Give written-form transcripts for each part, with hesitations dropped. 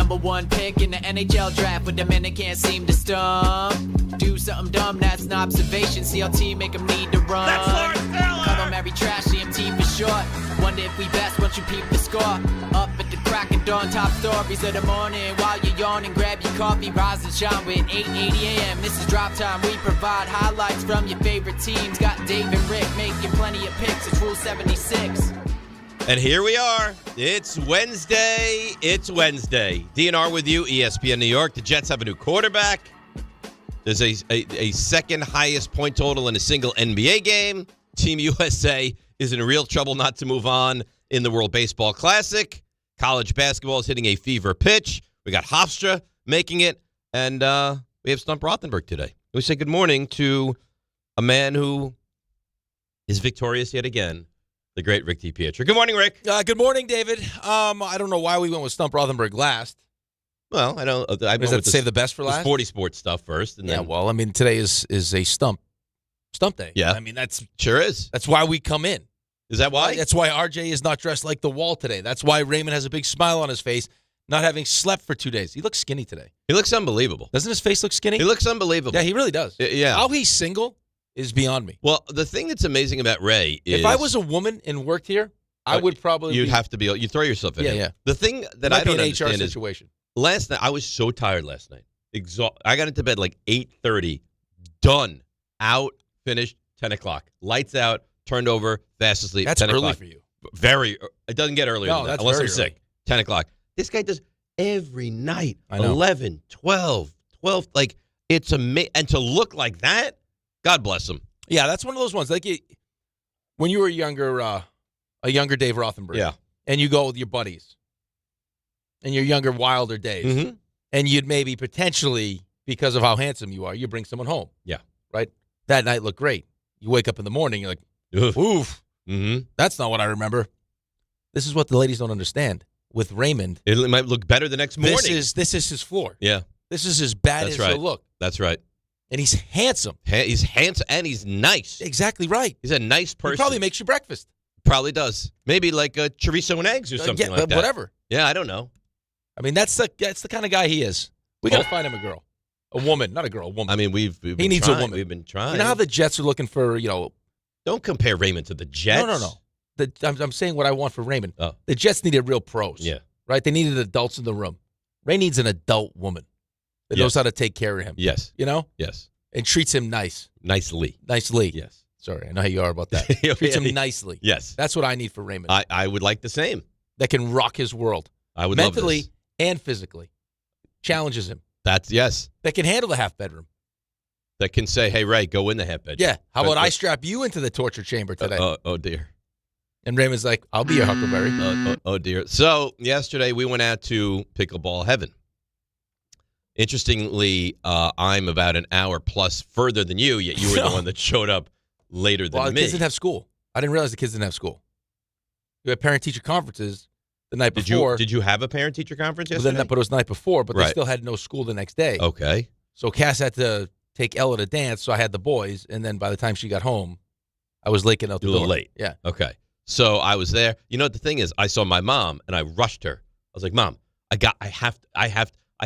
number one pick in the NHL draft, but the men that can't seem to stump. Do something dumb, that's an observation. CLT make them need to run. That's Lawrence Taylor. Cut on every trash, CMT for short. Wonder if we best once you peep the score. Up at the crack of dawn, top stories of the morning. While you're yawning, grab your coffee, rise and shine with 8:80 a.m. This is Drop Time. We provide highlights from your favorite teams. Got Dave and Rick making plenty of picks. It's Rule 76. And here we are. It's Wednesday. DNR with you, ESPN New York. The Jets have a new quarterback. There's a second highest point total in a single NBA game. Team USA is in real trouble not to move on in the World Baseball Classic. College basketball is hitting a fever pitch. We got Hofstra making it. And we have Stump Rothenberg today. We say good morning to a man who is victorious yet again. The great Rick DiPietro. Good morning, Rick. Good morning, David. I don't know why we went with Stump Rothenberg last. Well, I don't. I Is that to save the best for last? 40 sports stuff first, and Yeah. then Well, I mean, today is a stump day. Yeah. I mean, that's sure is. why we come in. Is that why? That's why RJ is not dressed like the wall today. That's why Raymond has a big smile on his face, not having slept for 2 days. He looks skinny today. He looks unbelievable. Doesn't his face look skinny? He looks unbelievable. Yeah, he really does. Yeah. How he's single is beyond me. Well, the thing that's amazing about Ray is If I was a woman and worked here, I would probably you'd have to be. You throw yourself in. Yeah, it. yeah. The thing that might I don't be an understand HR is situation. last night I was so tired. Last night, I got into bed like 8:30. Done, out, finished, 10 o'clock. Lights out, turned over, fast asleep. That's 10 early o'clock. for you. Very. It doesn't get earlier No, than that, that's unless very I'm sick. early. 10 o'clock. This guy does every night. I know. 11, 12. Like, it's amazing. And to look like that, God bless him. Yeah, that's one of those ones. Like when you were a younger Dave Rothenberg. Yeah. And you go with your buddies in your younger, wilder days. Mm-hmm. And you'd maybe potentially, because of how handsome you are, you bring someone home. Yeah. Right? That night looked great. You wake up in the morning, you're like, Oof. oof, Mm-hmm. that's not what I remember. This is what the ladies don't understand. With Raymond, It might look better the next morning. this is his floor. Yeah, This is as bad That's as right. he'll look. that's right. And he's handsome. He's handsome and he's nice. Exactly right. He's a nice person. He probably makes you breakfast. Probably does. Maybe like a chorizo and eggs or something yeah, like that. whatever. Yeah, I don't know. I mean, that's the kind of guy he is. We got to find him a girl. A woman, not a girl, a woman. I mean, we've been needs trying. a woman. We've been trying. You know how the Jets are looking for, Don't compare Raymond to the Jets. No. I'm saying what I want for Raymond. Oh. The Jets needed real pros. Yeah. Right? They needed adults in the room. Ray needs an adult woman that knows how to take care of him. Yes. Yes. And treats him nicely. Nicely. Yes. Sorry, I know how you are about that. Treats him nicely. Yes. That's what I need for Raymond. I would like the same. That can rock his world. I would mentally love this. and physically. Challenges him. Yes. That can handle the half bedroom. That can say, hey, Ray, go in the half bedroom. Yeah. How about I strap you into the torture chamber today? Oh, dear. And Raymond's like, I'll be your Huckleberry. Oh, dear. So yesterday we went out to Pickleball Heaven. Interestingly, I'm about an hour plus further than you, yet you were the one that showed up later than Well, the me. kids didn't have school. I didn't realize the kids didn't have school. We had parent-teacher conferences the night before. Did you have a parent-teacher conference But yesterday? it was the night before, but they Right. still had no school the next day. Okay. So Cass had to take Ella to dance, so I had the boys, and then by the time she got home, I was late getting out the You're a little door. late. Yeah. Okay. So I was there. You know what the thing is? I saw my mom, and I rushed her. I was like, Mom, I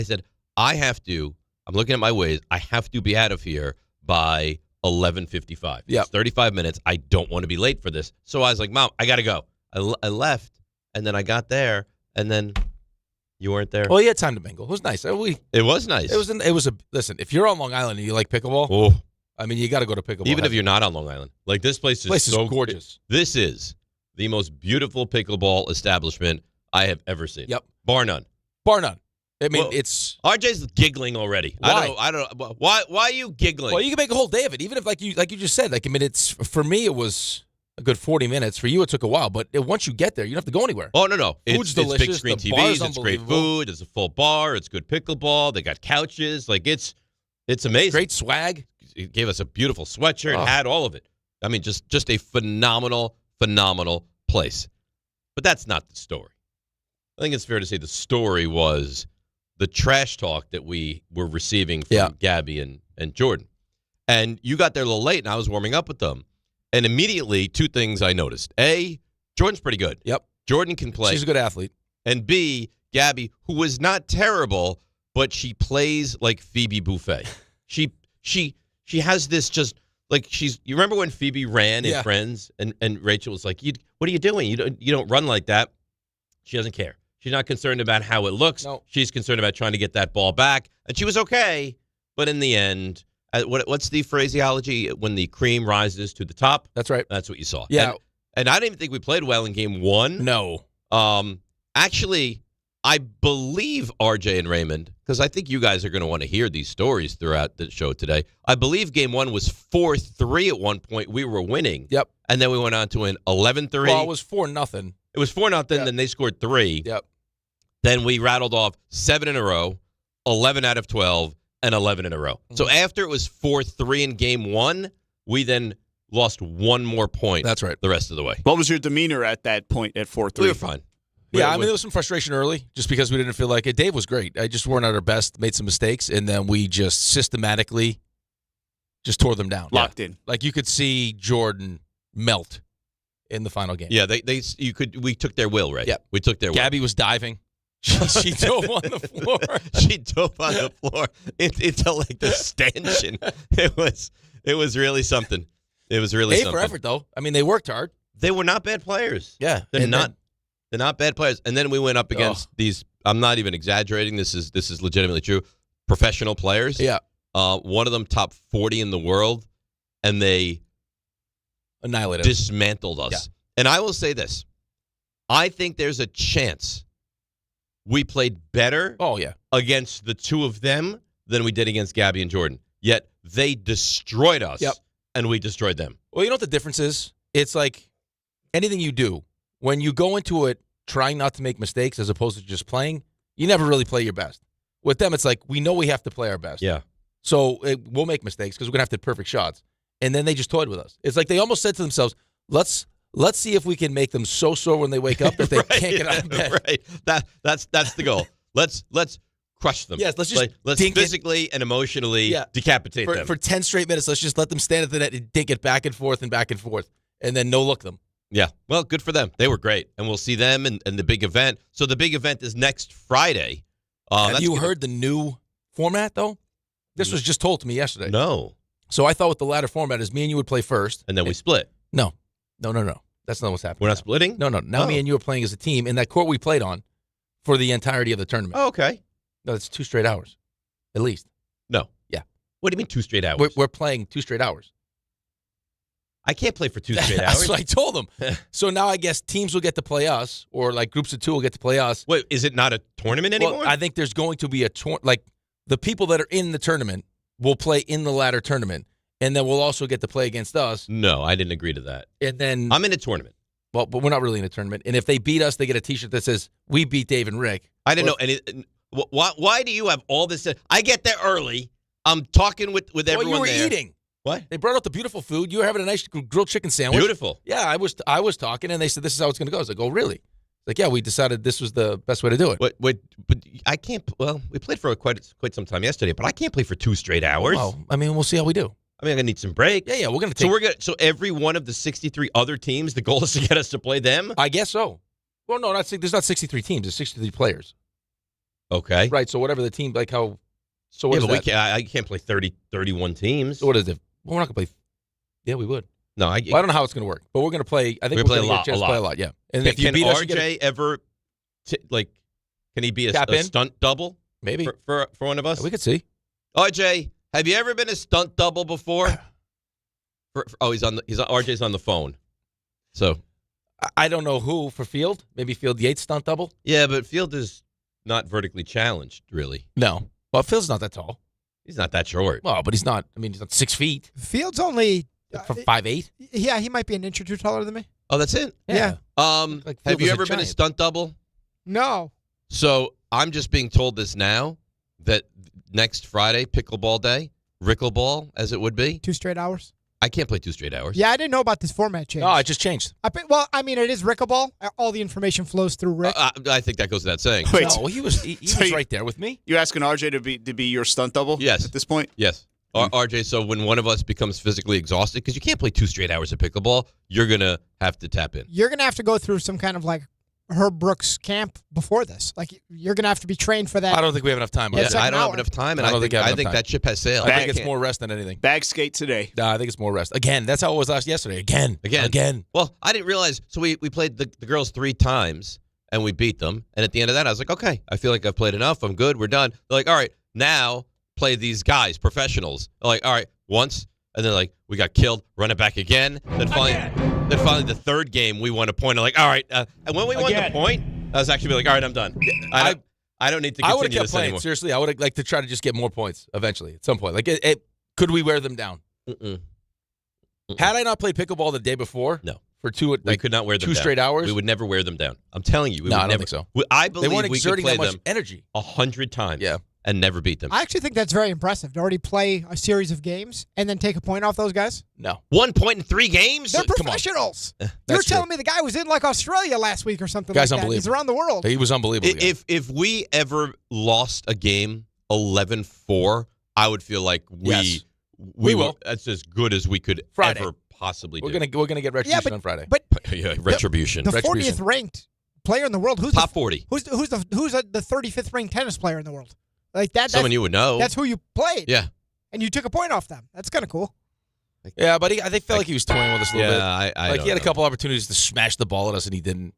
said, I'm looking at my ways. I have to be out of here by 11:55. Yep. It's 35 minutes. I don't want to be late for this. So I was like, Mom, I got to go. I left, and then I got there, and then you weren't there. Well, you had time to mingle. It was nice. It was nice. Listen, if you're on Long Island and you like pickleball, Oh, I mean, you got to go to Pickleball. even if you're not on Long Island. Like, this place is so gorgeous. This is the most beautiful pickleball establishment I have ever seen. Yep. Bar none. Bar none. I mean, Well, it's... RJ's giggling already. Why? I don't know. Why are you giggling? Well, you can make a whole day of it, even if, like you just said, like, I mean, it's... For me, it was a good 40 minutes. For you, it took a while. But once you get there, you don't have to go anywhere. Oh, no. Food's It's big delicious. screen The bar's TVs. It's great unbelievable. food. It's a full bar. It's good pickleball. They got couches. Like, it's amazing. Great swag. It gave us a beautiful sweatshirt, Oh. hat, all of it. I mean, just a phenomenal place. But that's not the story. I think it's fair to say the story was the trash talk that we were receiving from Gabby and Jordan. And you got there a little late, and I was warming up with them. And immediately, two things I noticed. A, Jordan's pretty good. Yep. Jordan can play. She's a good athlete. And B, Gabby, who was not terrible, but she plays like Phoebe Buffet. She has this just like you remember when Phoebe ran in Friends and Rachel was like, what are you doing? You don't run like that. She doesn't care. She's not concerned about how it looks. No. She's concerned about trying to get that ball back. And she was okay, but in the end, what's the phraseology? When the cream rises to the top. That's right. That's what you saw. Yeah. And I didn't even think we played well in game one. No. Actually, I believe RJ and Raymond, because I think you guys are going to want to hear these stories throughout the show today. I believe game one was 4-3 at one point. We were winning. Yep. And then we went on to win 11-3. Well, it was 4-0. It was 4-0, then they scored 3. Yep. Then we rattled off 7 in a row, 11 out of 12, and 11 in a row. Mm-hmm. So after it was 4-3 in game one, we then lost one more point. That's right. The rest of the way. What was your demeanor at that point at 4-3? We were fine. Yeah, I mean, there was some frustration early just because we didn't feel like it. Dave was great. I just weren't at our best, made some mistakes, and then we just systematically just tore them down. Locked in. Like you could see Jordan melt in the final game. Yeah, we took their will, right? Yeah. We took their will. Gabby was diving. She dove on the floor. She dove on the floor into like the stanchion. It was really something. It was really something. For effort, though. I mean, they worked hard. They were not bad players. Yeah. They're not bad players. And then we went up against these, I'm not even exaggerating, this is legitimately true, professional players. Yeah. One of them top 40 in the world, and they annihilated, dismantled us. Yeah. And I will say this. I think there's a chance we played better against the two of them than we did against Gabby and Jordan. Yet they destroyed us, and we destroyed them. Well, you know what the difference is? It's like anything you do, when you go into it trying not to make mistakes as opposed to just playing, you never really play your best. With them, it's like we know we have to play our best. Yeah. So we'll make mistakes because we're going to have to hit perfect shots. And then they just toyed with us. It's like they almost said to themselves, let's see if we can make them so sore when they wake up that they can't get out of bed. Right. That's the goal. Let's crush them. Yes, let's physically and emotionally decapitate them. For 10 straight minutes, let's just let them stand at the net and dink it back and forth, and then no-look them. Yeah. Well, good for them. They were great. And we'll see them in the big event. So the big event is next Friday. Have you heard the new format, though? This was just told to me yesterday. No. So I thought with the ladder format is me and you would play first. And then we split. No. That's not what's happening. We're not splitting? No. Now me and you are playing as a team in that court we played on for the entirety of the tournament. Oh, okay. No, it's 2 straight hours, at least. No. Yeah. What do you mean 2 straight hours? We're playing 2 straight hours. I can't play for 2 straight hours. That's what I told them. So now I guess teams will get to play us, or like groups of 2 will get to play us. Wait, is it not a tournament anymore? Well, I think there's going to be like the people that are in the tournament will play in the ladder tournament, and then we'll also get to play against us. No, I didn't agree to that. And then I'm in a tournament. Well, but we're not really in a tournament. And if they beat us, they get a T-shirt that says, "We beat Dave and Rick." I didn't know any. Why do you have all this? I get there early. I'm talking with everyone. Well, you were there. eating. What? They brought out the beautiful food. You were having a nice grilled chicken sandwich. Beautiful. Yeah, I was talking, and they said, "This is how it's going to go." I was like, "Oh, really?" Like, yeah, we decided this was the best way to do it. But I can't. Well, we played for quite some time yesterday, but I can't play for 2 straight hours. Well, I mean, we'll see how we do. I mean, I'm gonna need some break. Yeah, we're gonna take. So every one of the 63 other teams, the goal is to get us to play them. I guess so. Well, no, there's not 63 teams. There's 63 players. Okay. Right. So whatever the team, like how. So what is that? I can't play 31 teams. So what is it? Well, we're not gonna play. Yeah, we would. No, I don't know how it's gonna work, but we're gonna play. I think we're play gonna a lot. Play a lot. Yeah. And if you can beat us, RJ ever, can he be a stunt double? Maybe for one of us. Yeah, we could see. RJ, have you ever been a stunt double before? RJ's on the phone. So I don't know who for Field. Maybe Field Yates stunt double. Yeah, but Field is not vertically challenged, really. No. Well, Field's not that tall. He's not that short. Well, but he's not. I mean, he's not 6 feet. Field's only 5'8". Yeah, he might be an inch or 2 taller than me. Oh, that's it. Yeah. Have you ever been a stunt double? No. So I'm just being told this now that next Friday, Pickleball Day, Rickleball, as it would be. 2 straight hours. I can't play 2 straight hours. Yeah, I didn't know about this format change. Oh, it just changed. Well, I mean, it is Rickleball. All the information flows through Rick. I think that goes without saying. Wait, no, he was right there with me. You asking RJ to be your stunt double? Yes. At this point? Yes. RJ, so when one of us becomes physically exhausted, because you can't play 2 straight hours of pickleball, you're going to have to tap in. You're going to have to go through some kind of like Herb Brooks camp before this. Like, you're going to have to be trained for that. I don't think we have enough time. on Yeah, that. second I don't have hour. enough time, and I I don't think, think I have I think enough that ship has sailed. I think it's more rest than anything. Bag skate today. I think it's more rest. Again, that's how it was yesterday. Again. Well, I didn't realize. So we played the girls 3 times, and we beat them. And at the end of that, I was like, okay, I feel like I've played enough. I'm good. We're done. They're like, all right, now play these guys, professionals. They're like, all right, once. And then, like, we got killed, run it back again. Then finally the third game, we won a point. I'm like, all right. And when we won the point, I was actually like, all right, I'm done. I don't need to I would continue have kept this playing. anymore. Seriously, I would have liked to try to just get more points eventually at some point. Like, could we wear them down? Mm-mm. Had I not played pickleball the day before? No. For we could not wear them two down. straight hours? We would never wear them down. I'm telling you. No, I don't think so. I They believe weren't we could exerting play that much them energy. 100 times. Yeah. And never beat them. I actually think that's very impressive to already play a series of games and then take a point off those guys. No. 1 point in 3 games? They're Come on. professionals. You're That's telling me the guy was in like Australia last week or something Guy's like that. He's unbelievable. around the world. He was unbelievable. If we ever lost a game 11-4, I would feel like Yes. we will. That's as good as we could Friday. ever possibly do. we're gonna get retribution on Friday. But Yeah, retribution. the Retribution. 40th ranked player in the world. Who's Top 40. Who's the 35th ranked tennis player in the world? Like that. Someone you would know. That's who you played. Yeah. And you took a point off them. That's kind of cool. Yeah, but I felt like he was toying with us a little bit. I Like don't he had a know. couple opportunities to smash the ball at us and he didn't.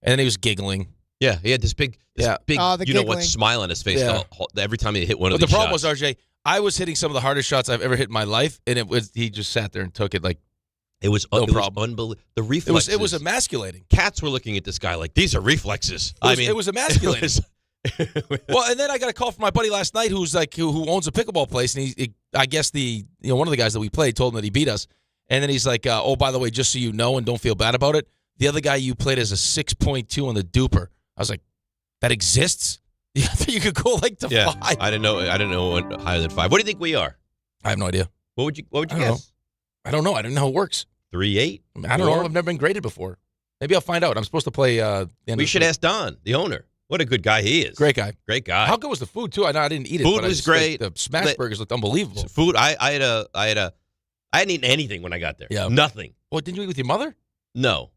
And then he was giggling. Yeah, he had this big, the you know giggling. what, smile on his face Yeah. every time he hit one But of the these problem shots. was, RJ, I was hitting some of the hardest shots I've ever hit in my life, and he just sat there and took it like It was No it problem. was unbelievable. The reflexes. it was emasculating. Cats were looking at this guy like, these are reflexes. It was emasculating. it was- Well, and then I got a call from my buddy last night who's like who owns a pickleball place, and I guess one of the guys that we played told him that he beat us, and then he's like, oh, by the way, just so you know and don't feel bad about it, the other guy you played as a 6.2 on the duper. I was like, that exists? You could go like to 5. I didn't know what higher than 5. What do you think we are? I have no idea. What would you I don't guess? I don't know. I didn't know how it works. 3.8? I don't know. I've never been graded before. Maybe I'll find out. I'm supposed to play. We should ask Don, the owner. What a good guy he is. Great guy. Great guy. How good was the food too? I know I didn't eat it. Food but was just, great. The smash burgers looked unbelievable. Food. I hadn't eaten anything when I got there. Yeah. Nothing. Well, didn't you eat with your mother? No.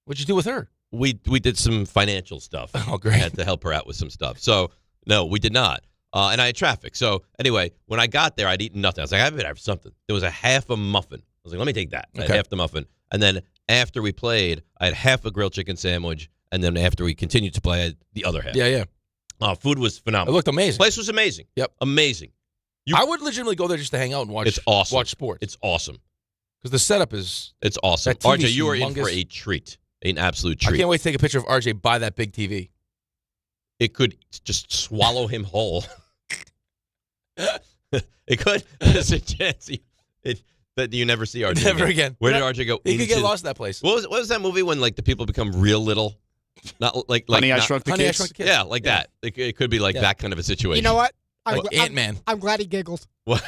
What'd you do with her? We did some financial stuff. Oh, I great. had to help her out with some stuff. So no, we did not. And I had traffic. So anyway, when I got there, I'd eaten nothing. I was like, I better have something. There was a half a muffin. I was like, let me take that. I had Okay. half the muffin. And then after we played, I had half a grilled chicken sandwich. And then after we continued to play, I had the other half. Yeah. Food was It phenomenal. looked amazing. Place was amazing. Yep. Amazing. I would legitimately go there just to hang out and watch. It's awesome. Watch sports. It's awesome. Because the setup is. It's awesome. That TV RJ, you are in humongous. for a treat. An absolute I treat. can't wait to take a picture of RJ by that big TV. It could just swallow him whole. It could. There's a chance that you never see RJ Never again. again. Where did RJ go? He could get Into- lost in that place. What was that movie when like the people become real little? Not like Honey, I not- Shrunk the Honey, I Kids. Shrunk the Kids. Yeah, like that. It could be like Yeah. that kind of a situation. You know what? Like Ant-Man. I'm glad he giggled. What?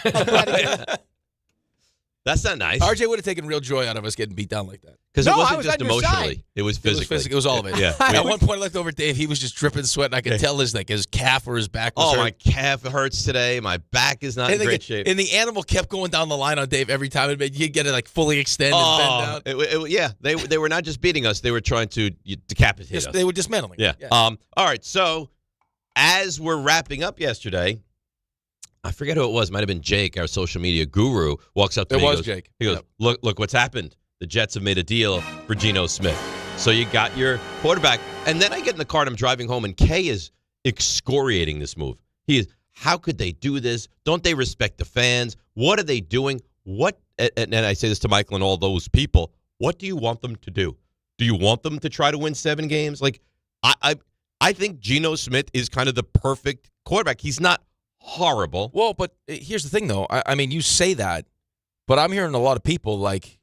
That's not nice. RJ would have taken real joy out of us getting beat down like that. Because No, it I wasn't was just on your emotionally. side. It was It was physically. physical. It was all of it. Yeah. At one point, I looked over at Dave. He was just dripping sweat, and I could tell his calf or his back was Oh, hurt. my calf hurts today. My back is not in And great shape. And the animal kept going down the line on Dave every time. You'd get it like fully extended, Oh, bend down. yeah. They were not just beating us. They were trying to decapitate us. They were dismantling. Yeah. All right. So as we're wrapping up yesterday, I forget who it was. Might have been Jake, our social media guru, walks up to It me. was and goes, Jake. He goes, Yep. look what's happened. The Jets have made a deal for Geno Smith. So you got your quarterback. And then I get in the car and I'm driving home, and Kay is excoriating this move. He is, how could they do this? Don't they respect the fans? What are they doing? What? And I say this to Michael and all those people. What do you want them to do? Do you want them to try to win 7 games? Like, I think Geno Smith is kind of the perfect quarterback. He's not horrible. Well, but here's the thing, though. I mean, you say that, but I'm hearing a lot of people like,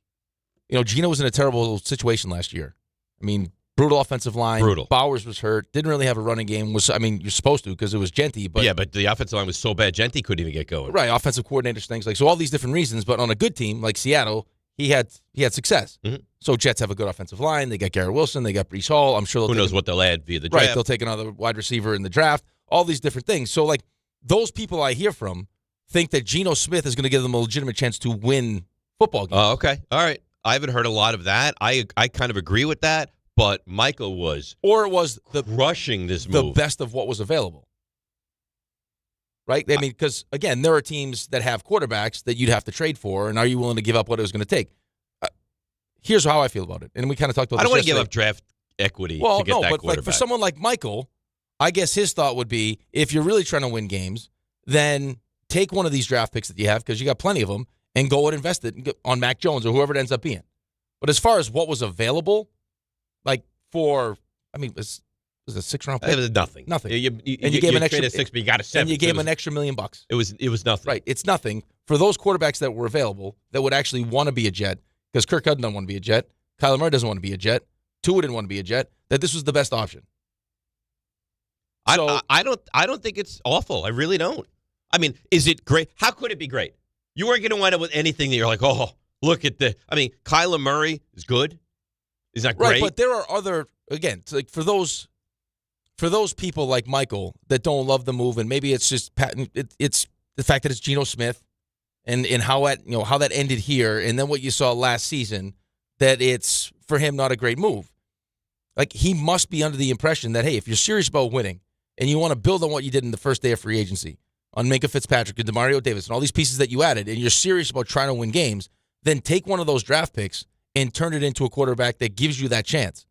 Geno was in a terrible situation last year. I mean, brutal offensive line. Brutal. Bowers was hurt. Didn't really have a running game. You're supposed to because it was Genty. But But the offensive line was so bad, Genty couldn't even get going. right, offensive coordinators, things so all these different reasons. But on a good team like Seattle, he had success. Mhm. So Jets have a good offensive line. They got Garrett Wilson. They got Breece Hall. I'm sure Who knows what they'll add via the Right, draft. they'll take another wide receiver in the draft. All these different things. So like those people I hear from think that Geno Smith is going to give them a legitimate chance to win football games. Okay. All right. I haven't heard a lot of that. I kind of agree with that. but Michael was Or it was rushing this the move. best of what was available. Right? I mean, because, again, there are teams that have quarterbacks that you'd have to trade for, and are you willing to give up what it was going to take? Here's how I feel about it, and we kind of talked about I don't this want to give yesterday. up draft equity Well, to get no, that but like quarterback. for someone like Michael, I guess his thought would be, if you're really trying to win games, then take one of these draft picks that you have, because you got plenty of them, and go and invest it on Mac Jones or whoever it ends up being. But as far as what was available, like for, I mean, was a 6th-round pick? It was nothing. Nothing. You And you gave an extra traded 6, but you got a 7. And you gave him an extra $1 million. It was nothing. Right. It's nothing for those quarterbacks that were available that would actually want to be a Jet, because Kirk Cousins doesn't want to be a Jet. Kyler Murray doesn't want to be a Jet. Tua didn't want to be a Jet. That this was the best option. So, I don't think it's awful. I really don't. I mean, is it great? How could it be great? You weren't going to wind up with anything that you're like, oh, look at the. I mean, Kyler Murray is good. Is that great? right, but there are other, again, it's like for those people like Michael that don't love the move, and maybe it's just it's the fact that it's Geno Smith, and how that ended here, and then what you saw last season, that it's for him not a great move. Like, he must be under the impression that, hey, if you're serious about winning and you want to build on what you did in the first day of free agency on Minka Fitzpatrick and Demario Davis and all these pieces that you added, and you're serious about trying to win games, then take one of those draft picks and turn it into a quarterback that gives you that chance,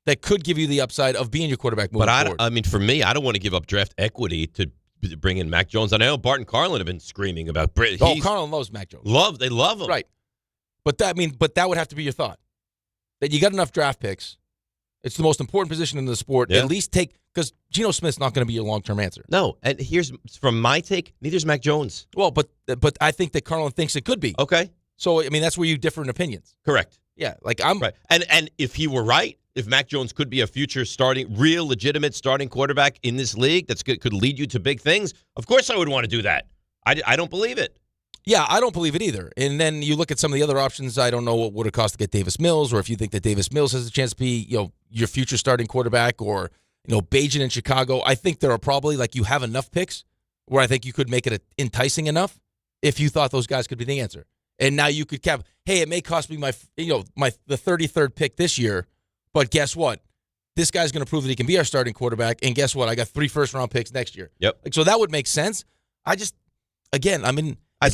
that could give you the upside of being your quarterback moving forward. I memean, for me, I don't want to give up draft equity to bring in Mac Jones. I know Bart and Carlin have been screaming about. Carlin loves Mac Jones. They love him. Right. But that would have to be your thought. That you got enough draft picks. It's the most important position in the sport. Yeah. At least because Geno Smith's not going to be your long-term answer. No, and here's from my take. Neither's Mac Jones. Well, but I think that Carlin thinks it could be. Okay, So I mean, that's where you differ in opinions. correct. Yeah, like I'm Right, and if he were right, if Mac Jones could be a future real legitimate starting quarterback in this league, could lead you to big things. Of course, I would want to do that. I don't believe it. Yeah, I don't believe it either. And then you look at some of the other options. I don't know what would it cost to get Davis Mills, or if you think that Davis Mills has a chance to be, your future starting quarterback, or, Bajan in Chicago. I think there are probably, like, you have enough picks where I think you could make it enticing enough if you thought those guys could be the answer. And now you could cap, hey, it may cost me the 33rd pick this year, but guess what? This guy's going to prove that he can be our starting quarterback, and guess what? I got 3 first-round picks next year. Yep. So that would make sense. I'd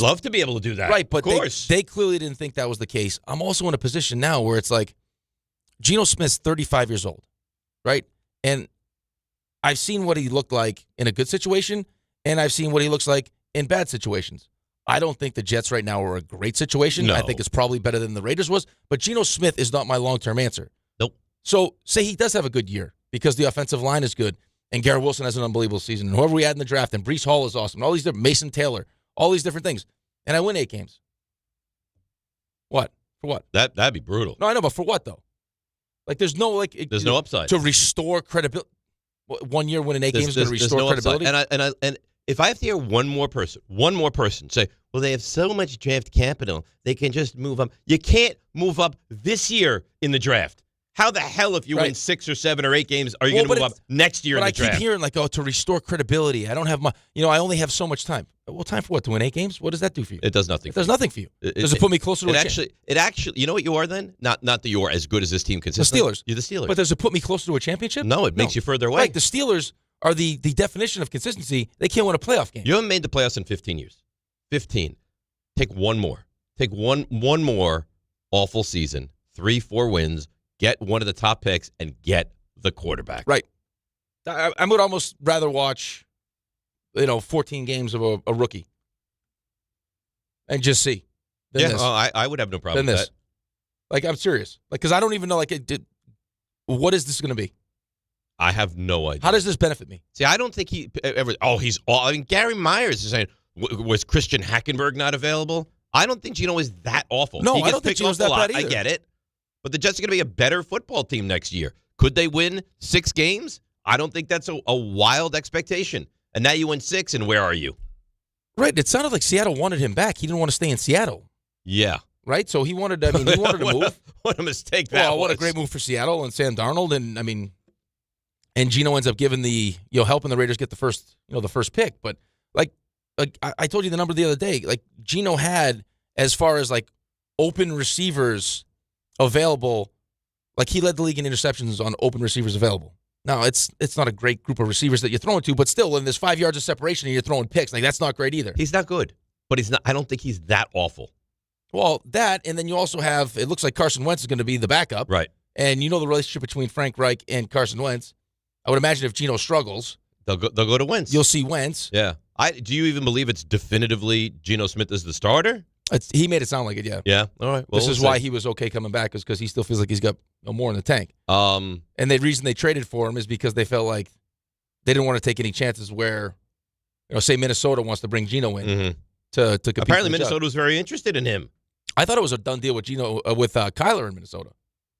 love to be able to do that. Right, but of course. they clearly didn't think that was the case. I'm also in a position now where it's like, Geno Smith's 35 years old, right? And I've seen what he looked like in a good situation, and I've seen what he looks like in bad situations. I don't think the Jets right now are a great situation. No. I think it's probably better than the Raiders was, but Geno Smith is not my long-term answer. Nope. So say he does have a good year because the offensive line is good, and Garrett Wilson has an unbelievable season, and whoever we add in the draft, and Breece Hall is awesome, and all these different, Mason Taylor, all these different things, and I win 8 games. What? For what? That'd be brutal. No, I know, but for what, though? Like, there's no, There's no upside. to restore credibility. 1 year winning 8 games is going to There's restore no credibility? upside. And if I have to hear one more person say, well, they have so much draft capital, they can just move up. You can't move up this year in the draft. How the hell, if you win 6 or 7 or 8 games, are you going to move up next year in the draft? But I keep hearing, like, to restore credibility. I don't have I only have so much time. Well, time for what? To win 8 games? What does that do for you? It does nothing. It does nothing for you. Does it put me closer to a championship? It actually, you know what you are then? Not that you're as good as this team consistently. The Steelers. You're the Steelers. But does it put me closer to a championship? No, it makes you further away. Right, the Steelers are the definition of consistency. They can't win a playoff game. You haven't made the playoffs in 15 years. 15. Take one more. Take one more awful season. 3-4 wins. Get one of the top picks and get the quarterback. Right. I would almost rather watch, 14 games of a rookie and just see than this. I would have no problem with that. Like, I'm serious. Like, because I don't even know, what is this going to be? I have no idea. How does this benefit me? See, I don't think he ever. Oh, he's all. I mean, Gary Myers is saying, was Christian Hackenberg not available? I don't think Geno is that awful. No, he I don't think Geno's that bad either. I get it. But the Jets are going to be a better football team next year. Could they win 6 games? I don't think that's a wild expectation. And now you win 6, and where are you? Right. It sounded like Seattle wanted him back. He didn't want to stay in Seattle. Yeah. Right? So he wanted to move. What a mistake that was. Well, what a great move for Seattle and Sam Darnold. And Geno ends up giving helping the Raiders get the first pick. But like I told you the number the other day, like Geno had, as far as like open receivers available, Like, he led the league in interceptions on open receivers available. Now, it's not a great group of receivers that you're throwing to, but still, when there's 5 yards of separation and you're throwing picks, like, that's not great either. He's not good, but he's not. I don't think he's that awful. Well, that, and then you also have, it looks like Carson Wentz is going to be the backup. Right. And you know the relationship between Frank Reich and Carson Wentz. I would imagine if Geno struggles, they'll go to Wentz. You'll see Wentz. Yeah. Do you even believe it's definitively Geno Smith as the starter? He made it sound like it, yeah. Yeah. All right. Well, this is why he was okay coming back, is because he still feels like he's got more in the tank. And the reason they traded for him is because they felt like they didn't want to take any chances where, say Minnesota wants to bring Geno in to compete. Apparently, Minnesota was very interested in him. I thought it was a done deal with Geno with Kyler in Minnesota.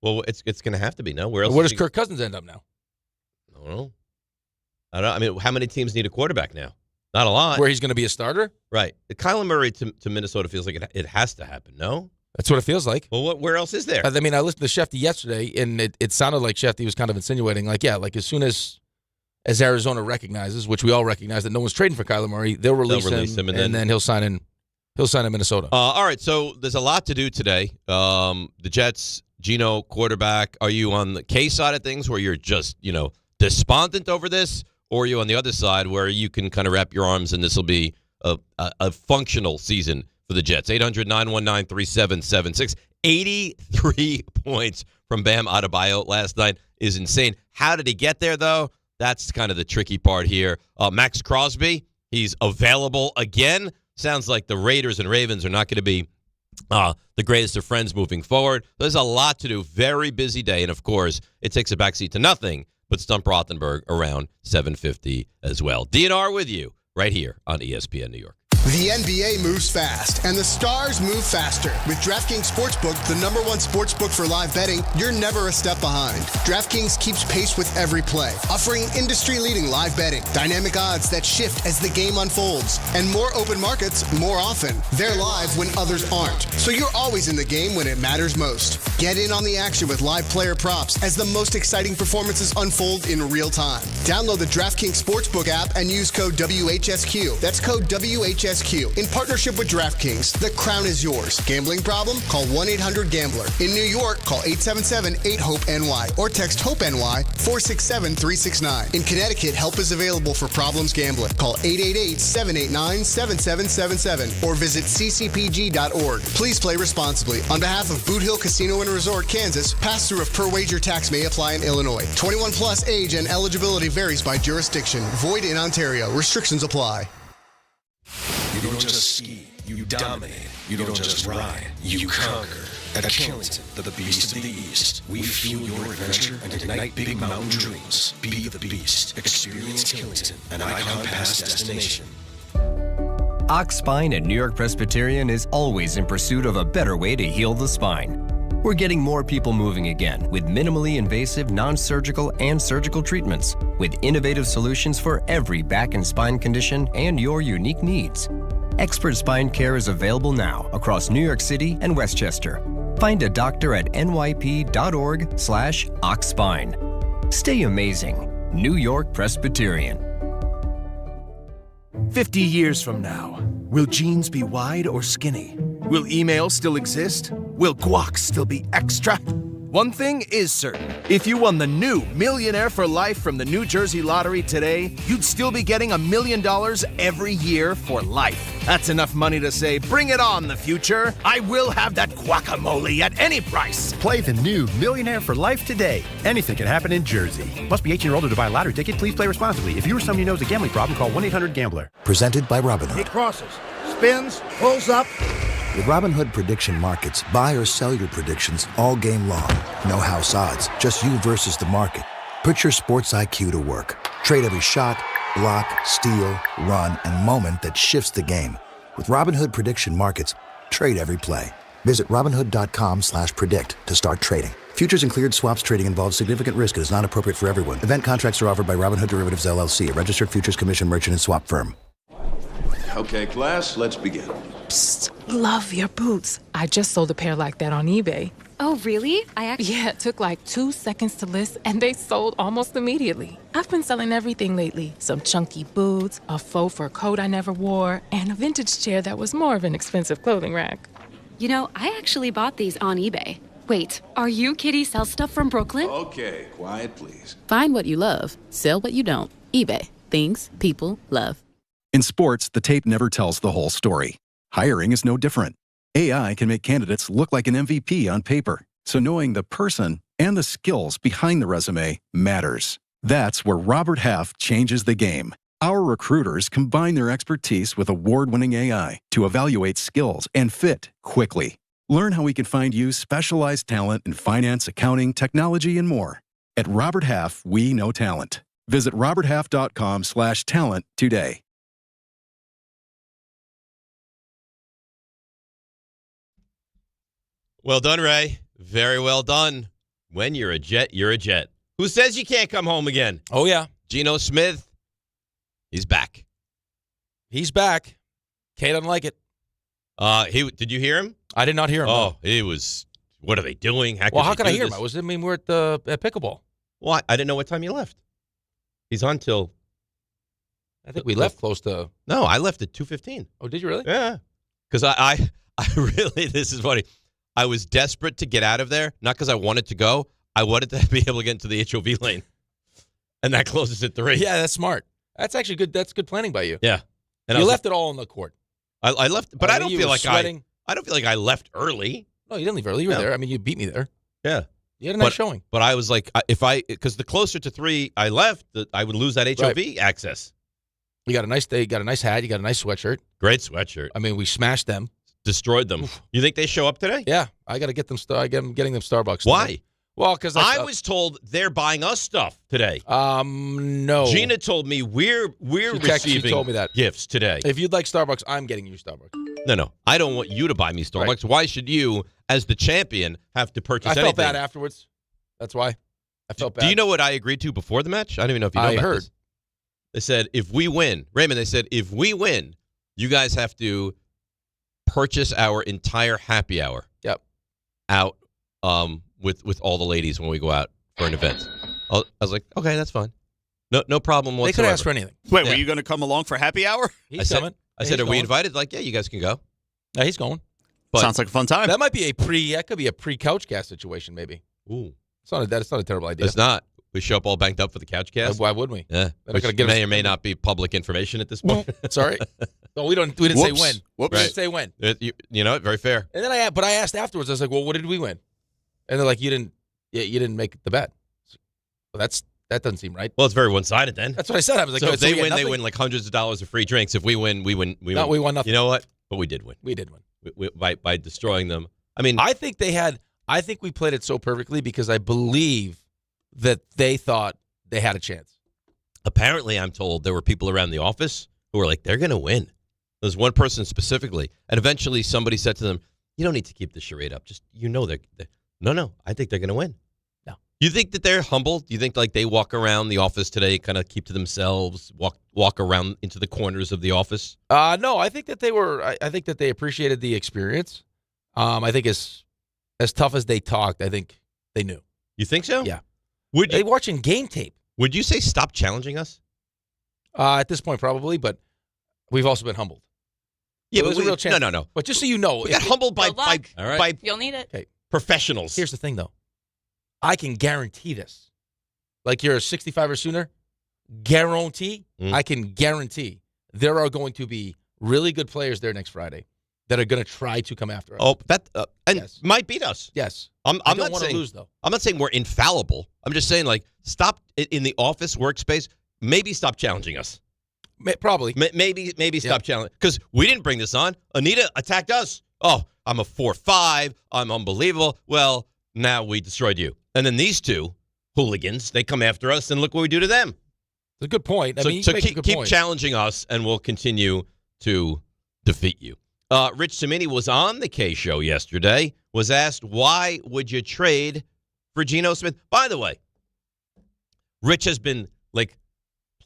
Well, it's going to have to be now. Where else? Where does Kirk Cousins end up now? I don't know. I mean, how many teams need a quarterback now? Not a lot. Where he's going to be a starter? Right. Kyler Murray to Minnesota feels like it has to happen, no? That's what it feels like. Well, where else is there? I mean, I listened to Shefty yesterday, and it sounded like Shefty was kind of insinuating, like, as soon as Arizona recognizes, which we all recognize, that no one's trading for Kyler Murray, they'll release him, and then he'll sign in Minnesota. All right, so there's a lot to do today. The Jets, Geno, quarterback. Are you on the K side of things where you're just, despondent over this? Or are you on the other side where you can kind of wrap your arms and this will be a functional season for the Jets? 800-919-3776. 83 points from Bam Adebayo last night is insane. How did he get there, though? That's kind of the tricky part here. Max Crosby, he's available again. Sounds like the Raiders and Ravens are not going to be the greatest of friends moving forward. There's a lot to do. Very busy day. And, of course, it takes a backseat to nothing but Stump Rothenberg around 7:50 as well. DNR with you right here on ESPN New York. The NBA moves fast, and the stars move faster. With DraftKings Sportsbook, the #1 sportsbook for live betting, you're never a step behind. DraftKings keeps pace with every play, offering industry-leading live betting, dynamic odds that shift as the game unfolds, and more open markets more often. They're live when others aren't, so you're always in the game when it matters most. Get in on the action with live player props as the most exciting performances unfold in real time. Download the DraftKings Sportsbook app and use code WHSQ. That's code WHSQ. In partnership with DraftKings, the crown is yours. Gambling problem? Call 1-800-GAMBLER. In New York, call 877-8-HOPE-NY or text HOPE-NY 467-369. In Connecticut, help is available for problems gambling. Call 888-789-7777 or visit ccpg.org. Please play responsibly. On behalf of Boot Hill Casino and Resort, Kansas, pass-through of per-wager tax may apply in Illinois. 21 plus age and eligibility varies by jurisdiction. Void in Ontario. Restrictions apply. You don't just ski, you dominate. You don't just ride, you conquer. At Killington, the Beast of the East, we fuel your adventure and ignite big mountain dreams. Be the Beast. Experience Killington, an Icon Pass destination. Ox Spine at New York Presbyterian is always in pursuit of a better way to heal the spine. We're getting more people moving again with minimally invasive, non-surgical, and surgical treatments with innovative solutions for every back and spine condition and your unique needs. Expert spine care is available now across New York City and Westchester. Find a doctor at nyp.org/oxspine. Stay amazing. New York Presbyterian. 50 years from now, will jeans be wide or skinny? Will email still exist? Will guac still be extra? One thing is certain. If you won the new Millionaire for Life from the New Jersey Lottery today, you'd still be getting $1 million every year for life. That's enough money to say, bring it on, the future. I will have that guacamole at any price. Play the new Millionaire for Life today. Anything can happen in Jersey. Must be 18 or older to buy a lottery ticket. Please play responsibly. If you or somebody knows a gambling problem, call 1-800-GAMBLER. Presented by Robinhood. It crosses, spins, pulls up. With Robinhood Prediction Markets, buy or sell your predictions all game long. No house odds, just you versus the market. Put your sports IQ to work. Trade every shot, block, steal, run, and moment that shifts the game. With Robinhood Prediction Markets, trade every play. Visit Robinhood.com/predict to start trading. Futures and cleared swaps trading involves significant risk and is not appropriate for everyone. Event contracts are offered by Robinhood Derivatives LLC, a registered futures commission merchant and swap firm. Okay, class, let's begin. Psst, love your boots. I just sold a pair like that on eBay. Oh, really? Yeah, it took like 2 seconds to list, and they sold almost immediately. I've been selling everything lately. Some chunky boots, a faux fur coat I never wore, and a vintage chair that was more of an expensive clothing rack. You know, I actually bought these on eBay. Wait, are you Kitty Sells Stuff from Brooklyn? Okay, quiet, please. Find what you love, sell what you don't. eBay. Things people love. In sports, the tape never tells the whole story. Hiring is no different. AI can make candidates look like an MVP on paper, so knowing the person and the skills behind the resume matters. That's where Robert Half changes the game. Our recruiters combine their expertise with award-winning AI to evaluate skills and fit quickly. Learn how we can find you specialized talent in finance, accounting, technology, and more. At Robert Half, we know talent. Visit roberthalf.com/talent today. Well done, Ray. Very well done. When you're a Jet, you're a Jet. Who says you can't come home again? Oh, yeah. Geno Smith. He's back. He's back. Kay doesn't like it. Did you hear him? I did not hear him. Oh, he was. What are they doing? How could I hear him? We're at Pickleball. Well, I didn't know what time you left. He's on till. I think we left close to. No, I left at 2:15. Oh, did you really? Yeah. Because I really, this is funny. I was desperate to get out of there, not because I wanted to go. I wanted to be able to get into the HOV lane, and that closes at 3. Yeah, that's smart. That's actually good. That's good planning by you. Yeah, and you left it all on the court. I left, but I don't feel like sweating. I don't feel like I left early. No, you didn't leave early. You were there. I mean, you beat me there. Yeah, you had a nice showing. But I was like, because the closer to 3 I left, I would lose that HOV access. You got a nice day. You got a nice hat. You got a nice sweatshirt. Great sweatshirt. I mean, we smashed them. Destroyed them. Oof. You think they show up today? Yeah, I got to get them. I'm getting them Starbucks. Why? Today. Well, because I was told they're buying us stuff today. No. Gina told me we're receiving she told me that. gifts today. If you'd like Starbucks, I'm getting you Starbucks. No. I don't want you to buy me Starbucks. Right. Why should you, as the champion, have to purchase anything? I felt bad afterwards. That's why. I felt bad. Do you know what I agreed to before the match? I don't even know if you know about this. They said, if we win, Raymond, they said, if we win, you guys have to purchase our entire happy hour. Yep. Out with all the ladies when we go out for an event. I was like, okay, that's fine. No problem whatsoever. They could ask for anything. Wait, were you going to come along for happy hour? He's coming. I said, are we invited? Like, yeah, you guys can go. Yeah, he's going. But sounds like a fun time. That might be that could be a pre-couch cast situation, maybe. Ooh. It's not a terrible idea. It's not. We show up all banked up for the couch cast. Why wouldn't we? Yeah. Which may or may not be public information at this point. Sorry. No, we didn't say when. Whoops. We didn't say when. You know, very fair. And then I asked afterwards. I was like, well, what did we win? And they're like, you didn't make the bet. Well, that doesn't seem right. Well, it's very one-sided then. That's what I said. I was like, so if they win, they win like hundreds of dollars of free drinks. If we win, we win. We won nothing. You know what? But we did win. We did win. By destroying them. I mean, I think we played it so perfectly because I believe that they thought they had a chance. Apparently, I'm told there were people around the office who were like, they're going to win. There's one person specifically. And eventually somebody said to them, you don't need to keep the charade up. Just, they're no, I think they're going to win. No. You think that they're humble? Do you think like they walk around the office today, kind of keep to themselves, walk around into the corners of the office? No, I think that I think that they appreciated the experience. I think as tough as they talked, I think they knew. You think so? Yeah. They watching game tape. Would you say stop challenging us? At this point, probably, but we've also been humbled. Yeah, so but a real chance. No. But just so you know, we got humbled by You'll need it. Okay. Professionals. Here's the thing, though. I can guarantee this. Like you're a 65 or sooner, I can guarantee there are going to be really good players there next Friday that are going to try to come after us. Oh, that yes. might beat us. Yes. I don't not want saying, to lose, though. I'm not saying we're infallible. I'm just saying, like, stop in the office workspace. Maybe stop challenging us. Probably. Maybe stop challenging. Because we didn't bring this on. Anita attacked us. Oh, I'm a 4-5. I'm unbelievable. Well, now we destroyed you. And then these two hooligans, they come after us, and look what we do to them. It's a good point. So keep challenging us, and we'll continue to defeat you. Rich Cimini was on the K Show yesterday, was asked, why would you trade for Geno Smith? By the way, Rich has been, like,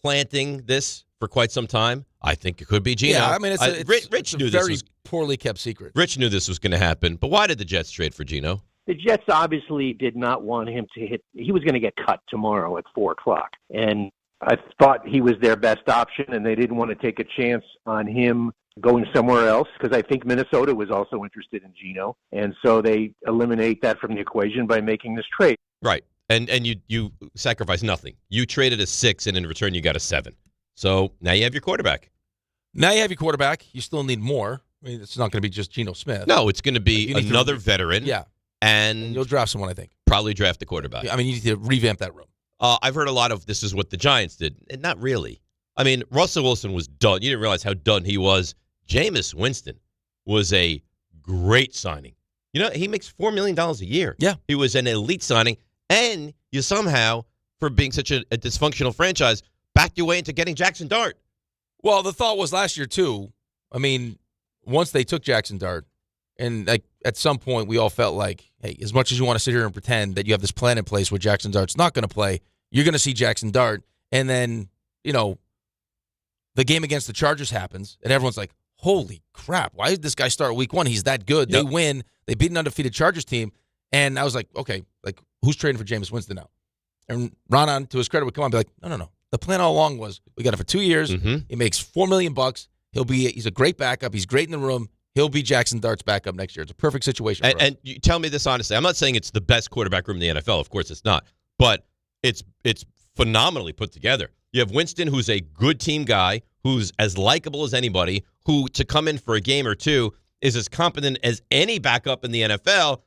planting this for quite some time. I think it could be Geno. Yeah, I mean, Rich knew a very poorly kept secret. Rich knew this was going to happen, but why did the Jets trade for Geno? The Jets obviously did not want him to hit. He was going to get cut tomorrow at 4 o'clock. And I thought he was their best option, and they didn't want to take a chance on him going somewhere else, because I think Minnesota was also interested in Geno, and so they eliminate that from the equation by making this trade. Right. And you sacrifice nothing. You traded a 6, and in return you got a 7. So now you have your quarterback. You still need more. I mean, it's not going to be just Geno Smith. No, it's going to be another veteran. Yeah. And you'll draft someone, I think. Probably draft the quarterback. I mean, you need to revamp that room. I've heard a lot of this is what the Giants did. And not really. I mean, Russell Wilson was done. You didn't realize how done he was. Jameis Winston was a great signing. You know, he makes $4 million a year. Yeah. He was an elite signing. And you somehow, for being such a dysfunctional franchise, backed your way into getting Jackson Dart. Well, the thought was last year, too. I mean, once they took Jackson Dart, and like at some point we all felt like, hey, as much as you want to sit here and pretend that you have this plan in place where Jackson Dart's not going to play, you're going to see Jackson Dart. And then, you know, the game against the Chargers happens, and everyone's like, holy crap, why did this guy start week 1? He's that good. Yep. They win. They beat an undefeated Chargers team. And I was like, okay, like who's trading for Jameis Winston now? And Ron, to his credit, would come on and be like, no. The plan all along was we got him for 2 years. Mm-hmm. He makes $4 million. He's a great backup. He's great in the room. He'll be Jackson Dart's backup next year. It's a perfect situation for us. And you tell me this honestly. I'm not saying it's the best quarterback room in the NFL. Of course it's not. But it's phenomenally put together. You have Winston, who's a good team guy, who's as likable as anybody, who to come in for a game or two is as competent as any backup in the NFL,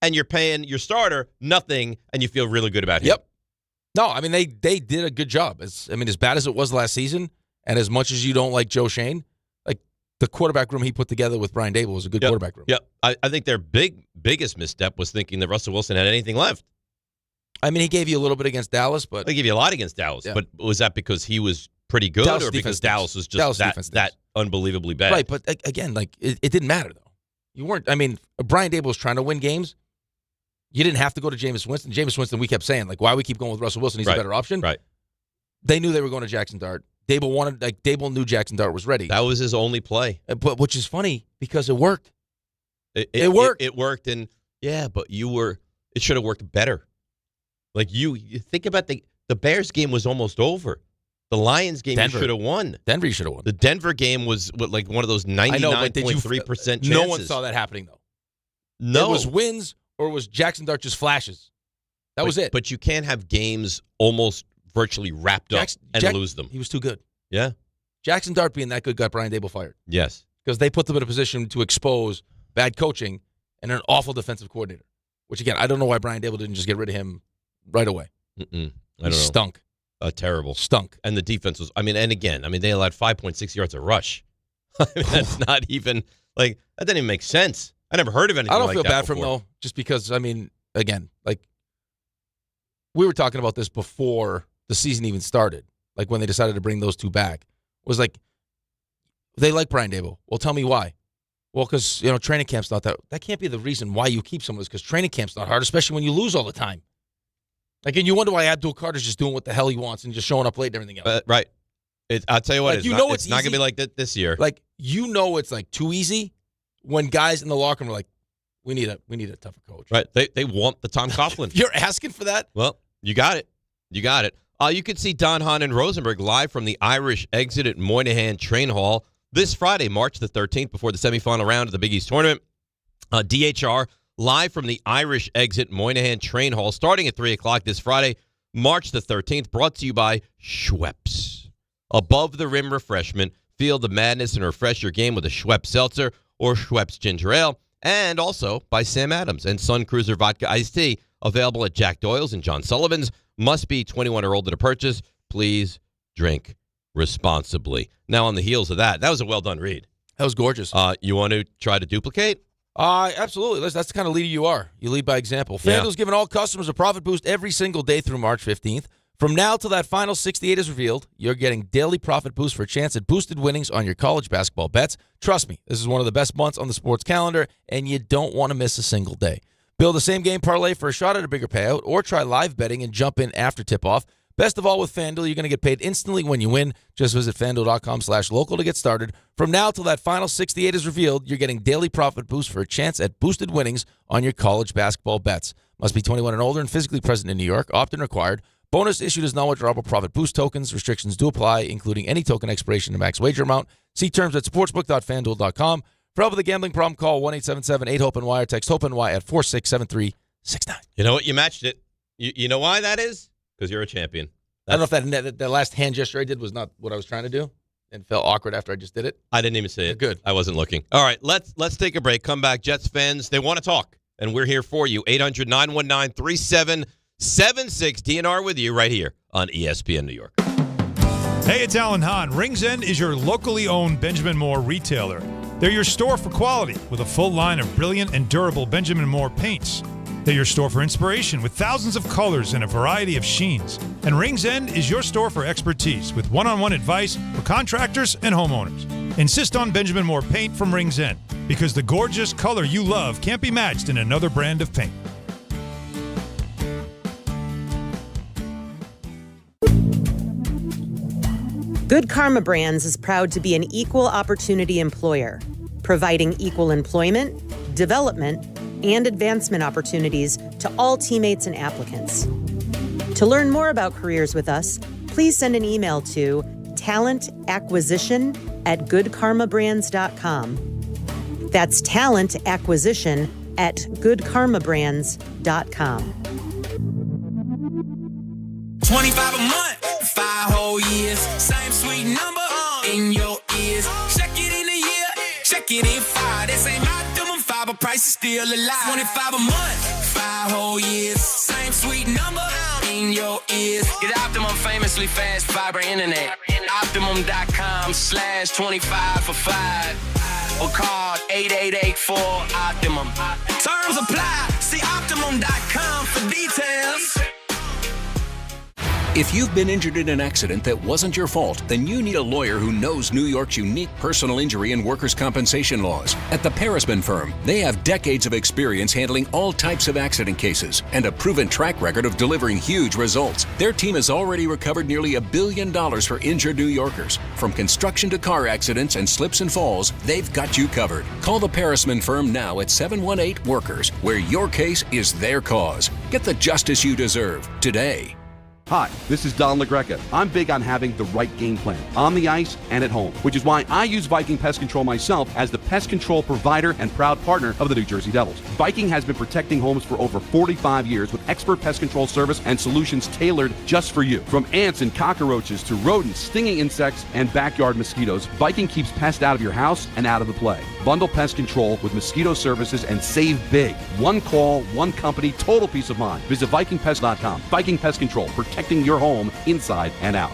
and you're paying your starter nothing, and you feel really good about him. Yep. No, I mean, they did a good job. As bad as it was last season, and as much as you don't like Joe Shane, like the quarterback room he put together with Brian Dable was a good quarterback room. Yep. I think their biggest misstep was thinking that Russell Wilson had anything left. I mean, he gave you a little bit against Dallas, but They gave you a lot against Dallas. Yeah. But was that because he was pretty good, Dallas or because defense Dallas was just that unbelievably bad? Right, but again, like it didn't matter though. You weren't. I mean, Brian Dable was trying to win games. You didn't have to go to Jameis Winston. Jameis Winston, we kept saying, like, why we keep going with Russell Wilson? He's a better option. Right. They knew they were going to Jackson Dart. Dable knew Jackson Dart was ready. That was his only play. But which is funny because it worked. It worked. It worked, and but it should have worked better. Like you think about the Bears game was almost over. The Lions game you should have won. Denver should have won. The Denver game was like one of those 99.3% chances. No one saw that happening though. No, it was wins. Or was Jackson Dart just flashes? That was it. But you can't have games almost virtually wrapped up and lose them. He was too good. Yeah. Jackson Dart being that good got Brian Dable fired. Yes. Because they put them in a position to expose bad coaching and an awful defensive coordinator. Which, again, I don't know why Brian Dable didn't just get rid of him right away. I don't know. Stunk. Terrible. Stunk. And the defense was, they allowed 5.6 yards a rush. That's not even, that didn't even make sense. I never heard of anything like that. I don't feel bad before. for him, though, just because, again, we were talking about this before the season even started, like when they decided to bring those two back, was like, they like Brian Dable. Well, tell me why. Well, because, training camp's not that. That can't be the reason why you keep someone, because training camp's not hard, especially when you lose all the time. And you wonder why Abdul Carter's just doing what the hell he wants and just showing up late and everything else. Right. I'll tell you what, it's not going to be like that this year. Like, it's too easy. When guys in the locker room are like, we need a tougher coach. Right. They want the Tom Coughlin. You're asking for that? Well, you got it. You can see Don Hahn and Rosenberg live from the Irish exit at Moynihan Train Hall this Friday, March the 13th, before the semifinal round of the Big East tournament. DHR live from the Irish exit Moynihan Train Hall starting at 3 o'clock this Friday, March the 13th, brought to you by Schweppes. Above the rim refreshment. Feel the madness and refresh your game with a Schweppes Seltzer or Schweppes Ginger Ale, and also by Sam Adams and Sun Cruiser Vodka Iced Tea, available at Jack Doyle's and John Sullivan's. Must be 21 or older to purchase. Please drink responsibly. Now, on the heels of that was a well-done read. That was gorgeous. You want to try to duplicate? Absolutely. That's the kind of leader you are. You lead by example. FanDuel's giving all customers a profit boost every single day through March 15th. From now till that final 68 is revealed, you're getting daily profit boost for a chance at boosted winnings on your college basketball bets. Trust me, this is one of the best months on the sports calendar, and you don't want to miss a single day. Build a same-game parlay for a shot at a bigger payout, or try live betting and jump in after tip-off. Best of all, with FanDuel, you're going to get paid instantly when you win. Just visit FanDuel.com/local to get started. From now till that final 68 is revealed, you're getting daily profit boost for a chance at boosted winnings on your college basketball bets. Must be 21 and older and physically present in New York. Opt-in required. Bonus issued as non-withdrawable profit boost tokens. Restrictions do apply, including any token expiration and max wager amount. See terms at sportsbook.fanduel.com. For help with a gambling problem, call 1-877-8-HOPE-NY or text HOPE-NY at 467-369. You know what? You matched it. You know why that is? Because you're a champion. I don't know if that last hand gesture I did was not what I was trying to do and felt awkward after I just did it. I didn't even say it. Good. I wasn't looking. All right, let's take a break. Come back. Jets fans, they want to talk, and we're here for you. 800-919-3776. DNR with you right here on ESPN New York. Hey, it's Alan Hahn. Rings End is your locally owned Benjamin Moore retailer. They're your store for quality with a full line of brilliant and durable Benjamin Moore paints. They're your store for inspiration with thousands of colors and a variety of sheens. And Rings End is your store for expertise with one-on-one advice for contractors and homeowners. Insist on Benjamin Moore paint from Rings End because the gorgeous color you love can't be matched in another brand of paint. Good Karma Brands is proud to be an equal opportunity employer, providing equal employment, development, and advancement opportunities to all teammates and applicants. To learn more about careers with us, please send an email to talentacquisition@goodkarmabrands.com. That's talentacquisition@goodkarmabrands.com. 25 a month, 5 whole years, same sweet number in your ears. Check it in a year, check it in 5. This ain't optimum 5, but price is still alive. 25 a month, 5 whole years, same sweet number in your ears. Get Optimum famously fast fiber internet. Optimum.com/25 for 5. Or call 8884-OPTIMUM. Terms apply. See Optimum.com for details. If you've been injured in an accident that wasn't your fault, then you need a lawyer who knows New York's unique personal injury and workers' compensation laws. At the Parisman Firm, they have decades of experience handling all types of accident cases and a proven track record of delivering huge results. Their team has already recovered nearly $1 billion for injured New Yorkers. From construction to car accidents and slips and falls, they've got you covered. Call the Parisman Firm now at 718-WORKERS, where your case is their cause. Get the justice you deserve today. Hi, this is Don LaGreca. I'm big on having the right game plan on the ice and at home, which is why I use Viking Pest Control myself as the pest control provider and proud partner of the New Jersey Devils. Viking has been protecting homes for over 45 years with expert pest control service and solutions tailored just for you. From ants and cockroaches to rodents, stinging insects, and backyard mosquitoes, Viking keeps pests out of your house and out of the play. Bundle pest control with mosquito services and save big. One call, one company, total peace of mind. Visit VikingPest.com. Viking Pest Control, protecting your home inside and out.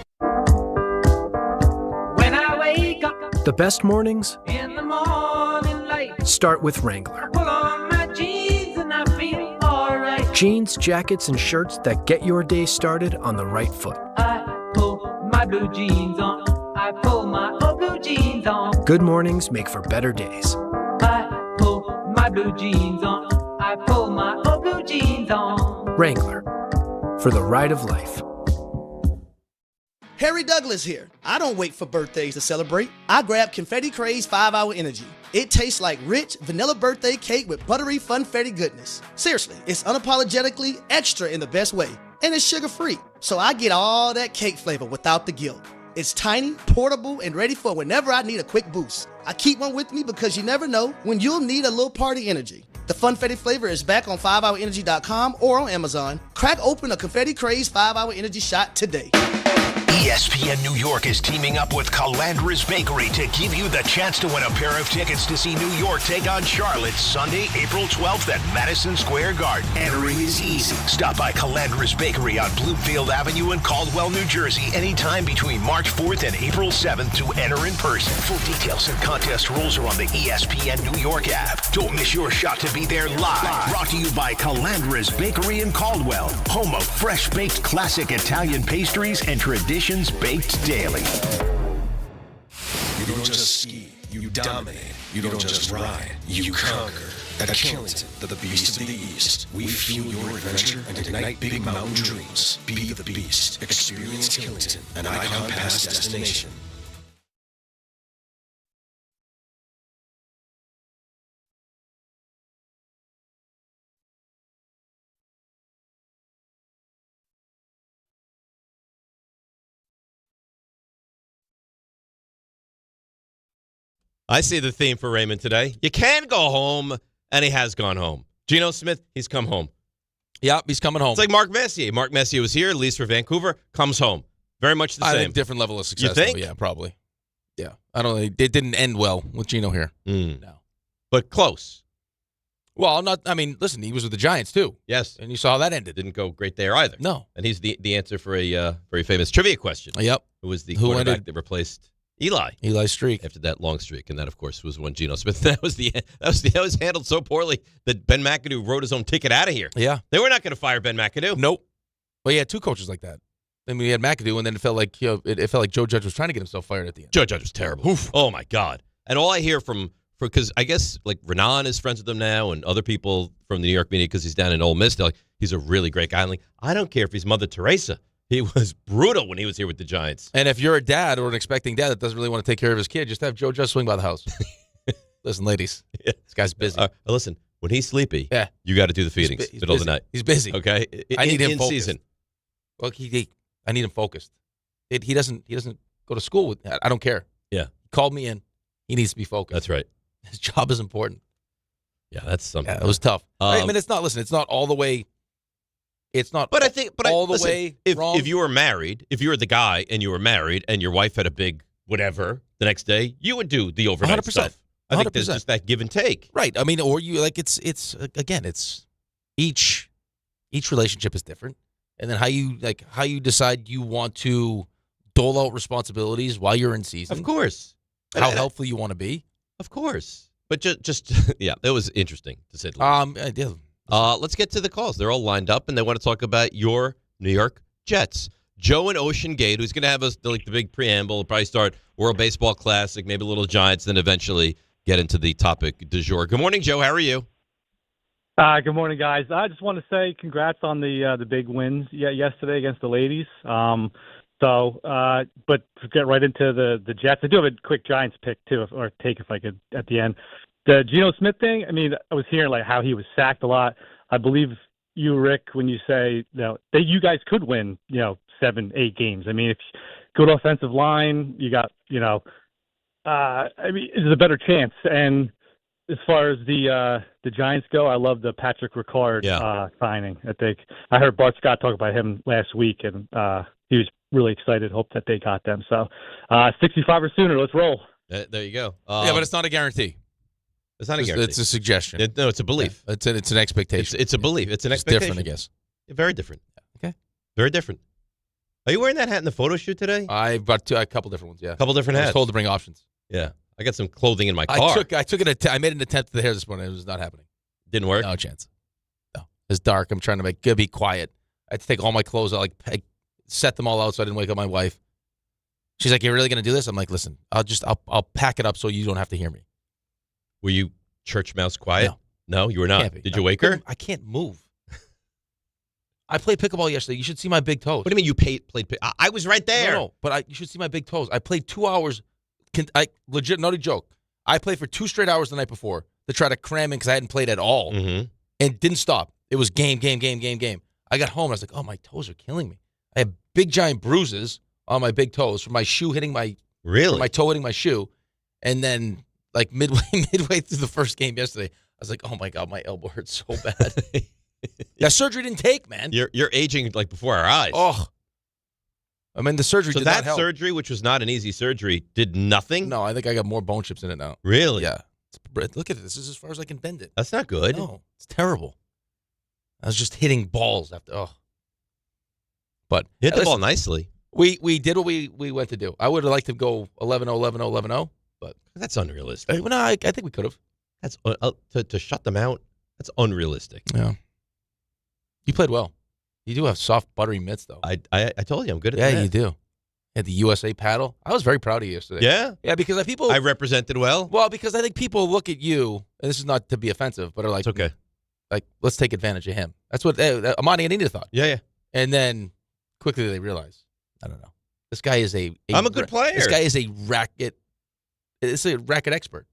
When I wake up The best mornings in the morning light, start with Wrangler. pull on my jeans and I feel alright. Jeans, jackets, and shirts that get your day started on the right foot. I pull my blue jeans on. I pull my old blue jeans on. Good mornings make for better days. I pull my blue jeans on. I pull my old blue jeans on. Wrangler, for the ride of life. Harry Douglas here. I don't wait for birthdays to celebrate. I grab Confetti Craze 5-Hour Energy. It tastes like rich vanilla birthday cake with buttery funfetti goodness. Seriously, it's unapologetically extra in the best way. And it's sugar-free, so I get all that cake flavor without the guilt. It's tiny, portable, and ready for whenever I need a quick boost. I keep one with me because you never know when you'll need a little party energy. The Funfetti flavor is back on 5hourenergy.com or on Amazon. Crack open a Confetti Craze 5-Hour Energy shot today. ESPN New York is teaming up with Calandra's Bakery to give you the chance to win a pair of tickets to see New York take on Charlotte Sunday, April 12th at Madison Square Garden. Entering is easy. Stop by Calandra's Bakery on Bloomfield Avenue in Caldwell, New Jersey anytime between March 4th and April 7th to enter in person. Full details and contest rules are on the ESPN New York app. Don't miss your shot to be there live. Brought to you by Calandra's Bakery in Caldwell, home of fresh baked classic Italian pastries and traditions baked daily. You don't just ski, you dominate. You don't just ride, you conquer. At Killington, the Beast of the East, we fuel your adventure and ignite big mountain dreams. Be the Beast. Experience Killington, an Icon Pass destination. I see the theme for Raymond today. You can go home, and he has gone home. Geno Smith, he's come home. Yep, he's coming home. It's like Mark Messier. Mark Messier was here, leaves for Vancouver, comes home. Very much the same. I think different level of success. You think? Though. Yeah, probably. Yeah. I don't know. It didn't end well with Geno here. No. But close. Well, listen, he was with the Giants, too. Yes. And you saw how that ended. Didn't go great there either. No. And he's the answer for a very famous trivia question. Yep. Who was the quarterback that replaced Eli? Eli's streak. After that long streak. And that, of course, was when Geno Smith. That was handled so poorly that Ben McAdoo wrote his own ticket out of here. Yeah. They were not going to fire Ben McAdoo. Nope. Well, he had two coaches like that. Then we had McAdoo, and then it felt like it felt like Joe Judge was trying to get himself fired at the end. Joe Judge was terrible. Oof. Oh, my God. And all I hear because I guess like Renan is friends with him now and other people from the New York media because he's down in Ole Miss. They're like, he's a really great guy. I'm like, I don't care if he's Mother Teresa. He was brutal when he was here with the Giants. And if you're a dad or an expecting dad that doesn't really want to take care of his kid, just have Joe Judge swing by the house. Listen, ladies, this guy's busy. Listen, when he's sleepy, yeah, you got to do the feedings middle of the night. He's busy. Okay, I need him in focused. Season. Well, I need him focused. He doesn't go to school with. I don't care. Yeah, he called me in. He needs to be focused. That's right. His job is important. Yeah, that's something. Yeah, it was tough. It's not. Listen, it's not all the way. It's not. But I think, all the listen, way wrong. If you were married, if you were the guy and you were married and your wife had a big whatever the next day, you would do the overnight 100%. stuff. I think 100%. there's just that give and take. Right. I mean, or you like it's each relationship is different, and then how you decide you want to dole out responsibilities while you're in season. Of course. How helpful you want to be. Of course. But just yeah, that was interesting to say the least. I did. Let's get to the calls. They're all lined up, and they want to talk about your New York Jets. Joe in Ocean Gate, who's going to have us the big preamble, probably start World Baseball Classic, maybe a little Giants, then eventually get into the topic du jour. Good morning, Joe. How are you? Good morning, guys. I just want to say congrats on the big wins yesterday against the ladies. But to get right into the Jets, I do have a quick Giants pick too, or take if I could at the end. The Geno Smith thing. I mean, I was hearing like how he was sacked a lot. I believe you, Rick, when you say that you guys could win, 7-8 games. I mean, if good offensive line, you got it's a better chance. And as far as the Giants go, I love the Patrick Ricard signing. I think I heard Bart Scott talk about him last week, and he was really excited. Hope that they got them. So 65 or sooner. Let's roll. There you go. Yeah, but it's not a guarantee. It's not a guarantee. It's a suggestion. No, it's a belief. Yeah, it's an expectation. It's a belief. It's an It's expectation. different, I guess. Very different. Okay. Very different. Are you wearing that hat in the photo shoot today? I've got a couple different ones, yeah. A couple different hats. I was told to bring options. Yeah. I got some clothing in my car. I made an attempt at the hair this morning. It was not happening. Didn't work? No chance. No. It's dark. I'm trying to be quiet. I had to take all my clothes out, I set them all out so I didn't wake up my wife. She's like, "You're really going to do this?" I'm like, "Listen, I'll pack it up so you don't have to hear me." Were you church mouse quiet? No, you were not. Can't be. Did you wake her? I can't move. I played pickleball yesterday. You should see my big toes. What do you mean you played? I was right there. No, but you should see my big toes. I played 2 hours. Legit, not a joke. I played for 2 straight hours the night before to try to cram in because I hadn't played at all, and didn't stop. It was game. I got home and I was like, "Oh, my toes are killing me." I have big giant bruises on my big toes from my shoe hitting my my toe hitting my shoe, and then like midway through the first game yesterday, I was like, "Oh my God, my elbow hurts so bad." That surgery didn't take, man. You're aging like before our eyes. Oh, I mean the surgery. So did that not help. surgery, which was not an easy surgery, did nothing. No, I think I got more bone chips in it now. Really? Yeah. Look at this. This is as far as I can bend it. That's not good. No, it's terrible. I was just hitting balls after. Oh, but hit the ball nicely. We did what we went to do. I would have liked to go 11-0, 11-0, 11-0, but that's unrealistic. No, I think we could have. That's to shut them out. That's unrealistic. Yeah. You played well. You do have soft, buttery mitts, though. I told you I'm good at that. Yeah, you do. At the USA paddle, I was very proud of you yesterday. Yeah, yeah, because people I represented well. Well, because I think people look at you, and this is not to be offensive, but are like, it's okay. Like, let's take advantage of him. That's what Amani and Anita thought. Yeah. And then quickly they realize, I don't know. This guy is I'm a good player. This guy is a racket. It's a racket expert.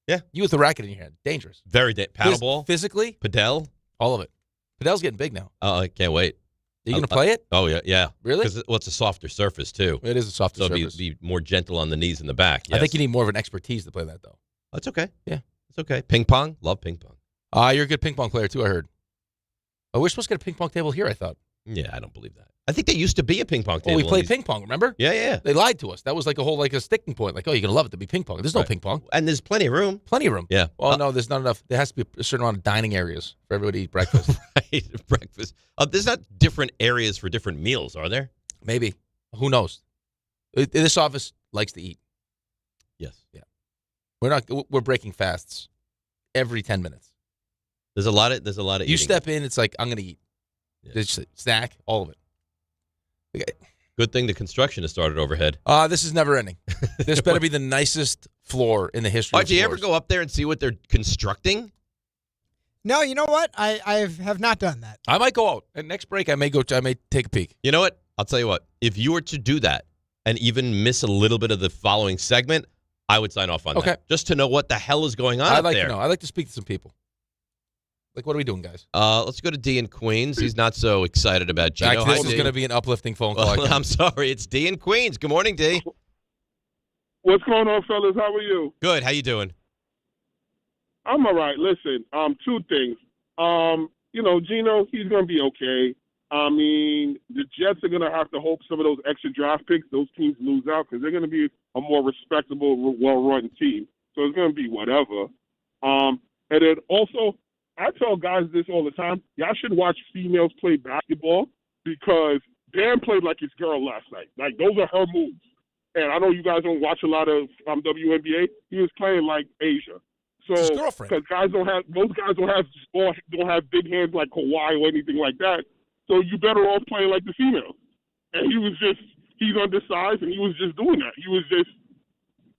Yeah. You with the racket in your hand, dangerous. Very paddleball, physically, padel, all of it. Padel's getting big now. Oh, I can't wait. you going to play it? Oh, yeah. Really? Because it's a softer surface, too. It is a softer surface. So be more gentle on the knees and the back. Yes. I think you need more of an expertise to play that, though. That's okay. Yeah. It's okay. Ping pong? Love ping pong. You're a good ping pong player, too, I heard. Oh, we're supposed to get a ping pong table here, I thought. Yeah, I don't believe that. I think there used to be a ping pong table. Oh, we played ping pong, remember? Yeah. They lied to us. That was like a sticking point. Like, oh, you're going to love it to be ping pong. There's no ping pong. And there's plenty of room. Plenty of room. Yeah. Well, no, there's not enough. There has to be a certain amount of dining areas for everybody to eat breakfast. Right, breakfast. There's not different areas for different meals, are there? Maybe. Who knows? This office likes to eat. Yes. Yeah. We're breaking fasts every 10 minutes. There's a lot of You eating. step in, it's like, I'm going to eat. Yeah. Just snack, all of it. Good thing the construction has started overhead. This is never ending. This better be the nicest floor in the history of Do you floors. ever go up there and see what they're constructing? No, you know what? I have not done that. I might go out. At next break, I may take a peek. You know what? I'll tell you what. If you were to do that and even miss a little bit of the following segment, I would sign off on that. Just to know what the hell is going on I'd up like there. to know. I'd like to speak to some people. Like, what are we doing, guys? Let's go to D in Queens. He's not so excited about Geno. This is going to be an uplifting phone call. Well, I'm sorry. It's D in Queens. Good morning, D. What's going on, fellas? How are you? Good. How you doing? I'm all right. Listen, two things. Geno, he's going to be okay. I mean, the Jets are going to have to hope some of those extra draft picks, those teams lose out because they're going to be a more respectable, well-run team. So it's going to be whatever. And then also, I tell guys this all the time. Y'all should watch females play basketball because Dan played like his girl last night. Like, those are her moves. And I know you guys don't watch a lot of WNBA. He was playing like Asia. So, his girlfriend. Because most guys don't have big hands like Kawhi or anything like that. So you better off playing like the females. And he's undersized, and he was just doing that.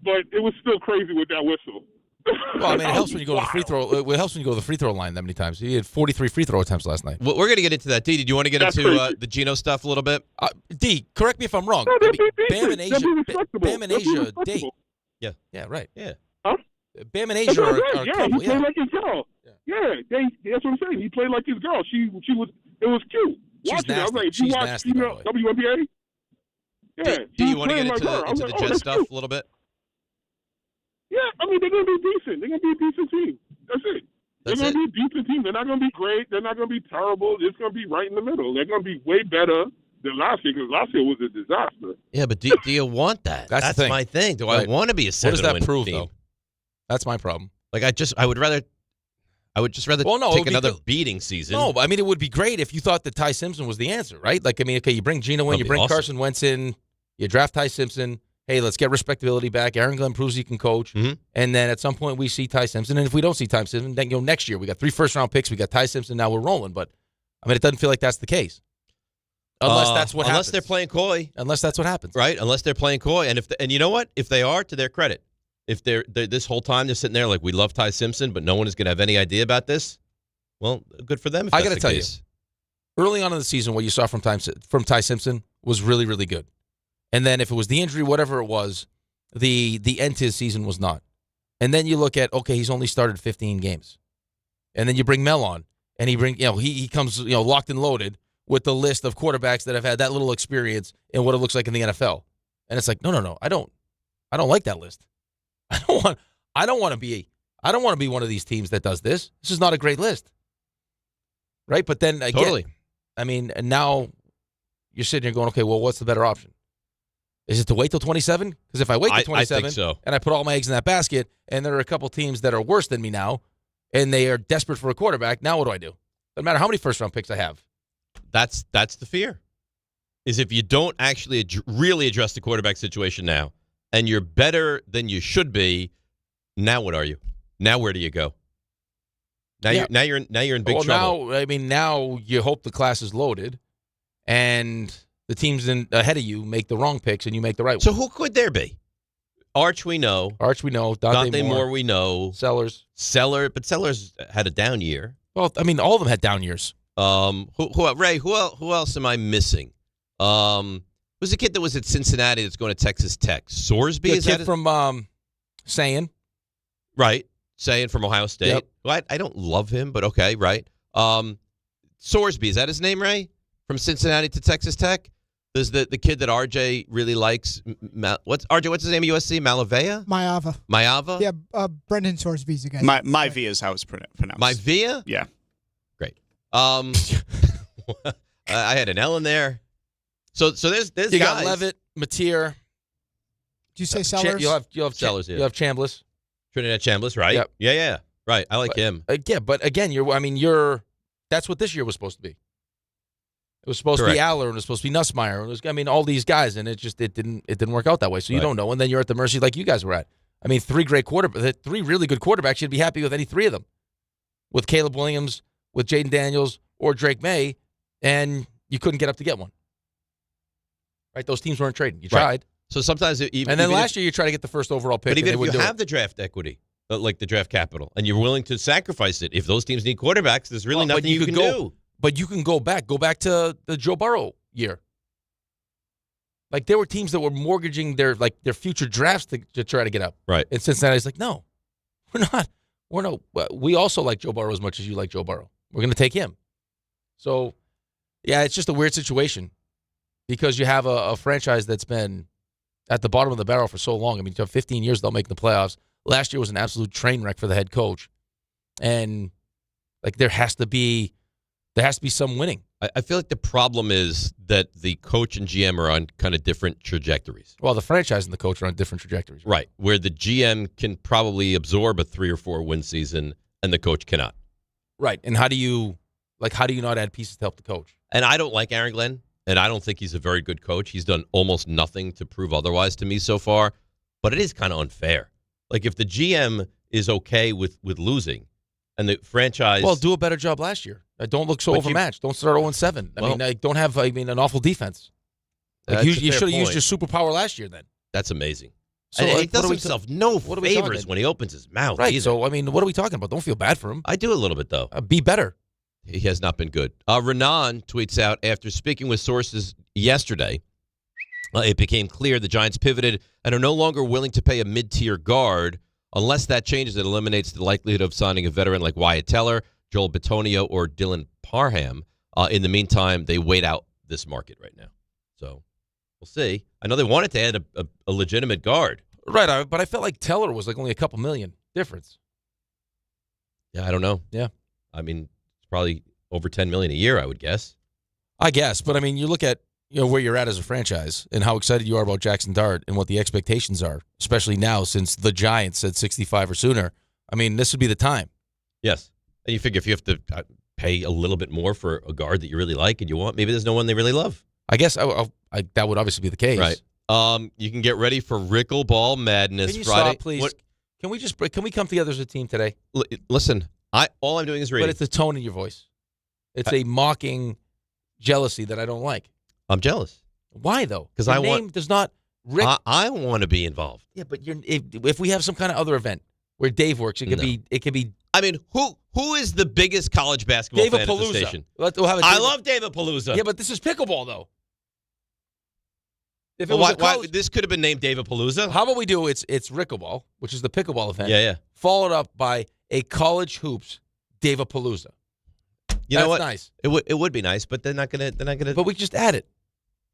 But it was still crazy with that whistle. Well, I mean, it helps when you go to the free throw. It helps when you go to the free throw line that many times. He had 43 free throw attempts last night. Well, we're going to get into that. D, did you want to get into the Geno stuff a little bit? D, correct me if I'm wrong. No, Bam and Asia date. Yeah, right. Yeah. Huh? Bam and Asia are he couple. played like his girl. Yeah, that's what I'm saying. He played like his girl. It was cute. She's nasty. I was like, She's you watch nasty, female WNBA? Yeah. Do you want to get into like the Jet stuff a little bit? Yeah, I mean, they're going to be decent. They're going to be a decent team. That's it. They're going to be a decent team. They're not going to be great. They're not going to be terrible. It's going to be right in the middle. They're going to be way better than last year because last year was a disaster. Yeah, but do you want that? That's my thing. Do I want to be a 7-win What does that prove, team? though? That's my problem. Like, I would just rather take another beating season. No, I mean, it would be great if you thought that Ty Simpson was the answer, right? Like, I mean, okay, you bring Geno in, you bring Carson Wentz in, you draft Ty Simpson. Hey, let's get respectability back. Aaron Glenn proves he can coach. Mm-hmm. And then at some point we see Ty Simpson. And if we don't see Ty Simpson, then next year we got 3 first-round picks. We got Ty Simpson. Now we're rolling. But, I mean, it doesn't feel like that's the case. Unless that's what happens. Unless they're playing coy. Unless that's what happens. Right? Unless they're playing coy. And you know what? If they are, to their credit, if they're this whole time they're sitting there like, we love Ty Simpson, but no one is going to have any idea about this, well, good for them if I got to tell you, early on in the season, what you saw from Ty Simpson was really, really good. And then if it was the injury, whatever it was, the end to his season was not. And then you look at, okay, he's only started 15 games. And then you bring Mel on, and he comes, locked and loaded with the list of quarterbacks that have had that little experience in what it looks like in the NFL. And it's like, no, I don't like that list. I don't want to be one of these teams that does this. This is not a great list. Right? But then again, totally. I mean, and now you're sitting here going, okay, well, what's the better option? Is it to wait till 27? Because if I wait till 27 I think so. and I put all my eggs in that basket, and there are a couple teams that are worse than me now, and they are desperate for a quarterback, now what do I do? Doesn't matter how many first-round picks I have. That's the fear. Is if you don't actually really address the quarterback situation now, and you're better than you should be, now what are you? Now where do you go? Now you're in big trouble. Now you hope the class is loaded, and the teams ahead of you make the wrong picks, and you make the right one. So who could there be? Arch we know. Dante Moore we know. But Sellers had a down year. Well, I mean, all of them had down years. Ray, who else am I missing? Who's the kid that was at Cincinnati that's going to Texas Tech? Sorsby? The kid from Sayin. Right. Sayin from Ohio State. Yep. Well, I don't love him, but okay, right. Sorsby, is that his name, Ray? from Cincinnati to Texas Tech. There's the kid that RJ really likes. What's his name at USC? Malavea? Mayava? Yeah, Brendan Sorsby's guy. Maivia is how it's pronounced. Maivia? Yeah. Great. I had an L in there. So there's you guys. got Levitt, Mateer. Did you say Sellers? You'll have Sellers, yeah. You have Chambliss. Trinidad Chambliss, right? Yep. Yeah. Right. I like him. Yeah, but again, that's what this year was supposed to be. It was supposed to be Aller, and it was supposed to be Nussmeier. It was, all these guys, and it didn't work out that way. So you don't know, and then you're at the mercy like you guys were at. I mean, three really good quarterbacks. You'd be happy with any three of them, with Caleb Williams, with Jaden Daniels, or Drake May, and you couldn't get up to get one. Right? Those teams weren't trading. You tried. So sometimes last year you try to get the first overall pick. But even if you have the draft equity, like the draft capital, and you're willing to sacrifice it, if those teams need quarterbacks, there's really nothing you can do. But you can go back to the Joe Burrow year. Like there were teams that were mortgaging their future drafts to try to get up. Right. And Cincinnati's like, no, we're not. We also like Joe Burrow as much as you like Joe Burrow. We're going to take him. So, yeah, it's just a weird situation because you have a franchise that's been at the bottom of the barrel for so long. I mean, you have 15 years they'll make the playoffs. Last year was an absolute train wreck for the head coach, and there has to be some winning. I feel like the problem is that the coach and GM are on kind of different trajectories. Well, the franchise and the coach are on different trajectories. Right, where the GM can probably absorb a 3 or 4 win season and the coach cannot. Right, and how do you not add pieces to help the coach? And I don't like Aaron Glenn, and I don't think he's a very good coach. He's done almost nothing to prove otherwise to me so far, but it is kind of unfair. Like if the GM is okay with losing and the franchise... Well, do a better job last year. Don't look so overmatched. Don't start 0-7. Don't have an awful defense. You should have used your superpower last year then. That's amazing. So and he does himself no favors when he opens his mouth. Right. Either. So, what are we talking about? Don't feel bad for him. I do a little bit, though. Be better. He has not been good. Renan tweets out, after speaking with sources yesterday, it became clear the Giants pivoted and are no longer willing to pay a mid-tier guard. Unless that changes, it eliminates the likelihood of signing a veteran like Wyatt Teller, Joel Bitonio, or Dylan Parham. In the meantime, they wait out this market right now. So we'll see. I know they wanted to add a legitimate guard. Right, but I felt like Teller was only a couple million difference. Yeah, I don't know. Yeah. I mean, it's probably over $10 million a year, I would guess. But you look at where you're at as a franchise and how excited you are about Jackson Dart and what the expectations are, especially now since the Giants said 65 or sooner. I mean, this would be the time. Yes. And you figure if you have to pay a little bit more for a guard that you really like and you want, maybe there's no one they really love. I guess that would obviously be the case. Right. You can get ready for Pickleball Madness Can you Friday. Stop, please? Can we come together as a team today? Listen, all I'm doing is reading. But it's the tone in your voice. It's a mocking jealousy that I don't like. I'm jealous. Why though? Because does not. I want to be involved. Yeah, but if we have some kind of other event where Dave works, it could be. I mean, who is the biggest college basketball fan at the station? I love David Palooza. Yeah, but this is pickleball though. If it was this could have been named David Palooza. How about we do it's Rickleball, which is the pickleball event. Yeah. Followed up by a college hoops David Palooza. You know what? Nice. It would be nice, but they're not gonna. But we just add it.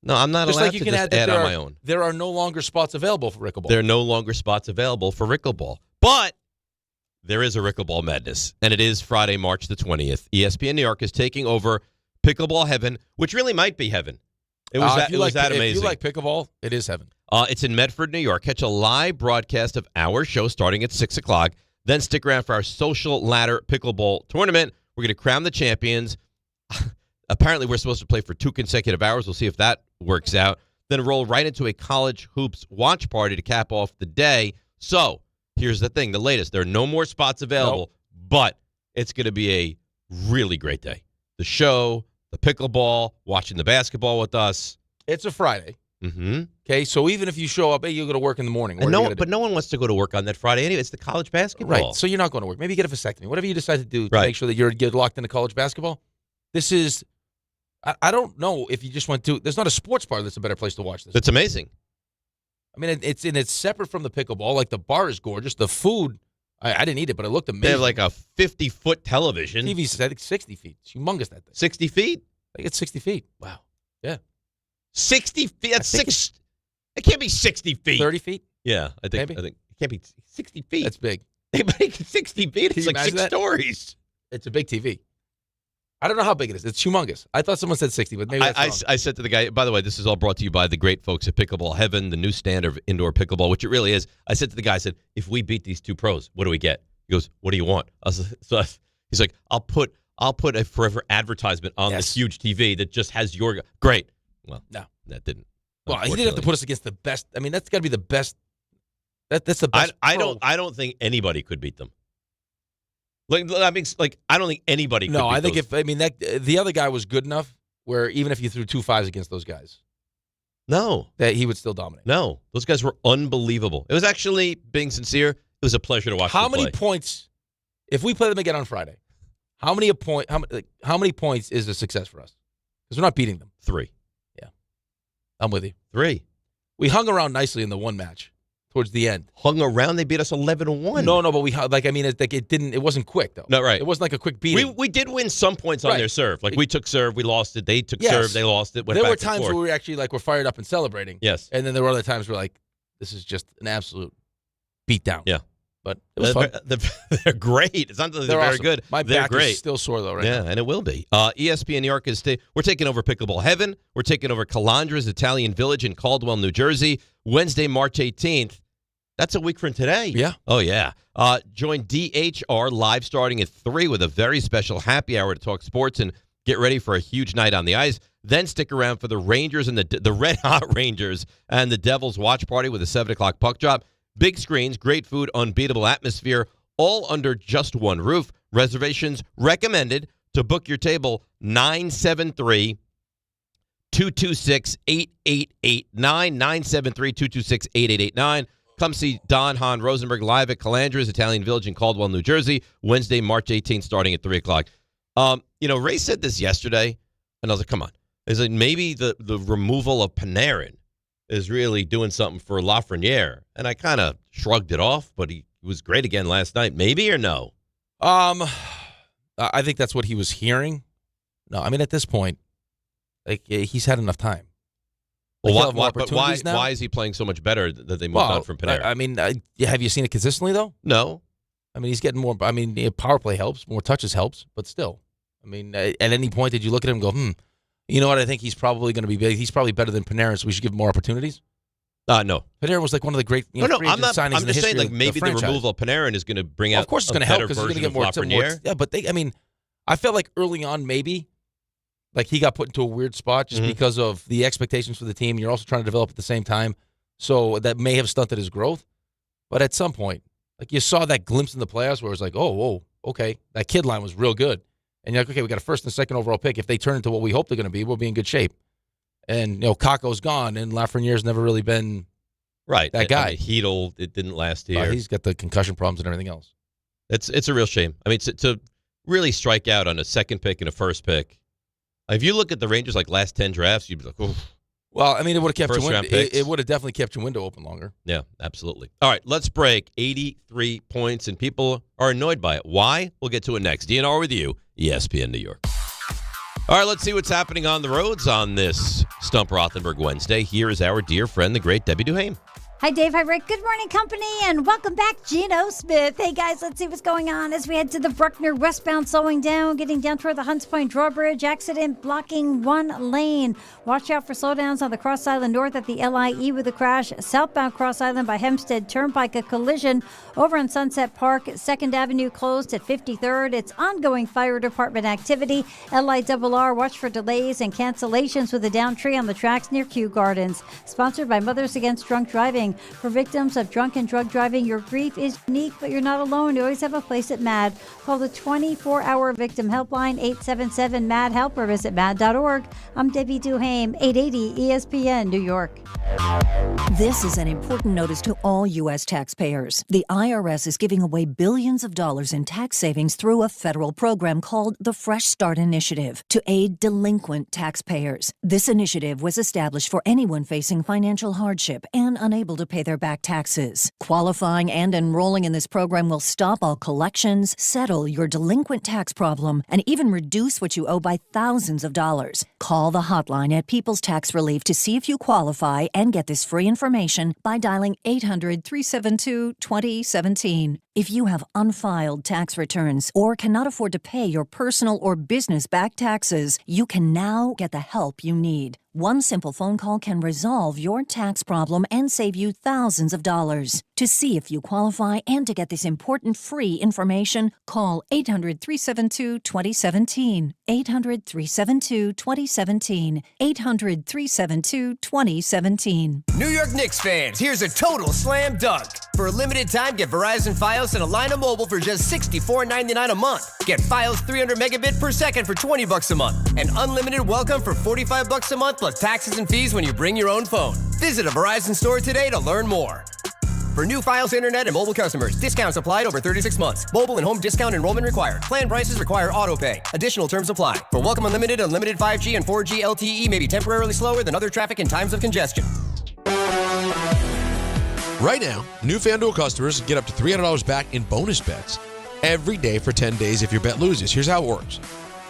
No, I'm not allowed to just add on my own. There are no longer spots available for Rickleball. There are no longer spots available for Rickleball. But there is a Rickleball Madness, and it is Friday, March the 20th. ESPN New York is taking over Pickleball Heaven, which really might be heaven. It was that amazing. If you like pickleball, it is heaven. It's in Medford, New York. Catch a live broadcast of our show starting at 6 o'clock. Then stick around for our Social Ladder Pickleball Tournament. We're going to crown the champions. Apparently, we're supposed to play for 2 consecutive hours. We'll see if that works out. Then roll right into a college hoops watch party to cap off the day. So here's the thing. The latest. There are no more spots available, but it's going to be a really great day. The show, the pickleball, watching the basketball with us. It's a Friday. Mm-hmm. Okay, so even if you show up, you go to work in the morning. But no one wants to go to work on that Friday anyway. It's the college basketball. Right, so you're not going to work. Maybe you get a vasectomy. Whatever you decide to do to make sure that you're locked into college basketball. This is, I don't know if you just went to, there's not a sports bar that's a better place to watch this. It's amazing. I mean, it's separate from the pickleball. Like, the bar is gorgeous. The food, I didn't eat it, but it looked amazing. They have like a 50-foot television. TV's, I think, 60 feet. It's humongous, that thing. 60 feet? I think it's 60 feet. Wow. Yeah. 60 feet? That's six. It can't be 60 feet. 30 feet? Yeah, I think Maybe. it can't be 60 feet. That's big. 60 feet. It's like 6 stories. It's a big TV. I don't know how big it is. It's humongous. I thought someone said 60, but maybe that's wrong. I said to the guy, by the way, this is all brought to you by the great folks at Pickleball Heaven, the new standard of indoor pickleball, which it really is. I said to the guy, I said, if we beat these two pros, what do we get? He goes, what do you want? He's like, I'll put a forever advertisement on this huge TV that just has your great. Well, no, that didn't. Well, he didn't have to put us against the best. I mean, that's got to be the best. That's the best. I don't think anybody could beat them. I don't think anybody could. No, beat I think those. the other guy was good enough where even if you threw 2 5s against those guys, no, that he would still dominate. No, those guys were unbelievable. It was actually, being sincere, it was a pleasure to watch. How them many play. points? If we play them again on Friday, how many points is a success for us? Because we're not beating them. 3. Yeah, I'm with you. 3. We hung around nicely in the one match. Towards the end, hung around. They beat us 11-1. No, but it wasn't quick though. No, right. It wasn't like a quick beating. We did win some points on their serve. Like we took serve, we lost it. They took serve, they lost it. There were times where we were actually we're fired up and celebrating. Yes, and then there were other times where this is just an absolute beatdown. Yeah, but it was fun. They're great. It's not that they're very awesome. good. My they're back great. is still sore though, right? Yeah, now. and it will be. ESPN New York is we're taking over Pickleball Heaven. We're taking over Calandra's Italian Village in Caldwell, New Jersey, Wednesday, March 18th. That's a week from today. Yeah. Oh, yeah. Join DHR live starting at 3 with a very special happy hour to talk sports and get ready for a huge night on the ice. Then stick around for the Rangers and the Red Hot Rangers and the Devils watch party with a 7 o'clock puck drop. Big screens, great food, unbeatable atmosphere, all under just one roof. Reservations recommended. To book your table, 973-226-8889, 973-226-8889. Come see Don Hahn Rosenberg live at Calandra's Italian Village in Caldwell, New Jersey, Wednesday, March 18th, starting at 3 o'clock. Ray said this yesterday, and I was like, come on. Is it maybe the removal of Panarin is really doing something for Lafreniere? And I kind of shrugged it off, but he was great again last night. Maybe or no? I think that's what he was hearing. No, I mean, at this point, he's had enough time. Well, why is he playing so much better that they moved on from Panarin? I mean, have you seen it consistently, though? No. I mean, he's getting more. I mean, power play helps. More touches helps. But still, I mean, at any point did you look at him and go, you know what? I think he's probably going to be big. He's probably better than Panarin, so we should give him more opportunities? No. Panarin was one of the great I'm just saying, maybe the removal of Panarin is going to bring out of course it's going to help because he's going to get more. Yeah, but I felt like early on maybe he got put into a weird spot just because of the expectations for the team. You're also trying to develop at the same time, so that may have stunted his growth. But at some point, you saw that glimpse in the playoffs where it was like, oh, whoa, okay, that kid line was real good. And you're like, okay, we got a first and second overall pick. If they turn into what we hope they're going to be, we'll be in good shape. And, Kako's gone, and Lafreniere's never really been that guy. Heedle, it didn't last year. He's got the concussion problems and everything else. It's a real shame. I mean, to really strike out on a second pick and a first pick. If you look at the Rangers last 10 drafts, you'd be like, oh. Well, I mean, it would have kept your window. It would have definitely kept your window open longer. Yeah, absolutely. All right, let's break. 83 points, and people are annoyed by it. Why? We'll get to it next. DNR with you, ESPN New York. All right, let's see what's happening on the roads on this Stump Rothenberg Wednesday. Here is our dear friend, the great Debbie Duhame. Hi, Dave. Hi, Rick. Good morning, company, and welcome back, Geno Smith. Hey, guys, let's see what's going on as we head to the Bruckner westbound, slowing down, getting down toward the Hunts Point drawbridge. Accident blocking one lane. Watch out for slowdowns on the Cross Island North at the LIE with a crash. Southbound Cross Island by Hempstead Turnpike, a collision over on Sunset Park. 2nd Avenue closed at 53rd. It's ongoing fire department activity. LIRR, watch for delays and cancellations with a down tree on the tracks near Kew Gardens. Sponsored by Mothers Against Drunk Driving. For victims of drunk and drug driving, your grief is unique, but you're not alone. You always have a place at MAD. Call the 24-hour victim helpline, 877-MAD-HELP, or visit mad.org. I'm Debbie Duhame, 880 ESPN, New York. This is an important notice to all U.S. taxpayers. The IRS is giving away billions of dollars in tax savings through a federal program called the Fresh Start Initiative to aid delinquent taxpayers. This initiative was established for anyone facing financial hardship and unable to to pay their back taxes. Qualifying and enrolling in this program will stop all collections, settle your delinquent tax problem, and even reduce what you owe by thousands of dollars. Call the hotline at People's Tax Relief to see if you qualify and get this free information by dialing 800-372-2017. If you have unfiled tax returns or cannot afford to pay your personal or business back taxes, you can now get the help you need. One simple phone call can resolve your tax problem and save you thousands of dollars. To see if you qualify and to get this important free information, call 800-372-2017. 800-372-2017. 800-372-2017. New York Knicks fans, here's a total slam dunk. For a limited time, get Verizon Fios and a line of mobile for just $64.99 a month. Get Fios 300 megabit per second for $20 a month. And unlimited welcome for $45 a month plus taxes and fees when you bring your own phone. Visit a Verizon store today to learn more. For new Fios internet and mobile customers, discounts applied over 36 months. Mobile and home discount enrollment required. Plan prices require auto pay. Additional terms apply. For welcome unlimited 5G and 4G LTE may be temporarily slower than other traffic in times of congestion. Right now, new FanDuel customers get up to $300 back in bonus bets every day for 10 days if your bet loses. Here's how it works.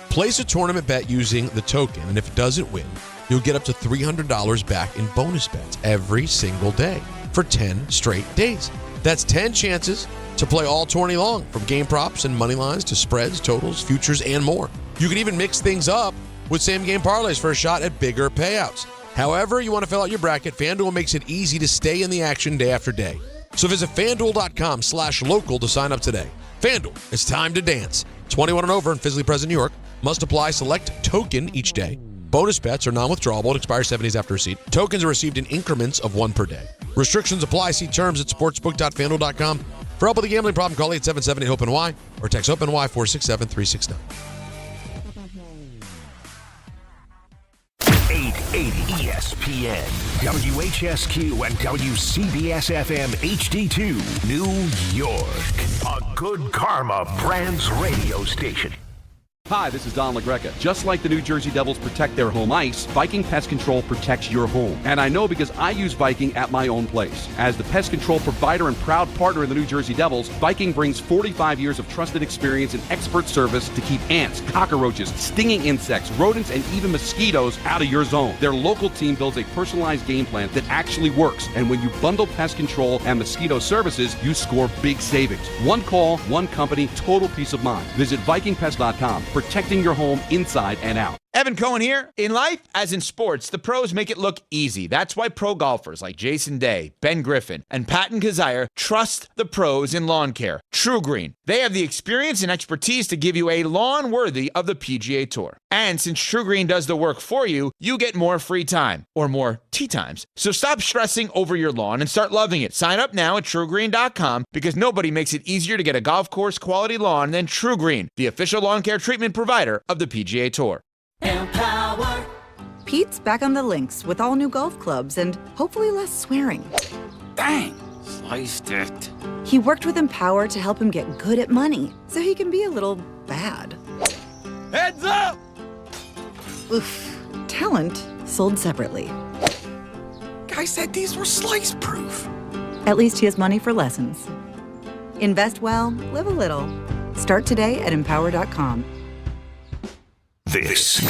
Place a tournament bet using the token, and if it doesn't win, you'll get up to $300 back in bonus bets every single day for 10 straight days. That's 10 chances to play all tourney long, from game props and money lines to spreads, totals, futures, and more. You can even mix things up with same-game parlays for a shot at bigger payouts. However you want to fill out your bracket, FanDuel makes it easy to stay in the action day after day. So visit FanDuel.com/local to sign up today. FanDuel, it's time to dance. 21 and over in physically present New York. Must apply select token each day. Bonus bets are non-withdrawable and expire 7 days after receipt. Tokens are received in increments of one per day. Restrictions apply. See terms at sportsbook.fanduel.com. For help with a gambling problem, call 877-8-HOPE-NY or text HOPE-NY 467-369. 880 ESPN, WHSQ, and WCBS-FM HD2, New York. A Good Karma Brands radio station. Hi, this is Don LaGreca. Just like the New Jersey Devils protect their home ice, Viking Pest Control protects your home. And I know because I use Viking at my own place. As the pest control provider and proud partner of the New Jersey Devils, Viking brings 45 years of trusted experience and expert service to keep ants, cockroaches, stinging insects, rodents, and even mosquitoes out of your zone. Their local team builds a personalized game plan that actually works. And when you bundle pest control and mosquito services, you score big savings. One call, one company, total peace of mind. Visit VikingPest.com. Protecting your home inside and out. Evan Cohen here. In life, as in sports, the pros make it look easy. That's why pro golfers like Jason Day, Ben Griffin, and Patton Kazire trust the pros in lawn care. True Green. They have the experience and expertise to give you a lawn worthy of the PGA Tour. And since True Green does the work for you, you get more free time, or more tee times. So stop stressing over your lawn and start loving it. Sign up now at TrueGreen.com because nobody makes it easier to get a golf course quality lawn than True Green, the official lawn care treatment provider of the PGA Tour. Empower. Pete's back on the links with all new golf clubs and hopefully less swearing. Dang, sliced it. He worked with Empower to help him get good at money so he can be a little bad. Heads up! Oof. Talent sold separately. Guy said these were slice proof. At least he has money for lessons. Invest well, live a little. Start today at Empower.com. This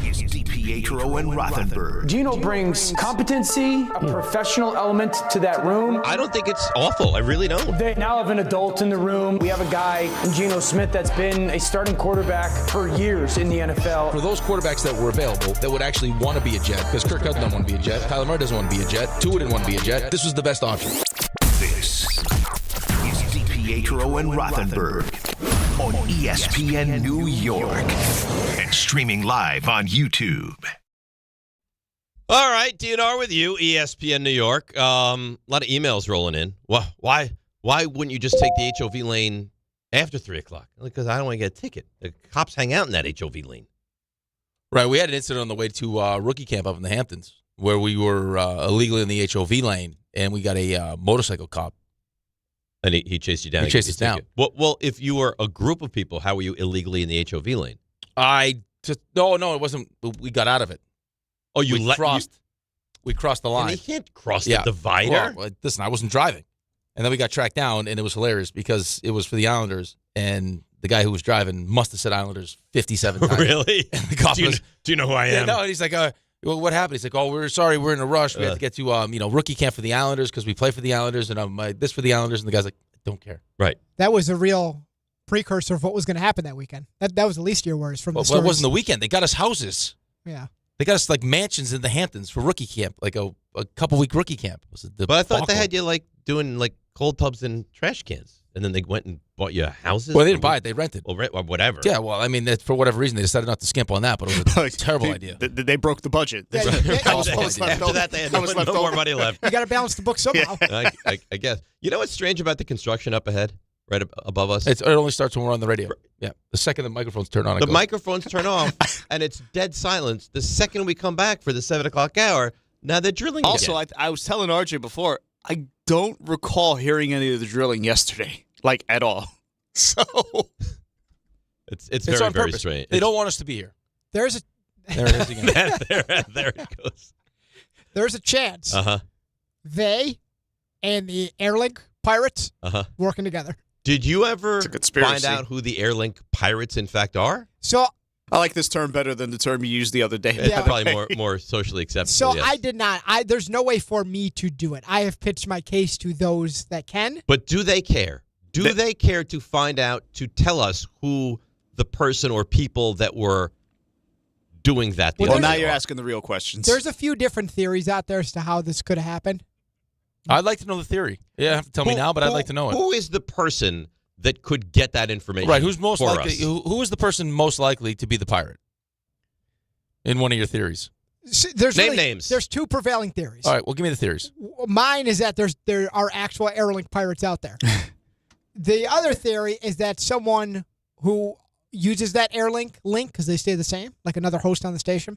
is DiPietro and Rothenberg. Geno brings competency, a professional element to that room. I don't think it's awful. I really don't. They now have an adult in the room. We have a guy in Geno Smith that's been a starting quarterback for years in the NFL. For those quarterbacks that were available that would actually want to be a Jet, because Kirk Cousins doesn't want to be a Jet, Kyler Murray doesn't want to be a Jet, Tua didn't want to be a Jet, this was the best option. This is DiPietro and Rothenberg on ESPN New York and streaming live on YouTube. All right, DNR with you, ESPN New York. A lot of emails rolling in. Why wouldn't you just take the HOV lane after 3 o'clock? Because I don't want to get a ticket. The cops hang out in that HOV lane. Right, we had an incident on the way to rookie camp up in the Hamptons where we were illegally in the HOV lane, and we got a motorcycle cop. And he chased you down. He chased us down. Well, if you were a group of people, how were you illegally in the HOV lane? No, it wasn't. We got out of it. Oh, you crossed. We crossed the line. And he can't cross the divider. Well, listen, I wasn't driving. And then we got tracked down, and it was hilarious because it was for the Islanders, and the guy who was driving must have said Islanders 57 times. Really? And the cop do you know who I am? No, and he's like, well, what happened? He's like, we're sorry, we're in a rush. We have to get to rookie camp for the Islanders because we play for the Islanders, and I'm this for the Islanders. And the guy's like, don't care. Right. That was a real precursor of what was going to happen that weekend. That was the least of your worries from the stories. Well, it wasn't the weekend. They got us houses. Yeah. They got us like mansions in the Hamptons for rookie camp, like a couple-week rookie camp. But I thought they had you like doing like cold tubs and trash cans, and then they went and bought you houses. Well, they didn't buy it; they rented. Well, or whatever. Yeah, well, I mean, for whatever reason, they decided not to skimp on that, but it was a terrible idea. They broke the budget. After that, they had no more money left. You got to balance the book somehow. I guess. You know what's strange about the construction up ahead, right above us? It only starts when we're on the radio. Yeah, the second the microphones turn on, the microphones turn off, and it's dead silence. The second we come back for the 7 o'clock hour, now they're drilling. Also, I was telling RJ before, I don't recall hearing any of the drilling yesterday, like at all. So it's very, on very purpose. strange. They don't want us to be here. There it is again. there it goes. There's a chance Uh-huh. they and the Airlink Pirates working together. Did you ever conspiracy. find out who the Airlink Pirates in fact are? So I like this term better than the term you used the other day. It's probably more socially acceptable. So yes. I did not. There's no way for me to do it. I have pitched my case to those that can. But do they care? Do they care to find out, to tell us who the person or people that were doing that? Well, now you're asking the real questions. There's a few different theories out there as to how this could have happened. I'd like to know the theory. You don't have to tell me now, but I'd like to know it. Who is the person that could get that information? Right, who's most for likely? us? Who is the person most likely to be the pirate? In one of your theories. Name names. There's two prevailing theories. All right, well, give me the theories. Mine is that there are actual Airlink Pirates out there. The other theory is that someone who uses that Airlink link, because they stay the same, like another host on the station,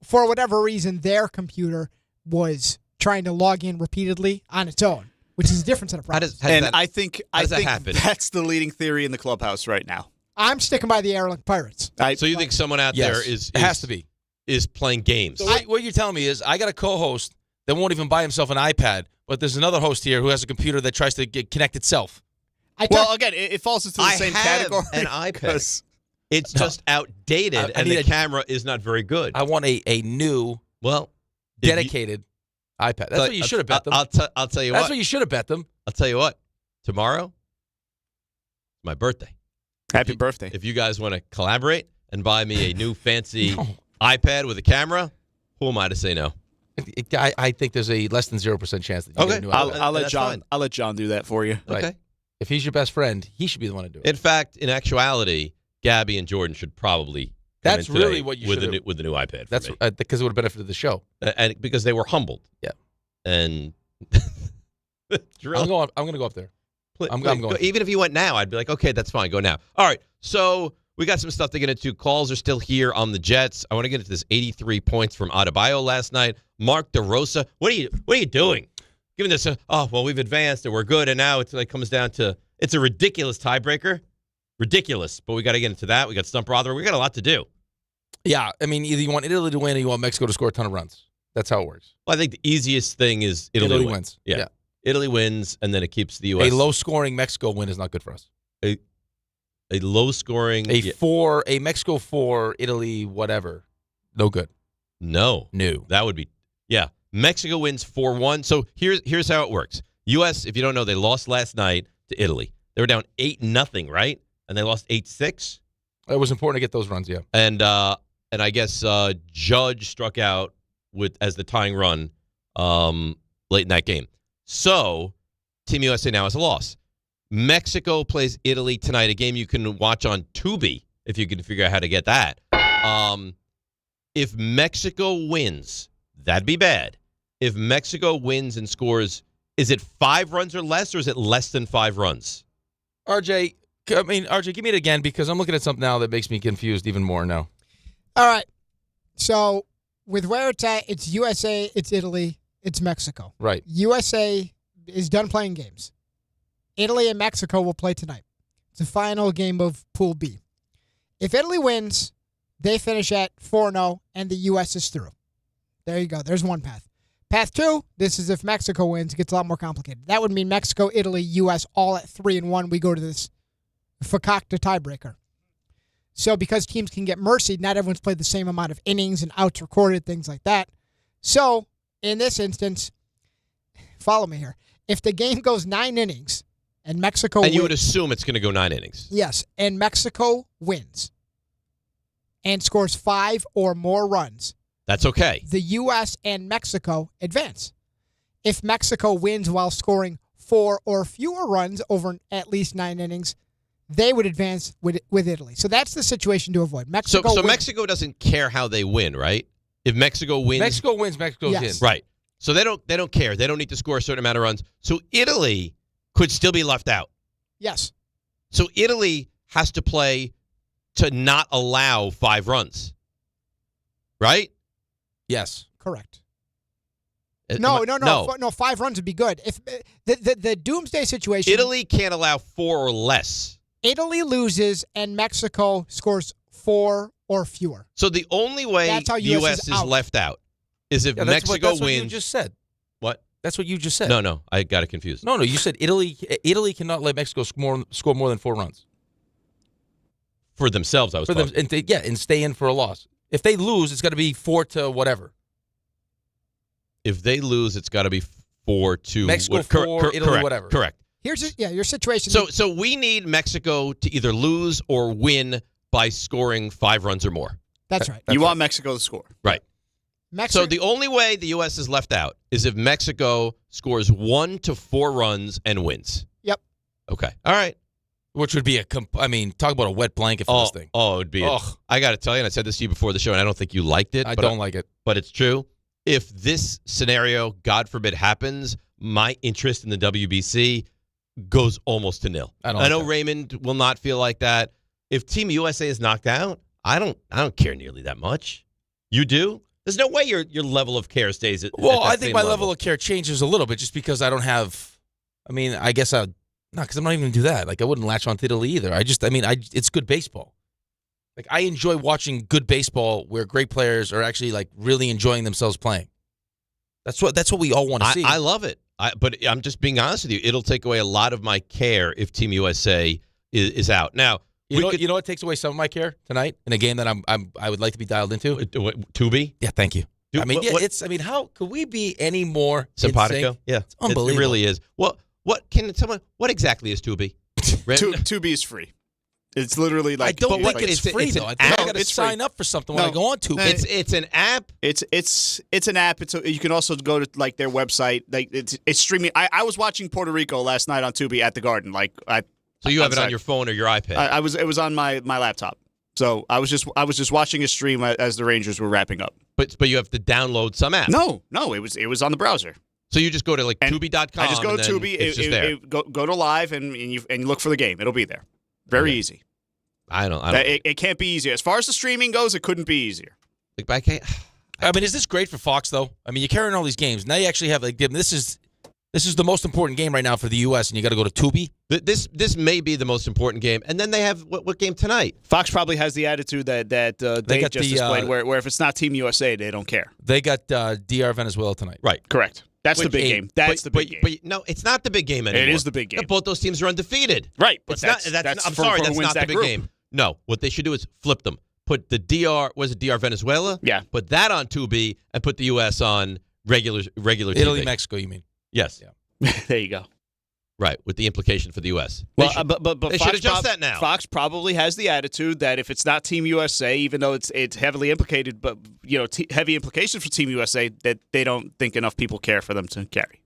for whatever reason, their computer was trying to log in repeatedly on its own, which is a different set of problems. I think happen? that's the leading theory in the clubhouse right now. I'm sticking by the Airlink Pirates. So you think someone out there is it has to be playing games? So what you're telling me is I got a co-host that won't even buy himself an iPad, but there's another host here who has a computer that tries to connect itself. Well, again, it falls into the same category. An iPad. It's just outdated, and the camera is not very good. I want a new, dedicated iPad. That's what you should have bet them. I'll tell you what. That's what you should have bet them. I'll tell you what. Tomorrow, my birthday. Happy birthday. If you guys want to collaborate and buy me a new fancy iPad with a camera, who am I to say no? I think there's a less than 0% chance that you get a new iPad. I'll let John. I'll let John do that for you. Okay. Right. If he's your best friend, he should be the one to do it. In fact, in actuality, Gabby and Jordan should probably. That's really what you with should with the new iPad. That's because it would have benefited the show, and because they were humbled. Yeah. And I'm going to go up there. I'm going. Even if you went now, I'd be like, okay, that's fine. Go now. All right. So we got some stuff to get into. Calls are still here on the Jets. I want to get into this 83 points from Adebayo last night. Mark DeRosa, what are you doing? Giving this, we've advanced and we're good, and now it comes down to it's a ridiculous tiebreaker. Ridiculous. But we got to get into that. We got Stump Rothenberg. We got a lot to do. Yeah. I mean, either you want Italy to win or you want Mexico to score a ton of runs. That's how it works. Well, I think the easiest thing is Italy wins. Yeah. Italy wins, and then it keeps the U.S. A low-scoring Mexico win is not good for us. A low-scoring... A Mexico 4, Italy, whatever. No good. No. That would be... Yeah. Mexico wins 4-1. So here's how it works. U.S., if you don't know, they lost last night to Italy. They were down 8-0, right? And they lost 8-6. It was important to get those runs, yeah. And I guess Judge struck out as the tying run late in that game. So Team USA now has a loss. Mexico plays Italy tonight, a game you can watch on Tubi if you can figure out how to get that. If Mexico wins, that'd be bad. If Mexico wins and scores, is it 5 runs or less, or is it less than 5 runs? RJ, give me it again, because I'm looking at something now that makes me confused even more now. All right. So with where it's at, it's USA, it's Italy, it's Mexico. Right. USA is done playing games. Italy and Mexico will play tonight. It's the final game of Pool B. If Italy wins, they finish at 4-0, and the U.S. is through. There you go. There's one path. Path 2, this is if Mexico wins. It gets a lot more complicated. That would mean Mexico, Italy, U.S. all at 3-1. We go to this fakakta tiebreaker. So because teams can get mercied, not everyone's played the same amount of innings and outs recorded, things like that. So in this instance, follow me here. If the game goes 9 innings and Mexico And you would assume it's going to go 9 innings. Yes, and Mexico wins and scores 5 or more runs, That's okay. the U.S. and Mexico advance. If Mexico wins while scoring 4 or fewer runs over at least 9 innings, they would advance with Italy. So that's the situation to avoid. Mexico So wins. Mexico doesn't care how they win, right? If Mexico wins, Mexico's in. Right. So they don't care. They don't need to score a certain amount of runs. So Italy could still be left out. Yes. So Italy has to play to not allow 5 runs. Right? Yes. Correct. No. 5 runs would be good. If the doomsday situation, Italy can't allow 4 or less. Italy loses and Mexico scores 4 or fewer. So the only way That's how the US U.S. is out. left out is if Mexico that's wins. what you just said. What? That's what you just said. No, I got it confused. No, you said Italy cannot let Mexico score more than 4 runs. For themselves, I was talking. And stay in for a loss. If they lose, it's got to be 4 to whatever. If they lose, it's got to be 4-2. Mexico 4, Italy correct, whatever. Correct. Here's your situation. So we need Mexico to either lose or win by scoring 5 runs or more. That's right. You want Mexico to score. Right. So the only way the U.S. is left out is if Mexico scores 1 to 4 runs and wins. Yep. Okay. All right. Which would be talk about a wet blanket for this thing. Oh, it would be. I got to tell you, and I said this to you before the show, and I don't think you liked it. I don't like it. But it's true. If this scenario, God forbid, happens, my interest in the WBC goes almost to nil. I know Raymond will not feel like that. If Team USA is knocked out, I don't care nearly that much. You do? There's no way your level of care stays at Well, at that I think same my level of care changes a little bit just because I don't have. I mean, I guess because I'm not even going to do that. Like, I wouldn't latch on to Italy either. It's good baseball. Like, I enjoy watching good baseball where great players are actually like really enjoying themselves playing. That's what we all want to see. I love it. But I'm just being honest with you. It'll take away a lot of my care if Team USA is out. Now, you know what takes away some of my care tonight in a game that I would like to be dialed into? Tubi? Yeah, thank you. How could we be any more simpatico? Yeah, it's unbelievable. It really is. What exactly is Tubi? Tubi is free. It's literally like I don't think it's free though. I think I got to sign up for something when I go on Tubi. It's an app. It's an app. You can also go to like their website. Like it's streaming. I was watching Puerto Rico last night on Tubi at the Garden. So you have it on your phone or your iPad? It was on my laptop. So I was just watching a stream as the Rangers were wrapping up. But you have to download some app. No, it was on the browser. So you just go to Tubi.com. I just go to Tubi. Go to live and you look for the game. It'll be there. Very easy. I don't. It can't be easier. As far as the streaming goes, it couldn't be easier. Is this great for Fox though? I mean, you're carrying all these games. Now you actually have this is the most important game right now for the U.S. and you got to go to Tubi. This may be the most important game, and then they have what game tonight? Fox probably has the attitude that they just displayed, where if it's not Team USA, they don't care. They got DR Venezuela tonight. Right. Correct. That's the big game. That's the big game. But no, it's not the big game anymore. It is the big game. Both those teams are undefeated. Right. But that's I'm for sorry, who that's wins not the that big group. game. No, what they should do is flip them. Put the DR Venezuela? Yeah. Put that on Tubi and put the U.S. on regular TV. Italy, Mexico, you mean? Yes. Yeah. There you go. Right, with the implication for the U.S. Well, but they Fox should adjust that now. Fox probably has the attitude that if it's not Team USA, even though it's heavily implicated, but heavy implications for Team USA, that they don't think enough people care for them to carry.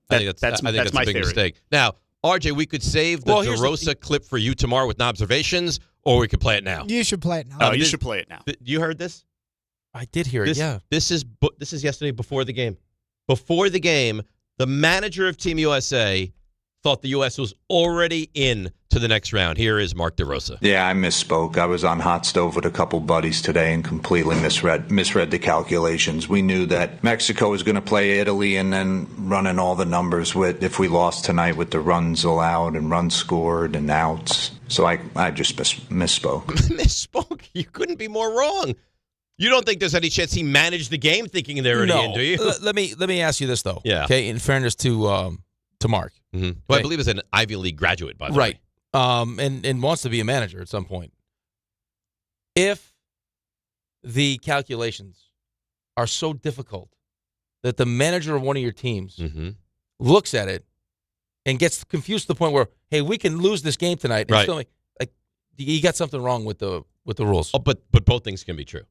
I think that's my a big theory. mistake. Now, RJ, we could save the DeRosa clip for you tomorrow with observations, or we could play it now. You should play it now. Oh, you should play it now. You heard this? I did hear it. Yeah. This is yesterday before the game. Before the game, the manager of Team USA thought the U.S. was already in to the next round. Here is Mark DeRosa. Yeah, I misspoke. I was on hot stove with a couple buddies today and completely misread the calculations. We knew that Mexico was going to play Italy and then running all the numbers with if we lost tonight with the runs allowed and runs scored and outs. So I just misspoke. Misspoke? You couldn't be more wrong. You don't think there's any chance he managed the game thinking they're already in, do you? Let me ask you this though. Yeah. Okay. In fairness to Mark, Who I believe is an Ivy League graduate, by the way. Right. And wants to be a manager at some point. If the calculations are so difficult that the manager of one of your teams looks at it and gets confused to the point where, hey, we can lose this game tonight, and still, like, you got something wrong with the rules. Oh, but both things can be true.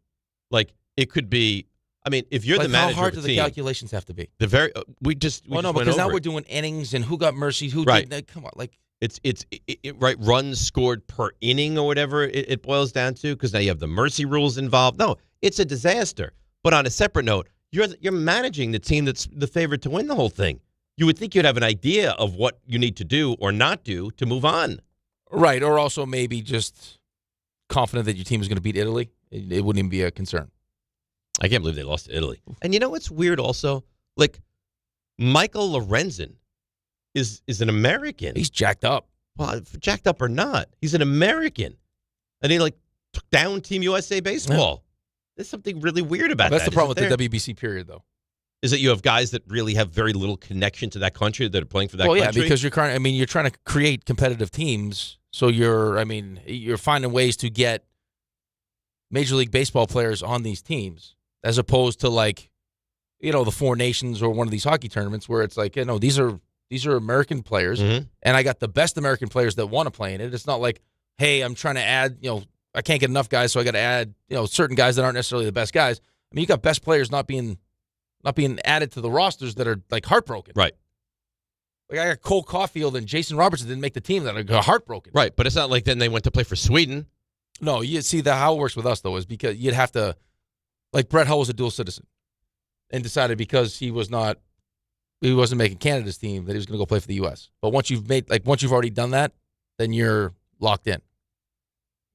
Like, it could be. I mean, if you're the manager, how hard of do the the team, calculations have to be? We just because went now over we're it. doing innings and who got mercy, who did. Come on, like it's right, runs scored per inning or whatever it boils down to, because now you have the mercy rules involved. No, it's a disaster. But on a separate note, you're managing the team that's the favorite to win the whole thing. You would think you'd have an idea of what you need to do or not do to move on. Right, or also maybe just confident that your team is going to beat Italy. It wouldn't even be a concern. I can't believe they lost to Italy. And you know what's weird also? Like, Michael Lorenzen is an American. He's jacked up. Well, jacked up or not, he's an American. And he, like, took down Team USA baseball. There's something really weird about that. That's the problem with the WBC period, though. Is that you have guys that really have very little connection to that country that are playing for that country? Well, yeah, because you're trying to create competitive teams. So you're finding ways to get Major League Baseball players on these teams, as opposed to the Four Nations or one of these hockey tournaments where it's like, these are American players, and I got the best American players that want to play in it. It's not like, hey, I'm trying to add, I can't get enough guys, so I got to add, certain guys that aren't necessarily the best guys. I mean, you got best players not being added to the rosters that are like heartbroken. Right. Like I got Cole Caulfield and Jason Robertson didn't make the team that are heartbroken. Right, but it's not like then they went to play for Sweden. No, you see how it works with us though is because you'd have to, like Brett Hull was a dual citizen, and decided because he wasn't making Canada's team that he was going to go play for the U.S. But once you've already done that, then you're locked in.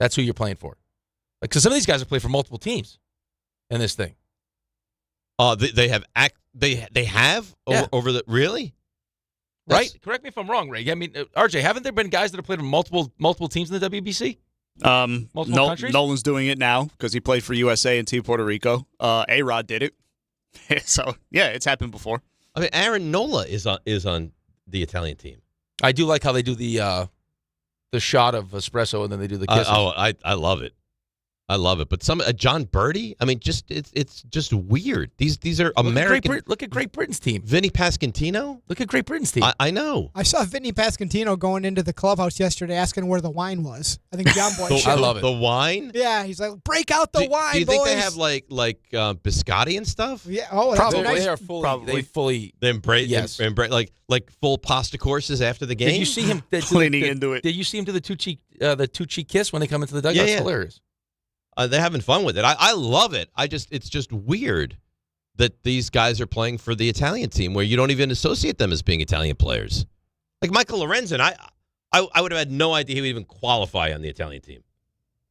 That's who you're playing for. Like, because some of these guys have played for multiple teams in this thing. They have over the really. Right? Correct me if I'm wrong, Ray. I mean, RJ, haven't there been guys that have played for multiple teams in the WBC? Multiple countries? Nolan's doing it now because he played for USA and Team Puerto Rico. A-Rod did it. So, yeah, it's happened before. I mean, Aaron Nola is on the Italian team. I do like how they do the shot of espresso and then they do the kisses. I love it. I love it. But some John Birdie, I mean, it's just weird. These are American. Look at Great Britain's team. Vinny Pasquantino. Look at Great Britain's team. I know. I saw Vinny Pasquantino going into the clubhouse yesterday asking where the wine was. I think John Boy. I love it. The wine. Yeah, he's like, break out the wine. Do you think boys. they have like biscotti and stuff? Yeah. Oh, probably. Nice. They are fully. They embrace. Yes. Like full pasta courses after the game. Did you see him leaning into it? Did you see him do the two cheek kiss when they come into the dugout? Yeah. It's hilarious. They're having fun with it. I love it. It's just weird that these guys are playing for the Italian team where you don't even associate them as being Italian players. Like Michael Lorenzen, I would have had no idea he would even qualify on the Italian team.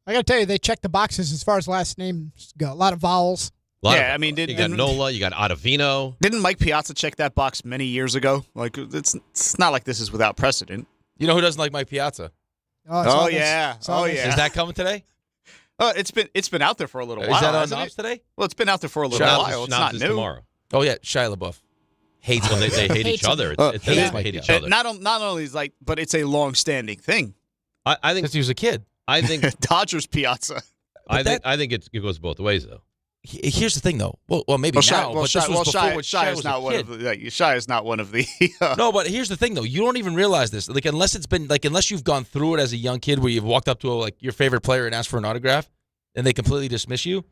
I got to tell you, they check the boxes as far as last names go. A lot of vowels. You got Nola, you got Ottavino. Didn't Mike Piazza check that box many years ago? Like it's not like this is without precedent. You know who doesn't like Mike Piazza? Oh yeah. Is that coming today? It's been out there for a little while. Is that on Knobs today? Well, it's been out there for a little while. It's not new. Tomorrow. Oh yeah, Shia LaBeouf hates. Well, they hate each other. They hate each other. Not only is but it's a long-standing thing. I think because he was a kid. I think Dodgers Piazza. I think it goes both ways though. Here's the thing, though. Well, maybe now. But this was before Shia was a kid. Shia is not one of the. No, but here's the thing, though. You don't even realize this. Like, unless you've gone through it as a young kid, where you've walked up to your favorite player and asked for an autograph, and they completely dismiss you.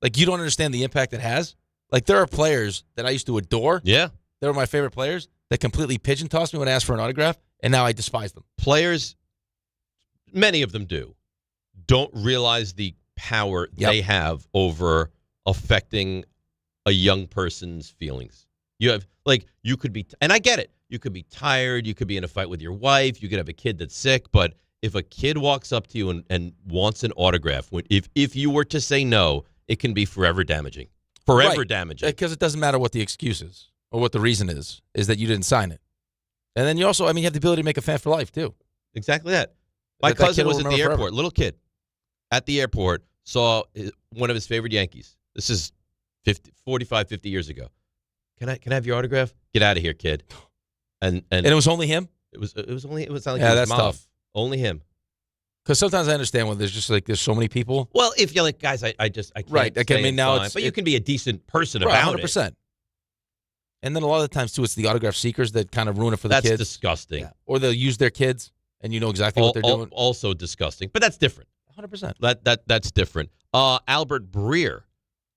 Like, you don't understand the impact it has. Like, there are players that I used to adore. Yeah, they were my favorite players that completely pigeon tossed me when I asked for an autograph, and now I despise them. Players, many of them don't realize the power they have over affecting a young person's feelings. You could be, and I get it. You could be tired. You could be in a fight with your wife. You could have a kid that's sick. But if a kid walks up to you and wants an autograph, if you were to say no, it can be forever damaging. Forever damaging. Because it doesn't matter what the excuse is or what the reason is that you didn't sign it. And then you also, you have the ability to make a fan for life, too. Exactly that. My cousin was at the airport, little kid, at the airport, saw one of his favorite Yankees. This is 45, 50 years ago. Can I have your autograph? Get out of here, kid. And it was only him? It was not like that's mom. tough. Only him. Because sometimes I understand when there's just like there's so many people. Well, if you're like, guys, I can't. Right. Okay, I mean, now fine. But you can be a decent person about 100%. it. And then a lot of the times, too, it's the autograph seekers that kind of ruin it for the kids. That's disgusting. Yeah. Or they'll use their kids, and you know exactly what they're doing. Also disgusting. But that's different. 100%. That's different. Albert Breer.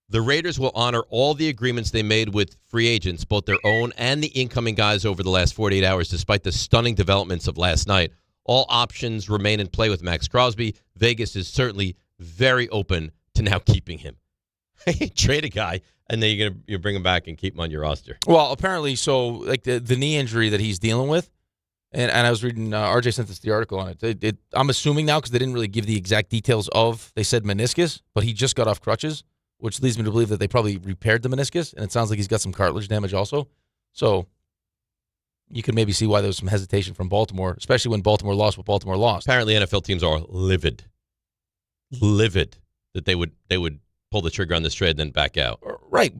The Raiders will honor all the agreements they made with free agents, both their own and the incoming guys over the last 48 hours, despite the stunning developments of last night. All options remain in play with Max Crosby. Vegas is certainly very open to now keeping him. Trade a guy, and then you bring him back and keep him on your roster. Well, apparently, so like the knee injury that he's dealing with, and I was reading, RJ sent us the article on it. I'm assuming now, because they didn't really give the exact details of, they said meniscus, but he just got off crutches, which leads me to believe that they probably repaired the meniscus, and it sounds like he's got some cartilage damage also. So you could maybe see why there was some hesitation from Baltimore, especially when Baltimore lost what Baltimore lost. Apparently, NFL teams are livid that they would pull the trigger on this trade and then back out. Right.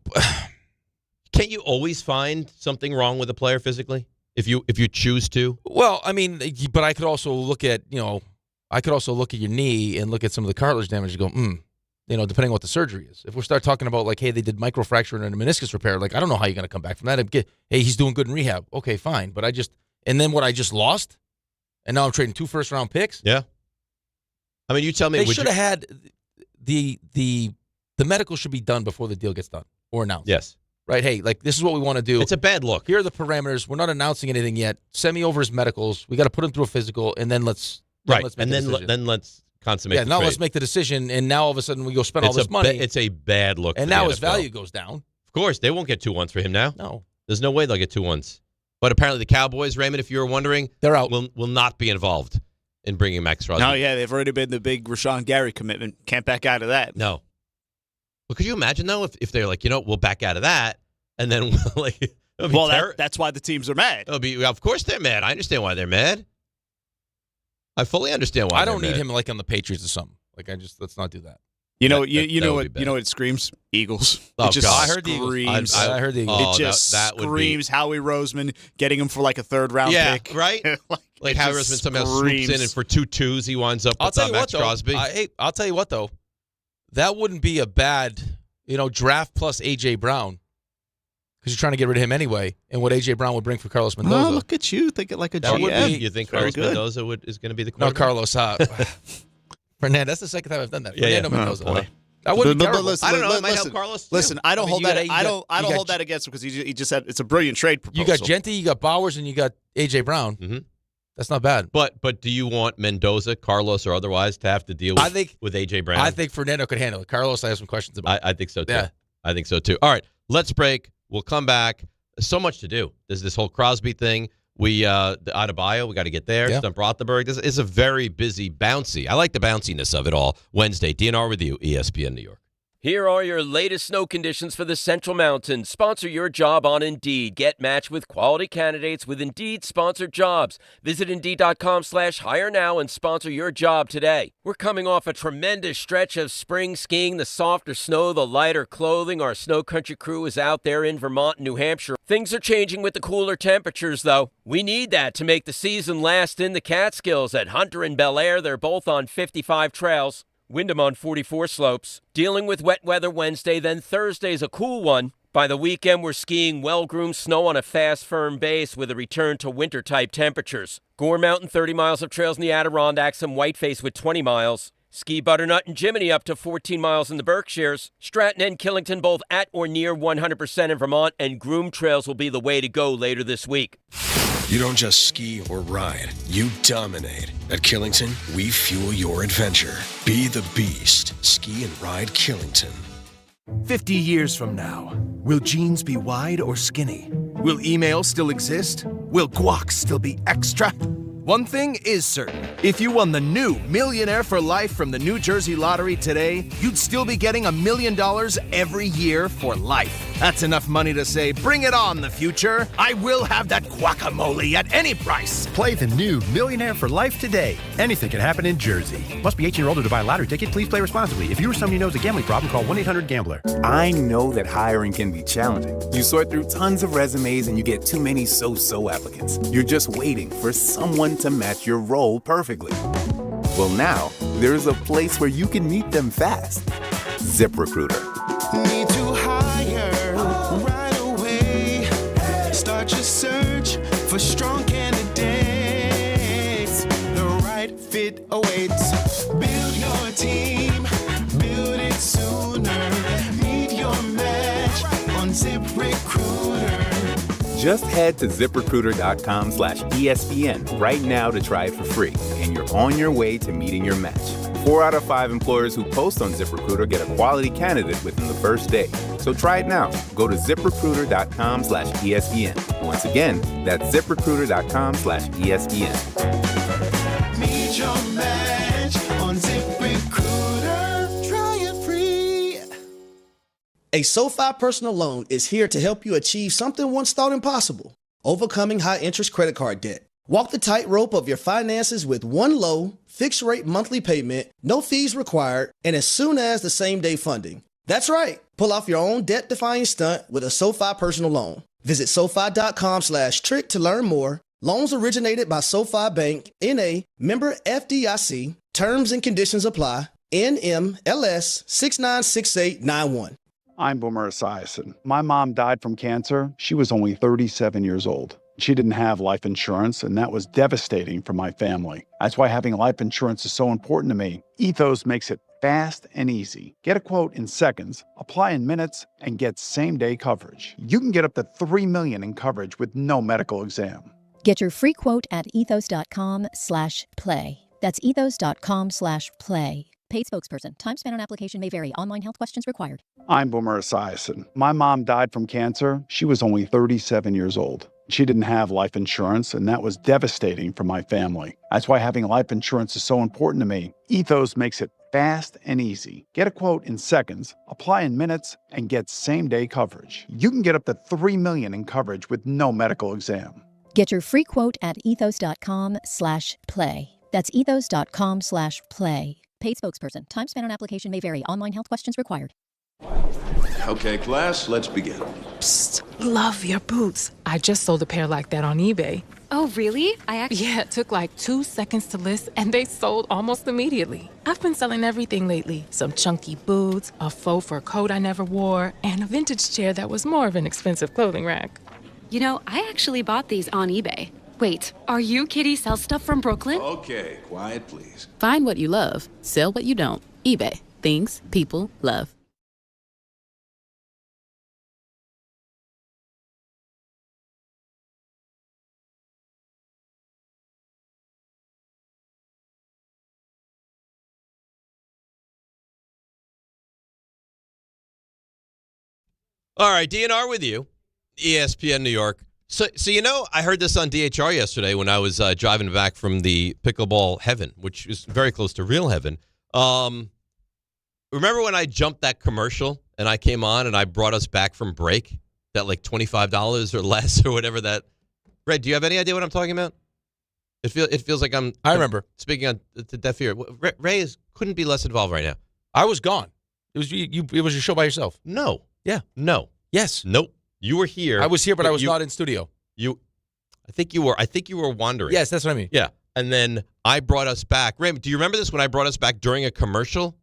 Can't you always find something wrong with a player physically if you choose to? Well, I mean, but I could also look at your knee and look at some of the cartilage damage and go, depending on what the surgery is. If we start talking about like, hey, they did microfracture and a meniscus repair, like I don't know how you're going to come back from that. Hey, he's doing good in rehab. Okay, fine. But and then what I just lost, and now I'm trading 2 first-round picks? Yeah. I mean, you tell me. They should have had the medical should be done before the deal gets done or announced. Yes. Right? Hey, like this is what we want to do. It's a bad look. Here are the parameters. We're not announcing anything yet. Send me over his medicals. We got to put him through a physical, and then let's make let's consummate. Yeah, the now trade. Let's make the decision, and now all of a sudden we go spend all this money. It's a bad look. And for now the his NFL. value goes down. Of course, they won't get 2-1s for him now. No. There's no way they'll get 2-1s. But apparently the Cowboys, Raymond, if you were wondering, they're out. Will not be involved in bringing Max Crosby. No, yeah, they've already been the big Rashawn Gary commitment. Can't back out of that. No. Well, could you imagine, though, if they're like, we'll back out of that, and then that's why the teams are mad. Of course they're mad. I understand why they're mad. I fully understand why. I don't need him like on the Patriots or something. Like let's not do that. You know what it screams? Eagles. Oh, it just God. I heard the Eagles. I heard the Eagles. Oh, it just screams Howie Roseman getting him for like a 3rd-round pick. Right? like Howie Roseman somehow swoops in, and for 2 2s he winds up with Max Crosby. I'll tell you what, though. That wouldn't be a bad, draft plus A.J. Brown. Because you're trying to get rid of him anyway, and what A.J. Brown would bring for Carlos Mendoza. Oh, look at you. Think it like a GM. GM. You think Carlos Mendoza is going to be the quarterback? No, Carlos. Fernando, that's the second time I've done that. Fernando Mendoza. That wouldn't be terrible. I don't know. It might help Carlos. Listen, I don't hold that against him because he just said it's a brilliant trade proposal. You got Genti, you got Bowers, and you got A.J. Brown. Mm-hmm. That's not bad. But do you want Mendoza, Carlos, or otherwise to have to deal with A.J. Brown? I think Fernando could handle it. Carlos, I have some questions about. I think so, too. Yeah. I think so, too. All right, let's break. We'll come back. There's so much to do. There's this whole Crosby thing. The Adebayo, we got to get there. Yeah. Stump Rothenberg. This is a very busy, bouncy. I like the bounciness of it all. Wednesday, DNR with you, ESPN New York. Here are your latest snow conditions for the Central Mountains. Sponsor your job on Indeed. Get matched with quality candidates with Indeed-sponsored jobs. Visit Indeed.com/hire now and sponsor your job today. We're coming off a tremendous stretch of spring skiing. The softer snow, the lighter clothing. Our snow country crew is out there in Vermont and New Hampshire. Things are changing with the cooler temperatures, though. We need that to make the season last in the Catskills. At Hunter and Bel Air, they're both on 55 trails. Wyndham on 44 slopes. Dealing with wet weather Wednesday, then Thursday's a cool one. By the weekend, we're skiing well-groomed snow on a fast, firm base with a return to winter-type temperatures. Gore Mountain, 30 miles of trails in the Adirondacks, and Whiteface with 20 miles. Ski Butternut and Jiminy up to 14 miles in the Berkshires. Stratton and Killington both at or near 100% in Vermont, and groomed trails will be the way to go later this week. You don't just ski or ride, you dominate. At Killington, we fuel your adventure. Be the beast. Ski and ride Killington. 50 years from now, will jeans be wide or skinny? Will email still exist? Will guac still be extra? One thing is certain. If you won the new Millionaire for Life from the New Jersey Lottery today, you'd still be getting $1 million every year for life. That's enough money to say, bring it on, the future. I will have that guacamole at any price. Play the new Millionaire for Life today. Anything can happen in Jersey. Must be 18 or older to buy a lottery ticket. Please play responsibly. If you or someone you know has a gambling problem, call 1-800-GAMBLER. I know that hiring can be challenging. You sort through tons of resumes and you get too many so-so applicants. You're just waiting for someone to match your role perfectly. Well, now, there's a place where you can meet them fast. ZipRecruiter. Need to hire right away. Start your search for strong candidates. The right fit awaits. Build your team. Build it sooner. Meet your match on ZipRecruiter. Just head to ZipRecruiter.com/ESPN right now to try it for free. And you're on your way to meeting your match. 4 out of 5 employers who post on ZipRecruiter get a quality candidate within the first day. So try it now. Go to ZipRecruiter.com/ESPN. Once again, that's ZipRecruiter.com/ESPN. Meet your match on ZipRecruiter. Try it free. A SoFi personal loan is here to help you achieve something once thought impossible: overcoming high-interest credit card debt. Walk the tightrope of your finances with one low, fixed-rate monthly payment, no fees required, and as soon as the same-day funding. That's right. Pull off your own debt-defying stunt with a SoFi personal loan. Visit SoFi.com/trick to learn more. Loans originated by SoFi Bank, N.A., member FDIC. Terms and conditions apply. NMLS 696891. I'm Boomer Esiason. My mom died from cancer. She was only 37 years old. She didn't have life insurance, and that was devastating for my family. That's why having life insurance is so important to me. Ethos makes it fast and easy. Get a quote in seconds, apply in minutes, and get same-day coverage. You can get up to $3 million in coverage with no medical exam. Get your free quote at ethos.com/play. That's ethos.com/play. Paid spokesperson. Time spent on application may vary. Online health questions required. I'm Boomer Esiason. My mom died from cancer. She was only 37 years old. She didn't have life insurance, and that was devastating for my family. That's why having life insurance is so important to me. Ethos makes it fast and easy. Get a quote in seconds, apply in minutes, and get same-day coverage. You can get up to $3 million in coverage with no medical exam. Get your free quote at ethos.com/play. That's ethos.com/play. Paid spokesperson. Time spent on application may vary. Online health questions required. Okay, class, let's begin. Psst, love your boots. I just sold a pair like that on eBay. Oh, really? Yeah, it took like 2 seconds to list, and they sold almost immediately. I've been selling everything lately. Some chunky boots, a faux fur coat I never wore, and a vintage chair that was more of an expensive clothing rack. You know, I actually bought these on eBay. Wait, are you Kitty Sell Stuff from Brooklyn? Okay, quiet, please. Find what you love, sell what you don't. eBay. Things people love. All right, DNR with you, ESPN New York. So you know, I heard this on DHR yesterday when I was driving back from the Pickleball heaven, which is very close to real heaven. Remember when I jumped that commercial and I came on and I brought us back from break? That like $25 or less or whatever that. Red, do you have any idea what I'm talking about? It feels like I remember speaking on to deaf ear. Ray couldn't be less involved right now. I was gone. It was you. It was your show by yourself. No. Yeah. No. Yes. Nope. You were here. I was here, but I was not in studio. I think you were wandering. Yes, that's what I mean. Yeah. And then I brought us back. Raymond, do you remember this when I brought us back during a commercial?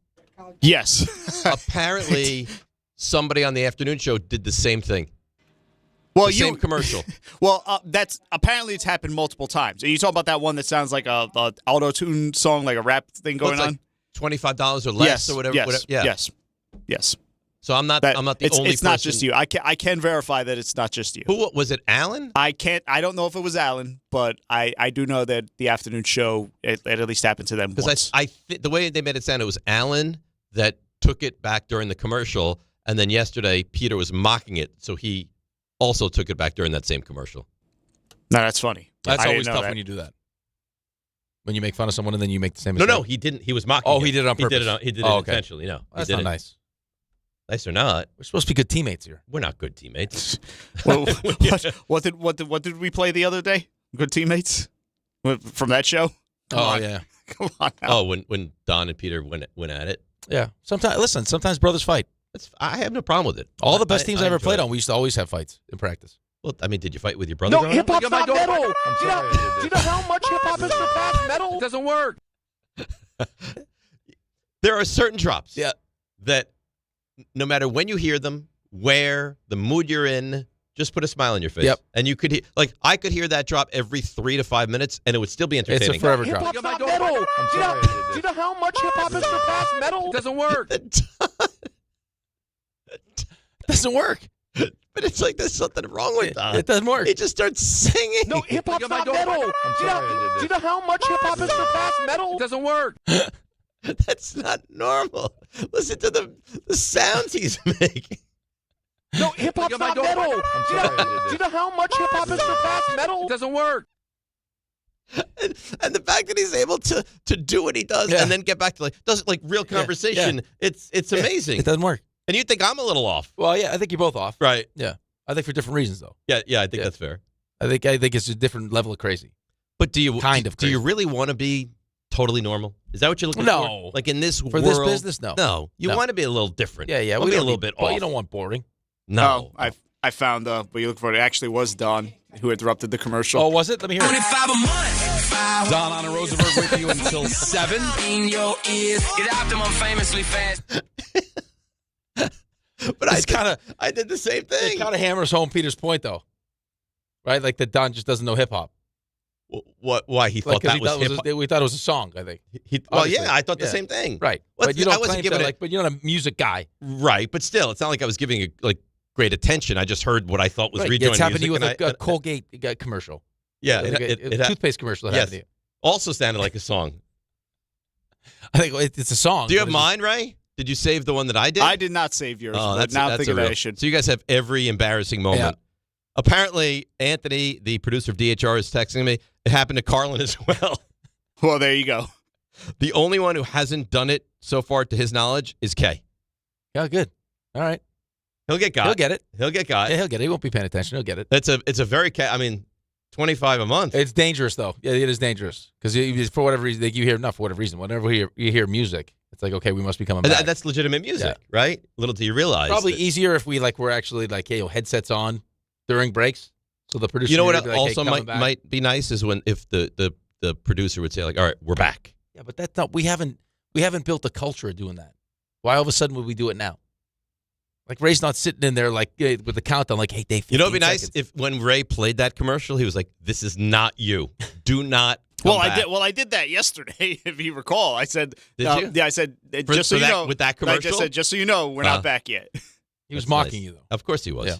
Yes. Apparently, somebody on the afternoon show did the same thing. Well, same commercial. Well, that's apparently it's happened multiple times. Are you talking about that one that sounds like a auto-tune song, like a rap thing going on? $25 or less or whatever. Yes. So I'm not the only person. It's not just you. I can verify that it's not just you. Who was it? Alan? I don't know if it was Alan, but I do know that the afternoon show it at least happened to them once. Because the way they made it sound, it was Alan that took it back during the commercial, and then yesterday Peter was mocking it, so he also took it back during that same commercial. No, that's funny. That's always tough when you do that. When you make fun of someone and then you make the same mistake. No, he didn't. He was mocking. Oh, he did it on purpose. He did it intentionally. No, that's not nice. Nice or not, We're supposed to be good teammates here. we're not good teammates. Well, what did we play the other day? Good teammates from that show. Yeah. Come on. Now. Oh, when Don and Peter went at it. Yeah. Sometimes brothers fight. I have no problem with it. All the best teams I ever enjoy played it. on, we used to always have fights in practice. Well, I mean, did you fight with your brother? No, growing up? hip hop's not metal. Do you know how much hip hop is surpassed metal? It doesn't work. There are certain drops that no matter when you hear them, where, the mood you're in, just put a smile on your face. Yep. And you could I could hear that drop every 3 to 5 minutes, and it would still be entertaining. It's a forever Hip drop. hop's not metal. Do you know how much hip hop is surpassed metal? It doesn't work. It doesn't work. But it's like there's something wrong with that. It doesn't work. He just starts singing. No, hip hop's not metal. Do you know how much hip hop is surpassed metal? It doesn't work. That's not normal. Listen to the sounds he's making. No, hip hop's not metal. Do you know how much hip hop is surpassed metal? It doesn't work. And the fact that he's able to do what he does and then get back to real conversation, it's amazing. It doesn't work. And you think I'm a little off. Well, yeah, I think you're both off. Right. Yeah. I think for different reasons, though. Yeah, I think that's fair. I think it's a different level of crazy. But do you crazy. you really want to be totally normal? Is that what you're looking for? No. Like in this For world? this business, no. No. You want to be a little different. Yeah. You We want to be a don't little need- bit well, off. you don't want boring. No. Oh, I found what you're looking for. It actually was Don who interrupted the commercial. Oh, was it? Let me hear it. 25 a month. Don on a Rosenberg with you until 7. In your ears. Get Optimum famously fast. But I did the same thing. It kind of hammers home Peter's point, though. Right? Like that Don just doesn't know hip hop. What? Why he thought that was hip hop? We thought it was a song, I think. I thought the same thing. Right. But you don't claim to, but you're not a music guy. Right, but still, it's not like I was giving great attention. I just heard what I thought was Right. rejoining It's happened to you music, with and a Colgate commercial. Yeah, a toothpaste commercial that yes, happened to you. Also sounded like a song. I think it's a song. Do you have mine, Ray? Did you save the one that I did? I did not save yours. Oh, but now I'm thinking that I should. So you guys have every embarrassing moment. Yeah. Apparently, Anthony, the producer of DHR, is texting me. It happened to Carlin as well. Well, there you go. The only one who hasn't done it so far, to his knowledge, is Kay. Yeah, good. All right. He'll get got. He'll get it. He'll get got. Yeah, he'll get it. He won't be paying attention. He'll get it. It's a very. I mean, 25 a month. It's dangerous, though. Yeah, it is dangerous because for whatever reason, like you hear not for whatever reason. Whenever you hear music, it's like okay, we must be coming back. That's legitimate music, right? Little do you realize. Probably easier if we're actually headsets on during breaks. So the producer, You know what would be like, also hey, might be nice is if the producer would say like, all right, we're back. Yeah, but that's not. We haven't built a culture of doing that. Why all of a sudden would we do it now? Like Ray's not sitting in there like with the countdown, like, hey, Dave. You know, it'd be nice if when Ray played that commercial, he was like, "This is not you. Do not." Come back. I did that yesterday. If you recall, I said, Did you? Yeah, I said, just so you know, with that I just commercial? said, just so you know, we're not back yet. He was That's mocking nice. you though. Of course he was. Yeah.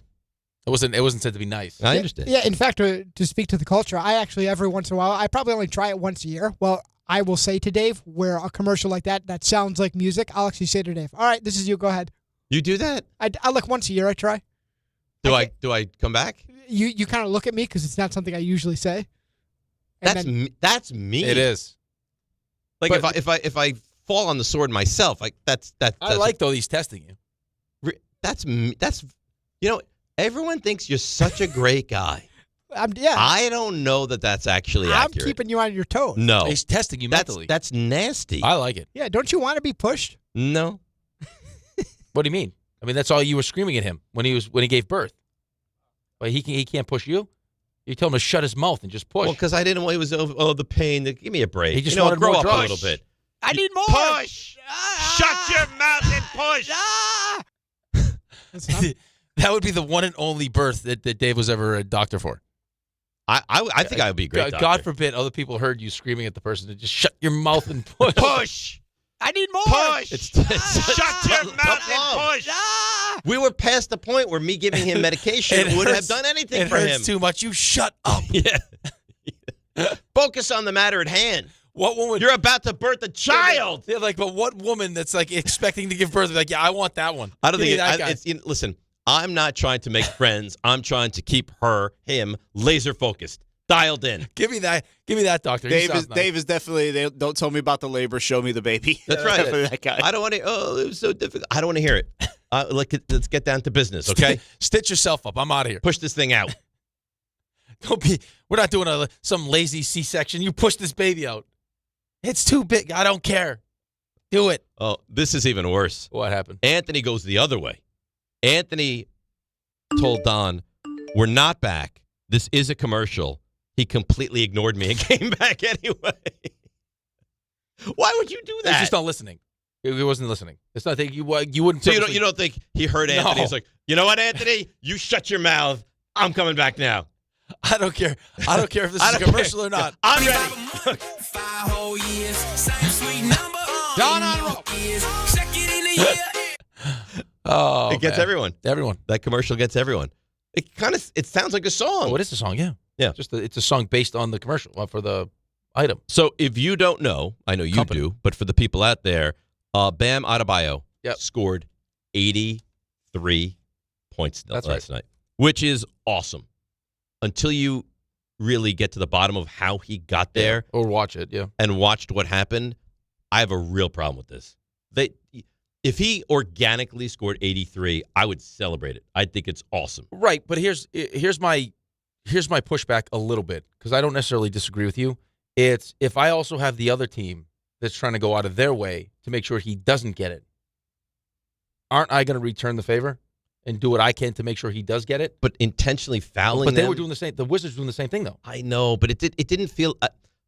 It wasn't said to be nice. I understand. Yeah, in fact, to speak to the culture, I actually every once in a while, I probably only try it once a year. Well, I will say to Dave, where a commercial like that sounds like music, I'll actually say to Dave, all right, this is you, go ahead. You do that? I look once a year, I try. Do I come back? You kind of look at me because it's not something I usually say. And That's me. It is. Like But- if I fall on the sword myself, like that's. I like though he's testing you. That's everyone thinks you're such a great guy. Yeah. I don't know that that's actually I'm accurate. keeping you on your toes. No, He's testing you mentally. That's nasty. I like it. Yeah, don't you want to be pushed? No. What do you mean? I mean, that's all you were screaming at him when he gave birth. But he can't push you. You told him to shut his mouth and just push. Well, because I didn't want it was the pain. Give me a break. He just wanted wanted grow more up a drugs. little bit. I need more. Push. Shut your mouth and push. That would be the one and only birth that Dave was ever a doctor for. I think I would be a great doctor. God forbid other people heard you screaming at the person to just shut your mouth and push. Push. I need more. Push. Shut your mouth and push. We were past the point where me giving him medication would have done anything for him. It hurts too much. You shut up. Yeah. Focus on the matter at hand. What woman? You're about to birth a child. Yeah, but what woman that's like expecting to give birth? Like, yeah, I want that one. I don't Give me think that guy. it's. Listen, I'm not trying to make friends. I'm trying to keep him laser focused, dialed in. Give me that doctor. Dave is definitely. Don't tell me about the labor. Show me the baby. That's right. Definitely that guy. I don't want to. Oh, it was so difficult. I don't want to hear it. Let's get down to business, okay? Stitch yourself up. I'm out of here. Push this thing out. We're not doing some lazy C-section. You push this baby out. It's too big. I don't care. Do it. Oh, this is even worse. What happened? Anthony goes the other way. Anthony told Don, we're not back. This is a commercial. He completely ignored me and came back anyway. Why would you do that? He's just not listening. He wasn't listening. It's not that you wouldn't. So you don't think he heard Anthony? No. He's like, you know what, Anthony? You shut your mouth. I'm coming back now. I don't care. I don't care if this is a commercial or not. I'm ready. 5 whole years, same sweet number. Don on a roll. Check it in a year. Oh, it gets man. everyone. Everyone. That commercial gets everyone. It sounds like a song. Oh, it is a song, yeah. Yeah. It's a song based on the commercial for the item. So if you don't know, I know you do, but for the people out there, Bam Adebayo scored 83 points last night, which is awesome. Until you really get to the bottom of how he got there. Or watch it, and watched what happened, I have a real problem with this. If he organically scored 83, I would celebrate it. I think it's awesome. Right, but here's my pushback a little bit, because I don't necessarily disagree with you. It's if I also have the other team that's trying to go out of their way to make sure he doesn't get it, aren't I going to return the favor and do what I can to make sure he does get it? But intentionally fouling But they them? were doing the same. The Wizards were doing the same thing, though. I know, but it didn't feel.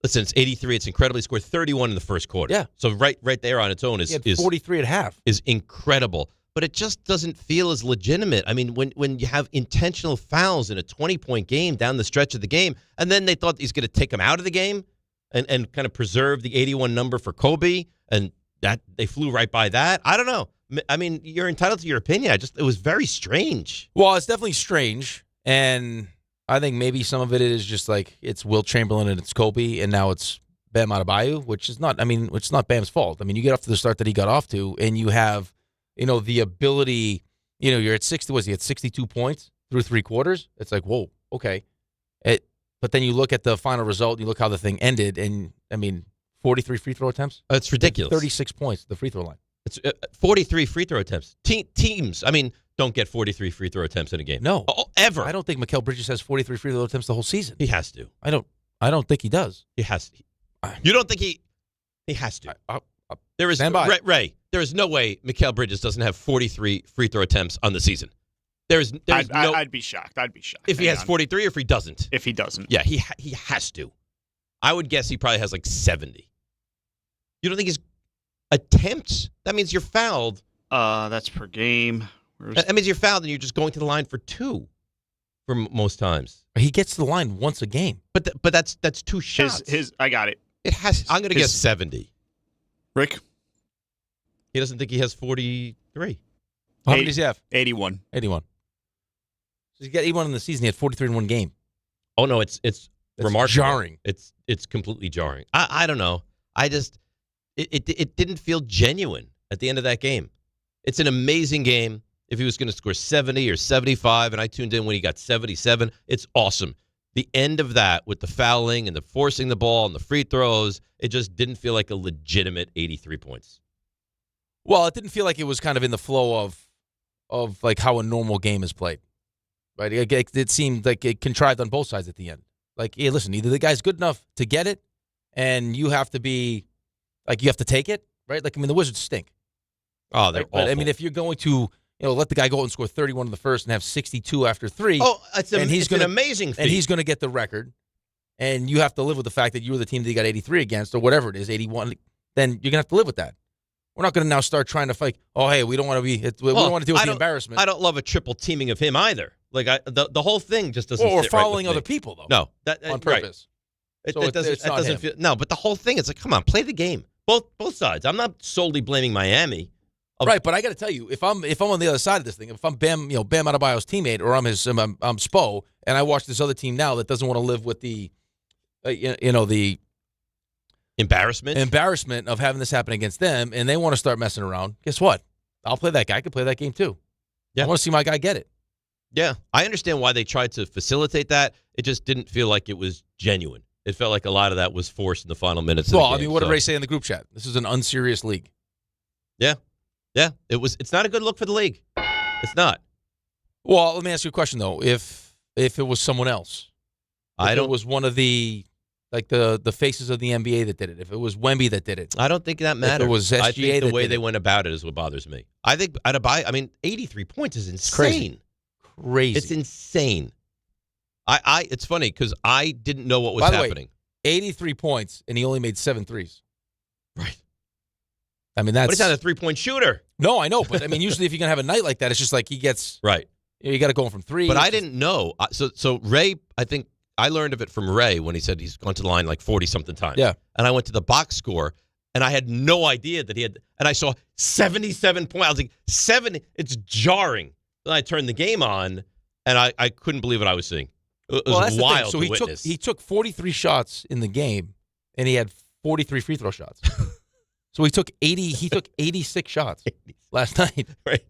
Listen, it's 83. It's incredibly scored 31 in the first quarter. Yeah. So right there on its own is 43 at half. Is incredible. But it just doesn't feel as legitimate. I mean, when you have intentional fouls in a 20-point game down the stretch of the game, and then they thought he's going to take them out of the game and kind of preserve the 81 number for Kobe, and that they flew right by that. I don't know. I mean, you're entitled to your opinion. It was very strange. Well, it's definitely strange, and I think maybe some of it is just like it's Wilt Chamberlain and it's Kobe, and now it's Bam Adebayo, which is not Bam's fault. I mean, you get off to the start that he got off to, and you have, the ability, you're at 60, was he at 62 points through 3 quarters? It's like, whoa, okay. But then you look at the final result, you look how the thing ended, and 43 free throw attempts? It's ridiculous. 36 points at the free throw line. It's 43 free throw attempts. Teams, don't get 43 free throw attempts in a game. No. Ever. I don't think Mikal Bridges has 43 free throw attempts the whole season. He has to. I don't think he does. He has to. You don't think he has to? There is stand by. Ray. There is no way Mikal Bridges doesn't have 43 free throw attempts on the season. I'd be shocked. If he has 43 or if he doesn't. If he doesn't. Yeah, he has to. I would guess he probably has like 70. You don't think his attempts? That means you're fouled. That's per game. That means you're fouled and you're just going to the line for 2 for most times. He gets to the line once a game. But that's 2 shots. I got it. I'm going to guess 70. Rick? He doesn't think he has 43. How many does he have? 81. 81. So he got 81 in the season. He had 43 in one game. Oh, no, it's remarkable. Jarring. It's completely jarring. I don't know. It didn't feel genuine at the end of that game. It's an amazing game. If he was going to score 70 or 75, and I tuned in when he got 77, it's awesome. The end of that with the fouling and the forcing the ball and the free throws, it just didn't feel like a legitimate 83 points. Well, it didn't feel like it was kind of in the flow of like how a normal game is played. Right? It seemed like it contrived on both sides at the end. Like, hey, listen, either the guy's good enough to get it, and you have to be, like, you have to take it, right? Like, the Wizards stink. Oh, they're awful. But, if you're going to, let the guy go out and score 31 in the first and have 62 after 3. Oh, it's an amazing feat. And he's going to get the record, and you have to live with the fact that you were the team that he got 83 against, or whatever it is, 81, then you're going to have to live with that. We're not going to now start trying to fight, oh, hey, we don't want to be, we don't want to deal with the embarrassment. I don't love a triple teaming of him either. Like, the whole thing just doesn't Or sit following right with other me. people, though. No. On purpose. Right. So it doesn't feel, no, but the whole thing, it's like, come on, play the game. Both sides. I'm not solely blaming Miami. Right, but I got to tell you, if I'm on the other side of this thing, if I'm Bam Adebayo's teammate, or I'm Spo, and I watch this other team now that doesn't want to live with the, the embarrassment of having this happen against them, and they want to start messing around, guess what? I'll play that guy. I could play that game too. Yeah. I want to see my guy get it. Yeah, I understand why they tried to facilitate that. It just didn't feel like it was genuine. It felt like a lot of that was forced in the final minutes of the game. What did Ray say in the group chat? This is an unserious league. Yeah. Yeah, it's not a good look for the league. It's not. Well, let me ask you a question though. If it was someone else, if it was one of the faces of the NBA that did it, if it was Wemby that did it, I don't think that matters. If it was SGA I think the that way did they it. went about it is what bothers me. I think Adebayo, 83 points is insane. Crazy. It's insane. It's funny because I didn't know what was By the happening. Way, 83 points, and he only made 7 threes. Right. That's. But he's not a 3-point shooter. No, I know, but usually if you're gonna have a night like that, it's just like he gets right. You got to go from 3. But I didn't know. So Ray, I think I learned of it from Ray when he said he's gone to the line like 40-something times. Yeah. And I went to the box score, and I had no idea that he had. And I saw 77 points. I was like, 70. It's jarring. Then I turned the game on, and I couldn't believe what I was seeing. It was wild So to witness. he took 43 shots in the game, and he had 43 free throw shots. So he took 86 shots last night. Right.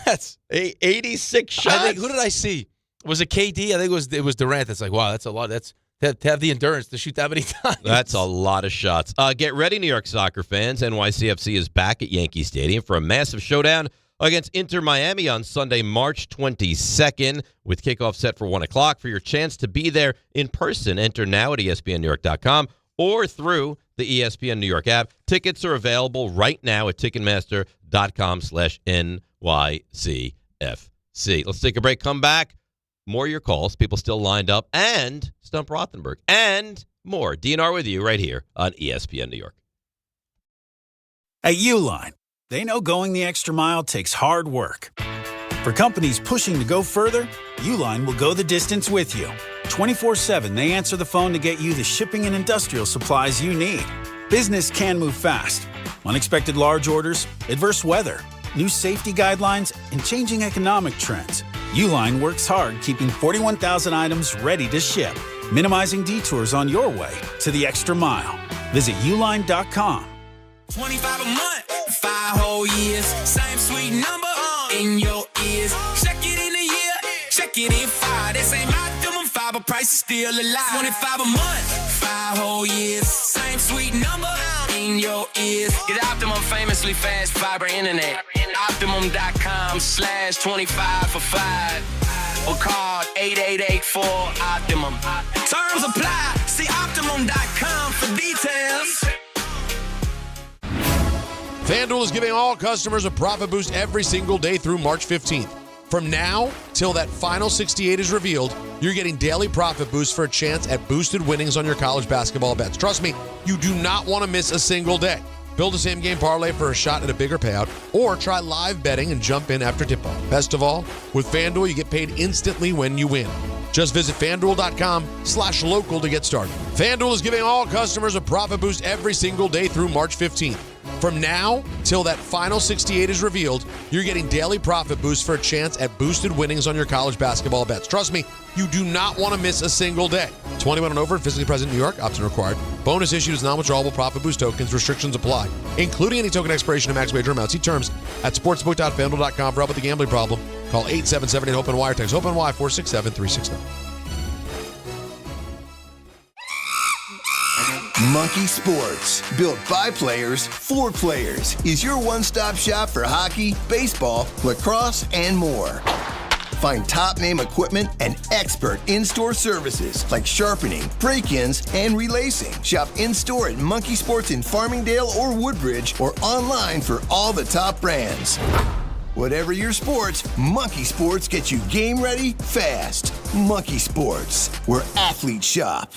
That's 86 shots. I think, who did I see? Was it KD? I think it was Durant. That's like, wow, that's a lot. That's to have the endurance to shoot that many times. That's a lot of shots. Get ready, New York soccer fans. NYCFC is back at Yankee Stadium for a massive showdown against Inter Miami on Sunday, March 22nd, with kickoff set for 1 o'clock. For your chance to be there in person, enter now at ESPNNewYork.com or through the ESPN New York app. Tickets are available right now at Ticketmaster.com/NYCFC. Let's take a break. Come back. More of your calls. People still lined up. And Stump Rothenberg. And more. DNR with you right here on ESPN New York. At Uline, they know going the extra mile takes hard work. For companies pushing to go further, Uline will go the distance with you. 24/7, they answer the phone to get you the shipping and industrial supplies you need. Business can move fast. Unexpected large orders, adverse weather, new safety guidelines, and changing economic trends. Uline works hard keeping 41,000 items ready to ship, minimizing detours on your way to the extra mile. Visit uline.com. 25 a month, 5 whole years, same sweet number in your ears. Check it in a year, check it in 5. This ain't my Optimum fiber price is still alive. 25 a month, 5 whole years, same sweet number in your ears. Get Optimum famously fast fiber internet. Optimum.com/25 for 5. Or call 8884-OPTIMUM. Terms apply. See Optimum.com for details. FanDuel is giving all customers a profit boost every single day through March 15th. From now till that final 68 is revealed, you're getting daily profit boosts for a chance at boosted winnings on your college basketball bets. Trust me, you do not want to miss a single day. Build a same-game parlay for a shot at a bigger payout, or try live betting and jump in after tip-off. Best of all, with FanDuel, you get paid instantly when you win. Just visit FanDuel.com/local to get started. FanDuel is giving all customers a profit boost every single day through March 15th. From now till that final 68 is revealed, you're getting daily profit boosts for a chance at boosted winnings on your college basketball bets. Trust me, you do not want to miss a single day. 21 and over, physically present in New York, option required. Bonus issued as non-withdrawable profit boost tokens. Restrictions apply, including any token expiration and max wager amount. See terms at sportsbook.fanduel.com. For help with the gambling problem, call 877-8-HOPE-NY or text HOPE-NY 467-369. Monkey Sports, built by players for players, is your one-stop shop for hockey, baseball, lacrosse, and more. Find top-name equipment and expert in-store services like sharpening, break-ins, and relacing. Shop in-store at Monkey Sports in Farmingdale or Woodbridge, or online for all the top brands. Whatever your sports, Monkey Sports gets you game ready fast. Monkey Sports, where athletes shop.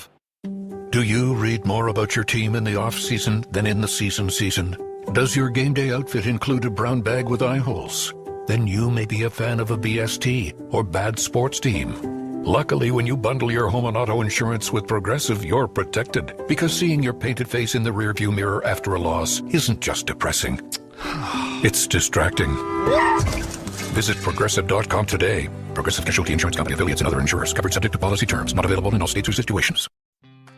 Do you read more about your team in the off-season than in the season? Does your game day outfit include a brown bag with eye holes? Then you may be a fan of a BST or bad sports team. Luckily, when you bundle your home and auto insurance with Progressive, you're protected. Because seeing your painted face in the rearview mirror after a loss isn't just depressing. It's distracting. Visit Progressive.com today. Progressive Casualty Insurance Company, affiliates, and other insurers. Covered subject to policy terms. Not available in all states or situations.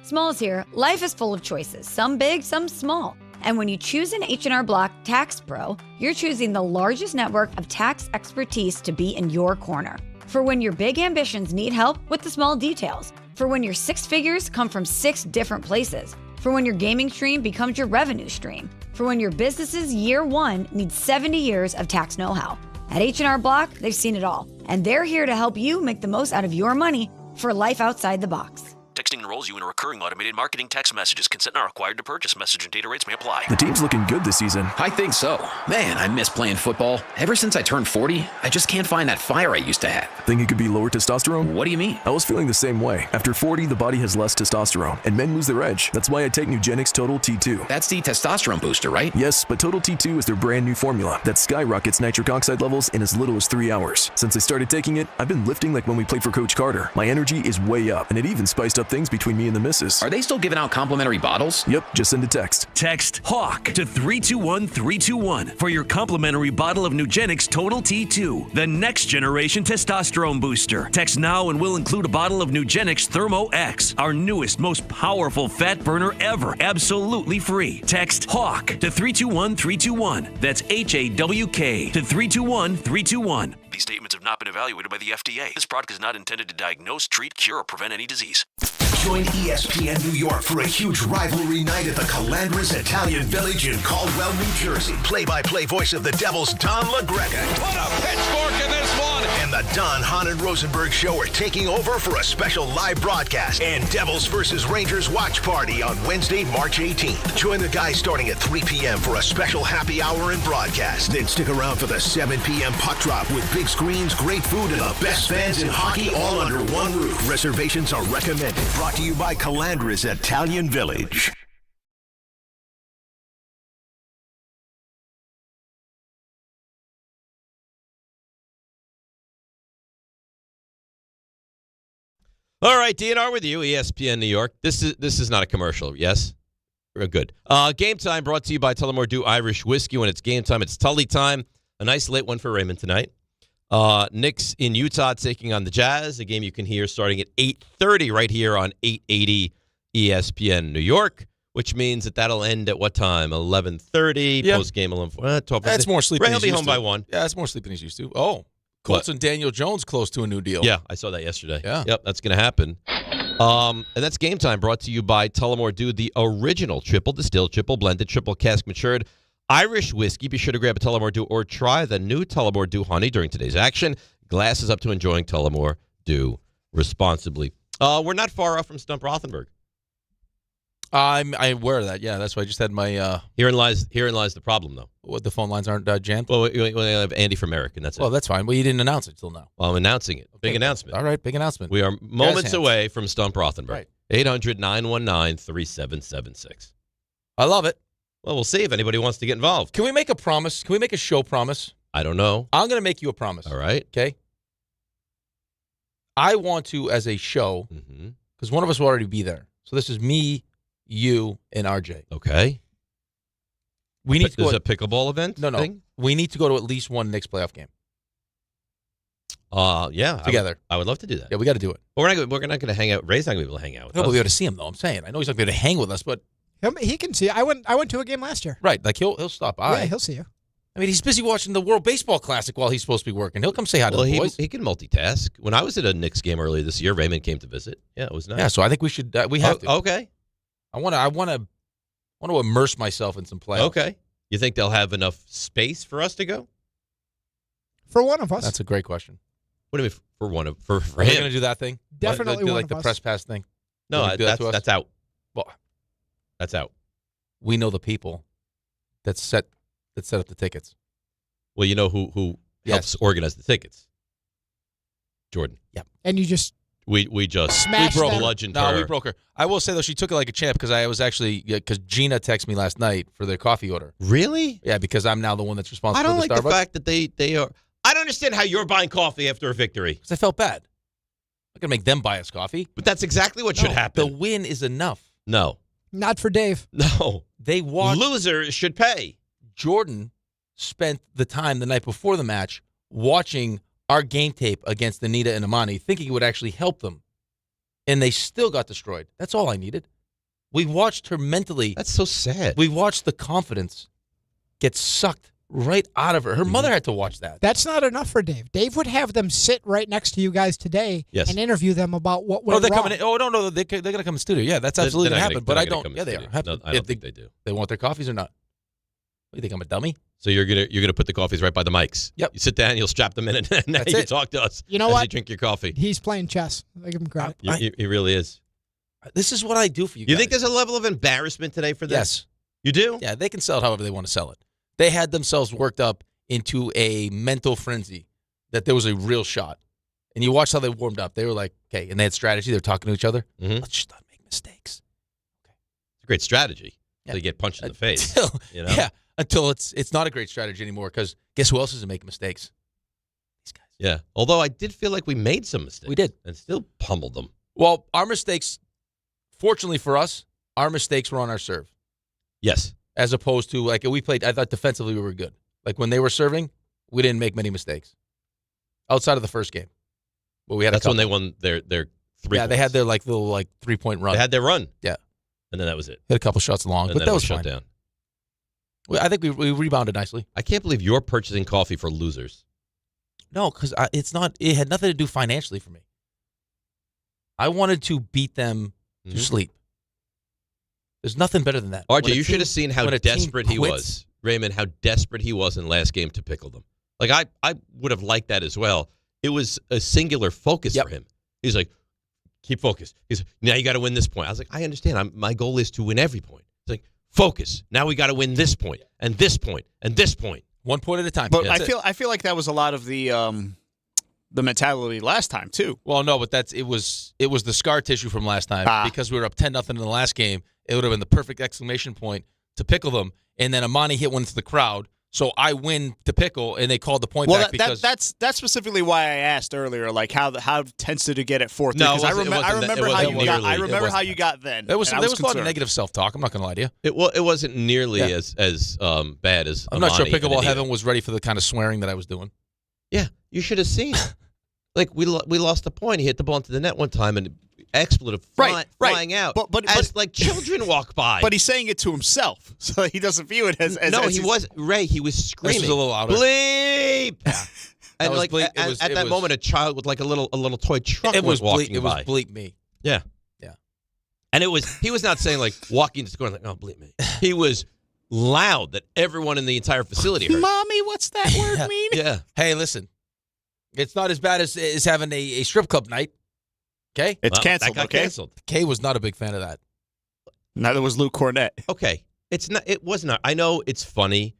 Smalls here. Life is full of choices, some big, some small. And when you choose an H&R Block Tax Pro, you're choosing the largest network of tax expertise to be in your corner. For when your big ambitions need help with the small details. For when your 6 figures come from 6 different places. For when your gaming stream becomes your revenue stream. For when your business's year one needs 70 years of tax know-how. At H&R Block, they've seen it all. And they're here to help you make the most out of your money for life outside the box. Texting enrolls you in a recurring automated marketing text messages. Consent not required to purchase. Message and data rates may apply. The team's looking good this season. I think so. Man, I miss playing football. Ever since I turned 40, I just can't find that fire I used to have. Think it could be lower testosterone? What do you mean? I was feeling the same way. After 40, the body has less testosterone, and men lose their edge. That's why I take Nugenix Total T2. That's the testosterone booster, right? Yes, but Total T2 is their brand new formula that skyrockets nitric oxide levels in as little as 3 hours. Since I started taking it, I've been lifting like when we played for Coach Carter. My energy is way up, and it even spiced up things between me and the missus. Are they still giving out complimentary bottles? Yep, just send a text. Text HAWK to 321-321 for your complimentary bottle of Nugenix Total T2, the next generation testosterone booster. Text now and we'll include a bottle of Nugenix Thermo X, our newest, most powerful fat burner ever, absolutely free. Text HAWK to 321-321. That's HAWK to 321-321. These statements have not been evaluated by the FDA. This product is not intended to diagnose, treat, cure, or prevent any disease. Join ESPN New York for a huge rivalry night at the Calandras Italian Village in Caldwell, New Jersey. Play-by-play voice of the Devils, Don LaGreca. Put a pitchfork in this one. And the Don, Hahn, and Rosenberg show are taking over for a special live broadcast and Devils versus Rangers watch party on Wednesday, March 18th. Join the guys starting at 3 p.m. for a special happy hour and broadcast. Then stick around for the 7 p.m. puck drop with big screens, great food, and the best fans in hockey all under one roof. Reservations are recommended. Brought to you by Calandras Italian Village. All right, DNR with you, ESPN New York. This is not a commercial, yes? Good. Game time brought to you by Tullamore Dew Irish Whiskey. When it's game time, it's Tully time. A nice late one for Raymond tonight. Knicks in Utah taking on the Jazz, a game you can hear starting at 8:30 right here on 880 ESPN New York, which means that'll end at what time? 11:30, post-game 12. That's more sleep than Ray will he's be used home to. by 1. Yeah, that's more sleep than he's used to. Oh, Colts and Daniel Jones close to a new deal. Yeah, I saw that yesterday. Yeah. Yep, that's going to happen. And that's Game Time brought to you by Tullamore Dew, the original triple distilled, triple blended, triple cask matured Irish whiskey. Be sure to grab a Tullamore Dew or try the new Tullamore Dew Honey during today's action. Glasses up to enjoying Tullamore Dew responsibly. We're not far off from Stump Rothenberg. I'm aware of that. Yeah, that's why I just had my. Herein lies the problem, though. What, the phone lines aren't jammed? Well, we have Andy from Merrick, and that's it. Well, that's fine. Well, you didn't announce it till now. Well, I'm announcing it. Big announcement. All right, big announcement. We are moments away from Stump Rothenberg. Right. 800-919-3776. I love it. Well, we'll see if anybody wants to get involved. Can we make a promise? Can we make a show promise? I don't know. I'm going to make you a promise. All right. Okay? I want to, as a show, because one of us will already be there. So this is me, you, and RJ. Okay. We need to go. Is it a pickleball event? No. Thing? We need to go to at least one Knicks playoff game. Yeah. Together. I would love to do that. Yeah, we got to do it. But we're not going to hang out. Ray's not going to be able to hang out with us. We'll be able to see him, though. I'm saying. I know he's not going to be able to hang with us, but he can see. I went to a game last year. Right. Like he'll stop by. Yeah, he'll see you. I mean, he's busy watching the World Baseball Classic while he's supposed to be working. He'll come say hi to the boys. He can multitask. When I was at a Knicks game earlier this year, Raymond came to visit. Yeah, it was nice. Yeah, so I think we should. We have to. Okay. I want to immerse myself in some playoffs. Okay. You think they'll have enough space for us to go? For one of us. That's a great question. What do you mean for one of for Are him? they going to do that thing? Definitely do one like of the us. press pass thing. No, that's out. Well, that's out. We know the people that set up the tickets. Well, you know who helps organize the tickets? Jordan. Yeah. And you just we broke bludgeoned her. No, we broke her. I will say though, she took it like a champ because I was actually because Gina texted me last night for their coffee order. Really? Yeah, because I'm now the one that's responsible. I don't for like the the fact that they are. I don't understand how you're buying coffee after a victory. Because I felt bad. I'm gonna make them buy us coffee. But that's exactly what should happen. The win is enough. No. Not for Dave. No. They watched. Losers should pay. Jordan spent the time the night before the match watching our game tape against Anita and Amani, thinking it would actually help them. And they still got destroyed. That's all I needed. We watched her mentally. That's so sad. We watched the confidence get sucked right out of her. Her mother had to watch that. That's not enough for Dave. Dave would have them sit right next to you guys today and interview them about what went they're wrong. coming in. Oh, no, they're going to come in the studio. Yeah, that's absolutely going to happen. But I don't. Yeah, they are. No, I don't think they do. They want their coffees or not? What, you think I'm a dummy? So you're gonna put the coffees right by the mics. Yep. You sit down, you'll strap them in, and now you talk to us. You know as what? You drink your coffee. He's playing chess. I give him credit. He really is. This is what I do for you guys. You think there's a level of embarrassment today for this? Yes. You do? Yeah, they can sell it however they want to sell it. They had themselves worked up into a mental frenzy that there was a real shot. And you watched how they warmed up. They were like, okay, and they had strategy. They were talking to each other. Let's just not make mistakes. It's a great strategy. Yeah. So you get punched in the face. You know? Yeah, until it's not a great strategy anymore because guess who else isn't making mistakes? Yeah. Although I did feel like we made some mistakes. We did. And still pummeled them. Well, our mistakes, fortunately for us, our mistakes were on our serve. Yes. As opposed to, like, we played, I thought defensively we were good. Like, when they were serving, we didn't make many mistakes. Outside of the first game. Well, we had That's when they won their 3 Yeah, they had their, little 3-point run. They had their run. Yeah. And then that was it. Hit a couple shots long, And but then that it was shut fine. down. I think we rebounded nicely. I can't believe you're purchasing coffee for losers. No, because it had nothing to do financially for me. I wanted to beat them to sleep. There's nothing better than that. RJ, you should have seen how desperate he was. Raymond, how desperate he was in last game to pickle them. Like, I would have liked that as well. It was a singular focus for him. He's like, keep focused. He's now you got to win this point. I was like, I understand. My goal is to win every point. It's like, focus. Now we got to win this point and this point and this point. 1 point at a time. But I feel like that was a lot of the mentality last time too. Well, no, but it was the scar tissue from last time because we were up 10-0 in the last game. It would have been the perfect exclamation point to pickle them, and then Amani hit one to the crowd. So I win the pickle, and they called the point back because that's specifically why I asked earlier, like how tense did it get at fourth? No, because I remember how you got then. There was a lot of negative self-talk. I'm not going to lie to you. It wasn't nearly as bad as I'm not sure Amani Pickleball and Heaven was ready for the kind of swearing that I was doing. Yeah, you should have seen. Like we lost the point. He hit the ball into the net one time and expletive flying out. But as like children walk by. But he's saying it to himself, so he doesn't view it as no. He was Ray. He was screaming. This was a little louder. Bleep. Yeah. And like bleep. At that moment, a child with like a little toy truck was walking by. It was bleep me. Yeah. And he was not saying like walking to score like oh bleep me. He was loud that everyone in the entire facility heard. Mommy, what's that word mean? Yeah. Hey, listen. It's not as bad as having a strip club night. Okay? It's canceled. That got canceled. Kay was not a big fan of that. Neither was Luke Cornett. Okay. It was not. I know it's funny.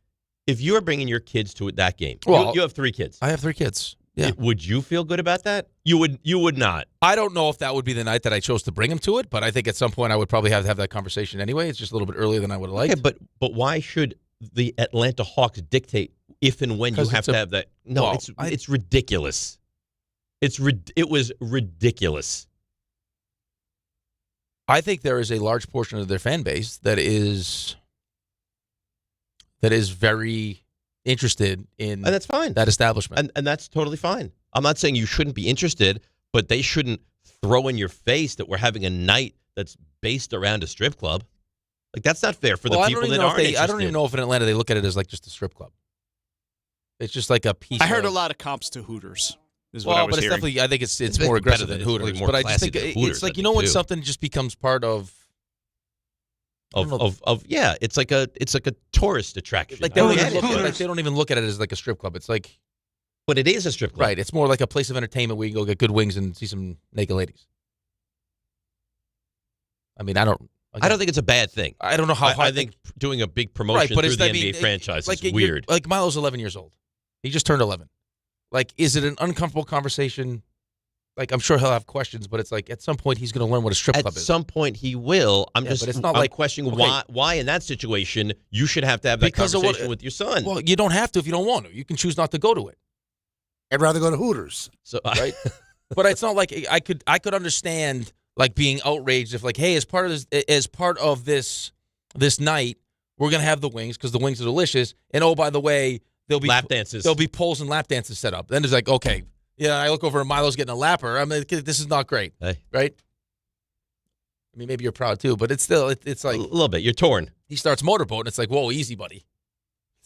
If you are bringing your kids to that game, well, you have 3 kids. I have 3 kids. Yeah. Would you feel good about that? You would not. I don't know if that would be the night that I chose to bring them to it, but I think at some point I would probably have to have that conversation anyway. It's just a little bit earlier than I would have liked. Okay, but why should the Atlanta Hawks dictate if and when you have to have that? No, well, it's ridiculous. It was ridiculous. I think there is a large portion of their fan base that is very interested in and that's fine. That establishment. And that's totally fine. I'm not saying you shouldn't be interested, but they shouldn't throw in your face that we're having a night that's based around a strip club. Like, that's not fair for the people that aren't interested. I don't even know if in Atlanta they look at it as like just a strip club. It's just like a piece. I heard a lot of comps to Hooters. What I was but it's hearing. definitely. I think it's more aggressive than Hooters. But I just think it's like when something just becomes part of yeah. It's like a tourist attraction. Like they don't even look at it as like a strip club. It's like, but it is a strip club, right? It's more like a place of entertainment where you go get good wings and see some naked ladies. I mean, I don't think it's a bad thing. I don't know how. I think doing a big promotion through the NBA franchise is weird. Like Milo's 11 years old. He just turned 11. Like, is it an uncomfortable conversation? Like, I'm sure he'll have questions, but it's like at some point he's going to learn what a strip club is. At some point he will. But it's not like questioning why in that situation you should have to have that conversation with your son. Well, you don't have to if you don't want to. You can choose not to go to it. I'd rather go to Hooters. So right, but it's not like I could understand like being outraged if like, hey, as part of this night, we're gonna have the wings because the wings are delicious, and oh, by the way, there'll be lap dances. There'll be poles and lap dances set up. Then it's like, okay, yeah, I look over and Milo's getting a lapper. I mean, this is not great, right? I mean, maybe you're proud too, but it's still it's like a little bit. You're torn. He starts motorboat, and it's like, whoa, easy, buddy.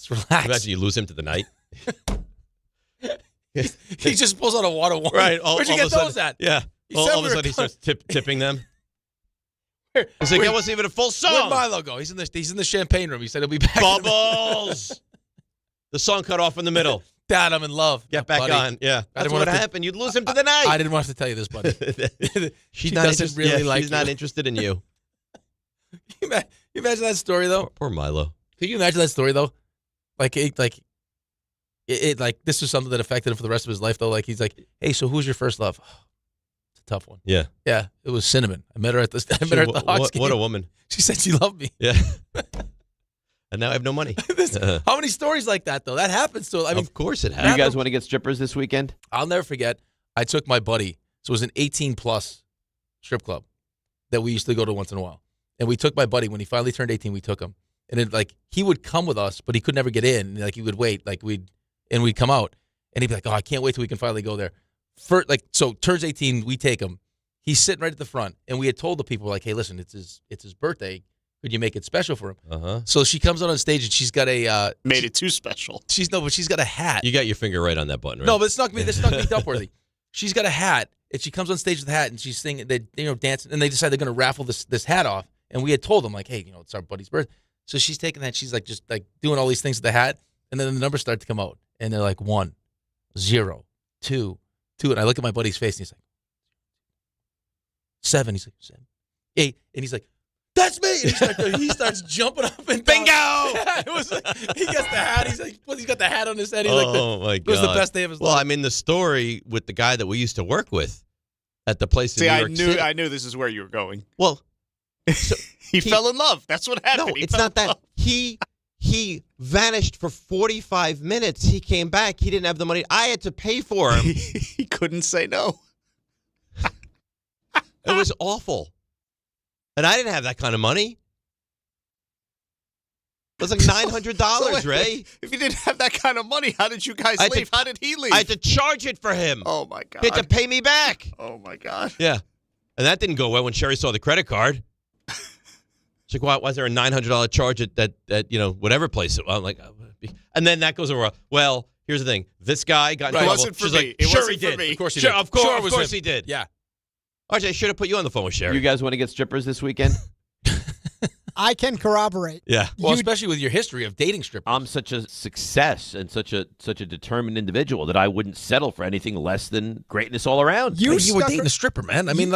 Just relax. Imagine you lose him to the night. He just pulls out a water wine. Right. Where'd you get those at? Yeah. All of a sudden he starts tipping them. It's like, that wasn't even a full song. Where'd Milo go? He's in the champagne room. He said he'll be back. Bubbles. The song cut off in the middle. Dad, I'm in love. Get back buddy. on. Yeah. That's what happened. You'd lose him to the night. I didn't want to tell you this, buddy. She doesn't doesn't really like She's you. not interested in you. You imagine that story though? Poor Milo. Could you imagine that story though? Like this was something that affected him for the rest of his life though. Like he's like, hey, so who's your first love? It's a tough one. Yeah. Yeah. It was Cinnamon. I met her at the Hawks game. What a woman. She said she loved me. Yeah. And now I have no money. How many stories like that though? That happens to. I mean, of course it happens. You guys want to get strippers this weekend? I'll never forget. I took my buddy. So it was an 18+ strip club that we used to go to once in a while. And we took my buddy when he finally turned 18. We took him, and it, he would come with us, but he could never get in. Like he would wait, we'd come out, and he'd be like, "Oh, I can't wait till we can finally go there." So turns 18, we take him. He's sitting right at the front, and we had told the people like, "Hey, listen, it's his birthday. Could you make it special for him?" Uh-huh. So she comes out on stage, and she's got a made it too special. She's got a hat. You got your finger right on that button, right? No, but it's not me. That's not me Duckworthy. She's got a hat, and she comes on stage with the hat, and she's singing, dancing, and they decide they're going to raffle this hat off. And we had told them, like, hey, it's our buddy's birthday. So she's taking that. She's just doing all these things with the hat. And then the numbers start to come out. And they're like 1, 0, 2, 2. And I look at my buddy's face and he's like, 7. He's like, 7, 8. And he's like, that's me. And he starts jumping up and down. Bingo! Yeah, it was like, he gets the hat. He's got the hat on his head. He's my God. It was the best day of his life. Well, I mean, the story with the guy that we used to work with at the place in New York City. I knew this is where you were going. Well, so he fell in love. That's what happened. No, it's not that. He vanished for 45 minutes. He came back. He didn't have the money. I had to pay for him. He couldn't say no. It was awful. And I didn't have that kind of money. It was like $900, Ray. If you didn't have that kind of money, how did you guys leave? How did he leave? I had to charge it for him. Oh, my God. He had to pay me back. Oh, my God. Yeah. And that didn't go well when Sherry saw the credit card. She's like, why is there a $900 charge at whatever place? I'm like, and then that goes over. Well, here's the thing. This guy got in trouble. It wasn't for She's me. Like, It sure wasn't he for did. me. Of course he did. Of course he did. Yeah. RJ, I should have put you on the phone with Sherry. You guys want to get strippers this weekend? I can corroborate. Yeah. Well, especially with your history of dating strippers. I'm such a success and such a determined individual that I wouldn't settle for anything less than greatness all around. You were dating a stripper, man. I mean,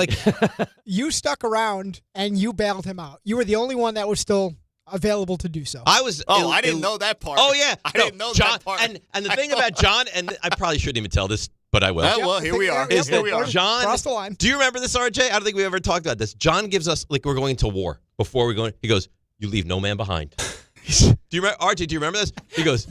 you stuck around and you bailed him out. You were the only one that was still available to do so. I was. I didn't know that part. Oh yeah, I didn't know John, that part. And the thing about John, and I probably shouldn't even tell this, but I will. Well, here we are. Is Here that we are. John? Cross the line. Do you remember this, RJ? I don't think we ever talked about this. John gives us like we're going to war before we're going. He goes, "You leave no man behind." Do you remember, RJ? Do you remember this? He goes,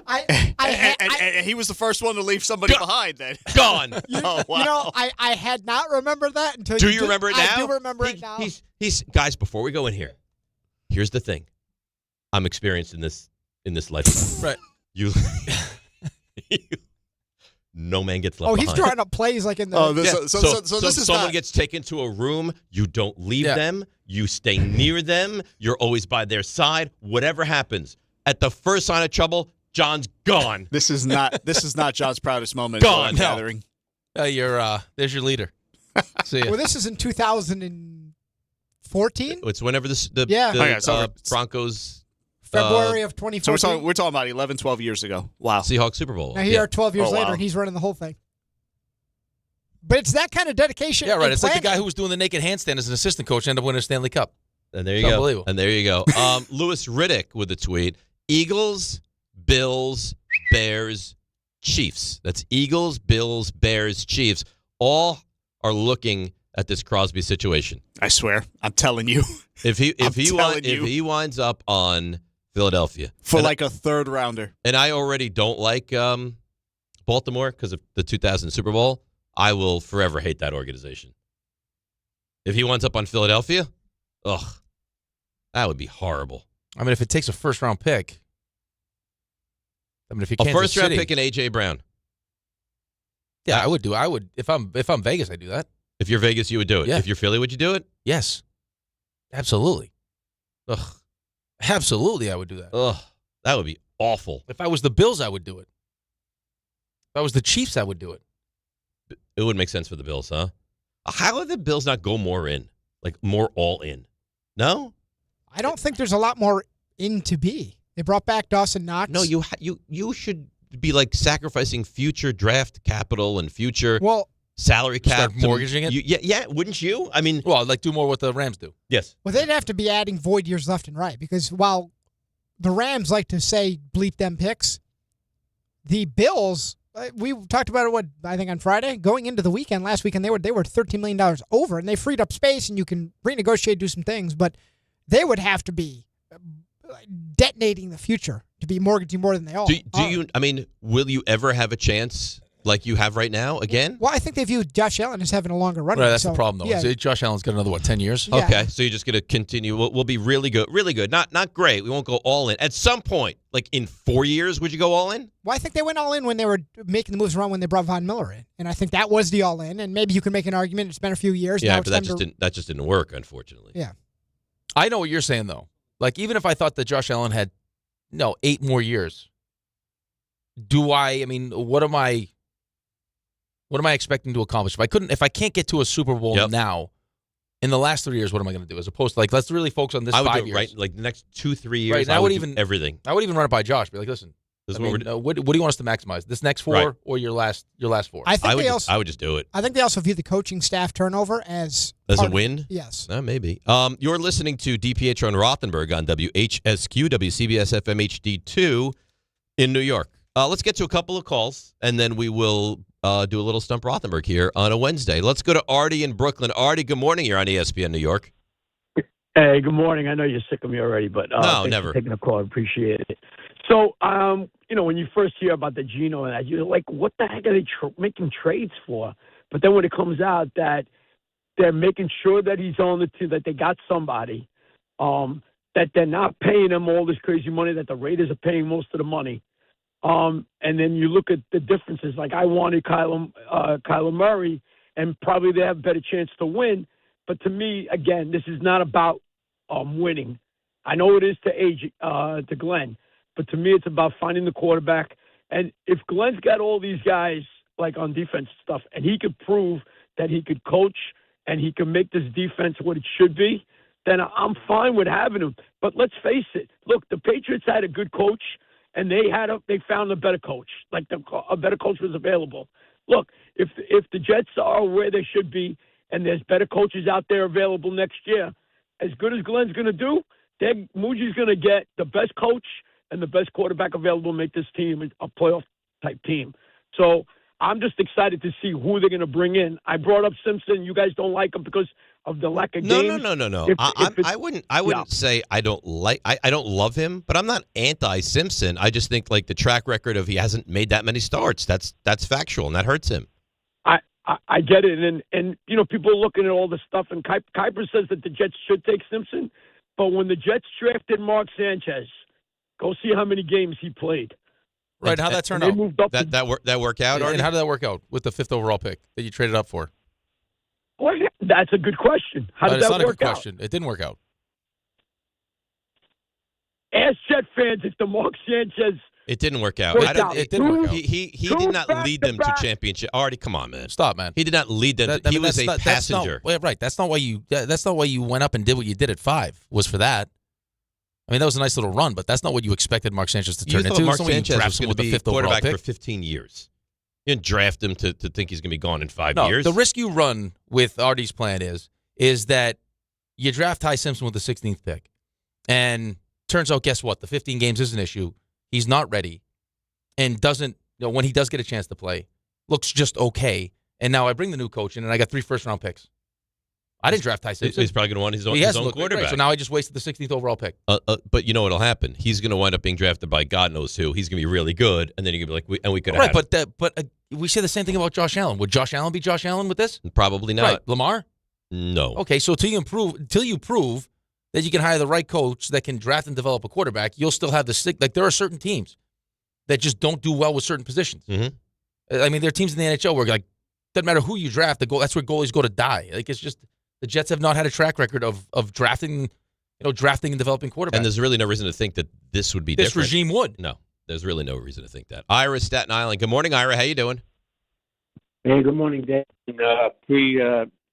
And he was the first one to leave somebody behind then. Gone. Oh, wow. I had not remembered that until Do you you remember it now? I do remember it now. He's guys. Before we go in here, here's the thing. I'm experienced in this lifestyle. Right. You. No man gets left Oh, behind. he's drawing up plays like in the. Oh, so this is someone not... gets taken to a room. You don't leave them. You stay near them. You're always by their side. Whatever happens, at the first sign of trouble, John's gone. This is not John's proudest moment. Gone. Gathering. There's your leader. See ya. Well, this is in 2014. It's whenever the Broncos. February of 2014. So we're talking about 11, 12 years ago. Wow. Seahawks Super Bowl. Now here are 12 years later, and he's running the whole thing. But it's that kind of dedication. Yeah, right. and It's like the planning. guy who was doing the naked handstand as an assistant coach ended up winning a Stanley Cup. And there you It's go. unbelievable. And there you go. Lewis Riddick with a tweet. Eagles, Bills, Bears, Chiefs. That's Eagles, Bills, Bears, Chiefs. All are looking at this Crosby situation. I swear. I'm telling you. If he winds up on Philadelphia for like a third rounder. And I already don't like Baltimore because of the 2000 Super Bowl. I will forever hate that organization. If he winds up on Philadelphia, that would be horrible. I mean, if it takes a first-round pick. I mean, if you a first-round pick in A.J. Brown. Yeah, I would do. I would if I'm Vegas, I'd do that. If you're Vegas, you would do it. Yeah. If you're Philly, would you do it? Yes, absolutely. Ugh. Absolutely, I would do that. Ugh. That would be awful. If I was the Bills, I would do it. If I was the Chiefs, I would do it. It would make sense for the Bills, huh? How did the Bills not go more in? Like more all in? No? I don't think there's a lot more in to be. They brought back Dawson Knox. No, you should be like sacrificing future draft capital and future salary cap. Start mortgaging it? Yeah, wouldn't you? I mean, well, like do more what the Rams do. Yes. Well, they'd have to be adding void years left and right because while the Rams like to say bleep them picks, the Bills, we talked about it, I think on Friday, going into the weekend, last weekend, they were $13 million over, and they freed up space, and you can renegotiate, do some things, but they would have to be detonating the future to be mortgaging more than they are. Do you, I mean, will you ever have a chance like you have right now again? Well, I think they view Josh Allen as having a longer run. Right, that's the problem, though. Yeah. Josh Allen's got another, 10 years? Yeah. Okay, so you're just going to continue. We'll be really good. Really good. Not great. We won't go all in. At some point, like in 4 years, would you go all in? Well, I think they went all in when they were making the moves around when they brought Von Miller in. And I think that was the all in. And maybe you can make an argument. It's been a few years. Yeah, now but that just didn't work, unfortunately. Yeah. I know what you're saying, though. Like, even if I thought that Josh Allen had, 8 more years, I mean, what am I expecting to accomplish? If I can't get to a Super Bowl now, in the last 3 years, what am I going to do? As opposed to, let's really focus on this 5 years. I would do right, like the next 2-3 years, right, I would do everything. I would even run it by Josh. Be like, listen, what do you want us to maximize? This next 4 or your last 4? I would just do it. I think they also view the coaching staff turnover as a win? Yes. Maybe. You're listening to DiPietro and Rothenberg on WHSQ, WCBS FM HD2 in New York. Let's get to a couple of calls, and then we will do a little Stump Rothenberg here on a Wednesday. Let's go to Artie in Brooklyn. Artie, good morning. You're on ESPN New York. Hey, good morning. I know you're sick of me already, but no, thanks never. for taking a call. I appreciate it. So, when you first hear about the Geno and that, you're like, what the heck are they making trades for? But then when it comes out that they're making sure that he's on the team, that they got somebody, that they're not paying him all this crazy money, that the Raiders are paying most of the money. And then you look at the differences. Like I wanted Kyler Murray, and probably they have a better chance to win. But to me, again, this is not about winning. I know it is to Glenn, but to me, it's about finding the quarterback. And if Glenn's got all these guys like on defense stuff, and he could prove that he could coach and he can make this defense what it should be, then I'm fine with having him. But let's face it. Look, the Patriots had a good coach. And they found a better coach, like a better coach was available. Look, if the Jets are where they should be, and there's better coaches out there available next year, as good as Glenn's going to do, Muji's going to get the best coach and the best quarterback available to make this team a playoff type team. So I'm just excited to see who they're going to bring in. I brought up Simpson. You guys don't like him because of the lack of games. No. I wouldn't say I don't love him, but I'm not anti-Simpson. I just think like the track record of he hasn't made that many starts. That's factual, and that hurts him. I get it, and people are looking at all this stuff, and Kuiper says that the Jets should take Simpson, but when the Jets drafted Mark Sanchez, go see how many games he played. Right, how'd that turn out? That work out? And how did that work out with the 5th overall pick that you traded up for? Well, that's a good question. How did that work out? It's not a good question. It didn't work out. Ask Jet fans if the Mark Sanchez. It didn't work out. It didn't work out. He did not lead them to championship. Already, come on, man. Stop, man. He did not lead them. He was a passenger. Right. That's not why you went up and did what you did at 5. Was for that. I mean, that was a nice little run, but that's not what you expected Mark Sanchez to turn into. Mark Sanchez was going to be quarterback for 15 years. You didn't draft him to think he's going to be gone in 5 no, years. The risk you run with Artie's plan is that you draft Ty Simpson with the 16th pick, and turns out, guess what? The 15 games is an issue. He's not ready, and doesn't. When he does get a chance to play, looks just okay. And now I bring the new coach in, and I got 3 first-round picks. I didn't draft Ty Simpson. He's probably going to want his own quarterback. Great, so now I just wasted the 16th overall pick. But you know what'll happen? He's going to wind up being drafted by God knows who. He's going to be really good, and then you're going to be like, we could have had him. But we say the same thing about Josh Allen. Would Josh Allen be Josh Allen with this? Probably not. Right. Lamar? No. Okay, so until you prove that you can hire the right coach that can draft and develop a quarterback, you'll still have the stick. Like there are certain teams that just don't do well with certain positions. Mm-hmm. I mean, there are teams in the NHL where like doesn't matter who you draft, that's where goalies go to die. Like it's just. The Jets have not had a track record of drafting drafting and developing quarterbacks. And there's really no reason to think that this would be This different. regime would. No, there's really no reason to think that. Ira, Staten Island. Good morning, Ira. How you doing? Hey, good morning, Dave.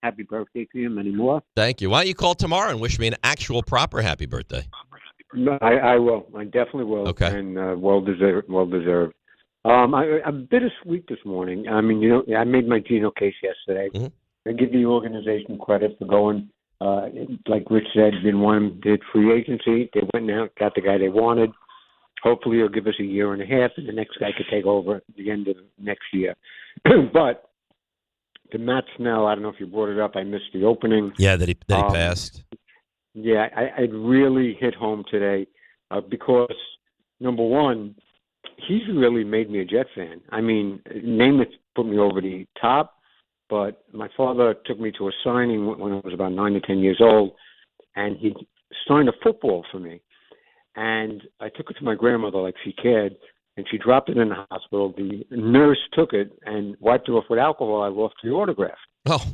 Happy birthday to you. Many more. Thank you. Why don't you call tomorrow and wish me an actual proper happy birthday? No, I will. I definitely will. Okay. And well deserved. Well deserved. I'm bittersweet this morning. I mean, I made my Geno case yesterday. Mm-hmm. I give the organization credit for going, like Rich said, did free agency. They went out, got the guy they wanted. Hopefully he'll give us a year and a half, and the next guy could take over at the end of next year. But the Matt Snell, I don't know if you brought it up. I missed the opening. Yeah, that he passed. Yeah, I really hit home today because, number one, he's really made me a Jet fan. I mean, Namath put me over the top, but my father took me to a signing when I was about 9 or 10 years old, and he signed a football for me. And I took it to my grandmother like she cared, and she dropped it in the hospital. The nurse took it and wiped it off with alcohol. I lost the autograph. Oh.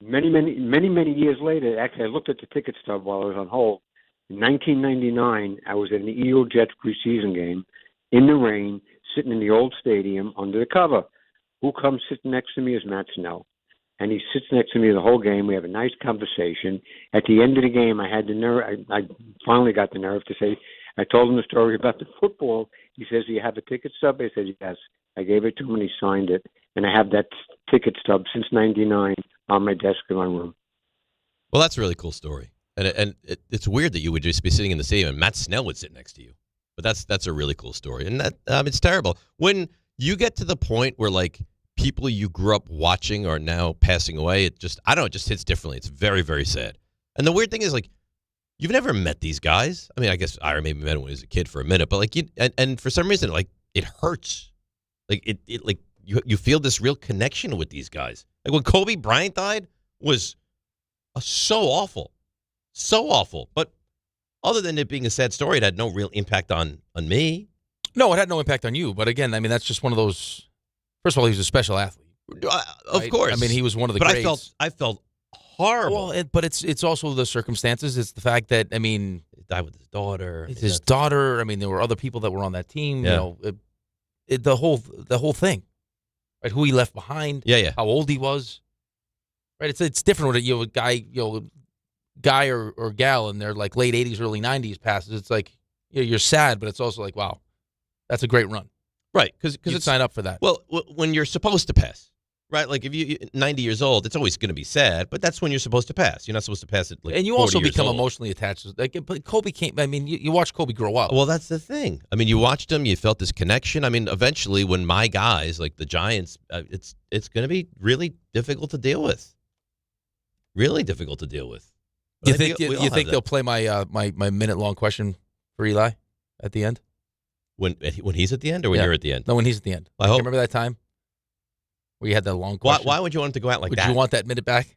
Many years later, actually, I looked at the ticket stub while I was on hold. In 1999, I was at an Eagle Jets preseason game in the rain, sitting in the old stadium under the cover. Who comes sitting next to me is Matt Snell. And he sits next to me the whole game. We have a nice conversation. At the end of the game, I had the nerve. I finally got the nerve to say, I told him the story about the football. He says, do you have a ticket stub? I said, yes. I gave it to him and he signed it. And I have that ticket stub since 99 on my desk in my room. Well, that's a really cool story. And it's weird that you would just be sitting in the stadium and Matt Snell would sit next to you. But that's a really cool story. And that it's terrible. When you get to the point where, like, people you grew up watching are now passing away, it just hits differently. It's very, very sad. And the weird thing is, like, you've never met these guys. I mean, I guess Ira maybe met him when he was a kid for a minute, but like and for some reason, like, it hurts. Like it like you feel this real connection with these guys. Like when Kobe Bryant died was so awful. So awful. But other than it being a sad story, it had no real impact on me. No, it had no impact on you. But again, I mean, that's just one of those. First of all, he was a special athlete. Of course. I mean, he was one of the but greats. I felt horrible. Well, but it's also the circumstances. It's the fact that, I mean, he died with his daughter. His daughter. I mean, there were other people that were on that team. Yeah. You know, the whole thing, right? Who he left behind. Yeah. How old he was. Right. It's different when a guy or gal in their like late 80s, early 90s passes. It's like you're sad, but it's also like, wow, that's a great run. Right, because you sign up for that. Well, when you're supposed to pass, right? Like if you're 90 years old, it's always going to be sad, but that's when you're supposed to pass. You're not supposed to pass it. Like, and you 40 also years become old. emotionally attached. Like, but Kobe came. I mean, you watch Kobe grow up. Well, that's the thing. I mean, you watched him, you felt this connection. I mean, eventually, when my guys like the Giants, it's going to be really difficult to deal with. Really difficult to deal with. You think they'll play my my minute long question for Eli at the end? When he's at the end or when you're at the end? No, when he's at the end. I hope. Remember that time where you had that long question? Why would you want him to go out like would that? Would you want that minute back?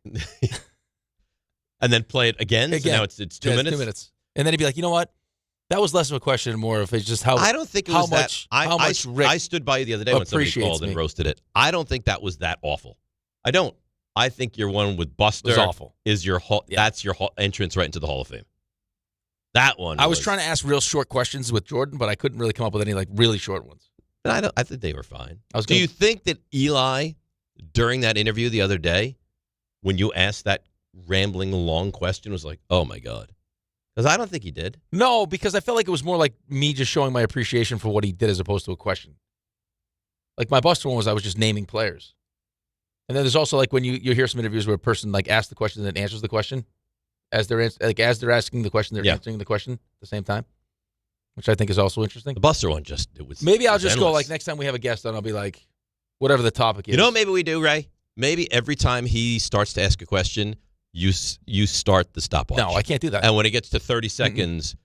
And then play it again? So now it's 2 minutes? 2 minutes. And then he'd be like, you know what? That was less of a question and more of it's just how I don't think it was how much Rick I stood by you the other day when somebody called and roasted it. I don't think that was that awful. I don't. I think your one with Buster was awful. Is your that's your entrance right into the Hall of Fame. That one. I was trying to ask real short questions with Jordan, but I couldn't really come up with any like really short ones. I think they were fine. Do you think that Eli, during that interview the other day, when you asked that rambling long question, was like, "Oh my God"? Because I don't think he did. No, because I felt like it was more like me just showing my appreciation for what he did as opposed to a question. Like my Buster one was I was just naming players. And then there's also like when you hear some interviews where a person like asks the question and then answers the question as they're asking the question, they're answering the question at the same time, which I think is also interesting. The Buster one maybe I'll just endless. go like next time we have a guest on, I'll be like, whatever the topic is. You know what maybe we do, Ray? Maybe every time he starts to ask a question, you start the stopwatch. No, I can't do that. And when it gets to 30 seconds,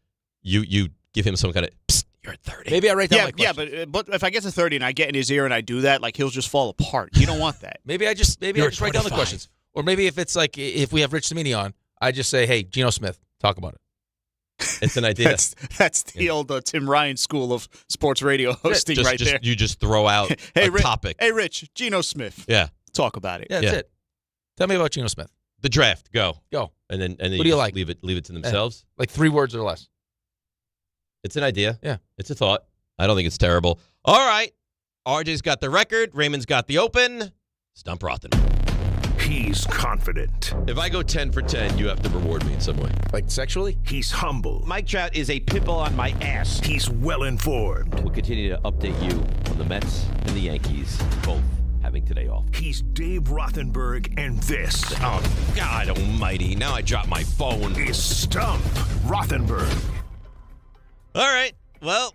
you give him some kind of, psst, you're at 30. Maybe I write down my question. Yeah, but if I get to 30 and I get in his ear and I do that, like he'll just fall apart. You don't want that. maybe I just write down the questions. Or maybe if it's like if we have Rich Cimini on, I just say, hey, Geno Smith, talk about it. It's an idea. That's the old Tim Ryan school of sports radio hosting there. You just throw out a topic. Hey, Rich, Geno Smith. Yeah. Talk about it. Yeah, that's it. Tell me about Geno Smith. The draft. Go. And then Who do you like? Leave it to themselves. Like 3 words or less. It's an idea. Yeah. It's a thought. I don't think it's terrible. All right. RJ's got the record. Raymond's got the open. Stump Rothenberg. He's confident. If I go 10 for 10, you have to reward me in some way. Like sexually? He's humble. Mike Trout is a pitbull on my ass. He's well-informed. We'll continue to update you on the Mets and the Yankees, both having today off. He's Dave Rothenberg, and this... Oh, God almighty. Now I dropped my phone. ...is Stump Rothenberg. All right. Well,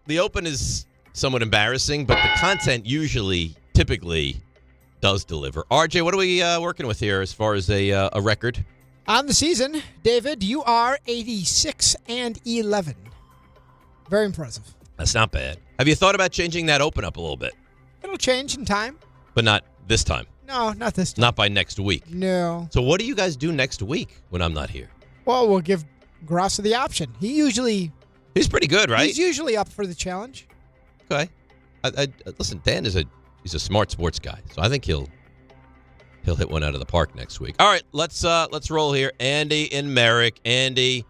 the open is somewhat embarrassing, but the content typically does deliver. RJ, what are we working with here as far as a record? On the season, David, you are 86-11. Very impressive. That's not bad. Have you thought about changing that open up a little bit? It'll change in time. But not this time. No, not this time. Not by next week. No. So what do you guys do next week when I'm not here? Well, we'll give Grosso the option. He's pretty good, right? He's usually up for the challenge. Okay. Listen, Dan he's a smart sports guy, so I think he'll hit one out of the park next week. All right, let's roll here. Andy and Merrick. Andy,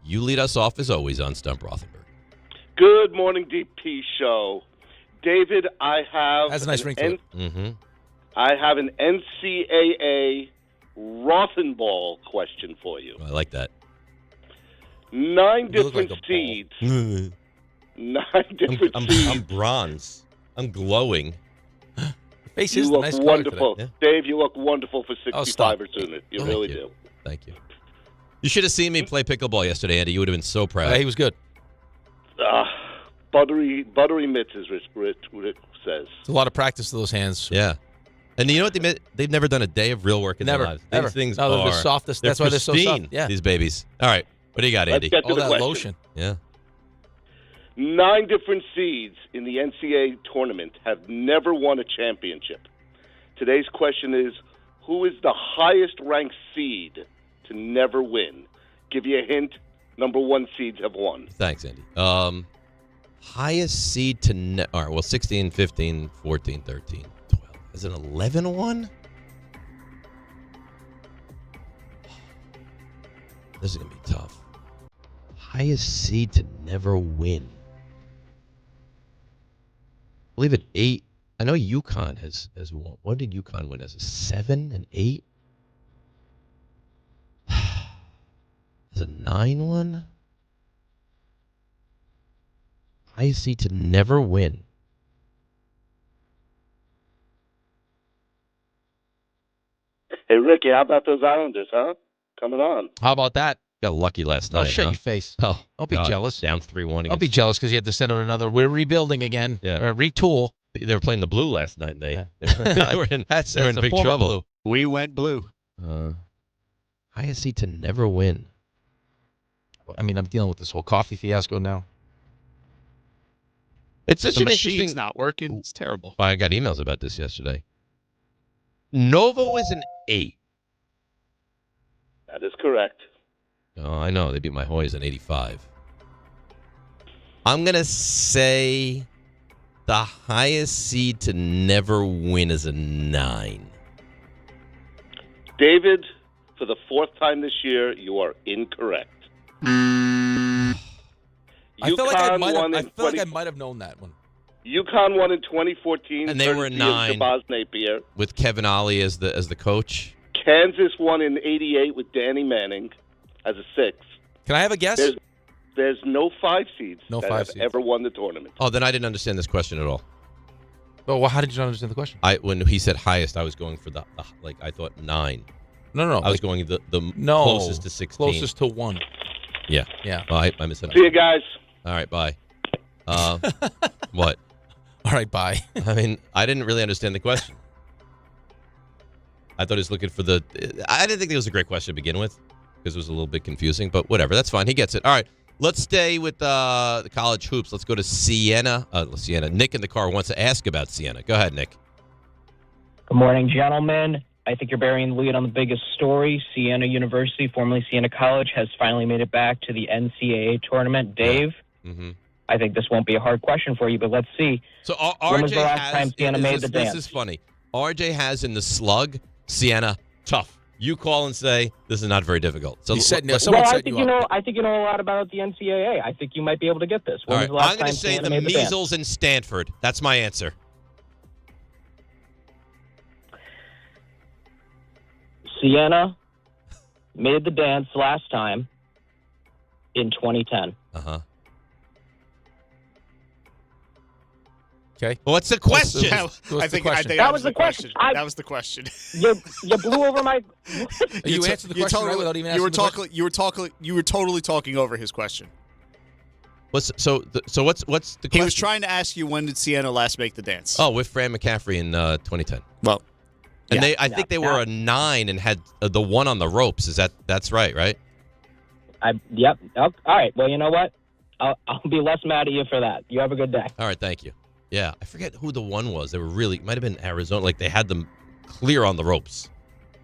you lead us off as always on Stump Rothenberg. Good morning, DP show. David, I have That's a nice ring to it. I have an NCAA Rothenball question for you. I like that. 9 You look different like a seeds. ball. 9 different seeds. I'm bronze. I'm glowing. Face You is look nice color wonderful. today. Dave, you look wonderful for Oh, 65 or sooner. You really do. Thank you. You should have seen me play pickleball yesterday, Andy. You would have been so proud. He was good. Buttery mitts, as Rick says. It's a lot of practice to those hands. Yeah. And you know what? They've never done a day of real work in Never, their lives. never. These things No, they're are the softest. That's why they're so pristine, soft. Yeah. These babies. All right. What do you got, Let's Andy? get to All the that question. lotion. Yeah. 9 different seeds in the NCAA tournament have never won a championship. Today's question is, who is the highest-ranked seed to never win? Give you a hint, number 1 seeds have won. Thanks, Andy. Highest seed to all right, well, 16, 15, 14, 13, 12. Is it 11-1? This is going to be tough. Highest seed to never win. I believe at 8. I know UConn has won. What did UConn win as a 7 and 8? Is it 9-1? Highest seed to never win. Hey, Ricky, how about those Islanders, huh? Coming on. How about that? Got lucky last Oh, night. shut huh? your face. Oh, Don't be God. jealous. Down 3-1. Don't be jealous because you had to send out another. We're rebuilding again. Yeah. Retool. They were playing the blue last night. And they were in. That's they were in the big former trouble. blue. We went blue. Highest seed to never win. I mean, I'm dealing with this whole coffee fiasco now. It's such The an machine's interesting. not working. It's terrible. I got emails about this yesterday. Nova was an 8. That is correct. Oh, I know. They beat my Hoyas in 85. I'm going to say the highest seed to never win is a 9. David, for the 4th time this year, you are incorrect. I feel like I UConn might have known that one. UConn won in 2014. And they were a courtesy of 9. Shabazz Napier. With Kevin Ollie as the coach. Kansas won in 88 with Danny Manning as a 6. Can I have a guess? There's no 5 seeds No that 5 have seeds. ever won the tournament. Oh, then I didn't understand this question at all. Well, how did you not understand the question? When he said highest, I was going for the I thought 9. No. I was going the closest to 16. Closest to 1. Yeah. Yeah. Well, I misunderstood. See you guys. All right, bye. What? All right, bye. I mean, I didn't really understand the question. I thought he was looking for the... I didn't think it was a great question to begin with because it was a little bit confusing, but whatever. That's fine. He gets it. All right. Let's stay with the college hoops. Let's go to Siena. Nick in the car wants to ask about Siena. Go ahead, Nick. Good morning, gentlemen. I think you're burying the lead on the biggest story. Siena University, formerly Siena College, has finally made it back to the NCAA tournament. Dave, I think this won't be a hard question for you, but let's see. So when was RJ the last has... time Siena made the dance? This is funny. RJ has in the slug, Siena, tough. you call and say, this is not very difficult. So You said no. Well, Someone I set think you up. I think you know a lot about the NCAA. I think you might be able to get this. When All was right, the last I'm going time to say Siena the made the dance? measles in Stanford. That's my answer. Siena made the dance last time in 2010. Uh-huh. Okay. Well, what's the question? I think That was the question. That was the question. You blew over my. You answered the question right without even asking the question? You were totally talking over his question. What's the question? He was trying to ask you, when did Siena last make the dance? Oh, with Fran McCaffrey in 2010. Well, and yeah. I think they were a 9 and had the one on the ropes. That's right? Yep. All right. Well, you know what? I'll be less mad at you for that. You have a good day. All right, thank you. Yeah, I forget who the one was. They were really might have been Arizona. Like they had them clear on the ropes,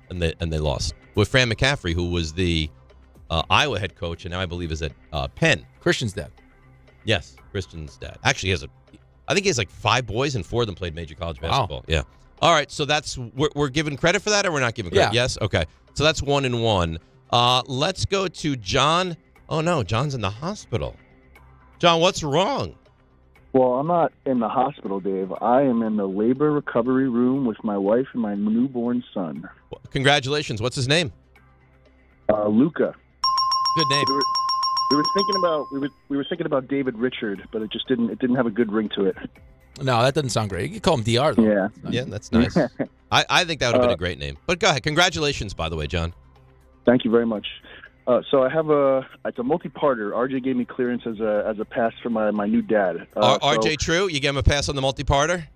and they lost with Fran McCaffrey, who was the Iowa head coach, and now I believe is at Penn. Christian's dad. Yes, Christian's dad. Actually, I think he has like 5 boys, and 4 of them played major college basketball. Wow. Yeah. All right, so we're giving credit for that, or we're not giving credit? Yeah. Yes. Okay. So that's 1-1. Let's go to John. Oh no, John's in the hospital. John, what's wrong? Well, I'm not in the hospital, Dave. I am in the labor recovery room with my wife and my newborn son. Well, congratulations. What's his name? Luca. Good name. We were thinking about David Richard, but it just didn't have a good ring to it. No, that doesn't sound great. You can call him DR, though. Yeah. Yeah, that's nice. I think that would have been a great name. But go ahead. Congratulations, by the way, John. Thank you very much. So I have it's a multi-parter. RJ gave me clearance as a pass for my new dad. RJ True, you gave him a pass on the multi-parter?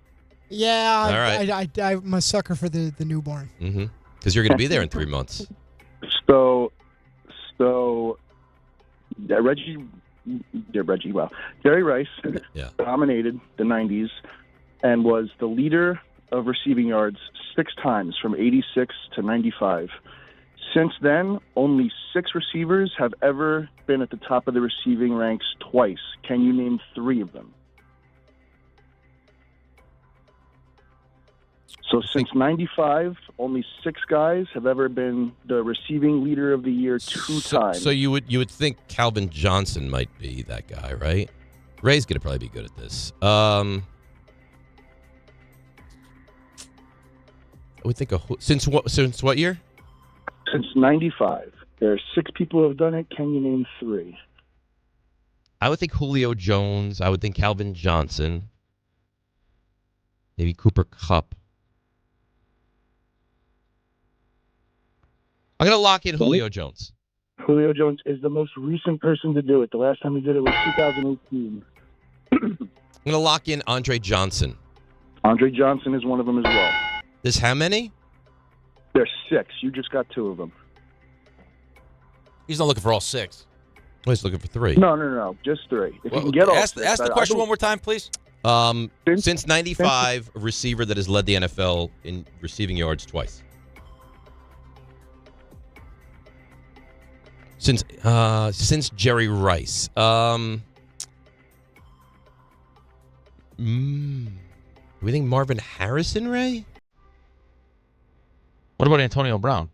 Yeah, All right. I'm a sucker for the newborn. Mm-hmm. Because you're going to be there in 3 months. So Jerry Rice dominated the 90s and was the leader of receiving yards 6 times from 86 to 95. Since then, only 6 receivers have ever been at the top of the receiving ranks twice. Can you name 3 of them? So since 95, only 6 guys have ever been the receiving leader of the year 2 times. So you would think Calvin Johnson might be that guy, right? Ray's going to probably be good at this. I would think since what year? Since 95. There are 6 people who have done it. Can you name 3? I would think Julio Jones. I would think Calvin Johnson. Maybe Cooper Kupp. I'm going to lock in Julio Jones. Julio Jones is the most recent person to do it. The last time he did it was 2018. I'm going to lock in Andre Johnson. Andre Johnson is one of them as well. There's how many? There's 6. You just got 2 of them. He's not looking for all 6. Oh, he's looking for 3. No. Just 3. If you can get all 6. Ask the question one more time, please. Since 95, a receiver that has led the NFL in receiving yards twice. Since Jerry Rice. Do we think Marvin Harrison, Ray? What about Antonio Brown?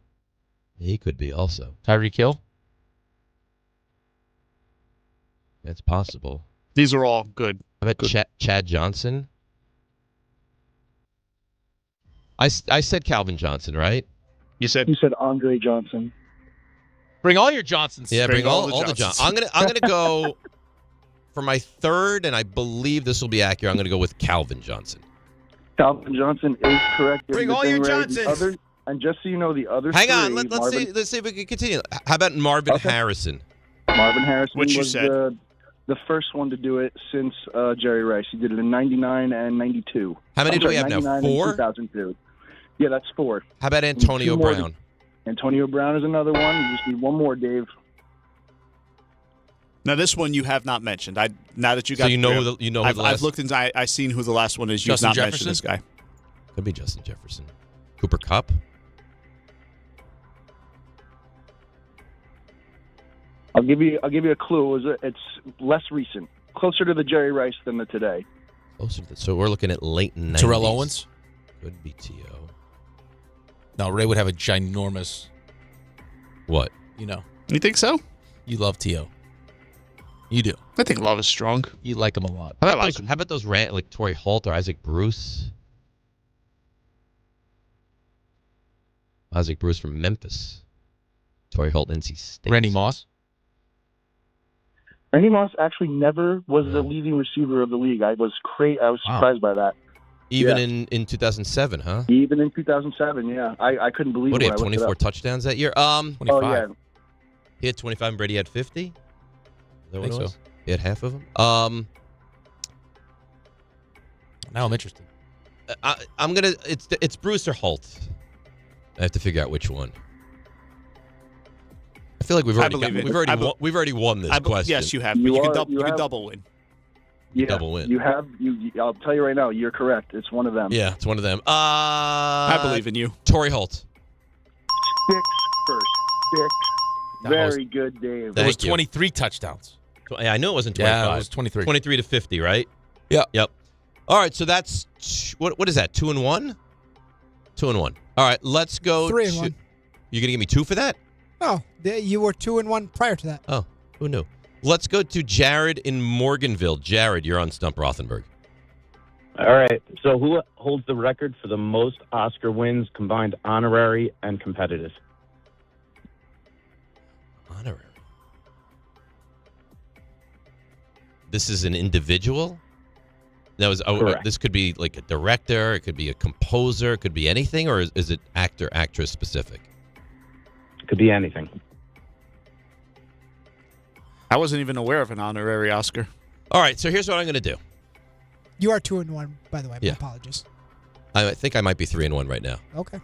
He could be also. Tyreek Hill? That's possible. These are all good. I bet Chad Johnson. I said Calvin Johnson, right? You said Andre Johnson. Bring all your Johnsons. Yeah, bring all the Johnsons. Johnsons. I'm gonna go for my 3rd, and I believe this will be accurate. I'm gonna go with Calvin Johnson. Calvin Johnson is correct. Bring all your Johnsons. And just so you know, the other Hang 3, on, let's see if we can continue. How about Marvin Harrison? Marvin Harrison Which you was said. The first one to do it since Jerry Rice. He did it in 99 and 92. How many do we have now? 99 and 4? 2002. Yeah, that's 4. How about Antonio Brown? Antonio Brown is another one. You just need one more, Dave. Now this one you have not mentioned. Now that you got, So you know who the I've last. looked into. I've seen who the last one is. You've Justin not Jefferson? mentioned this guy. Could be Justin Jefferson. Cooper Kupp. I'll give you a clue. It's less recent, closer to the Jerry Rice than the today. So we're looking at late 90s. Terrell Owens? Could be T.O. No, Ray would have a ginormous What? You know. You think so? You love T.O. You do. I think love is strong. You like him a lot. How about those like Torrey Holt or Isaac Bruce? Isaac Bruce from Memphis. Torrey Holt, NC State. Randy Moss? Randy Moss actually never was the leading receiver of the league. I was surprised by that. Even in 2007, huh? Even in 2007, yeah. I couldn't believe it. What, he when had I looked it 24 up. touchdowns that year? 25. Oh, yeah. He had 25 and Brady had 50? Is that what think it was? so. He had half of them? Now I'm interested. I'm going to... It's Bruce or Holt. I have to figure out which one. I feel like we've already won this question. Yes, you have. But you can double win. Yeah, double win. You have. I'll tell you right now. You're correct. It's one of them. Yeah, it's one of them. I believe in you. Torrey Holt. 6 first. 6. Very good, Dave. It was 23 touchdowns. I knew it wasn't 25. Yeah, it was 23. 23 to 50, right? Yeah. Yep. All right, so that's what is that? 2 and 1? 2 and 1. All right, let's go. 3 and 1. You're gonna give me 2 for that? No, you were 2 and 1 prior to that. Oh, who knew? Let's go to Jared in Morganville. Jared, you're on Stump Rothenberg. All right. So who holds the record for the most Oscar wins combined honorary and competitive? Honorary. This is an individual? This could be like a director, it could be a composer, it could be anything, or is it actor, actress specific? It could be anything. I wasn't even aware of an honorary Oscar. All right, so here's what I'm going to do. You are 2 and 1, by the way. My Yeah. apologies. I think I might be 3 and 1 right now. Okay.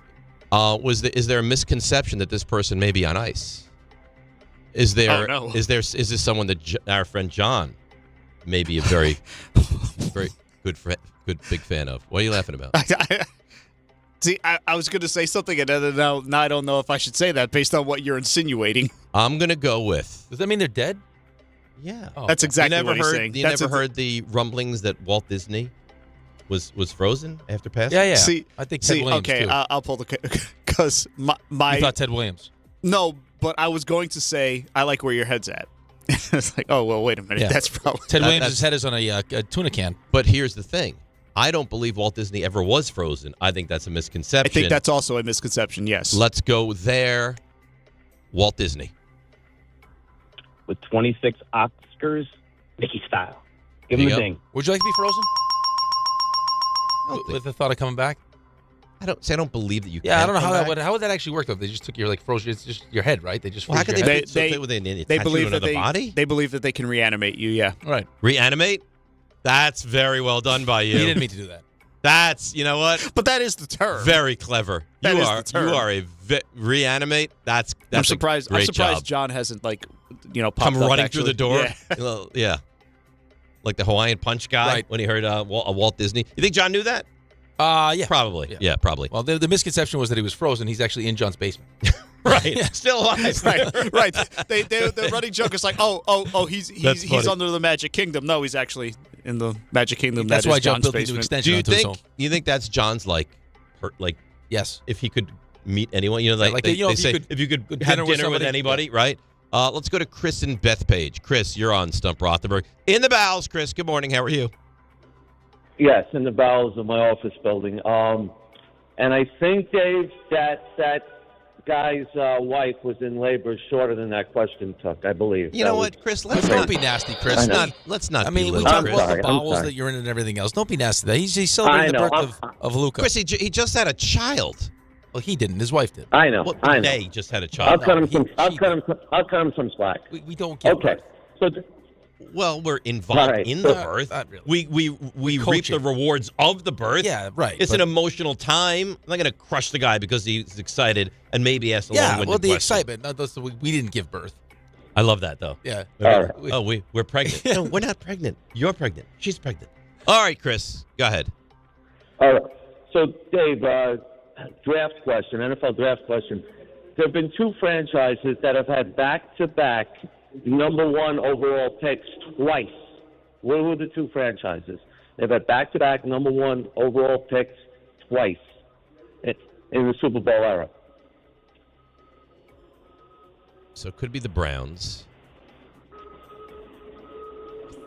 Is there a misconception that this person may be on ice? Is there? Oh, no. Is this someone that our friend John may be a very, very good big fan of? What are you laughing about? See, I was going to say something, and then now I don't know if I should say that based on what you're insinuating. I'm going to go with. Does that mean they're dead? Yeah. Oh, That's exactly you never what he's heard, saying. You That's never heard the rumblings that Walt Disney was frozen after passing? Yeah. See, I think Ted Williams, okay, too. I'll pull the because my You thought Ted Williams? No, but I was going to say I like where your head's at. It's like, oh well, wait a minute. Yeah. That's probably Ted Williams' head is on a tuna can. But here's the thing. I don't believe Walt Disney ever was frozen. I think that's a misconception. I think that's also a misconception, yes. Let's go there. Walt Disney. With 26 Oscars, Mickey style. Give him a ding. Would you like to be frozen? With the thought of coming back? I don't believe that you can. Yeah, I don't know come how back. would that actually work though. They just took your frozen. It's just your head, right? They just Well, how freeze could your they head. do it? They They believe that another body? they believe that they can reanimate you. Yeah, right. Reanimate? That's very well done by you. He didn't mean to do that. That's, you know what? But that is the term. Very clever. That you is are the term. you are reanimate. That's I'm surprised. A great I'm surprised job. John hasn't popped Come up, running actually. through the door. Yeah. Well, yeah. Like the Hawaiian Punch guy when he heard Walt Disney. You think John knew that? Yeah. Probably. Yeah, probably. Well, the misconception was that he was frozen. He's actually in John's basement. Right. Still alive. right. The running joke is like, he's under the Magic Kingdom. No, he's actually in the Magic Kingdom. That's that why is John John's built the new basement. extension Do you onto his think home. you think that's John's yes, if he could meet anyone, they if say you could if you could go have dinner dinner with with somebody, anybody, right? Let's go to Chris and Bethpage. Chris, you're on Stump Rothenberg. In the bowels, Chris. Good morning. How are you? Yes, in the bowels of my office building. And I think, Dave, that guy's wife was in labor shorter than that question took, I believe. You know what, Chris? Don't be nasty, Chris. Let's not. I mean, we belittle talk about Chris. the bowels that you're in and everything else. Don't be nasty. He's celebrating the birth of Luca. Chris, he just had a child. Well, he didn't. His wife did. I know. Well, I know. they just had a I'll child. cut him some slack. We don't give Okay. So well, we're involved in the birth. Not really. We reap the rewards of the birth. Yeah, right. It's an emotional time. I'm not going to crush the guy because he's excited and maybe ask a Yeah, long-winded well, the question. excitement. We didn't give birth. I love that, though. Yeah. We're pregnant. No, we're not pregnant. You're pregnant. She's pregnant. All right, Chris, go ahead. All right. So, Dave, draft question, NFL draft question. There have been 2 franchises that have had back-to-back number 1 overall picks twice. What were the 2 franchises? They've had back-to-back number 1 overall picks twice in the Super Bowl era. So it could be the Browns.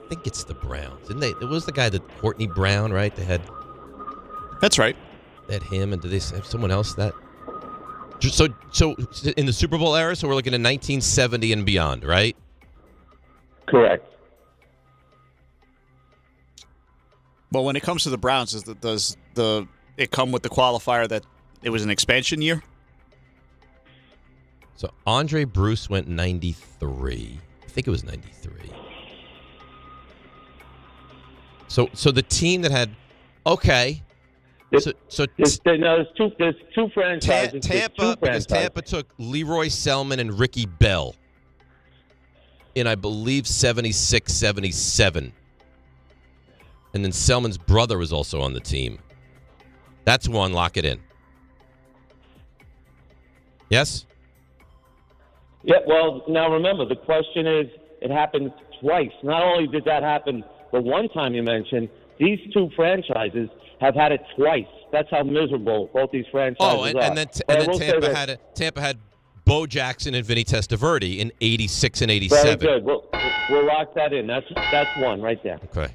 I think it's the Browns. Didn't they? It was the guy that Courtney Brown, right? They had. That's right. They had him, and did they have someone else that? So in the Super Bowl era, so we're looking at 1970 and beyond, right? Correct. Well, when it comes to the Browns, does it come with the qualifier that it was an expansion year? So Andre Bruce went 93. I think it was 93. So the team that had there's two franchises. Tampa took Leroy Selman and Ricky Bell in, I believe, 76, 77. And then Selman's brother was also on the team. That's one. Lock it in. Yes? Yeah, well, now remember, the question is, it happened twice. Not only did that happen the one time you mentioned, these two franchises have had it twice. That's how miserable both these franchises are. And then Tampa had Bo Jackson and Vinny Testaverde in 86 and 87. Very good. We'll lock that in. That's one right there. Okay.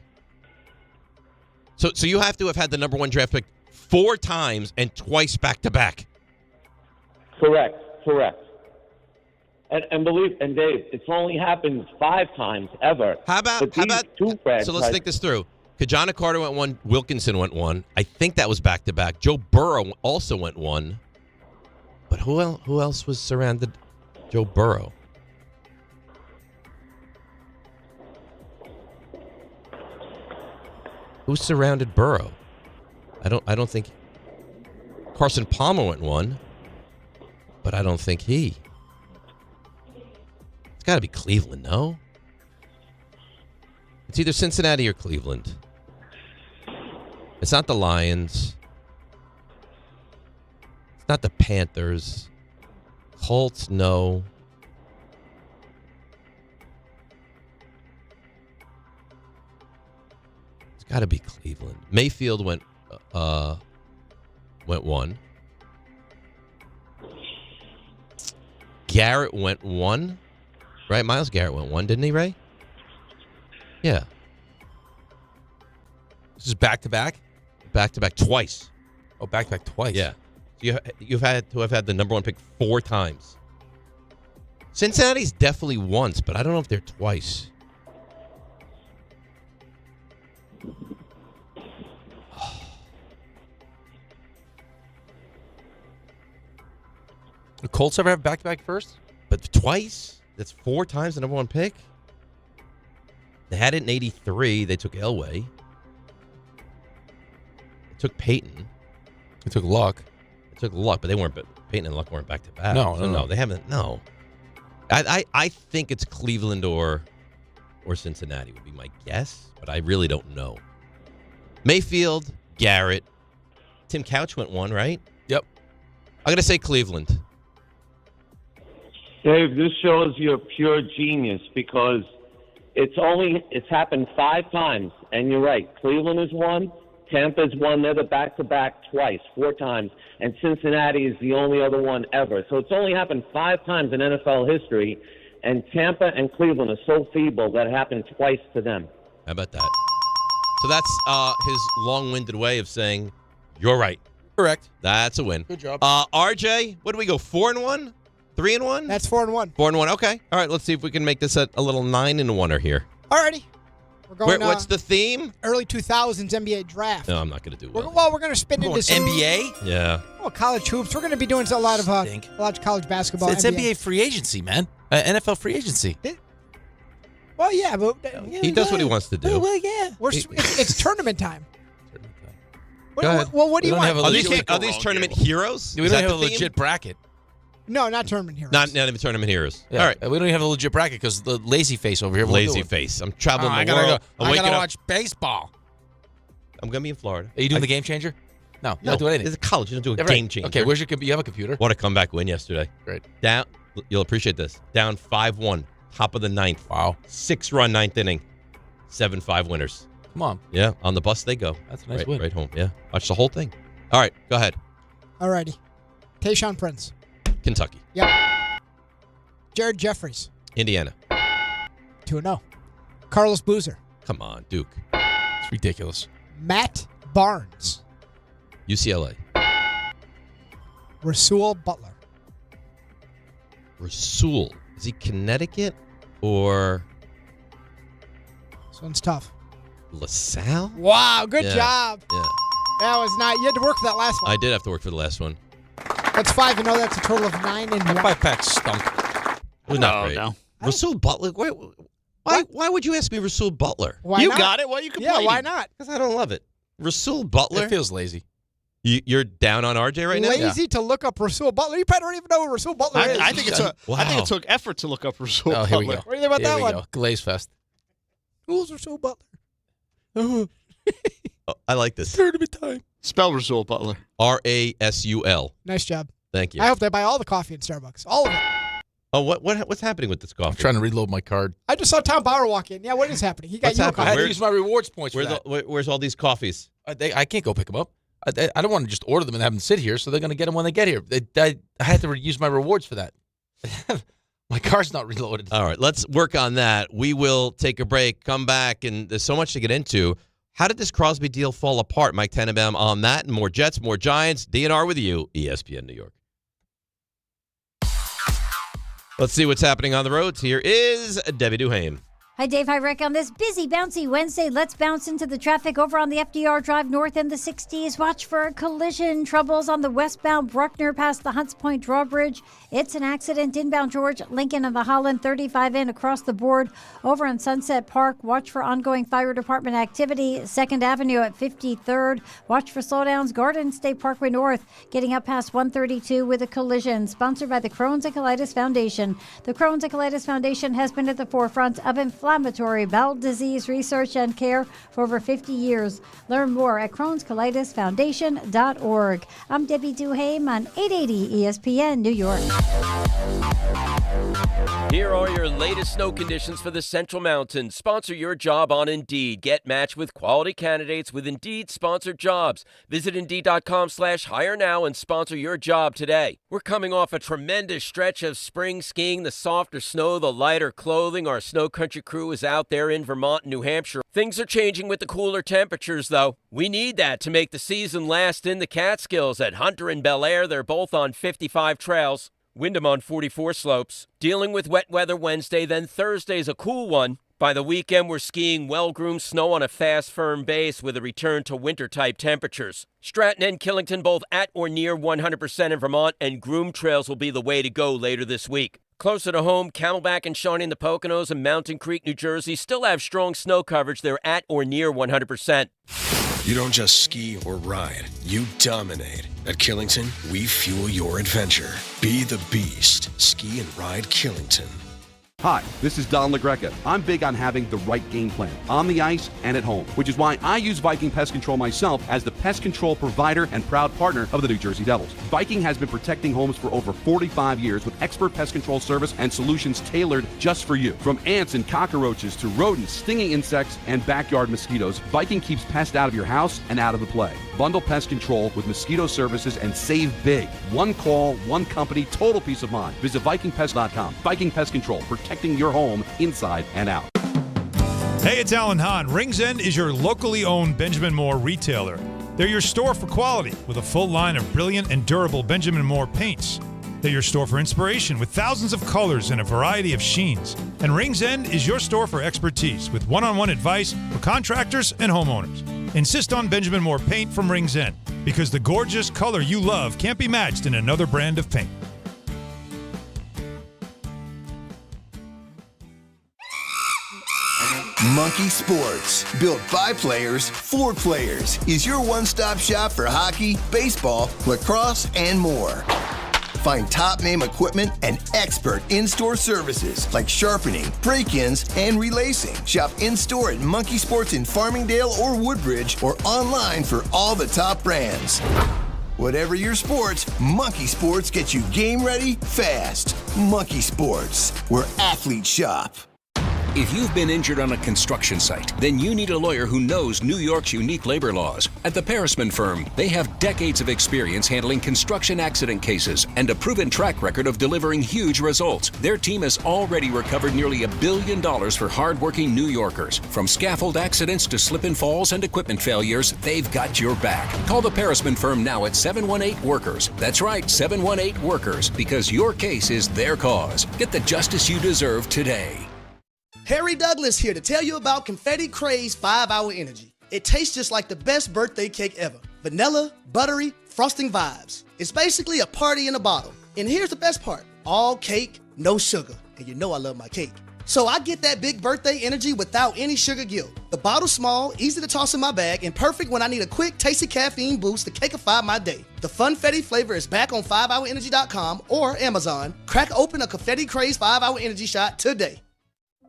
So you have to have had the number one draft pick 4 times and twice back-to-back. Correct. And Dave, it's only happened 5 times ever. How about two franchises? So let's think this through. Kajana Carter went 1. Wilkinson went 1. I think that was back-to-back. Joe Burrow also went 1. But who else was surrounded Joe Burrow? Who surrounded Burrow? I don't think Carson Palmer went 1, but I don't think he. It's got to be Cleveland, no? It's either Cincinnati or Cleveland. It's not the Lions. It's not the Panthers. Colts, no. It's got to be Cleveland. Mayfield went 1. Garrett went 1. Right? Myles Garrett went 1, didn't he, Ray? Yeah. This is back-to-back? Back-to-back twice. Oh, back-to-back twice. Yeah. You've had to have had the number one pick 4 times. Cincinnati's definitely once, but I don't know if they're twice. The Colts ever have back-to-back first? But twice? That's 4 times the number one pick? They had it in 83. They took Elway. They took Peyton. They took Luck. But they weren't. But Peyton and Luck weren't back-to-back. No. They haven't. No. I think it's Cleveland or Cincinnati would be my guess, but I really don't know. Mayfield, Garrett, Tim Couch went 1, right? Yep. I'm gonna say Cleveland. Dave, this shows you're pure genius because it's happened 5 times, and you're right. Cleveland is 1, Tampa's 1. They're the back-to-back twice, 4 times, and Cincinnati is the only other one ever. So it's only happened 5 times in NFL history, and Tampa and Cleveland are so feeble that it happened twice to them. How about that? So that's his long-winded way of saying you're right. Correct. That's a win. Good job. RJ, what do we go? 4-1? 3-1? That's 4-1. 4-1. Okay. All right. Let's see if we can make this a little 9-1er here. Alrighty. We're going. What's the theme? Early 2000s NBA draft. No, I'm not going to do well. We're going to spin into some NBA. Yeah. Well, college hoops. We're going to be doing a lot of college basketball. It's NBA free agency, man. NFL free agency. Well, yeah, but he does what he wants to do. Well, yeah. It's tournament time. Go ahead. Well, what do you want? Are these tournament heroes? We don't have a legit bracket. No, not tournament heroes. Not even tournament heroes. Yeah. All right. We don't even have a legit bracket because the lazy face over here. Lazy face. I'm traveling the world. I gotta watch baseball. I'm gonna be in Florida. Are you doing the game changer? No, you don't do anything. It's a college. You don't do a game changer. Okay, where's your computer? You have a computer? What a comeback win yesterday. Great. Down. You'll appreciate this. Down 5-1. Top of the 9th. Wow. 6-run 9th inning. 7-5 winners. Come on. Yeah. On the bus they go. That's a nice win. Right home. Yeah. Watch the whole thing. All right. Go ahead. Alrighty. Tayshaun Prince. Kentucky. Yep. Jared Jeffries. Indiana. 2-0. Carlos Boozer. Come on, Duke. It's ridiculous. Matt Barnes. UCLA. Rasul Butler. Rasul. Is he Connecticut or This one's tough. LaSalle? Wow, good Yeah, job. Yeah. That was not. You had to work for that last one. I did have to work for the last one. That's 5-0. That's a total of 9-1. My pack stunk. It was not great. No. Rasul Butler? Why would you ask me Rasul Butler? Why You not? got it. Why are you complaining? Yeah, why not? Because I don't love it. Rasul Butler? It feels lazy. You're down on RJ right now? Lazy to look up Rasul Butler. You probably don't even know who Rasul Butler is. I think it took. I think Wow. it took effort to look up Rasul Oh, here we Butler. go. What do you think about Here that we one? go. Glaze Fest. Who's Rasul Butler? Oh, I like this. Tournament time. Spell Rasul Butler. Rasul. Nice job. Thank you. I hope they buy all the coffee in Starbucks. All of it. Oh, what's happening with this coffee? I'm trying to reload my card. I just saw Tom Bauer walk in. Yeah, what is happening? He got What's you a happening? I had coffee. to use my rewards points for that. Where's all these coffees? I can't go pick them up. I don't want to just order them and have them sit here, so they're going to get them when they get here. I had to use my rewards for that. My car's not reloaded. All right, let's work on that. We will take a break, come back, and there's so much to get into. How did this Crosby deal fall apart? Mike Tannenbaum on that, and more Jets, more Giants. DNR with you, ESPN New York. Let's see what's happening on the roads. Here is Debbie Duhame. Hi, Dave. Hi, Rick. On this busy, bouncy Wednesday, let's bounce into the traffic over on the FDR Drive north in the 60s. Watch for collision troubles on the westbound Bruckner past the Hunts Point drawbridge. It's an accident inbound George Lincoln and the Holland 35 in across the board. Over on Sunset Park, watch for ongoing fire department activity. 2nd Avenue at 53rd. Watch for slowdowns. Garden State Parkway North getting up past 132 with a collision. Sponsored by the Crohn's and Colitis Foundation. The Crohn's and Colitis Foundation has been at the forefront of inflammatory bowel disease research and care for over 50 years. Learn more at Crohn'sColitisFoundation.org. I'm Debbie Duhame on 880 ESPN New York. Here are your latest snow conditions for the Central Mountains. Sponsor your job on Indeed. Get matched with quality candidates with Indeed-sponsored jobs. Visit Indeed.com/hire now and sponsor your job today. We're coming off a tremendous stretch of spring skiing. The softer snow, the lighter clothing. Our snow country crew is out there in Vermont and New Hampshire. Things are changing with the cooler temperatures, though. We need that to make the season last in the Catskills. At Hunter and Bel Air, they're both on 55 trails. Wyndham on 44 slopes. Dealing with wet weather Wednesday, then Thursday's a cool one. By the weekend, we're skiing well-groomed snow on a fast, firm base with a return to winter-type temperatures. Stratton and Killington both at or near 100% in Vermont, and groomed trails will be the way to go later this week. Closer to home, Camelback and Shawnee in the Poconos and Mountain Creek, New Jersey still have strong snow coverage. They're at or near 100%. You don't just ski or ride, you dominate. At Killington, we fuel your adventure. Be the beast. Ski and ride Killington. Hi, this is Don LaGreca. I'm big on having the right game plan, on the ice and at home, which is why I use Viking Pest Control myself as the pest control provider and proud partner of the New Jersey Devils. Viking has been protecting homes for over 45 years with expert pest control service and solutions tailored just for you. From ants and cockroaches to rodents, stinging insects, and backyard mosquitoes, Viking keeps pests out of your house and out of the play. Bundle pest control with mosquito services and save big. One call, one company, total peace of mind. Visit VikingPest.com. Viking Pest Control, protecting your home inside and out. Hey, it's Alan Hahn. Rings End is your locally owned Benjamin Moore retailer. They're your store for quality with a full line of brilliant and durable Benjamin Moore paints. They're your store for inspiration with thousands of colors and a variety of sheens. And Rings End is your store for expertise with one-on-one advice for contractors and homeowners. Insist on Benjamin Moore paint from Rings End because the gorgeous color you love can't be matched in another brand of paint. Monkey Sports, built by players for players, is your one-stop shop for hockey, baseball, lacrosse, and more. Find top-name equipment and expert in-store services like sharpening, break-ins, and relacing. Shop in-store at Monkey Sports in Farmingdale or Woodbridge or online for all the top brands. Whatever your sports, Monkey Sports gets you game ready fast. Monkey Sports, where athletes shop. If you've been injured on a construction site, then you need a lawyer who knows New York's unique labor laws. At the Parisman Firm, they have decades of experience handling construction accident cases and a proven track record of delivering huge results. Their team has already recovered nearly $1 billion for hardworking New Yorkers. From scaffold accidents to slip and falls and equipment failures, they've got your back. Call the Parisman Firm now at 718-WORKERS. That's right, 718-WORKERS, because your case is their cause. Get the justice you deserve today. Harry Douglas here to tell you about Confetti Craze 5-Hour Energy. It tastes just like the best birthday cake ever. Vanilla, buttery, frosting vibes. It's basically a party in a bottle. And here's the best part. All cake, no sugar. And you know I love my cake. So I get that big birthday energy without any sugar guilt. The bottle's small, easy to toss in my bag, and perfect when I need a quick, tasty caffeine boost to cakeify my day. The Funfetti flavor is back on 5hourenergy.com or Amazon. Crack open a Confetti Craze 5-Hour Energy shot today.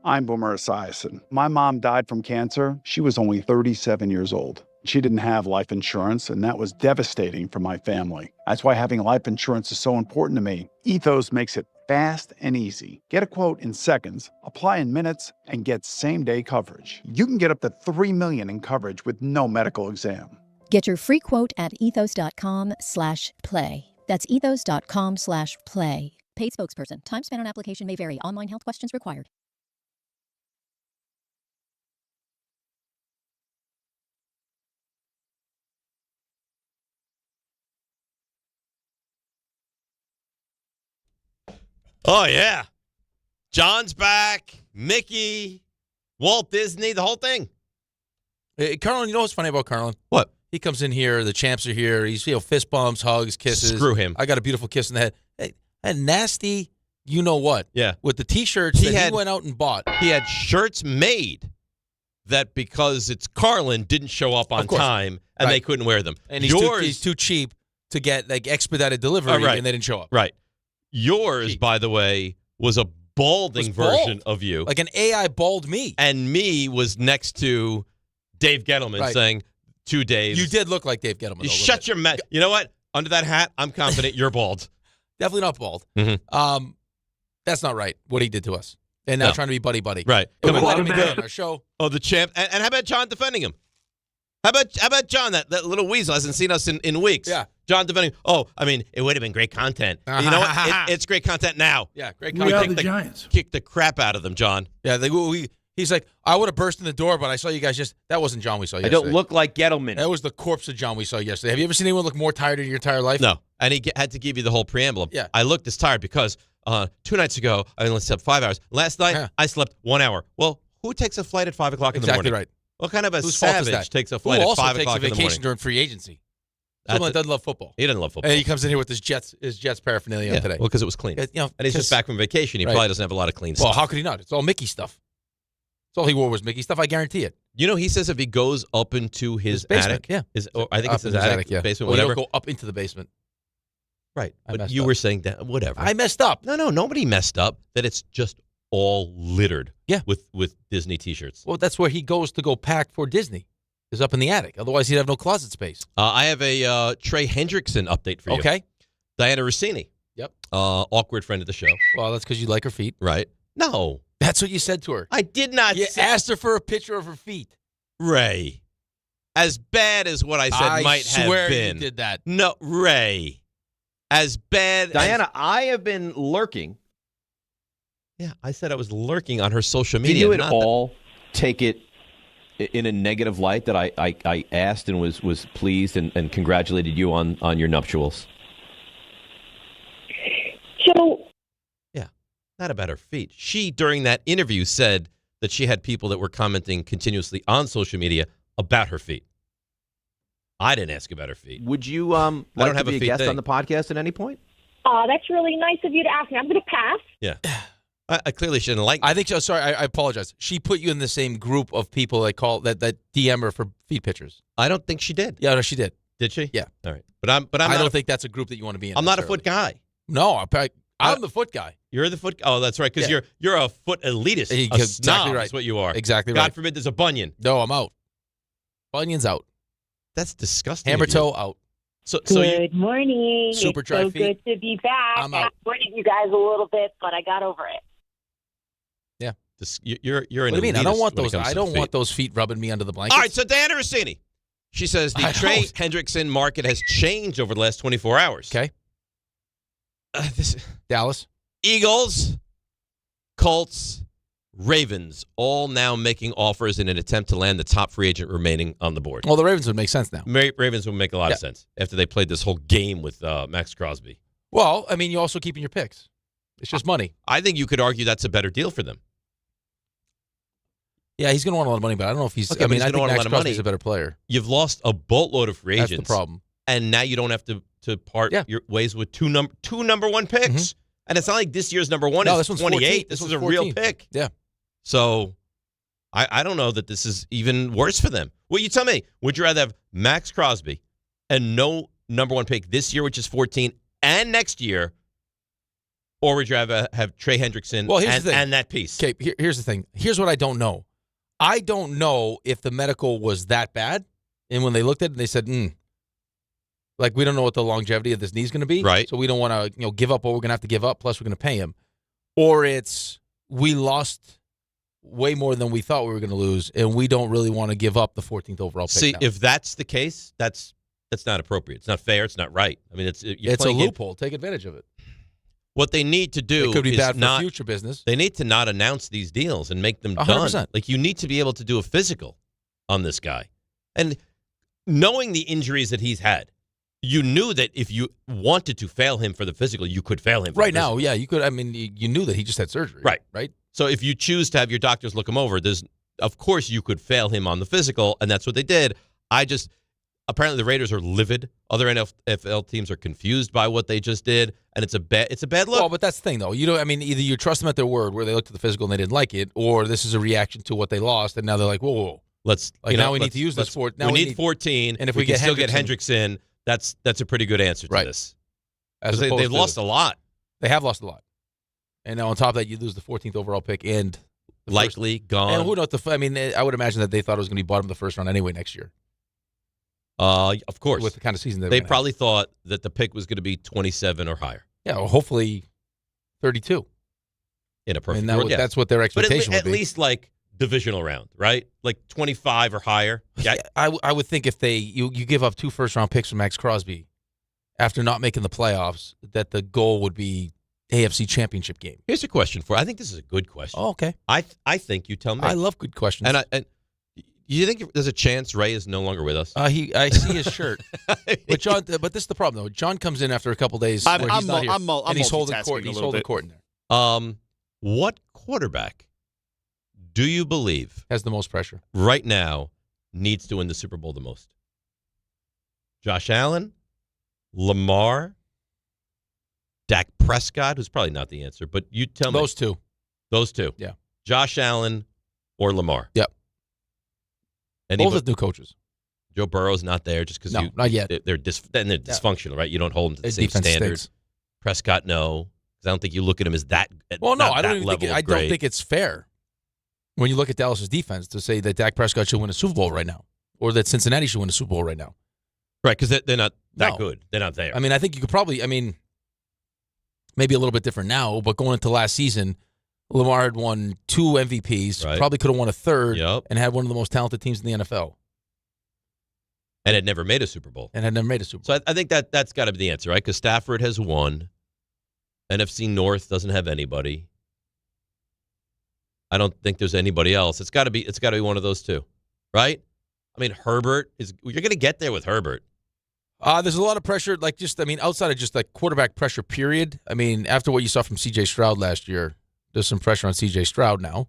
I'm Boomer Esiason. My mom died from cancer. She was only 37 years old. She didn't have life insurance, and that was devastating for my family. That's why having life insurance is so important to me. Ethos makes it fast and easy. Get a quote in seconds, apply in minutes, and get same-day coverage. You can get up to $3 million in coverage with no medical exam. Get your free quote at ethos.com/play. That's ethos.com/play. Paid spokesperson. Time spent on application may vary. Online health questions required. Oh, yeah. John's back. Mickey, Walt Disney, the whole thing. Hey, Carlin, you know what's funny about Carlin? What? He comes in here, the champs are here, he's fist bumps, hugs, kisses. Screw him. I got a beautiful kiss in the head. Hey, that nasty, you know what? Yeah. With the T-shirts he went out and bought. He had shirts made that because it's Carlin didn't show up on time and they couldn't wear them. And he's too cheap to get like expedited delivery and they didn't show up. Right. Yours, by the way, was a balding version of you. Like an AI bald me. And me was next to Dave Gettleman saying, to Dave. You did look like Dave Gettleman. You shut your mouth. You know what? Under that hat, I'm confident you're bald. Definitely not bald. Mm-hmm. That's not right, what he did to us. And now trying to be buddy-buddy. Right. Come on, let him be good on our show. Oh, the champ. And how about John defending him? How about John, that little weasel hasn't seen us in weeks? Yeah. John defending. Oh, I mean, it would have been great content. You know what? It's great content now. Yeah, great We content. are the Giants. Kick the crap out of them, John. Yeah, he's like, I would have burst in the door, but I saw you guys that wasn't John we saw yesterday. I don't look like Gettleman. That was the corpse of John we saw yesterday. Have you ever seen anyone look more tired in your entire life? No. And he had to give you the whole preamble. Yeah. I looked this tired because 2 nights ago, I only slept 5 hours. Last night, I slept 1 hour. Well, who takes a flight at 5 o'clock in the morning? Exactly right. What kind of a Whose fault is savage that? takes a flight Who at 5 o'clock in the morning? also takes a vacation during free agency? Someone that doesn't love football. He doesn't love football. And he comes in here with his Jets paraphernalia today. Well, because it was clean. And he's just back from vacation. He probably doesn't have a lot of clean stuff. Well, how could he not? It's all Mickey stuff. It's all he wore was Mickey stuff. I guarantee it. You know, he says if he goes up into his basement, attic, I think it's his attic, basement, well, whatever. He'll go up into the basement. Right. But you were saying that, whatever. I messed up. No, nobody messed up. That it's just all littered with Disney T-shirts. Well, that's where he goes to go pack for Disney, is up in the attic. Otherwise, he'd have no closet space. I have a Trey Hendrickson update for you. Okay. Diana Rossini. Yep. Awkward friend of the show. Well, that's because you like her feet. Right. No. That's what you said to her. I did not You asked her for a picture of her feet. Ray. As bad as what I said might have been. I swear you did that. No, Ray. As bad Diana, I have been lurking. Yeah, I said I was lurking on her social media. Did you at all take it in a negative light that I asked and was pleased and congratulated you on your nuptials? So, yeah, not about her feet. She, during that interview, said that she had people that were commenting continuously on social media about her feet. I didn't ask about her feet. Would you like to be a guest on the podcast at any point? that's really nice of you to ask me. I'm going to pass. Yeah. I clearly shouldn't like I think so. Sorry, I apologize. She put you in the same group of people that DM her for feed pictures. I don't think she did. Yeah, no, she did. Did she? Yeah. All right. But I don't think that's a group that you want to be in. I'm not a foot guy. No, I'm the foot guy. You're the foot. Oh, that's right. Because you're a foot elitist. A Exactly snob right. is what you are. Exactly God right. forbid there's a bunion. No, I'm out. Bunion's out. That's disgusting. Hammer toe out. Good morning. Super dry it's so feet. good to be back. I'm out. I avoided you guys a little bit, but I got over it. Yeah. You're What an do you mean? I don't elitist want when it those. comes I to the don't feet. want those feet rubbing me under the blankets. All right, so Diana Rossini. She says the Trey Hendrickson market has changed over the last 24 hours. Okay. Dallas. Eagles, Colts, Ravens, all now making offers in an attempt to land the top free agent remaining on the board. Well, the Ravens would make sense now. Ravens would make a lot of sense after they played this whole game with Max Crosby. Well, I mean, you're also keeping your picks. It's just money. I think you could argue that's a better deal for them. Yeah, he's going to want a lot of money, but I don't know if he's. Okay, I mean, he's I gonna think want a Max lot of Crosby's money. a better player. You've lost a boatload of free agents. That's the problem. And now you don't have to part your ways with two number one picks. Mm-hmm. And it's not like this year's number one No, is this one's 28. 14. This This is a one's real 14. pick. Yeah. So I don't know that this is even worse for them. Well, you tell me, would you rather have Max Crosby and no number one pick this year, which is 14, and next year, or would you rather have Trey Hendrickson and that piece? Okay, here's the thing. Here's what I don't know. I don't know if the medical was that bad, and when they looked at it, they said, like, we don't know what the longevity of this knee is going to be. Right. So we don't want to give up what we're going to have to give up, plus we're going to pay him. Or it's we lost way more than we thought we were going to lose, and we don't really want to give up the 14th overall pick. See, now. if that's the case, that's not appropriate. It's not fair. It's not right. I mean, it's a loophole. Take advantage of it. What they need to do It could be is bad for not, future business. They need to not announce these deals and make them 100%. done. Like, you need to be able to do a physical on this guy. And knowing the injuries that he's had, you knew that if you wanted to fail him for the physical, you could fail him for Right the physical. now, yeah, you could. I mean, you knew that he just had surgery. Right. Right? So if you choose to have your doctors look him over, of course you could fail him on the physical, and that's what they did. Apparently the Raiders are livid. Other NFL teams are confused by what they just did, and it's a bad look. Well, but that's the thing, though. I mean, either you trust them at their word, where they looked at the physical and they didn't like it, or this is a reaction to what they lost, and now they're like, whoa. Now we need to use this for. Now we need 14, and if we we can get still get Hendrickson, that's a pretty good answer to this. They've lost a lot. They have lost a lot, and now on top of that, you lose the 14th overall pick and likely gone. And who knows? I mean, I would imagine that they thought it was going to be bottom of the first round anyway next year. Of course, with the kind of season they probably thought that the pick was going to be 27 or higher. Yeah, well, hopefully 32. In a perfect world, world, yeah. That's what their expectation would be. At least like divisional round, right? Like 25 or higher. Yeah, I would think if you give up 2 first-round picks for Max Crosby after not making the playoffs, that the goal would be AFC Championship game. Here's a question for you. I think this is a good question. Oh, okay. I think you tell me. I love good questions. And you think there's a chance Ray is no longer with us? I see his shirt. But John, but this is the problem though. John comes in after a couple days where he's not here, and he's holding court. He's holding court in there. What quarterback do you believe has the most pressure right now? Needs to win the Super Bowl the most? Josh Allen, Lamar, Dak Prescott, who's probably not the answer, but you tell me. Those two. Yeah. Josh Allen or Lamar. Yep. Both with new coaches. Joe Burrow's not there just because not yet. They're dysfunctional, right? You don't hold them to the same standard. Stinks. Prescott, no. Because I don't think you look at him as that. Well, no, I don't think it's fair when you look at Dallas's defense to say that Dak Prescott should win a Super Bowl right now, or that Cincinnati should win a Super Bowl right now. Right, because they're not that good. They're not there. I mean, I think you could probably. I mean, maybe a little bit different now, but going into last season, Lamar had won 2 MVPs, probably could have won a third, and had one of the most talented teams in the NFL. And had never made a Super Bowl. So I think that's got to be the answer, right? Because Stafford has won. NFC North doesn't have anybody. I don't think there's anybody else. It's got to be one of those two, right? I mean, Herbert you're going to get there with Herbert. There's a lot of pressure, outside of just like quarterback pressure, period. I mean, after what you saw from C.J. Stroud last year, there's some pressure on C.J. Stroud now.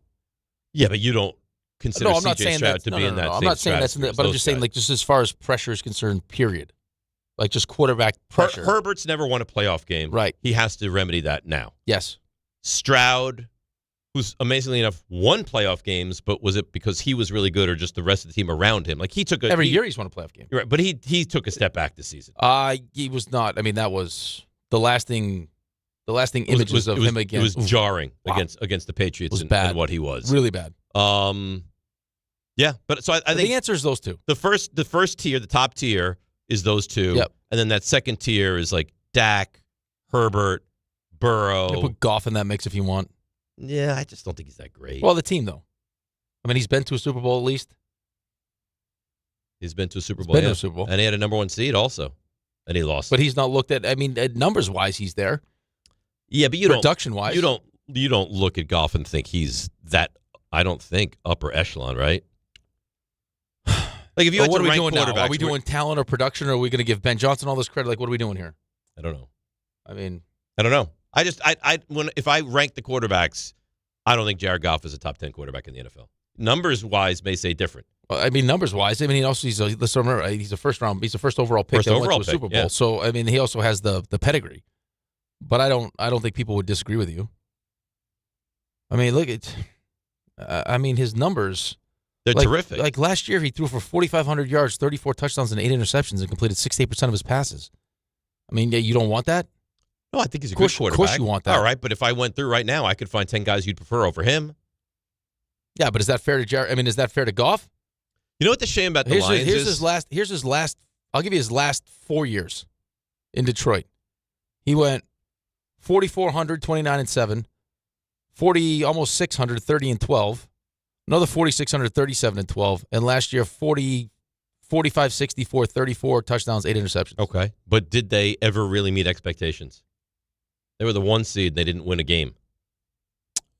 Yeah, but you don't consider C.J. Stroud to be in that same I'm not saying that's in that, but I'm just saying, like, just as far as pressure is concerned, period. Like, just quarterback pressure. Herbert's never won a playoff game. Right. He has to remedy that now. Yes. Stroud, who's amazingly enough won playoff games, but was it because he was really good or just the rest of the team around him? Like, he took every year he's won a playoff game. Right, but he took a step back this season. He was not. I mean, that was the lasting images of him again. It was jarring against the Patriots and what he was. Really bad. Yeah, but so I think the answer is those two. The first tier, the top tier, is those two. Yep. And then that second tier is like Dak, Herbert, Burrow. You put Goff in that mix if you want. Yeah, I just don't think he's that great. Well, the team, though. I mean, he's been to a Super Bowl at least. He's been to a Super Bowl. Been to a Super Bowl. And he had a number 1 seed also. And he lost. But he's not looked at. I mean, numbers-wise, he's there. Yeah, but you production-wise. You don't look at Goff and think he's that, I don't think, upper echelon, right? Like if you what had to are we rank doing now? quarterbacks, Are we doing talent or production, or are we going to give Ben Johnson all this credit? Like, what are we doing here? I don't know. I mean, I don't know. If I rank the quarterbacks, I don't think Jared Goff is a top 10 quarterback in the NFL. Numbers-wise, may say different. Well, I mean, numbers-wise, I mean, he's a first overall pick that went to a Super Bowl. Yeah. So, I mean, he also has the pedigree. But I don't think people would disagree with you. I mean, look at, his numbers. They're terrific. Like last year, he threw for 4,500 yards, 34 touchdowns, and 8 interceptions, and completed 68% of his passes. I mean, you don't want that? No, I think he's a good quarterback. Of course you want that. All right, but if I went through right now, I could find 10 guys you'd prefer over him. Yeah, but is that fair to Jared? I mean, is that fair to Goff? You know what the shame about the Lions is? Here's his last. I'll give you his last 4 years in Detroit. He went 4,400, 29-7, 40, almost 600, 30-12. Another 4,600, 37-12, and last year 45, 64, 34 touchdowns, 8 interceptions. Okay, but did they ever really meet expectations? They were the 1 seed. They didn't win a game.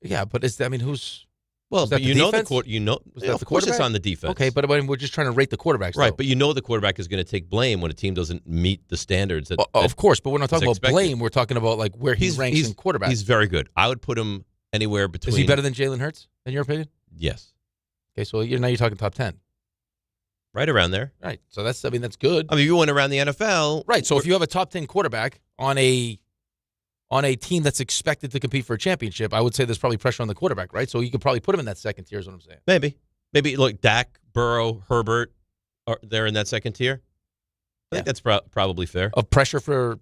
Yeah, but Well, who's? but of course it's on the defense. Okay, but we're just trying to rate the quarterbacks, right? Though. But the quarterback is going to take blame when a team doesn't meet the standards. Of course, but we're not talking about expected. blame. We're talking about like where he ranks in quarterback. He's very good. I would put him anywhere between. Is he better than Jalen Hurts in your opinion? Yes. Okay, so now you're talking top 10. Right around there. Right. So that's good. I mean, you went around the NFL. Right. So if you have a top 10 quarterback on a team that's expected to compete for a championship, I would say there's probably pressure on the quarterback, right? So you could probably put him in that second tier is what I'm saying. Maybe look, Dak, Burrow, Herbert, they're in that second tier. I think that's probably fair. Of pressure for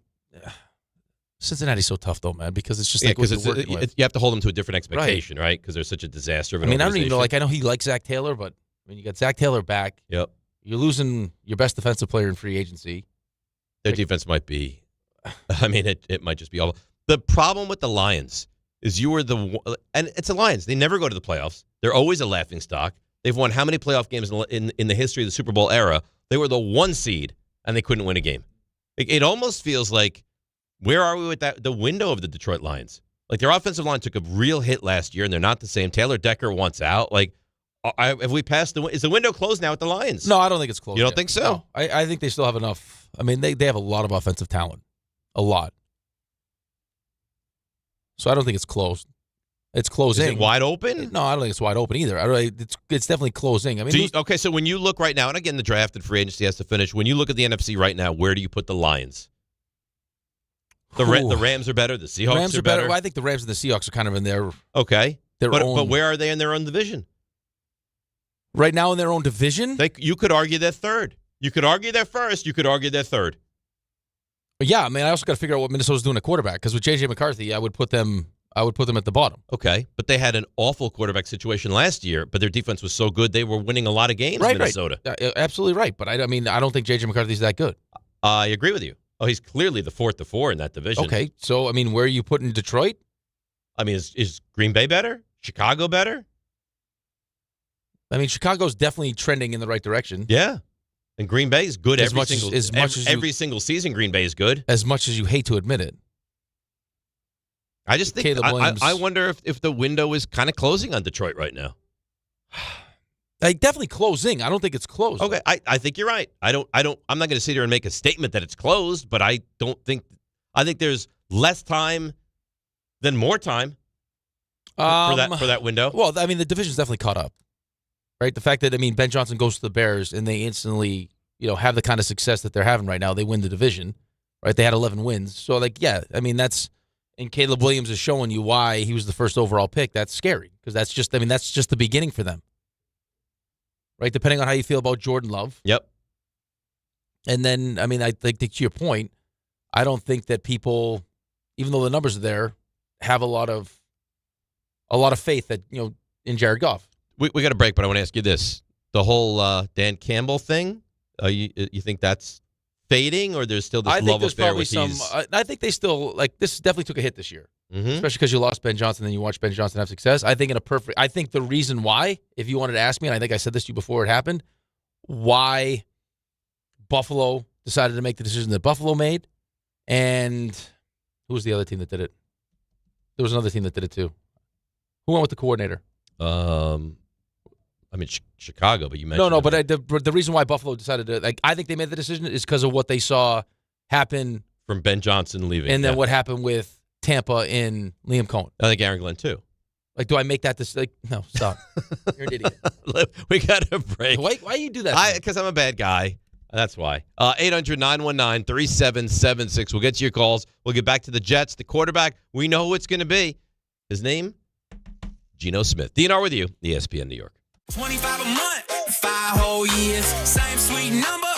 Cincinnati's so tough though, man, because it's just because you have to hold them to a different expectation, right? Because they're such a disaster of an I don't even know. organization. I know he likes Zach Taylor, but you got Zach Taylor back. Yep. You're losing your best defensive player in free agency. Their defense might be. I mean, it might just be all. The problem with the Lions is and it's the Lions. They never go to the playoffs. They're always a laughing stock. They've won how many playoff games in the history of the Super Bowl era? They were the 1 seed and they couldn't win a game. It almost feels like. Where are we with the window of the Detroit Lions? Like, their offensive line took a real hit last year, and they're not the same. Taylor Decker wants out. Like, have we passed is the window closed now with the Lions? No, I don't think it's closed. You don't yet. think so? No, I think they still have enough. I mean, they have a lot of offensive talent. A lot. So I don't think it's closed. It's closing. Is it wide open? No, I don't think it's wide open either. It's definitely closing. I mean, okay, so when you look right now, and again, the draft and free agency has to finish. When you look at the NFC right now, where do you put the Lions? The Rams are better. The Seahawks are better. Well, I think the Rams and the Seahawks are kind of in their But where are they in their own division? Right now in their own division? You could argue they're third. You could argue they're first. You could argue they're third. Yeah, I mean, I also got to figure out what Minnesota's doing at quarterback because with J.J. McCarthy, I would put them at the bottom. Okay, but they had an awful quarterback situation last year, but their defense was so good they were winning a lot of games in Minnesota. Right. Absolutely right, but I don't think J.J. McCarthy's that good. I agree with you. Oh, he's clearly the 4th to 4 in that division. Okay, so, I mean, where are you putting Detroit? I mean, is Green Bay better? Chicago better? I mean, Chicago's definitely trending in the right direction. Yeah. And Green Bay is good every single season. Green Bay is good. As much as you hate to admit it. I just think, I wonder if the window is kind of closing on Detroit right now. Definitely closing. I don't think it's closed. Okay, I think you're right. I'm not going to sit here and make a statement that it's closed, but I think there's less time than more time for that window. Well, I mean, the division's definitely caught up. Right? The fact that, I mean, Ben Johnson goes to the Bears and they instantly, have the kind of success that they're having right now. They win the division. Right? They had 11 wins. So, I mean, and Caleb Williams is showing you why he was the first overall pick. That's scary because that's just the beginning for them. Right, depending on how you feel about Jordan Love. Yep. And then, I mean, I think to your point, I don't think that people, even though the numbers are there, have a lot of faith that in Jared Goff. We got a break, but I want to ask you this: the whole Dan Campbell thing. You think that's fading, or there's still this I think love there's affair probably with some. I think they still this definitely took a hit this year, especially because you lost Ben Johnson, then you watched Ben Johnson have success. I think I think the reason why, if you wanted to ask me, and I think I said this to you before it happened, why Buffalo decided to make the decision that Buffalo made, and who was the other team that did it? There was another team that did it too. Who went with the coordinator? I mean, Chicago, but you mentioned No, but the reason why Buffalo decided to, I think they made the decision is because of what they saw happen from Ben Johnson leaving, and then what happened with Tampa in Liam Cohen. I think Aaron Glenn too. Do I make that no, stop. You're an idiot. We got a break. Why you do that? Because I'm a bad guy. That's why. 800-919-3776. We'll get to your calls. We'll get back to the Jets. The quarterback, we know who it's going to be. His name, Geno Smith. DNR with you, ESPN New York. 25 a month, 5 whole years. Same sweet number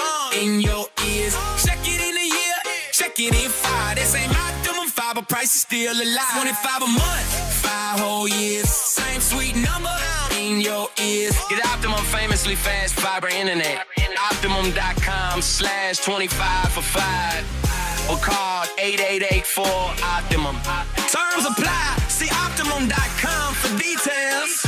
in your ears. Check it in a year, check it in 5. This ain't optimum 5, but price is still alive. 25 a month, 5 whole years. Same sweet number in your ears. Get Optimum famously fast fiber internet. Optimum.com/25 for 5. Or call 8884-OPTIMUM. Terms apply. See Optimum.com for details.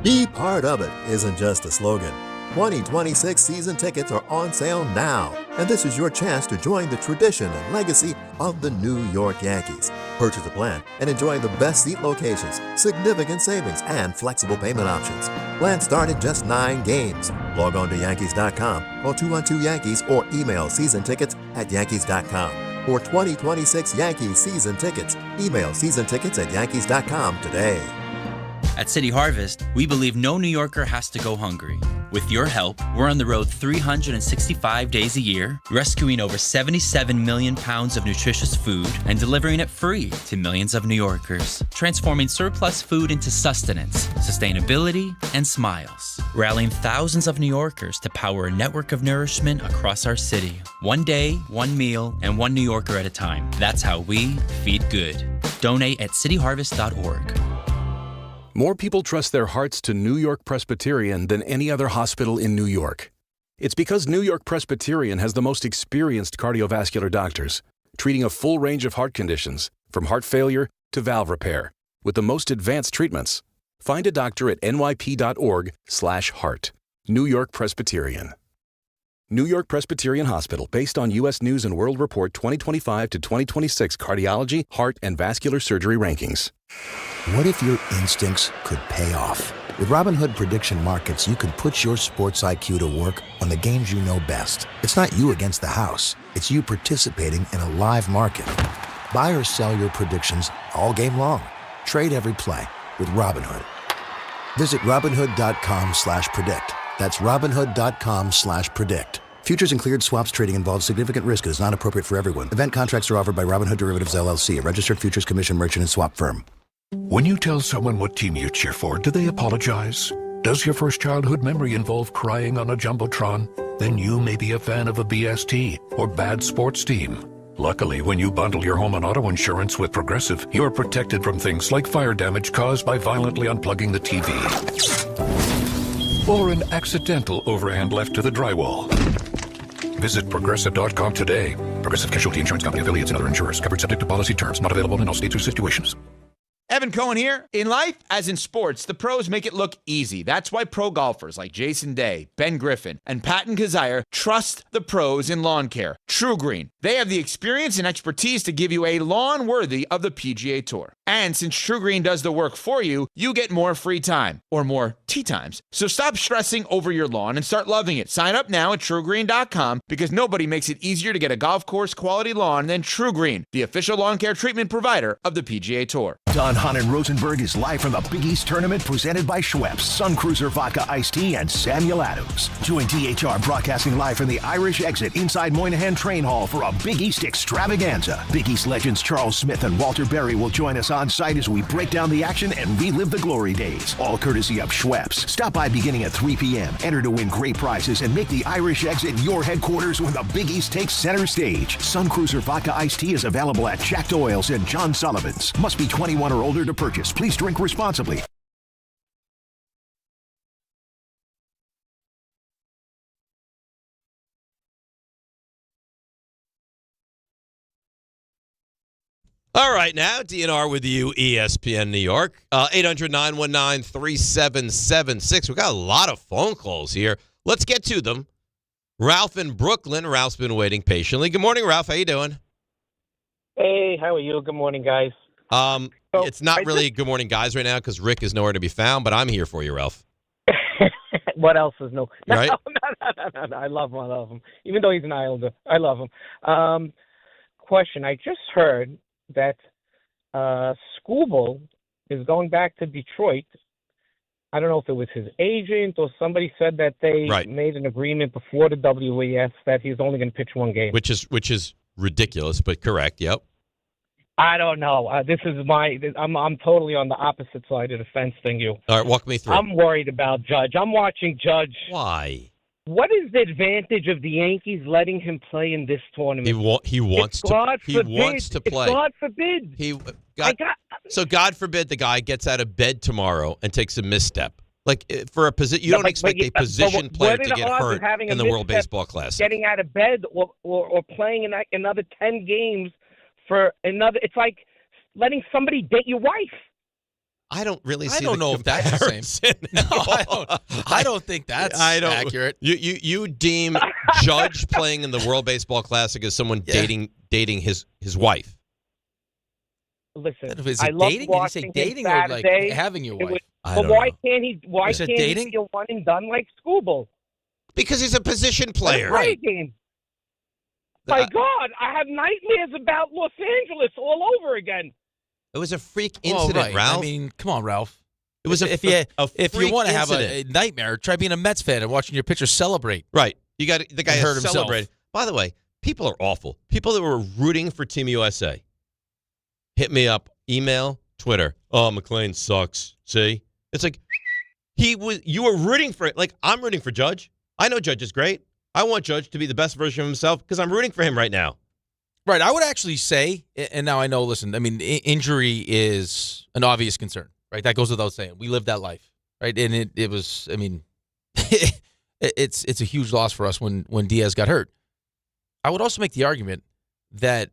Be part of it isn't just a slogan. 2026 season tickets are on sale now, and this is your chance to join the tradition and legacy of the New York Yankees. Purchase a plan and enjoy the best seat locations, significant savings, and flexible payment options. Plans start at just 9 games. Log on to Yankees.com, call 212-YANKEES, or email seasontickets@Yankees.com. For 2026 Yankees season tickets, email seasontickets@Yankees.com today. At City Harvest, we believe no New Yorker has to go hungry. With your help, we're on the road 365 days a year, rescuing over 77 million pounds of nutritious food and delivering it free to millions of New Yorkers, transforming surplus food into sustenance, sustainability, and smiles, rallying thousands of New Yorkers to power a network of nourishment across our city. One day, one meal, and one New Yorker at a time. That's how we feed good. Donate at cityharvest.org. More people trust their hearts to New York Presbyterian than any other hospital in New York. It's because New York Presbyterian has the most experienced cardiovascular doctors, treating a full range of heart conditions, from heart failure to valve repair, with the most advanced treatments. Find a doctor at nyp.org/heart. New York Presbyterian. New York Presbyterian Hospital, based on U.S. News & World Report 2025 to 2026 cardiology, heart, and vascular surgery rankings. What if your instincts could pay off? With Robinhood Prediction Markets, you could put your sports IQ to work on the games you know best. It's not you against the house. It's you participating in a live market. Buy or sell your predictions all game long. Trade every play with Robinhood. Visit Robinhood.com/predict. That's Robinhood.com/predict. Futures and cleared swaps trading involves significant risk and is not appropriate for everyone. Event contracts are offered by Robinhood Derivatives LLC, a registered futures commission merchant and swap firm. When you tell someone what team you cheer for, do they apologize? Does your first childhood memory involve crying on a Jumbotron? Then you may be a fan of a BST or bad sports team. Luckily, when you bundle your home and auto insurance with Progressive, you're protected from things like fire damage caused by violently unplugging the TV. Or an accidental overhand left to the drywall. Visit Progressive.com today. Progressive Casualty Insurance Company, affiliates, and other insurers. Covered subject to policy terms. Not available in all states or situations. Evan Cohen here. In life, as in sports, the pros make it look easy. That's why pro golfers like Jason Day, Ben Griffin, and Patton Kazire trust the pros in lawn care. True Green. They have the experience and expertise to give you a lawn worthy of the PGA Tour. And since True Green does the work for you, you get more free time, or more tee times. So stop stressing over your lawn and start loving it. Sign up now at TrueGreen.com, because nobody makes it easier to get a golf course quality lawn than True Green, the official lawn care treatment provider of the PGA Tour. Hahn and Rosenberg is live from the Big East Tournament presented by Schweppes, Sun Cruiser Vodka Iced Tea, and Samuel Adams. Join DHR broadcasting live from the Irish Exit inside Moynihan Train Hall for a Big East extravaganza. Big East legends Charles Smith and Walter Berry will join us on site as we break down the action and relive the glory days. All courtesy of Schweppes. Stop by beginning at 3 p.m. Enter to win great prizes and make the Irish Exit your headquarters when the Big East takes center stage. Sun Cruiser Vodka Iced Tea is available at Jack Doyle's and John Sullivan's. Must be 21 or older to purchase. Please drink responsibly. All right, now, DNR with you, ESPN New York. 800-919-3776. We got a lot of phone calls here. Let's get to them. Ralph in Brooklyn. Ralph's been waiting patiently. Good morning, Ralph. How you doing? Hey, how are you? Good morning, guys. It's not really good morning, guys, right now because Rick is nowhere to be found, but I'm here for you, Ralph. What else is no? Right? No. I love him. Even though he's an Islander, I love him. Question. I just heard that Scooble is going back to Detroit. I don't know if it was his agent or somebody said that they made an agreement before the WES that he's only going to pitch one game. Which is ridiculous, but correct. Yep. I don't know. I'm totally on the opposite side of the fence than you. All right, walk me through. I'm worried about Judge. I'm watching Judge. Why? What is the advantage of the Yankees letting him play in this tournament? He wants to play. God forbid. So God forbid the guy gets out of bed tomorrow and takes a misstep. Like for a position, you don't expect a position player to get hurt in the World Baseball Classic. Getting out of bed or playing another 10 games for another. It's like letting somebody date your wife. I don't really see. I don't know if that's the same. No, I don't think that's accurate. You deem Judge playing in the World Baseball Classic as someone dating his wife. Listen, is I it love dating? Did you say dating or like having your wife? Why can't he? Why Is it can't dating? he be a one and done like Scooble? Because he's a position player. Right. My God, I have nightmares about Los Angeles all over again. It was a freak incident, Ralph. I mean, come on, Ralph. It was if you want to have a nightmare, try being a Mets fan and watching your pitcher celebrate. Right. You got the guy hurt has celebrated. By the way, people are awful. People that were rooting for Team USA. Hit me up, email, Twitter. Oh, McClain sucks. See? It's like you were rooting for it. Like I'm rooting for Judge. I know Judge is great. I want Judge to be the best version of himself because I'm rooting for him right now. Right. I would actually say, and now I know, listen, I mean, injury is an obvious concern, right? That goes without saying. We lived that life, right? And it was, I mean, it's a huge loss for us when Diaz got hurt. I would also make the argument that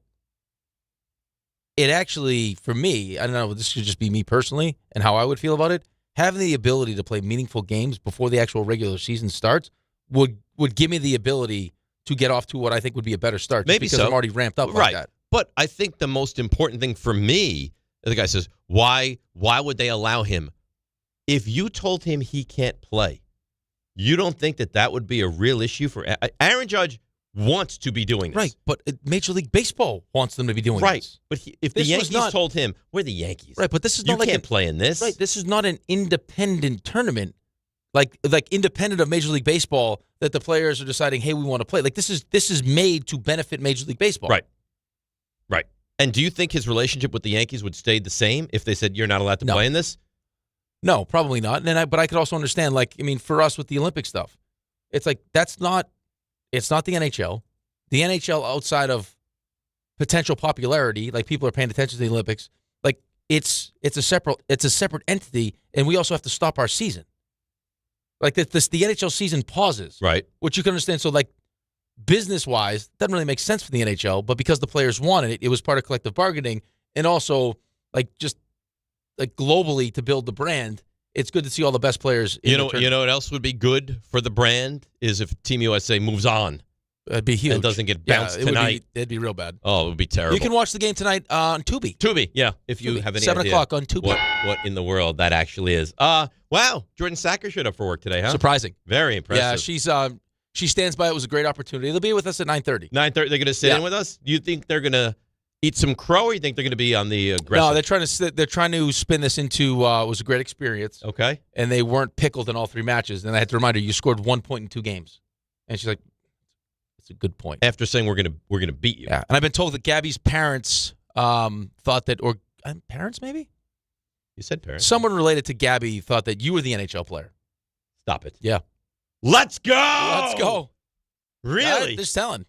it actually, for me, I don't know, this could just be me personally and how I would feel about it, having the ability to play meaningful games before the actual regular season starts would give me the ability to get off to what I think would be a better start. Maybe because so. I'm already ramped up like that. But I think the most important thing for me, the guy says, why would they allow him? If you told him he can't play, you don't think that would be a real issue for Aaron Judge wants to be doing this. Right, but Major League Baseball wants them to be doing this. Right, but if the Yankees told him, we're the Yankees. Right, but this is not you can't play in this. Right, this is not an independent tournament. Like independent of Major League Baseball, that the players are deciding, hey, we want to play. Like this is made to benefit Major League Baseball. Right. And do you think his relationship with the Yankees would stay the same if they said you're not allowed to play in this? No, probably not. But I could also understand, like, I mean, for us with the Olympic stuff, it's like it's not the NHL. The NHL, outside of potential popularity, like people are paying attention to the Olympics, like it's a separate entity, and we also have to stop our season. Like the NHL season pauses, right? Which you can understand. So, like business-wise, doesn't really make sense for the NHL, but because the players wanted it, it was part of collective bargaining, and also like just like globally to build the brand. It's good to see all the best players. You know what else would be good for the brand is if Team USA moves on. It'd be huge. And doesn't get bounced tonight. It'd be real bad. Oh, it would be terrible. You can watch the game tonight on Tubi. Tubi, yeah. If you have any 7 idea o'clock on Tubi. What in the world that actually is. Wow. Jordan Sacker showed up for work today, huh? Surprising. Very impressive. Yeah, she stands by. It was a great opportunity. They'll be with us at 9:30. 9:30. They're going to sit in with us? Do you think they're going to eat some crow, or you think they're going to be on the aggressive? No, they're trying to spin this into it was a great experience. Okay. And they weren't pickled in all 3 matches. And I had to remind her, you scored 1 point in 2 games. And she's like, that's a good point. After saying we're gonna beat you. Yeah. And I've been told that Gabby's parents thought that, or parents maybe? You said parents. Someone related to Gabby thought that you were the NHL player. Stop it. Yeah. Let's go. Let's go. Really? Just telling.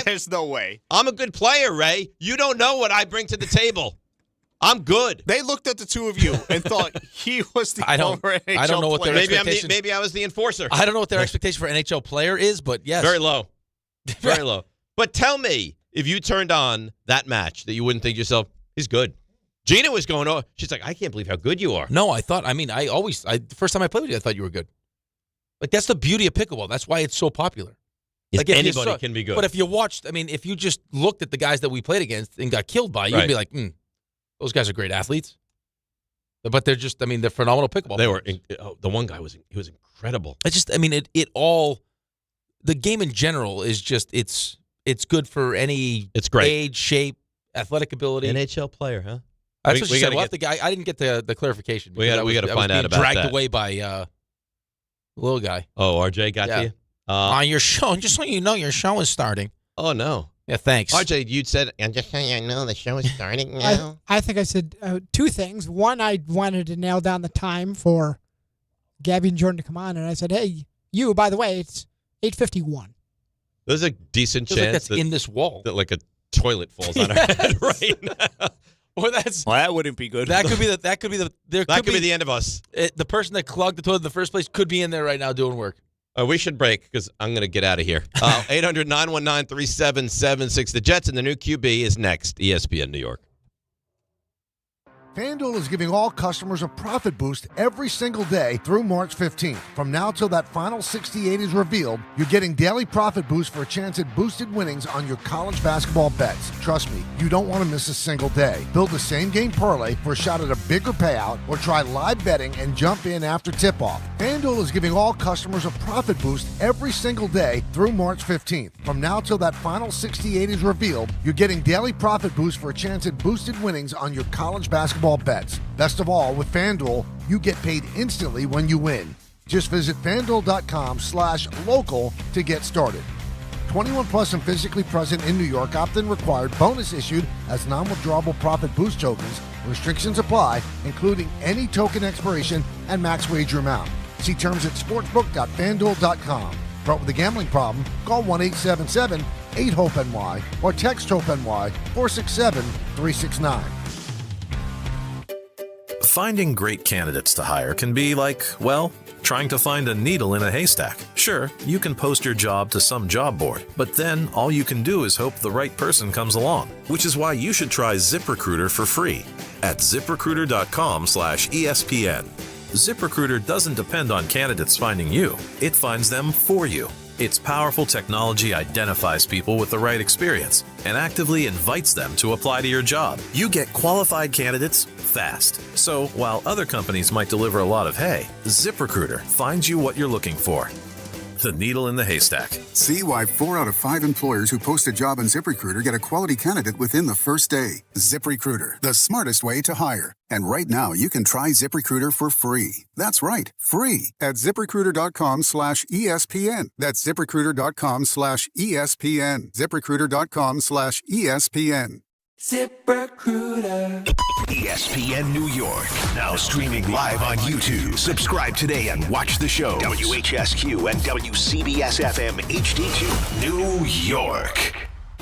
There's no way. I'm a good player, Ray. You don't know what I bring to the table. I'm good. They looked at the two of you and thought he was the former NHL player. I don't know what their expectation. Maybe I was the enforcer. I don't know what their expectation for an NHL player is, but yes. Very low. Very low. But tell me, if you turned on that match, that you wouldn't think to yourself, He's good. Gina was going, oh, she's like, I can't believe how good you are. No, the first time I played with you, I thought you were good. Like, that's the beauty of pickleball. That's why it's so popular. Like, anybody can be good. But if you watched, if you just looked at the guys that we played against and got killed by, you'd be like, those guys are great athletes. But they're just, they're phenomenal pickleball players. The one guy was incredible. It's just, the game in general is just, it's good for any age, shape, athletic ability. NHL player, huh? That's what she said. I didn't get the clarification. We got to find out about that. Dragged away by the little guy. Oh, RJ got to you? On your show, just so you know, your show is starting. Oh, no. Yeah, thanks. RJ, you'd said, and just so you know, the show is starting now. I think I said two things. One, I wanted to nail down the time for Gabby and Jordan to come on, and I said, hey, you, by the way, it's 8:51. There's a decent chance that's in this wall. That like a toilet falls on our head right now. Well, that wouldn't be good. That could be the end of us. The person that clogged the toilet in the first place could be in there right now doing work. We should break because I'm going to get out of here. 800-919-3776. The Jets and the new QB is next. ESPN New York. FanDuel is giving all customers a profit boost every single day through March 15th. From now till that final 68 is revealed, you're getting daily profit boosts for a chance at boosted winnings on your college basketball bets. Trust me, you don't want to miss a single day. Build the same game parlay for a shot at a bigger payout, or try live betting and jump in after tip-off. FanDuel is giving all customers a profit boost every single day through March 15th. From now till that final 68 is revealed, you're getting daily profit boosts for a chance at boosted winnings on your college basketball bets. Best of all, with FanDuel, you get paid instantly when you win. Just visit FanDuel.com/local to get started. 21 plus and physically present in New York. Opt-in required. Bonus issued as non-withdrawable profit boost tokens. Restrictions apply, including any token expiration and max wager amount. See terms at sportsbook.fanduel.com. But with a gambling problem, call 1-877-8-HOPE-NY or text HOPE-NY 467-369. Finding great candidates to hire can be like, well, trying to find a needle in a haystack. Sure, you can post your job to some job board, but then all you can do is hope the right person comes along, which is why you should try ZipRecruiter for free at ZipRecruiter.com/ESPN. ZipRecruiter doesn't depend on candidates finding you. It finds them for you. Its powerful technology identifies people with the right experience and actively invites them to apply to your job. You get qualified candidates fast. So while other companies might deliver a lot of hay, ZipRecruiter finds you what you're looking for. The needle in the haystack. See why 4 out of 5 employers who post a job on ZipRecruiter get a quality candidate within the first day. ZipRecruiter, the smartest way to hire. And right now, you can try ZipRecruiter for free. That's right, free at ZipRecruiter.com/ESPN. That's ZipRecruiter.com/ESPN. ZipRecruiter.com/ESPN. ZipRecruiter. ESPN New York. Now streaming live on YouTube. Subscribe today and watch the show. WHSQ and WCBS-FM HD2. New York.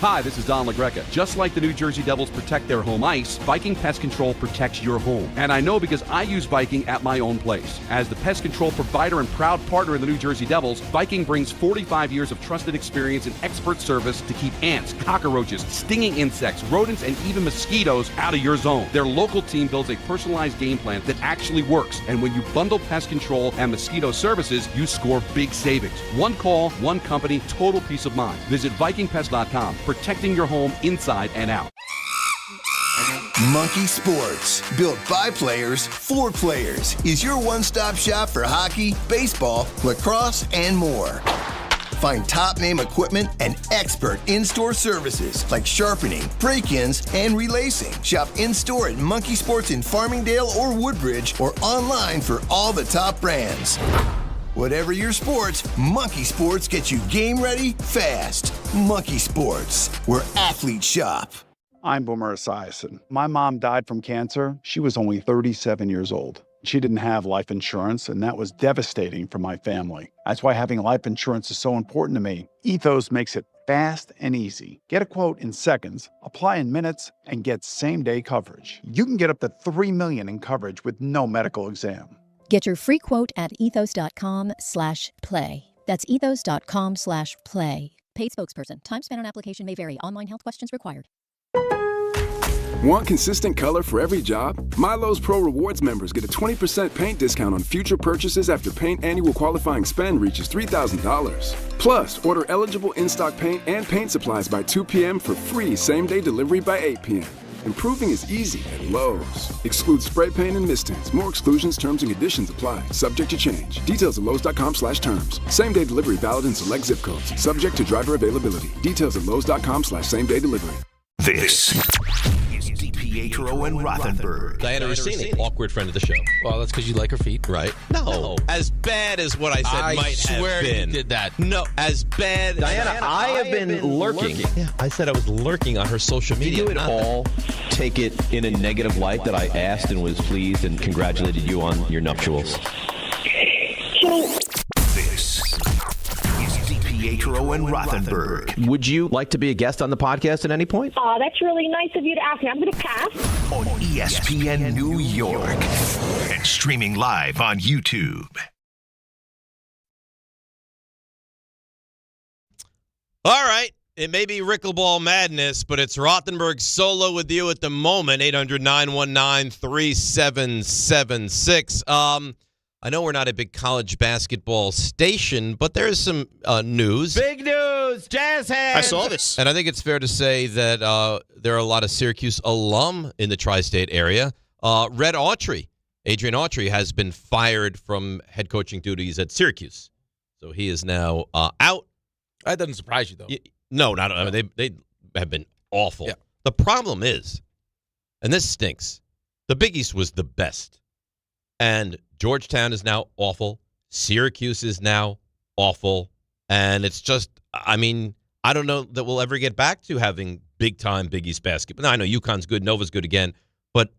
Hi, this is Don LaGreca. Just like the New Jersey Devils protect their home ice, Viking Pest Control protects your home. And I know because I use Viking at my own place. As the pest control provider and proud partner of the New Jersey Devils, Viking brings 45 years of trusted experience and expert service to keep ants, cockroaches, stinging insects, rodents, and even mosquitoes out of your zone. Their local team builds a personalized game plan that actually works. And when you bundle pest control and mosquito services, you score big savings. One call, one company, total peace of mind. Visit VikingPest.com. Protecting your home inside and out. Monkey Sports, built by players for players, is your one-stop shop for hockey, baseball, lacrosse, and more. Find top-name equipment and expert in-store services like sharpening, break-ins, and relacing. Shop in-store at Monkey Sports in Farmingdale or Woodbridge, or online for all the top brands. Whatever your sports, Monkey Sports gets you game ready fast. Monkey Sports, where athletes shop. I'm Boomer Esiason. My mom died from cancer. She was only 37 years old. She didn't have life insurance, and that was devastating for my family. That's why having life insurance is so important to me. Ethos makes it fast and easy. Get a quote in seconds, apply in minutes, and get same-day coverage. You can get up to $3 million in coverage with no medical exam. Get your free quote at ethos.com/play. That's ethos.com/play. Paid spokesperson. Time spent on application may vary. Online health questions required. Want consistent color for every job? Milo's Pro Rewards members get a 20% paint discount on future purchases after paint annual qualifying spend reaches $3,000. Plus, order eligible in-stock paint and paint supplies by 2 p.m. for free same-day delivery by 8 p.m. Improving is easy at Lowe's. Excludes spray paint and mist tints. More exclusions, terms, and conditions apply. Subject to change. Details at Lowe's.com/terms. Same-day delivery valid in select zip codes. Subject to driver availability. Details at Lowe's.com/same-day delivery. This is DiPietro and Rothenberg. Diana Rossini, awkward friend of the show. Well, that's because you like her feet. Right. No. As bad as what I said might have been. I swear you did that. No, as bad. Diana, I have been lurking. Yeah, I said I was lurking on her social media. You at all take it in a negative light that I asked and was pleased and congratulated you on your nuptials? This is DiPietro and Rothenberg. Would you like to be a guest on the podcast at any point? Oh, that's really nice of you to ask me. I'm going to pass. On ESPN New York. And streaming live on YouTube. All right. It may be Pickleball madness, but it's Rothenberg solo with you at the moment. 800-919-3776. I know we're not a big college basketball station, but there is some news. Big news, Jazz hands. I saw this. And I think it's fair to say that there are a lot of Syracuse alum in the tri-state area. Adrian Autry has been fired from head coaching duties at Syracuse. So he is now out. That doesn't surprise you, though. No, not. I mean, they have been awful. Yeah. The problem is, and this stinks, the Big East was the best. And Georgetown is now awful. Syracuse is now awful. And it's just, I mean, I don't know that we'll ever get back to having big-time Big East basketball. Now, I know UConn's good, Nova's good again, but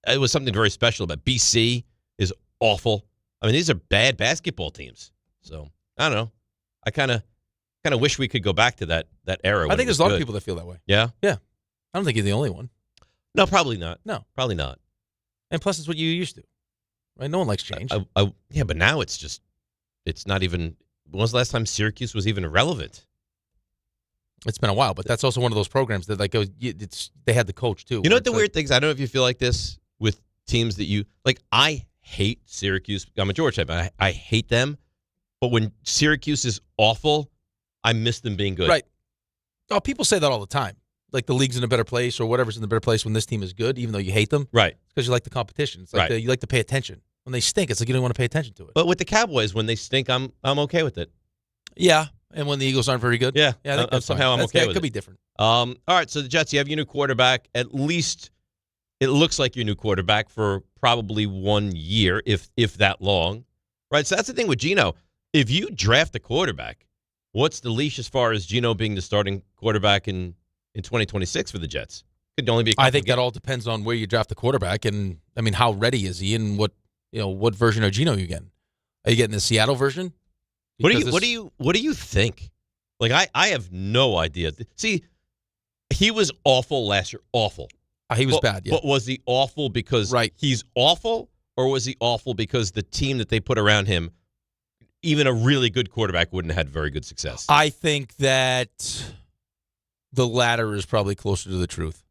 it was something very special about BC is awful. I mean, these are bad basketball teams. So, I don't know. I kind of wish we could go back to that era. I think there's a lot of people that feel that way. Yeah? Yeah. I don't think you're the only one. No, probably not. No. Probably not. And plus, it's what you used to. Right? No one likes change. Yeah, but now it's not even. When was the last time Syracuse was even relevant? It's been a while, but that's also one of those programs that they had the coach too. You know what the weird things? I don't know if you feel like this with teams that you like. I hate Syracuse. I'm a Georgetown fan. I hate them. But when Syracuse is awful, I miss them being good. Right. Oh, people say that all the time. Like the league's in a better place or whatever's in a better place when this team is good, even though you hate them. Right. Because you like the competition. It's like you like to pay attention. When they stink, it's like you don't want to pay attention to it. But with the Cowboys, when they stink, I'm okay with it. Yeah. And when the Eagles aren't very good? Yeah. I think somehow I'm okay with it. It could be different. All right. So the Jets, you have your new quarterback. At least it looks like your new quarterback for probably 1 year, if that long. Right. So that's the thing with Geno. If you draft a quarterback, what's the leash as far as Geno being the starting quarterback in 2026 for the Jets? Could only be. I think that all depends on where you draft the quarterback, and I mean, how ready is he, and what version of Geno you getting? Are you getting the Seattle version? What do you think? Like I have no idea. See, he was awful last year. Awful. He was bad. Yeah. But was he awful because he's awful, or was he awful because the team that they put around him, even a really good quarterback, wouldn't have had very good success? I think that the latter is probably closer to the truth,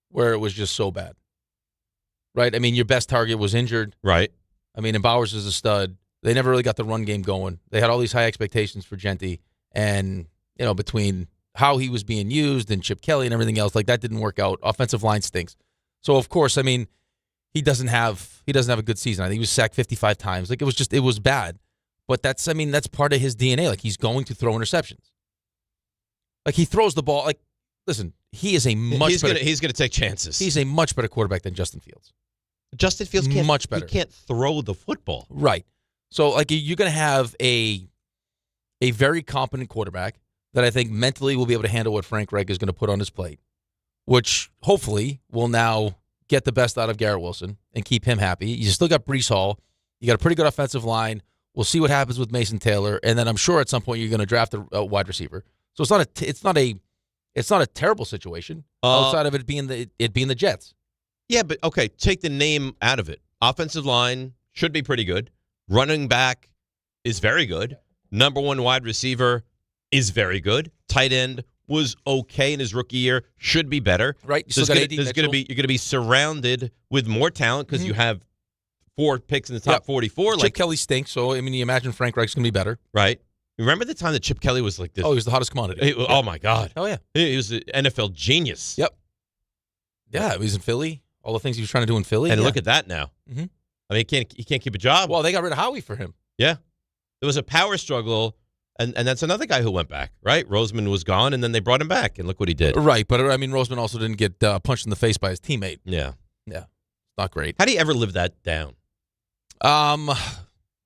where it was just so bad. Right? I mean, your best target was injured. Right. I mean, and Bowers is a stud. They never really got the run game going. They had all these high expectations for Genty, and between how he was being used and Chip Kelly and everything else, like that didn't work out. Offensive line stinks. So of course, I mean, he doesn't have a good season. I think he was sacked 55 times. Like it was bad. But that's part of his DNA. Like he's going to throw interceptions. Like he throws the ball. Like, listen, he is a much better. He's gonna take chances. He's a much better quarterback than Justin Fields. Justin Fields much better. He can't throw the football. Right. So like you're gonna have a very competent quarterback that I think mentally will be able to handle what Frank Reich is going to put on his plate, which hopefully will now get the best out of Garrett Wilson and keep him happy. You still got Breece Hall. You got a pretty good offensive line. We'll see what happens with Mason Taylor, and then I'm sure at some point you're going to draft a wide receiver. So it's not a terrible situation outside of it being the Jets. Yeah, but okay, take the name out of it. Offensive line should be pretty good. Running back is very good. Number one wide receiver is very good. Tight end, was okay in his rookie year. Should be better. Right. You're going to be surrounded with more talent because you have 4 picks in the top 44. Chip Kelly stinks, so I mean, you imagine Frank Reich's going to be better. Right. Remember the time that Chip Kelly was like this? Oh, he was the hottest commodity. Oh, my God. Oh, yeah. He was an NFL genius. Yep. Yeah, he was in Philly. All the things he was trying to do in Philly. And look at that now. Mm-hmm. I mean, he can't keep a job. Well, they got rid of Howie for him. Yeah. There was a power struggle, and that's another guy who went back, right? Roseman was gone, and then they brought him back, and look what he did. Right, but I mean, Roseman also didn't get punched in the face by his teammate. Yeah. Yeah. Not great. How do you ever live that down?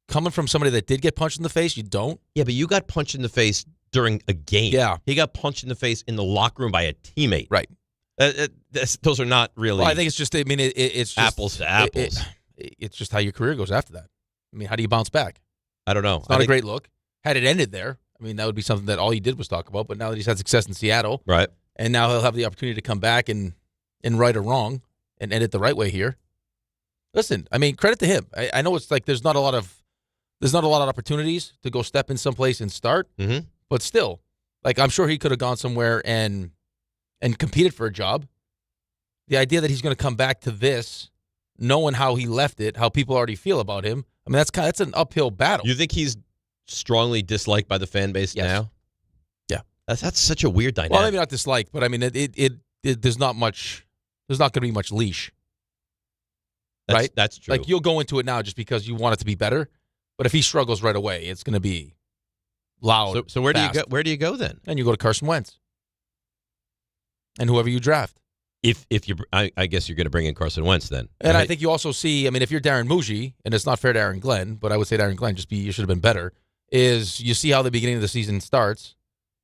Coming from somebody that did get punched in the face, you don't. Yeah, but you got punched in the face during a game. Yeah. He got punched in the face in the locker room by a teammate. Right. Those are not really. Well, I think it's just. I mean, it's just, apples to apples. It's just how your career goes after that. I mean, how do you bounce back? I don't know. It's not a great look. Had it ended there, I mean, that would be something that all he did was talk about. But now that he's had success in Seattle, right, and now he'll have the opportunity to come back and right or wrong and end it the right way here. Listen, I mean, credit to him. I know it's like there's not a lot of opportunities to go step in someplace and start, but still, like I'm sure he could have gone somewhere and competed for a job. The idea that he's going to come back to this, knowing how he left it, how people already feel about him, I mean, that's an uphill battle. You think he's strongly disliked by the fan base now? Yeah, that's such a weird dynamic. Well, maybe not disliked, but I mean, there's not much. There's not going to be much leash. Right? That's true. Like, you'll go into it now just because you want it to be better, but if he struggles right away, it's going to be loud. So where do you go? Where do you go then? And you go to Carson Wentz and whoever you draft. If you, I guess you're going to bring in Carson Wentz then. And I think you also see. I mean, if you're Darren Muji, and it's not fair to Aaron Glenn, but I would say Aaron Glenn you should have been better. Is you see how the beginning of the season starts,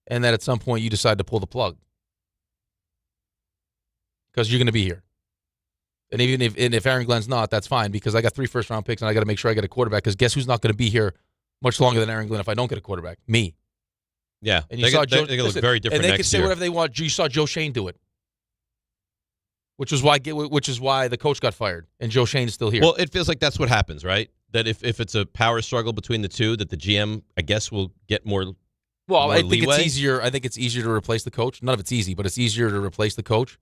and that at some point you decide to pull the plug because you're going to be here. And even if Aaron Glenn's not, that's fine because I got 3 first-round picks and I got to make sure I get a quarterback because guess who's not going to be here much longer than Aaron Glenn if I don't get a quarterback? Me. Yeah. And you saw Joe. They're going to look very different and they next can say year. whatever they want. You saw Joe Shane do it, which is why the coach got fired and Joe Shane is still here. Well, it feels like that's what happens, right? That if it's a power struggle between the two, that the GM, I guess, will get more. Well, I think leeway. it's easier. I think it's easier to replace the coach. None of it's easy, but it's easier to replace the coach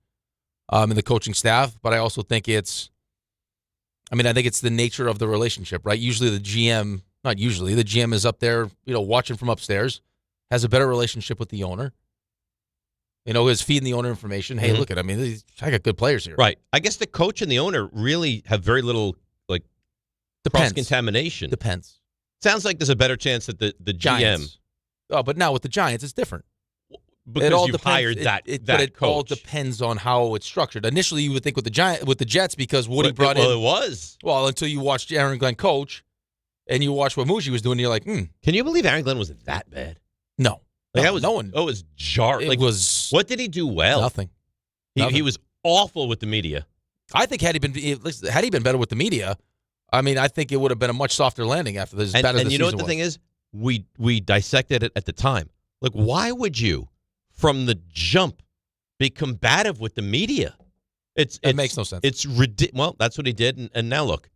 and the coaching staff. But I also think I think it's the nature of the relationship, right? Usually the GM is up there, watching from upstairs, has a better relationship with the owner. Is feeding the owner information. Hey, look at, I got good players here. Right. I guess the coach and the owner really have very little cross-contamination. Depends. Sounds like there's a better chance that the Giants. GM. Oh, but now with the Giants, it's different. Because you've hired that but it coach. all depends on how it's structured. Initially, you would think with the Jets because Woody brought in. Well, it was. Well, until you watched Aaron Glenn coach, and you watched what Muji was doing, and you're like, Can you believe Aaron Glenn was that bad? No. That was it was jarring. What did he do well? Nothing. He was awful with the media. I think had he been better with the media, I think it would have been a much softer landing after this. And you know what the thing is? We dissected it at the time. Like, why would you, from the jump, be combative with the media? It makes no sense. It's ridiculous. Well, that's what he did, and now look.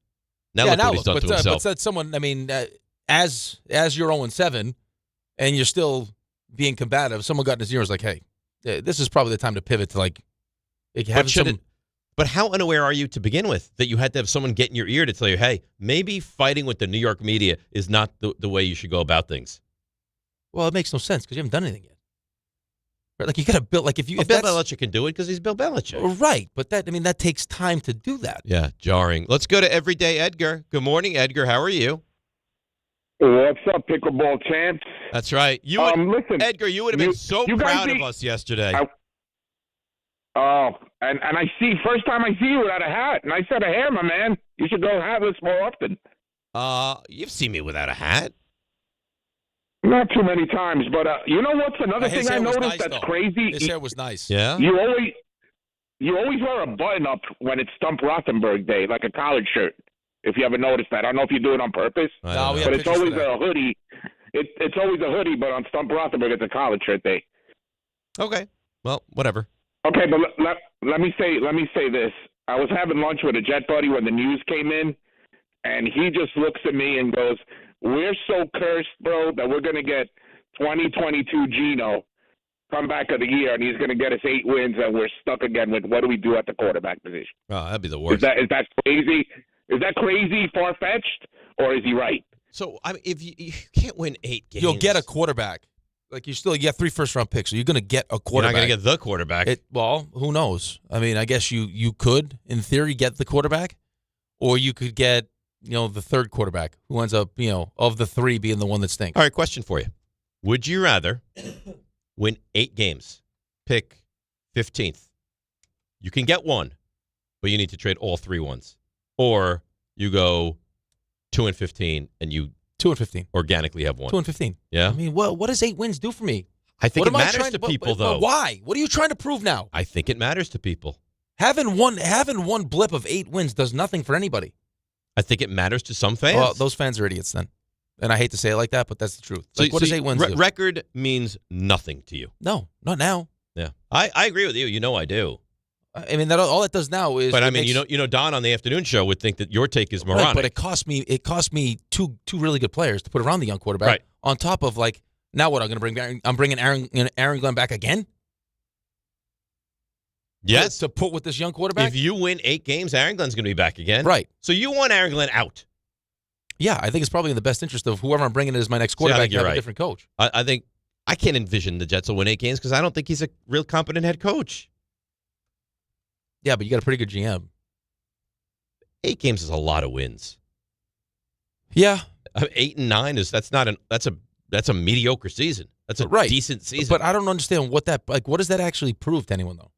Now look what he's done to himself. But said someone, as you're 0-7, and you're still being combative, someone got in his ear and was like, hey, this is probably the time to pivot to But how unaware are you to begin with that you had to have someone get in your ear to tell you, hey, maybe fighting with the New York media is not the way you should go about things? Well, it makes no sense because you haven't done anything yet. Right? Like, you got to build, like, if Bill Belichick can do it because he's Bill Belichick. Right, but that takes time to do that. Yeah, jarring. Let's go to Everyday Edgar. Good morning, Edgar. How are you? What's up, Pickleball champs? That's right. Listen, Edgar, you would have been so proud of us yesterday. And I see, first time I see you without a hat. Nice set of hair, my man. You should go hatless more often. You've seen me without a hat. Not too many times, but you know what's another thing I noticed that's crazy? His hair was nice. Yeah? You always wear a button-up when it's Stump Rothenberg Day, like a collared shirt, if you ever noticed that. I don't know if you do it on purpose, but it's always a hoodie. It's always a hoodie, but on Stump Rothenberg, it's a collared shirt day. Okay. Well, whatever. Okay, but let me say this. I was having lunch with a Jet buddy when the news came in, and he just looks at me and goes, "We're so cursed, bro, that we're gonna get 2022 Geno comeback of the year, and he's going to get us 8 wins, and we're stuck again with what do we do at the quarterback position? Oh, that'd be the worst. Is that crazy? Is that crazy, far-fetched, or is he right? So, I mean, if you can't win 8 games. You'll get a quarterback. Like, you get 3 first-round picks, so you're going to get a quarterback. You're not going to get the quarterback. Well, who knows? I mean, I guess you could, in theory, get the quarterback, or you could get, the third quarterback who ends up, of the 3 being the one that stinks. All right, question for you. Would you rather win 8 games, pick 15th? You can get 1, but you need to trade all 3 ones. Or you go 2-15 and you 2-15 organically have 1. 2-15. Yeah. I mean, what does 8 wins do for me? I think it matters to people, though. Why? What are you trying to prove now? I think it matters to people. Having one blip of 8 wins does nothing for anybody. I think it matters to some fans. Well, those fans are idiots then. And I hate to say it like that, but that's the truth. What does 8 wins do? Record means nothing to you. No, not now. Yeah. I agree with you. I do. I mean, all it does now is. But I mean, Don on the afternoon show would think that your take is moronic. Right, but it cost me two really good players to put around the young quarterback. Right. On top of now what I'm going to bring? I'm bringing Aaron Glenn back again. Yes, to put with this young quarterback. If you win 8 games, Aaron Glenn's going to be back again. Right. So you want Aaron Glenn out? Yeah, I think it's probably in the best interest of whoever I'm bringing in as my next quarterback to have a different coach. I think I can't envision the Jets will win 8 games because I don't think he's a real competent head coach. Yeah, but you got a pretty good GM. 8 games is a lot of wins. Yeah, 8 and 9 that's a mediocre season. That's a decent season. But I don't understand what does that actually prove to anyone though?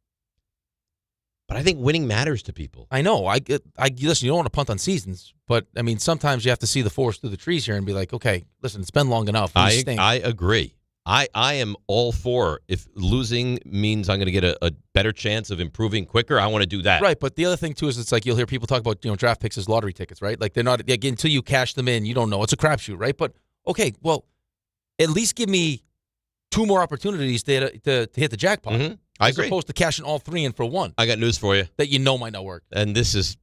But I think winning matters to people. I know. I listen. You don't want to punt on seasons, but I mean sometimes you have to see the forest through the trees here and be like, okay, listen, it's been long enough. I agree. I am all for if losing means I'm going to get a better chance of improving quicker, I want to do that. Right, but the other thing, too, is it's like you'll hear people talk about draft picks as lottery tickets, right? Like they're not, again, until you cash them in, you don't know. It's a crapshoot, right? But, okay, well, at least give me 2 more opportunities to hit the jackpot. Mm-hmm. I agree. As opposed to cashing all 3 in for 1. I got news for you. That might not work. And this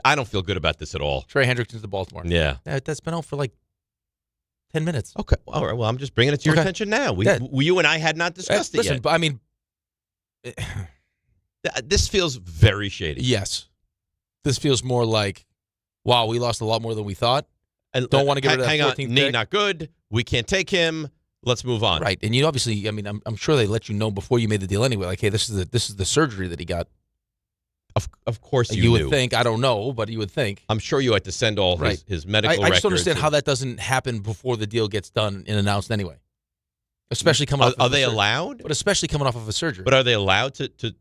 I don't feel good about this at all. Trey Hendrickson's to Baltimore. Yeah. That's been out for 10 minutes. Okay. All right. Well, I'm just bringing it to your attention now. You and I had not discussed it yet. But I mean, this feels very shady. Yes. This feels more like, wow, we lost a lot more than we thought. And don't want to get rid of that hang 14th on, pick. not good. We can't take him. Let's move on. Right. And you obviously, I mean, I'm sure they let you know before you made the deal anyway. Like, hey, this is the surgery that he got. Of course you knew. would think. I don't know, but you would think. I'm sure you had to send all his medical records. I just don't understand how that doesn't happen before the deal gets done and announced anyway. Especially coming off of Are they allowed? But especially coming off of a surgery. But are they allowed to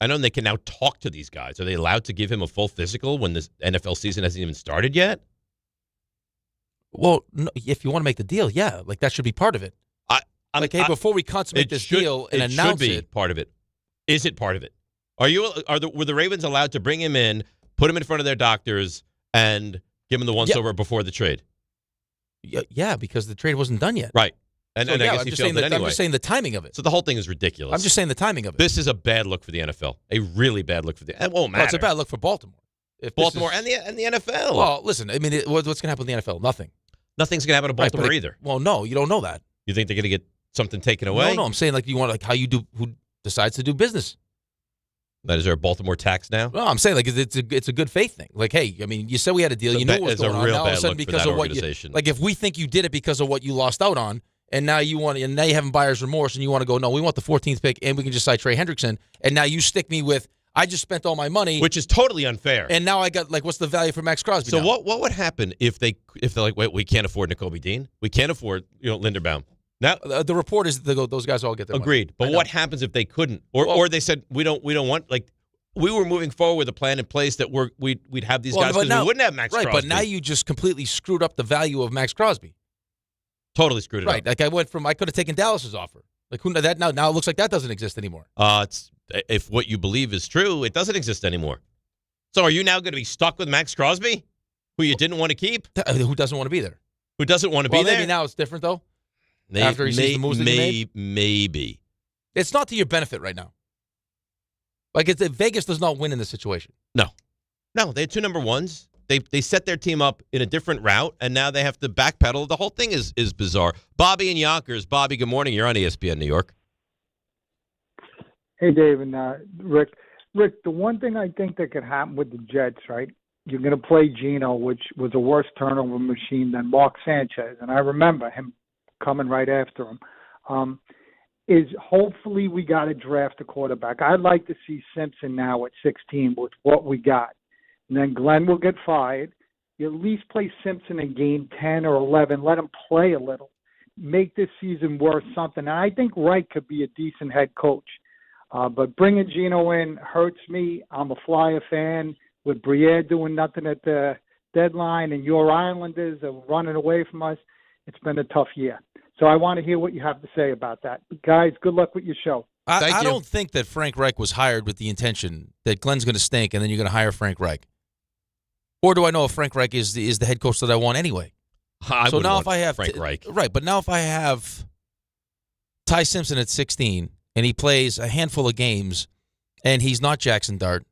I know they can now talk to these guys. Are they allowed to give him a full physical when this NFL season hasn't even started yet? Well, no, if you want to make the deal, yeah. That should be part of it. Before we consummate this deal and announce it. Should be part of it. Is it part of it? Were the Ravens allowed to bring him in, put him in front of their doctors, and give him the once-over before the trade? Yeah, because the trade wasn't done yet. Right. And I guess you failed it anyway. I'm just saying the timing of it. So the whole thing is ridiculous. I'm just saying the timing of it. This is a bad look for the NFL. A really bad look for the NFL. It won't matter. Well, it's a bad look for Baltimore. And the NFL. Well, listen, I mean, what's going to happen with the NFL? Nothing. Nothing's going to happen to Baltimore either. Well, no, you don't know that. You think they're going to get something taken away? No, I'm saying you want how you do, who decides to do business. Is there a Baltimore tax now? No, I'm saying it's a good faith thing. Hey, I mean, you said we had a deal. You knew what was going on. Now all of a sudden, because of what you if we think you did it because of what you lost out on, and now you have buyer's remorse, and you want to go, no, we want the 14th pick, and we can just cite Trey Hendrickson, and now you stick me with, I just spent all my money, which is totally unfair. And now I got what's the value for Max Crosby? So now? what would happen if they're like, wait, we can't afford Nakobe Dean, we can't afford Linderbaum. Now the report is that those guys all get their agreed. Money. But what happens if they couldn't, or they said we don't want we were moving forward with a plan in place that we'd have these guys because we wouldn't have Max Crosby. Right, but now you just completely screwed up the value of Max Crosby. Totally screwed it up. Right, I could have taken Dallas's offer. Now it looks like that doesn't exist anymore. If what you believe is true, it doesn't exist anymore. So are you now going to be stuck with Max Crosby, who you didn't want to keep? Who doesn't want to be there? Who doesn't want to be there? Maybe now it's different though. After he sees the moves that he made? Maybe. It's not to your benefit right now. Vegas does not win in this situation. No, they had 2 number ones. They set their team up in a different route, and now they have to backpedal. The whole thing is bizarre. Bobby and Yonkers. Bobby, good morning. You're on ESPN New York. Hey, Dave and Rick. Rick, the one thing I think that could happen with the Jets, right? You're going to play Geno, which was a worse turnover machine than Mark Sanchez, and I remember him coming right after him. Is hopefully we got to draft a quarterback. I'd like to see Simpson now at 16 with what we got. And then Glenn will get fired. You at least play Simpson in game 10 or 11. Let him play a little. Make this season worth something. And I think Wright could be a decent head coach. But bringing Geno in hurts me. I'm a Flyer fan with Briere doing nothing at the deadline and your Islanders are running away from us. It's been a tough year. So I want to hear what you have to say about that. Guys, good luck with your show. I don't think that Frank Reich was hired with the intention that Glenn's going to stink and then you're going to hire Frank Reich. Or do I know if Frank Reich is the head coach that I want anyway? So now if I have Frank Reich. Right, but now if I have Ty Simpson at 16 and he plays a handful of games and he's not Jackson Dart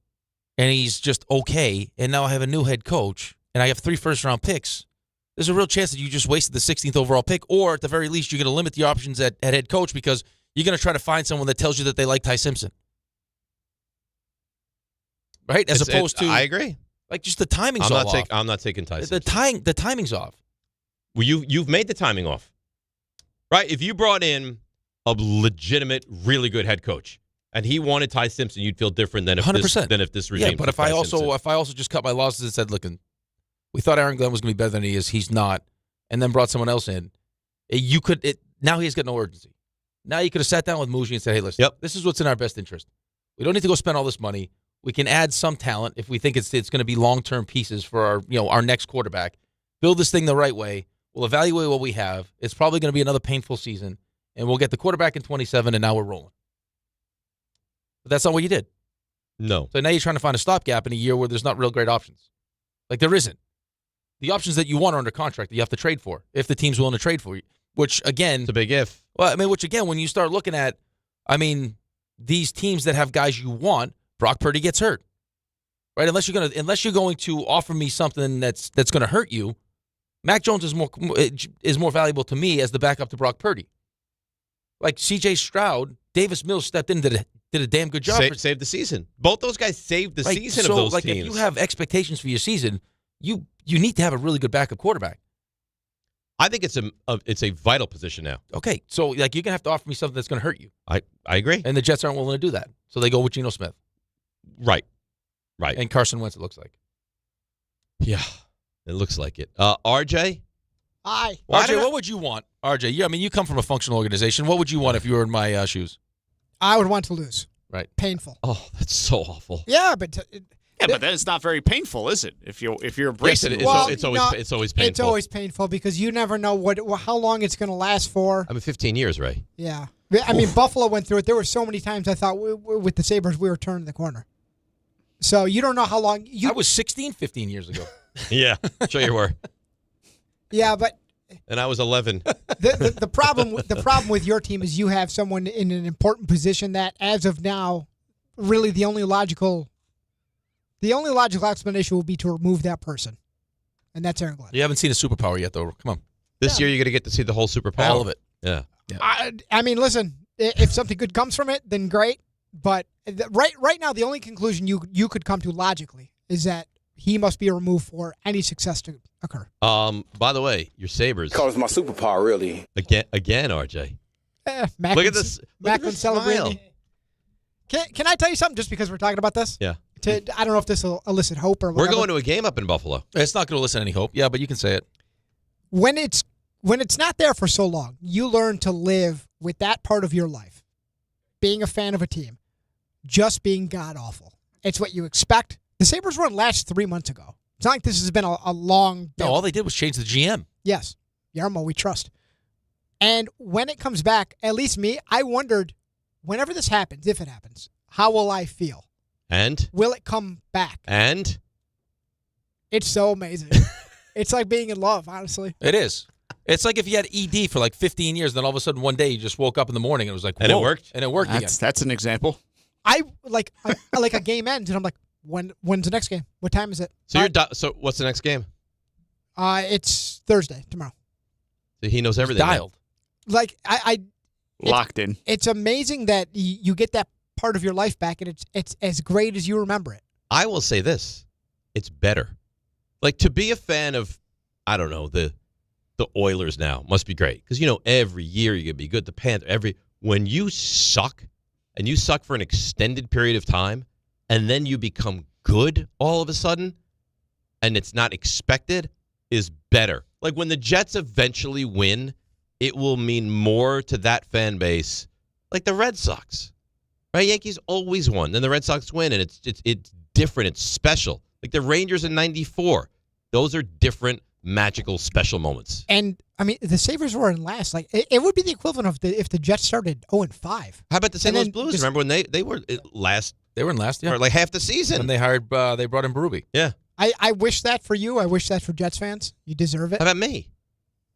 and he's just okay, and now I have a new head coach and I have 3 first-round picks, there's a real chance that you just wasted the 16th overall pick, or at the very least you're going to limit the options at head coach because you're going to try to find someone that tells you that they like Ty Simpson. Right? As opposed to... I agree. Like, just the timing's off. I'm not taking Ty Simpson. The timing's off. Well, you've made the timing off. Right? If you brought in a legitimate, really good head coach, and he wanted Ty Simpson, you'd feel different than if 100%. This regime. Yeah, but if I also just cut my losses and said, look, we thought Aaron Glenn was going to be better than he is, he's not, and then brought someone else in, now he's got no urgency. Now you could have sat down with Muji and said, hey, listen, this is what's in our best interest. We don't need to go spend all this money. We can add some talent if we think it's going to be long-term pieces for our next quarterback. Build this thing the right way. We'll evaluate what we have. It's probably going to be another painful season, and we'll get the quarterback in 27, and now we're rolling. But that's not what you did. No. So now you're trying to find a stopgap in a year where there's not real great options. Like, there isn't. The options that you want are under contract that you have to trade for, if the team's willing to trade for you, which, again... It's a big if. Well, which, again, when you start looking at, these teams that have guys you want, Brock Purdy gets hurt, right? Unless you're going to offer me something that's going to hurt you, Mac Jones is more valuable to me as the backup to Brock Purdy. Like C.J. Stroud, Davis Mills stepped in and did a damn good job. Saved the season. Both those guys saved the season of those teams. If you have expectations for your season, you need to have a really good backup quarterback. I think it's a vital position now. Okay, so you're gonna have to offer me something that's gonna hurt you. I agree. And the Jets aren't willing to do that, so they go with Geno Smith. Right. And Carson Wentz, it looks like. Yeah, it looks like it. RJ? Hi. RJ, what would you want? RJ, you come from a functional organization. What would you want if you were in my shoes? I would want to lose. Right. Painful. Oh, that's so awful. Yeah, but... but then it's not very painful, is it? If you're embracing it. It's always painful. It's always painful because you never know how long it's going to last for. 15 years, Ray. Yeah. Buffalo went through it. There were so many times I thought with the Sabres we were turning the corner. So you don't know how long. I was 16 15 years ago. Yeah, sure you were. Yeah, but. And I was 11. The problem with your team is you have someone in an important position that, as of now, really the only logical explanation will be to remove that person, and that's Aaron Glenn. You haven't seen a superpower yet, though. Come on. This year you're going to get to see the whole superpower. All of it. Yeah. Listen, if something good comes from it, then great. But right now, the only conclusion you could come to logically is that he must be removed for any success to occur. By the way, your Sabres. Because my superpower, really. Again, RJ. Look at this. Macklin celebrating. Can I tell you something just because we're talking about this? Yeah. I don't know if this will elicit hope or whatever. We're going to a game up in Buffalo. It's not going to elicit any hope. Yeah, but you can say it. When it's not there for so long, you learn to live with that part of your life. Being a fan of a team. Just being god-awful. It's what you expect. The Sabres won last 3 months ago. It's not like this has been a long... No, all they did was change the GM. Yes. Yarmo, we trust. And when it comes back, at least me, I wondered, whenever this happens, if it happens, how will I feel? And? Will it come back? And? It's so amazing. It's like being in love, honestly. It is. It's like if you had ED for like 15 years, then all of a sudden one day you just woke up in the morning and it was like, whoa. And it worked? And it worked again. That's an example. I like a game ends, and I'm like, when's the next game? What time is it? So so what's the next game? It's Thursday, tomorrow. So he knows everything. Dialed. Like, locked in. It's amazing that you get that part of your life back, and it's as great as you remember it. I will say this. It's better. Like, to be a fan of, I don't know, the Oilers now must be great. Because, every year you're going to be good. The Panthers, when you suck, and you suck for an extended period of time, and then you become good all of a sudden, and it's not expected, is better. Like, when the Jets eventually win, it will mean more to that fan base, like the Red Sox. Right? Yankees always won, then the Red Sox win, and it's different. It's special. Like the Rangers in '94. Those are different, magical, special moments. And, I mean, the Sabres were in last. Like, it would be the equivalent of if the Jets started 0-5. How about the St. Louis Blues? Remember when they were last? They were in last, yeah. For like half the season. And they brought in Berube. Yeah. I wish that for you. I wish that for Jets fans. You deserve it. How about me?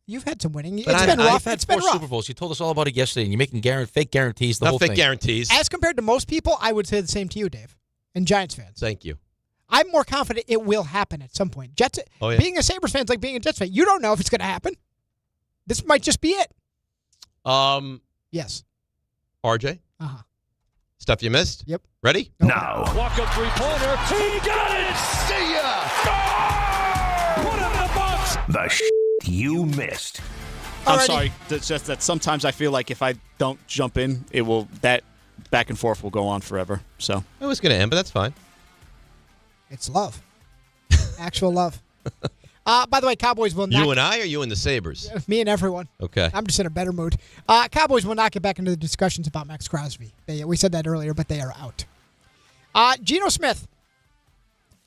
You've had some winning. But It's been rough. I've had 4 Super Bowls. You told us all about it yesterday, and you're making fake guarantees. The Not whole fake thing. guarantees. As compared to most people, I would say the same to you, Dave, and Giants fans. Thank you. I'm more confident it will happen at some point. Jets. Oh, yeah. Being a Sabres fan is like being a Jets fan. You don't know if it's going to happen. This might just be it. Yes. RJ? Uh-huh. Stuff you missed? Yep. Ready? Now. Walk-up three-pointer. He got it! See ya! Score! Put it in the box! The you missed. I'm sorry. It's just that sometimes I feel like if I don't jump in, that back and forth will go on forever. So It was going to end, but that's fine. It's love. Actual love. By the way, Cowboys will not. You and I, or you and the Sabres? Me and everyone. Okay. I'm just in a better mood. Cowboys will not get back into the discussions about Max Crosby. We said that earlier, but they are out. Geno Smith.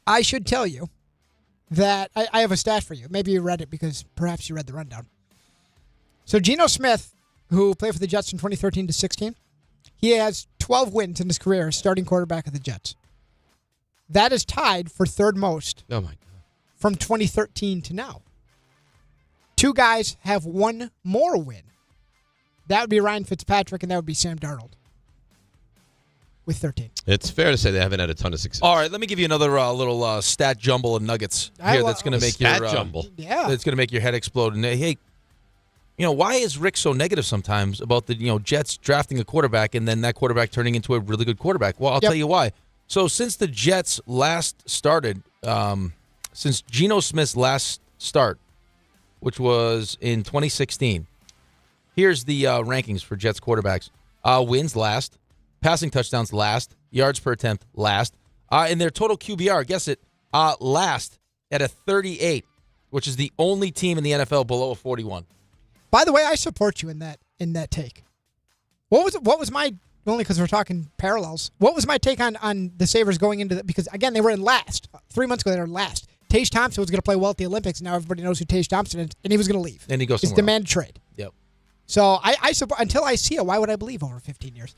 I should tell you that I have a stat for you. Maybe you read it because perhaps you read the rundown. So Geno Smith, who played for the Jets from 2013 to 16, he has 12 wins in his career as starting quarterback of the Jets. That is tied for third most. Oh, my God. From 2013 to now. 2 guys have 1 more win. That would be Ryan Fitzpatrick, and that would be Sam Darnold with 13. It's fair to say they haven't had a ton of success. All right, let me give you another little stat jumble of nuggets here that's going to make stat jumble. Yeah. That's going to make your head explode. And hey, why is Rick so negative sometimes about the Jets drafting a quarterback and then that quarterback turning into a really good quarterback? Well, I'll tell you why. So since the Jets last started, since Geno Smith's last start, which was in 2016, here's the rankings for Jets quarterbacks. Wins last, passing touchdowns last, yards per attempt last, and their total QBR, guess it, last at a 38, which is the only team in the NFL below a 41. By the way, I support you in that take. What was my, only because we're talking parallels, what was my take on the Sabres going into the, because again, they were in last. 3 months ago, they were last. Tage Thompson was going to play well at the Olympics. Now everybody knows who Tage Thompson is, and he was going to leave. And he goes It's somewhere demand trade. Yep. So I support, until I see it, why would I believe over 15 years?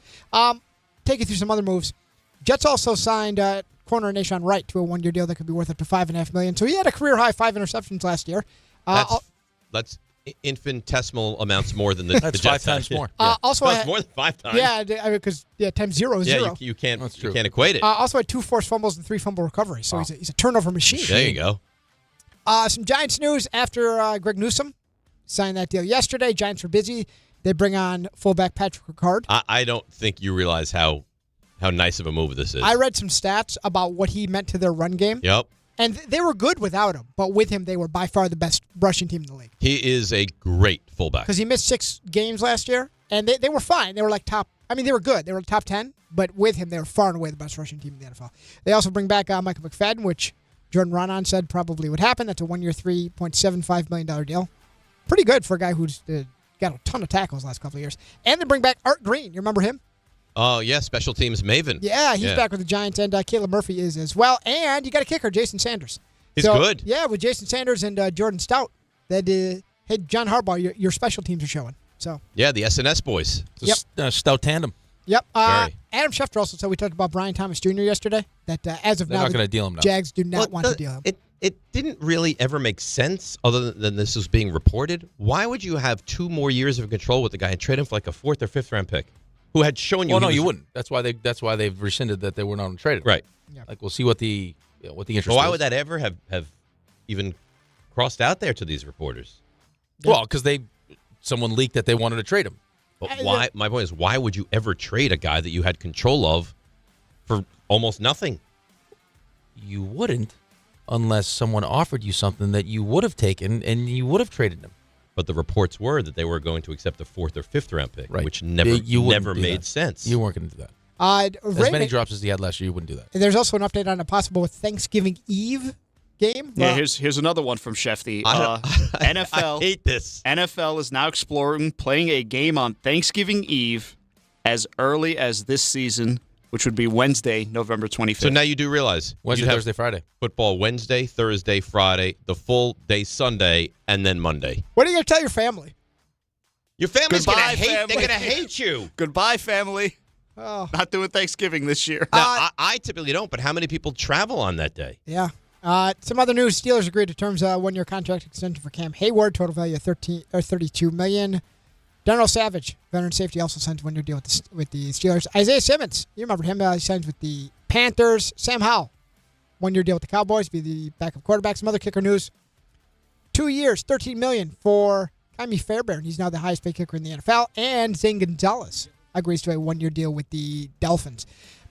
Take you through some other moves. Jets also signed corner Nashon Wright to a 1-year deal that could be worth up to $5.5 million. So he had a career high 5 interceptions last year. That's infinitesimal amounts more than the That's the Jets 5 times more. Also, it's more than 5 times. Yeah, because times 0 is 0. You can't. That's true. You can't equate it. Also had 2 forced fumbles and 3 fumble recoveries. So he's a turnover machine. There you go. Some Giants news after Greg Newsome signed that deal yesterday. Giants were busy. They bring on fullback Patrick Ricard. I don't think you realize how nice of a move this is. I read some stats about what he meant to their run game. Yep. And they were good without him, but with him, they were by far the best rushing team in the league. He is a great fullback. Because he missed 6 games last year, and they were fine. They were like they were good. They were top 10, but with him, they were far and away the best rushing team in the NFL. They also bring back Michael McFadden, which Jordan Ronan said probably would happen. That's a 1-year, $3.75 million deal. Pretty good for a guy who's got a ton of tackles the last couple of years. And they bring back Art Green. You remember him? Oh, yeah, special teams maven. Yeah, he's back with the Giants, and Caleb Murphy is as well. And you got a kicker, Jason Sanders. He's good. Yeah, with Jason Sanders and Jordan Stout, that hey, John Harbaugh, your special teams are showing. So yeah, the SNS boys. It's a stout tandem. Yep. Adam Schefter also said we talked about Brian Thomas Jr. yesterday. That as of They're now, not going to deal him now. Jags do not want to deal him. It didn't really ever make sense, other than this was being reported. Why would you have 2 more years of control with the guy and trade him for like a 4th or 5th round pick, who had shown you? Well, no, you wouldn't. That's why they've rescinded that they were not traded. Right. Yeah. Like we'll see what the interest. Well, why is. would that ever have even crossed out there to these reporters? Well, because someone leaked that they wanted to trade him. But why? My point is, why would you ever trade a guy that you had control of for almost nothing? You wouldn't unless someone offered you something that you would have taken and you would have traded him. But the reports were that they were going to accept a 4th or 5th round pick, Right. which never made sense. You weren't going to do that. As Raymond, many drops as he had last year, you wouldn't do that. There's also an update on a possible Thanksgiving Eve game. Yeah, here's another one from Shefty. NFL. I hate this. NFL is now exploring playing a game on Thanksgiving Eve as early as this season, which would be Wednesday, November 25th. So now you do realize Wednesday, you'd have Thursday, Friday. Football Wednesday, Thursday, Friday, the full day Sunday, and then Monday. What are you going to tell your family? Your family's going to Goodbye, hate. family. They're going to hate you. Goodbye, family. Oh. Not doing Thanksgiving this year. Now, I typically don't, but how many people travel on that day? Yeah. Some other news: Steelers agreed to terms one-year contract extension for Cam Hayward, total value of $32 million. Darnell Savage, veteran safety, also signs a one-year deal with the Steelers. Isaiah Simmons, you remember him? He signs with the Panthers. Sam Howell, one-year deal with the Cowboys, be the backup quarterback. Some other kicker news: 2 years, $13 million for Jaime Fairbairn. He's now the highest-paid kicker in the NFL. And Zane Gonzalez agrees to a one-year deal with the Dolphins.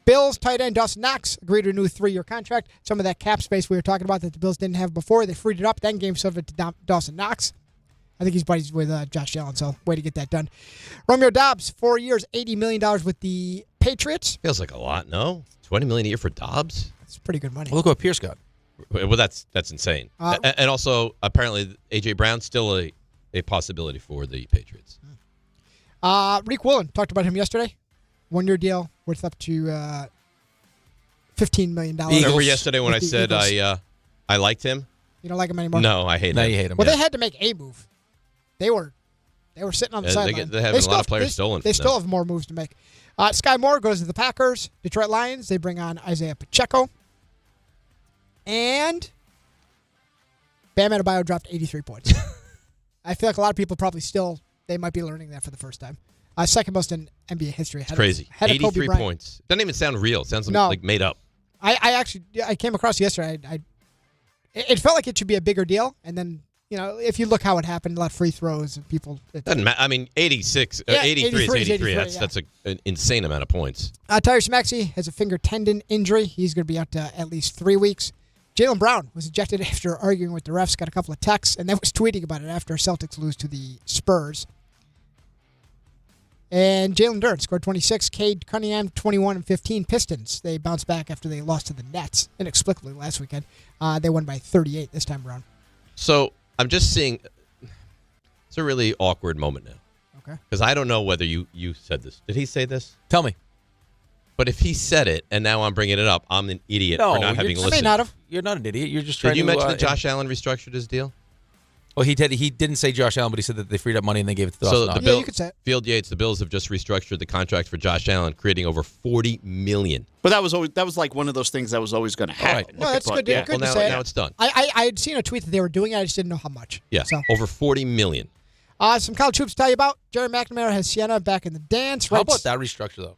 Bills tight end Dawson Knox agreed to a new 3-year contract. Some of that cap space we were talking about that the Bills didn't have before, they freed it up, then gave some of it to Dawson Knox. I think he's buddies with Josh Allen, so way to get that done. Romeo Doubs, 4 years, $80 million with the Patriots. Feels like a lot, no? $20 million a year for Dobbs? That's pretty good money. Well, look what Pierce got. Well, that's insane. And also, apparently, A.J. Brown's still a possibility for the Patriots. Reek Woolen, talked about him yesterday. One-year deal worth up to $15 million. Remember yesterday when I said I liked him? You don't like him anymore? No, I hate him. Now you hate him. Well, they had to make a move. They were sitting on the sideline. They have a lot of players stolen from They them. still have more moves to make. Sky Moore goes to the Packers. Detroit Lions, they bring on Isaiah Pacheco. And Bam Adebayo dropped 83 points. I feel like a lot of people probably they might be learning that for the first time. Second most in NBA history. It's crazy. 83 points. Doesn't even sound real. It sounds like made up. I came across yesterday. It felt like it should be a bigger deal, and then if you look how it happened, a lot of free throws and people. Doesn't matter. I mean, 83 is 83. That's an insane amount of points. Tyrese Maxey has a finger tendon injury. He's going to be out at least 3 weeks. Jaylen Brown was ejected after arguing with the refs. Got a couple of texts, and then was tweeting about it after Celtics lose to the Spurs. And Jalen Duren scored 26. Cade Cunningham, 21 and 15. Pistons, they bounced back after they lost to the Nets inexplicably last weekend. They won by 38 this time around. So I'm just seeing it's a really awkward moment now. Okay. Because I don't know whether you said this. Did he say this? Tell me. But if he said it and now I'm bringing it up, I'm an idiot for not having listened. I may not have. You're not an idiot. You're just trying to... Did you mention that Josh Allen restructured his deal? Well, he did. He didn't say Josh Allen, but he said that they freed up money and they gave it to Dawson Knox. You could say it. Field Yates, the Bills have just restructured the contract for Josh Allen, creating over $40 million. But that was like one of those things that was always going to happen. Right. Well, that's good. Yeah. Good to say. Now it's done. I had seen a tweet that they were doing it. I just didn't know how much. Yeah, So. over $40 million. Some college hoops to tell you about. Jerry McNamara has Siena back in the dance. How about that restructure, though?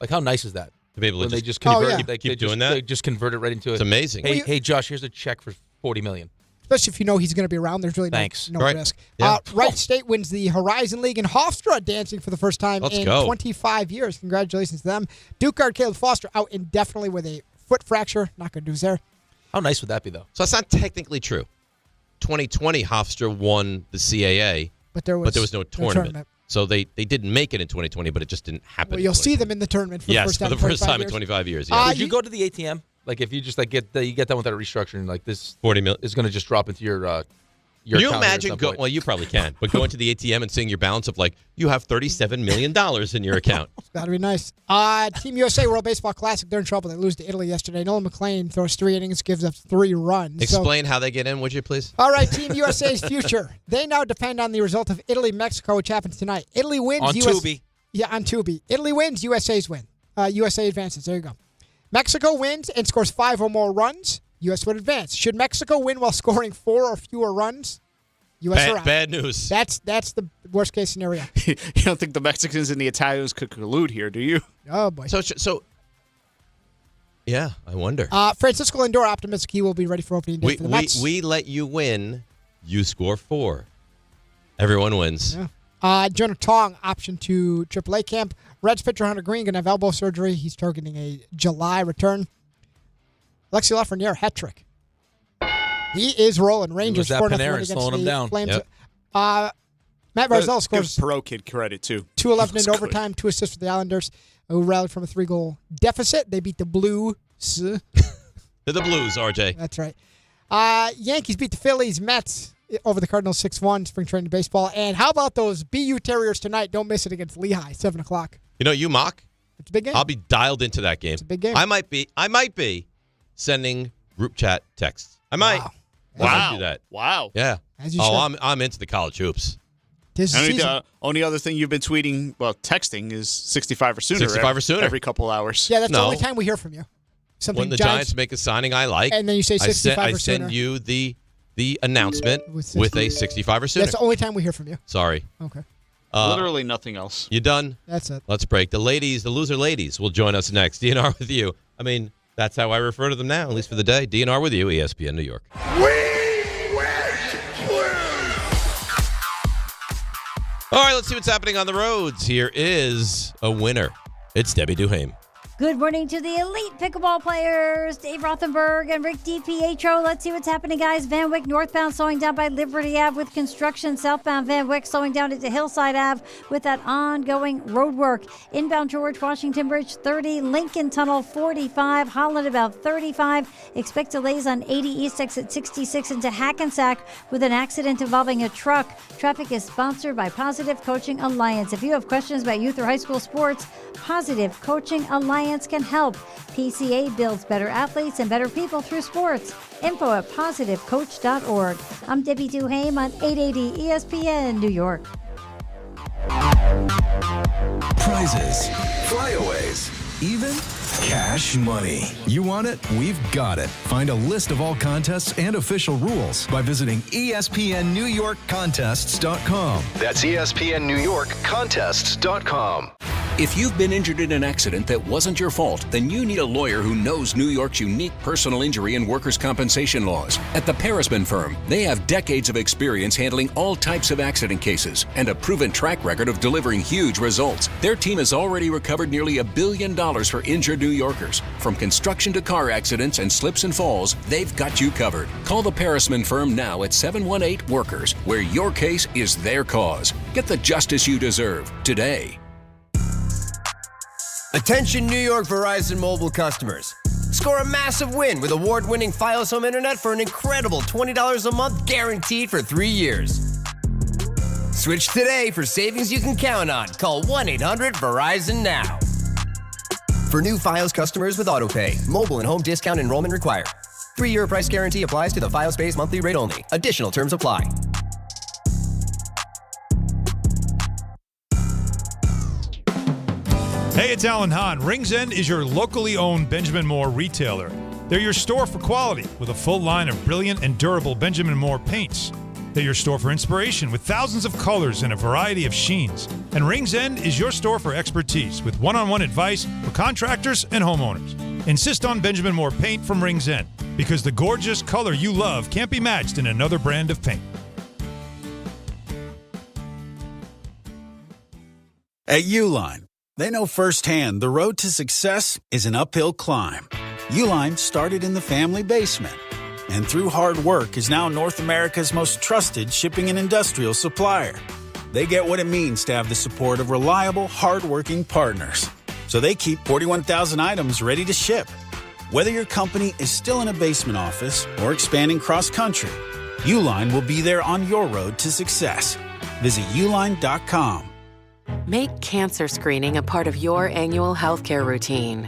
Like, how nice is that? To be able to when just they just convert, keep doing that? They just convert it right into it. It's amazing. Hey, Josh, here's a check for $40 million. Especially if you know he's going to be around. There's really no risk. Yeah. Wright State wins the Horizon League, and Hofstra dancing for the first time in 25 years. Congratulations to them. Duke guard Caleb Foster out indefinitely with a foot fracture. Not good news there. How nice would that be, though? So that's not technically true. 2020, Hofstra won the CAA, but there was no tournament. So they didn't make it in 2020, but it just didn't happen. Well, you'll see them in the tournament for the first time. for the first time in 25 years. Yeah. Would you go to the ATM? Like, if you just get done with that restructuring, like this $40 million is going to just drop into your Can you imagine well, you probably can, but going to the ATM and seeing your balance of you have $37 million in your account. It's got to be nice. Team USA World Baseball Classic, they're in trouble. They lose to Italy yesterday. Nolan McLean throws 3 innings, gives up 3 runs. Explain how they get in, would you please? All right, Team USA's future. They now depend on the result of Italy-Mexico, which happens tonight. Italy wins. On Tubi. Yeah, on Tubi. Italy wins, USA's win. USA advances. There you go. Mexico wins and scores 5 or more runs. U.S. would advance. Should Mexico win while scoring 4 or fewer runs? U.S. are out. Bad news. That's the worst case scenario. You don't think the Mexicans and the Italians could collude here, do you? Oh boy. So yeah, I wonder. Francisco Lindor optimistic he will be ready for opening day for the Mets. We let you win. You score 4. Everyone wins. Yeah. Jonah Tong option to AAA camp. Reds pitcher Hunter Green going to have elbow surgery. He's targeting a July return. Alexi Lafreniere, hat trick. He is rolling. Rangers 4-0 Panarin slowing him down. Flames. Yep. Matt Barzal scores Give Perot kid credit, too. 2-11 in overtime, 2 assists for the Islanders, who rallied from a 3-goal deficit. They beat the Blues. They're the Blues, RJ. That's right. Yankees beat the Phillies. Mets over the Cardinals 6-1, spring training baseball. And how about those BU Terriers tonight? Don't miss it against Lehigh, 7 o'clock. You know, mock. It's a big game. I'll be dialed into that game. It's a big game. I might be sending group chat texts. I might. Wow. I might do that. Wow. Yeah. As you should. I'm into the college hoops. Only other thing you've been tweeting, texting, is 65 or sooner. 65 or sooner. Every couple hours. Yeah, that's the only time we hear from you. When the Giants make a signing I like, and then you say 65 or sooner. I send you the announcement with a 65 or sooner. That's the only time we hear from you. Sorry. Okay. Literally nothing else. You done? That's it. Let's break. The loser ladies will join us next. DNR with you. I mean, that's how I refer to them now, at least for the day. DNR with you, ESPN New York. All right, let's see what's happening on the roads. Here is a winner. It's Debbie Duhame. Good morning to the elite pickleball players, Dave Rothenberg and Rick DiPietro. Let's see what's happening, guys. Van Wyck northbound slowing down by Liberty Ave with construction. Southbound Van Wyck slowing down into Hillside Ave with that ongoing road work. Inbound George Washington Bridge 30, Lincoln Tunnel 45, Holland about 35. Expect delays on 80 East exit 66 into Hackensack with an accident involving a truck. Traffic is sponsored by Positive Coaching Alliance. If you have questions about youth or high school sports, Positive Coaching Alliance can help. PCA builds better athletes and better people through sports. Info at positivecoach.org. I'm Debbie Duhame on 880 ESPN New York. Prizes, flyaways, even cash money. You want it? We've got it. Find a list of all contests and official rules by visiting ESPNNewYorkContests.com. That's ESPNNewYorkContests.com. If you've been injured in an accident that wasn't your fault, then you need a lawyer who knows New York's unique personal injury and workers' compensation laws. At the Parisman Firm, they have decades of experience handling all types of accident cases and a proven track record of delivering huge results. Their team has already recovered nearly $1 billion for injured New Yorkers. From construction to car accidents and slips and falls, they've got you covered. Call the Parisman Firm now at 718-WORKERS, where your case is their cause. Get the justice you deserve today. Attention New York Verizon mobile customers. Score a massive win with award-winning Fios Home Internet for an incredible $20 a month guaranteed for 3 years. Switch today for savings you can count on. Call 1-800-VERIZON now. For new Fios customers with AutoPay, mobile and home discount enrollment required. 3-year price guarantee applies to the Fios-based monthly rate only. Additional terms apply. Hey, it's Alan Hahn. Rings End is your locally owned Benjamin Moore retailer. They're your store for quality with a full line of brilliant and durable Benjamin Moore paints. They're your store for inspiration with thousands of colors and a variety of sheens. And Rings End is your store for expertise with one-on-one advice for contractors and homeowners. Insist on Benjamin Moore paint from Rings End because the gorgeous color you love can't be matched in another brand of paint. At Uline, they know firsthand the road to success is an uphill climb. Uline started in the family basement, and through hard work is now North America's most trusted shipping and industrial supplier. They get what it means to have the support of reliable, hard-working partners. So they keep 41,000 items ready to ship. Whether your company is still in a basement office or expanding cross-country, Uline will be there on your road to success. Visit uline.com. Make cancer screening a part of your annual healthcare routine.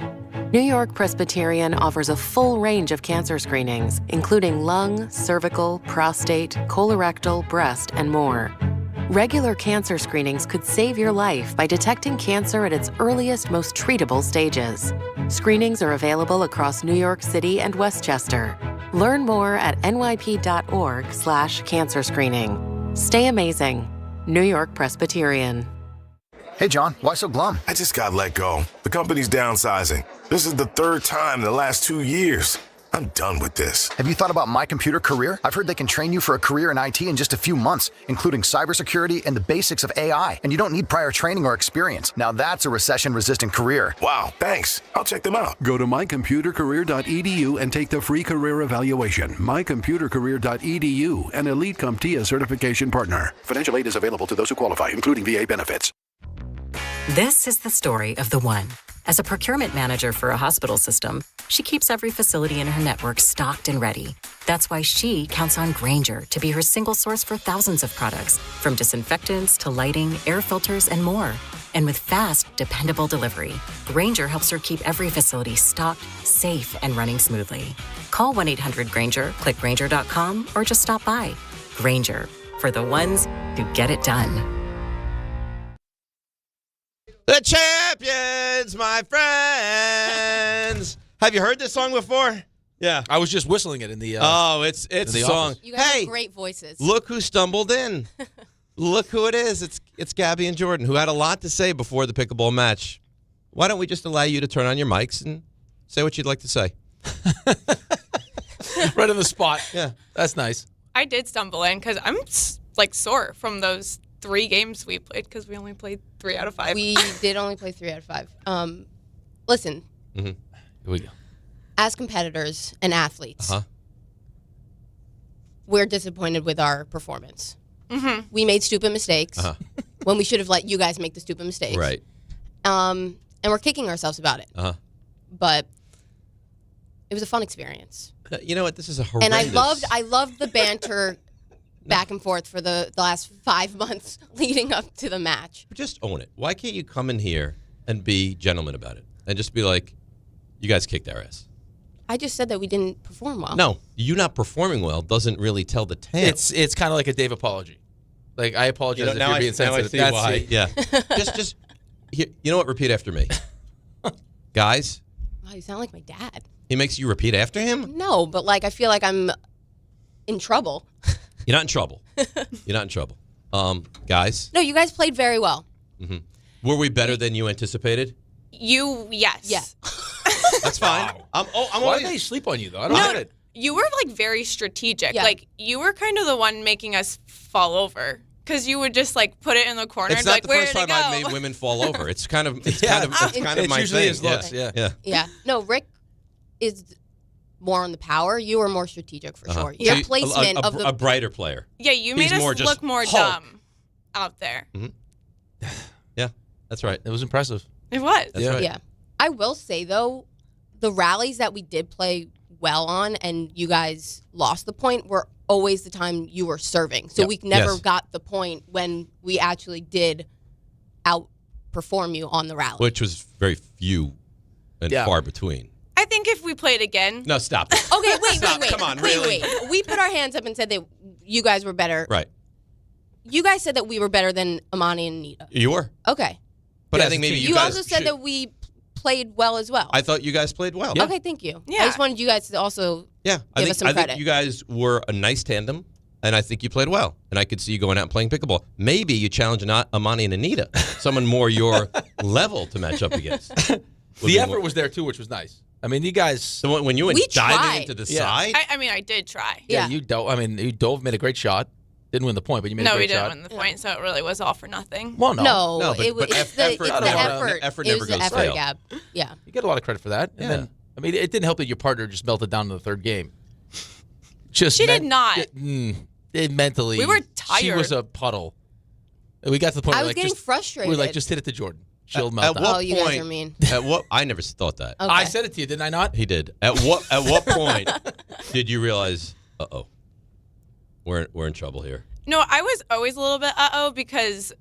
New York Presbyterian offers a full range of cancer screenings, including lung, cervical, prostate, colorectal, breast, and more. Regular cancer screenings could save your life by detecting cancer at its earliest, most treatable stages. Screenings are available across New York City and Westchester. Learn more at nyp.org/cancer screening. Stay amazing. New York Presbyterian. Hey, John, why so glum? I just got let go. The company's downsizing. This is the third time in the last 2 years. I'm done with this. Have you thought about My Computer Career? I've heard they can train you for a career in IT in just a few months, including cybersecurity and the basics of AI. And you don't need prior training or experience. Now that's a recession-resistant career. Wow, thanks. I'll check them out. Go to mycomputercareer.edu and take the free career evaluation. mycomputercareer.edu, an Elite CompTIA certification partner. Financial aid is available to those who qualify, including VA benefits. This is the story of the one. As a procurement manager for a hospital system, she keeps every facility in her network stocked and ready. That's why she counts on Grainger to be her single source for thousands of products, from disinfectants to lighting, air filters, and more. And with fast, dependable delivery, Grainger helps her keep every facility stocked, safe, and running smoothly. Call 1-800-GRAINGER, click Grainger.com, or just stop by. Grainger, for the ones who get it done. The champions, my friends. Have you heard this song before? Yeah. I was just whistling it in the it's a song. Office. You guys have great voices. Look who stumbled in. Look who it is. It's Gabby and Jordan, who had a lot to say before the pickleball match. Why don't we just allow you to turn on your mics and say what you'd like to say? Right on the spot. Yeah. That's nice. I did stumble in because I'm sore from those 3 games we played because we only played 3 out of 5. We did only play 3 out of 5. Listen. Mm-hmm. Here we go. As competitors and athletes, we're disappointed with our performance. Mm-hmm. We made stupid mistakes when we should have let you guys make the stupid mistakes. Right. And we're kicking ourselves about it. But it was a fun experience. You know what? This is a horrendous. And I loved the banter back and forth for the last 5 months leading up to the match. Just own it. Why can't you come in here and be gentlemen about it and just be like, you guys kicked our ass? I just said that we didn't perform well. No, you not performing well doesn't really tell the tale. It's kind of like a Dave apology. Like, I apologize if you're being sensitive. Now I see why. Yeah. just you know what? Repeat after me. Guys. Wow, you sound like my dad. He makes you repeat after him? No, but I feel like I'm in trouble. You're not in trouble. You're not in trouble. Guys? No, you guys played very well. Mm-hmm. Were we better than you anticipated? Yes. Yeah. That's fine. Why always... did they sleep on you, though? I don't get it. You were, very strategic. Yeah. You were kind of the one making us fall over. Because you would just, put it in the corner it's and be like, where the first did it time go? I've made women fall over. It's kind of it's my usually thing. his looks, yeah. Yeah. No, Rick is more on the power. You were more strategic for sure. So Your placement of the... A brighter player. Yeah, you made us look more dumb out there. Mm-hmm. Yeah, that's right. It was impressive. It was. That's right. Yeah. I will say, though, the rallies that we did play well on and you guys lost the point were always the time you were serving. So we never got the point when we actually did outperform you on the rally. Which was very few and far between. I think if we played again. No, stop. Okay, wait. Come on, really? Wait. We put our hands up and said that you guys were better. Right. You guys said that we were better than Amani and Anita. You were. Okay. But I think maybe you also said that we played well as well. I thought you guys played well. Okay, thank you. Yeah. I just wanted you guys to also give us some credit. I think you guys were a nice tandem, and I think you played well. And I could see you going out and playing pickleball. Maybe you challenge Amani and Anita, someone more your level to match up against. The effort was there, too, which was nice. I mean, you guys... So when you went diving into the side... I did try. Yeah, you dove. I mean, you dove, made a great shot. Didn't win the point, but you made a great shot. No, we didn't win the point, so it really was all for nothing. Well, no, but it's the effort. Effort never goes stale. Gab. Yeah. You get a lot of credit for that. And then, I mean, it didn't help that your partner just melted down in the third game. She did not. Mentally. We were tired. She was a puddle. We got to the point I where was getting frustrated. We were like, just hit it to Jordan. She'll melt down. Oh, you guys are mean. I never thought that. Okay. I said it to you, didn't I not? He did. At what point did you realize, we're in trouble here? No, I was always a little bit because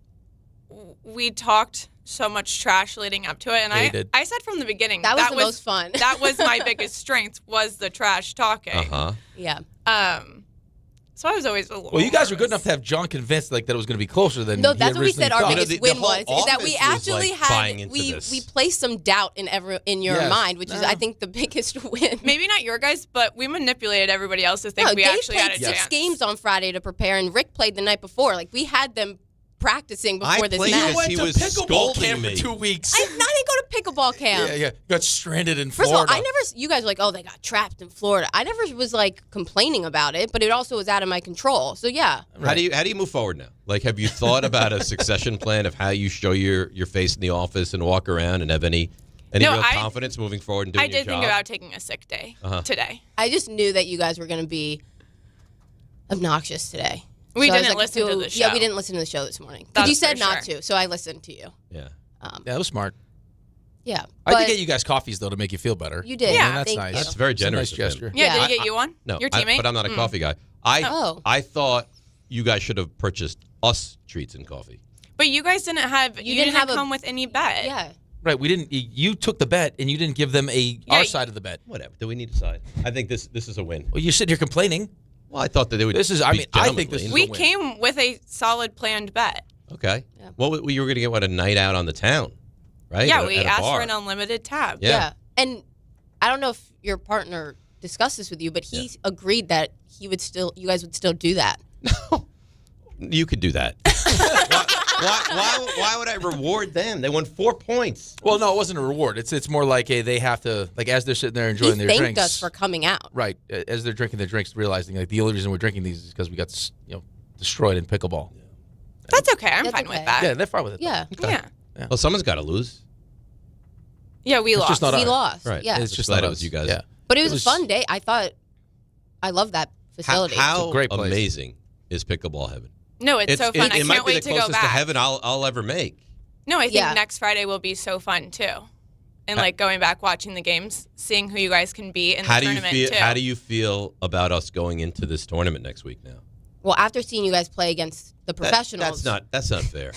we talked so much trash leading up to it, and I said from the beginning that was the most fun. That was my biggest strength was the trash talking. Yeah. So I was always a little. Well, you guys were good enough to have John convinced that it was going to be closer than. No, that's what we said. Our thought. biggest win was is that we actually had we placed some doubt in your mind, which is I think the biggest win. Maybe not your guys, but we manipulated everybody else to think we Dave actually had a played 6 chance. games on Friday to prepare, and Rick played the night before. Like we had them practicing before this match. You went to pickleball camp for 2 weeks. I didn't go to pickleball camp. Yeah. Got stranded in First Florida. of all, you guys were like, oh, they got trapped in Florida. I never was like complaining about it, but it also was out of my control. So yeah. How do you move forward now? Like, have you thought about a succession plan of how you show your face in the office and walk around and have any real confidence moving forward and doing your job? I did think about taking a sick day today. I just knew that you guys were going to be obnoxious today. We didn't listen to the show. Yeah, we didn't listen to the show this morning. Because you said not to, so I listened to you. Yeah. That was smart. Yeah. I did get you guys coffees, though, to make you feel better. You did. Yeah. I mean, that's nice. That's very generous. That's a nice gesture. Yeah, did he get you one? No. Your teammate? But I'm not a coffee guy. I thought you guys should have purchased us treats and coffee. But you guys didn't have. You didn't come with any bet. Yeah. Right, we didn't. You took the bet, and you didn't give them our side of the bet. Whatever. Do we need a side? I think this is a win. Well, you're sitting here complaining. Well, I thought that they would. I think this is We a win. came with a solid planned bet. Okay. Yeah. Well, you were going to get a night out on the town, right? Yeah, we asked for an unlimited tab. Yeah. And I don't know if your partner discussed this with you, but he agreed that you guys would still do that. No. You could do that. Why would I reward them? They won 4 points. Well, no, it wasn't a reward. It's more like they have to, like, as they're sitting there enjoying their drinks. He thanked us for coming out. Right. As they're drinking their drinks, realizing like the only reason we're drinking these is because we got destroyed in pickleball. That's okay. I'm fine with that. Yeah, they're fine with it. Yeah. Okay. Yeah. Well, someone's got to lose. Yeah, we lost. Just not we lost. Right. Yeah. It's just glad it was you guys. Yeah. But it was a fun day. I love that facility. How great place. Amazing is pickleball heaven? No, it's so fun. I can't wait to go back. It might be the closest to heaven I'll ever make. No, I think next Friday will be so fun too. And like going back, watching the games, seeing who you guys can beat in the tournament too. How do you feel about us going into this tournament next week now? Well, after seeing you guys play against the professionals, that's not fair.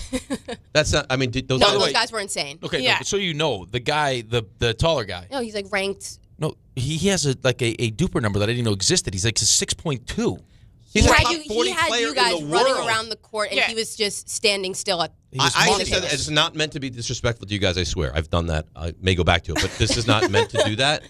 That's not. I mean, those guys were insane. Okay, no, so the guy, the taller guy. No, he's like ranked. No, he has a duper number that I didn't know existed. He's like 6.2. He's he a had top 40 you guys in the running world. around the court, and he was just standing still. I actually said that it's not meant to be disrespectful to you guys. I swear, I've done that. I may go back to it, but this is not meant to do that.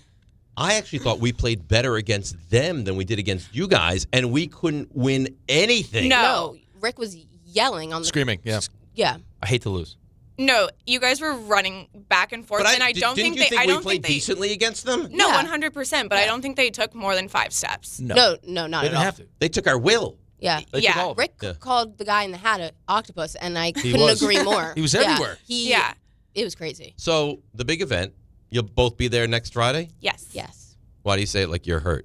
I actually thought we played better against them than we did against you guys, and we couldn't win anything. No, Rick was yelling on the screaming. Yeah. Yeah. I hate to lose. No, you guys were running back and forth, and I don't think they. I don't think they decently against them. No, 100%. But I don't think they took more than 5 steps. No, not they at all. didn't have to. They took our will. Yeah, Rick called the guy in the hat an octopus, and I couldn't agree more. He was everywhere. It was crazy. So the big event, you'll both be there next Friday? Yes. Yes. Why do you say it like you're hurt?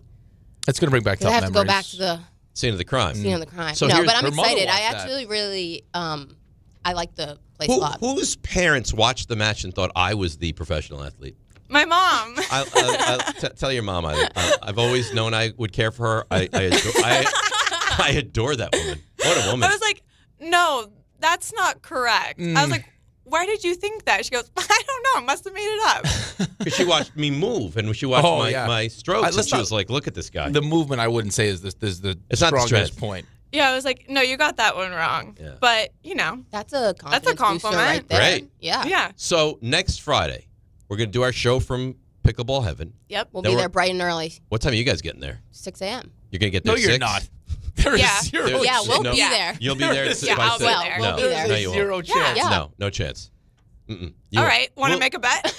That's going to bring back tough memories. I memories. have to go back to the scene of the crime. Scene of the crime. So no, but I'm excited. I actually really, I like the place a lot. Whose parents watched the match and thought I was the professional athlete? My mom. Tell your mom. I've always known I would care for her. I adore that woman. What a woman. I was like, no, that's not correct. I was like, why did you think that? She goes, I don't know. I must have made it up. Because she watched me move, and she watched my strokes, and she was like, look at this guy. The movement, I wouldn't say is the it's not the strongest point. Yeah, I was like, no, you got that one wrong. Yeah. But, that's a compliment right there. Great. Yeah. So next Friday, we're going to do our show from Pickleball Heaven. Yep. We'll be there bright and early. What time are you guys getting there? 6 a.m. You're going to get there 6? No, you're not. There is zero chance. Yeah, we'll be there. You'll be there by 6? I'll be there. No, we'll be there. No, you won't. Zero chance. Yeah. No chance. All right. Want to make a bet?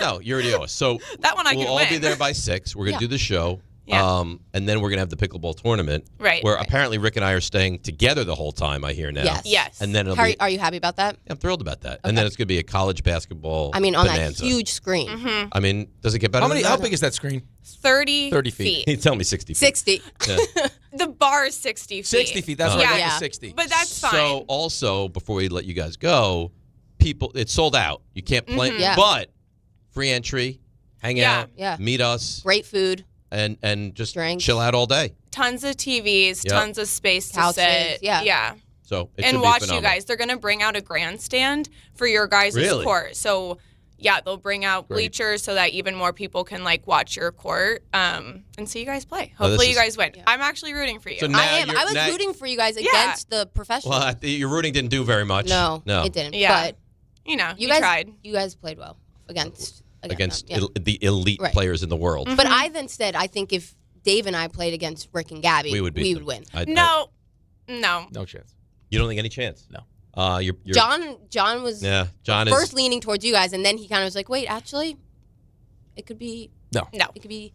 No, you already owe us. So that one I can we'll all win. be there by 6. We're going to do the show. Yeah. And then we're going to have the pickleball tournament. Right. Where apparently Rick and I are staying together the whole time, I hear now. Yes. And then are you happy about that? I'm thrilled about that. Okay. And then it's going to be a college basketball on bonanza. that huge screen. Mm-hmm. I mean, does it get better than that? How big is that screen? 30 feet. He's telling me 60 feet. 60. Yeah. The bar is 60 feet. 60 feet. That's why I got 60. But that's fine. So also, before we let you guys go, it's sold out. You can't play. Mm-hmm. Yeah. But free entry, hang out, meet us. Great food. And just drinks. Chill out all day. Tons of TVs, tons of space to sit. Yeah. So it and should watch be phenomenal. you guys. They're going to bring out a grandstand for your guys' court. So, they'll bring out bleachers so that even more people can watch your court and see you guys play. Hopefully you guys win. Yeah. I'm actually rooting for you. So I am. I was rooting for you guys against the professionals. Well, your rooting didn't do very much. No, it didn't. Yeah. But you guys tried. You guys played well against the elite players in the world. But I then said, I think if Dave and I played against Rick and Gabby, we would win. No chance. You don't think any chance? No. You're John was first leaning towards you guys, and then he kind of was like, wait, actually, it could be it could be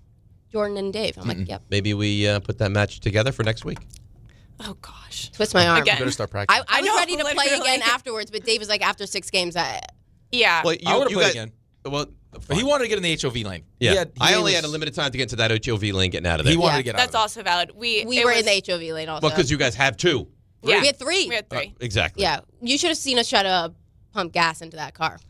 Jordan and Dave. I'm like, yep. Maybe we put that match together for next week. Oh gosh, twist my arm. Again. You better start practicing. I was ready to play again afterwards, but Dave was like, after 6 games, yeah. Well, I would have played again. Well, he wanted to get in the HOV lane. Yeah, I only had a limited time to get to that HOV lane, getting out of there. He wanted to get out. That's also valid. We were in the HOV lane also. Well, because you guys have 2. Yeah, we had 3. Exactly. Yeah, you should have seen us try to pump gas into that car.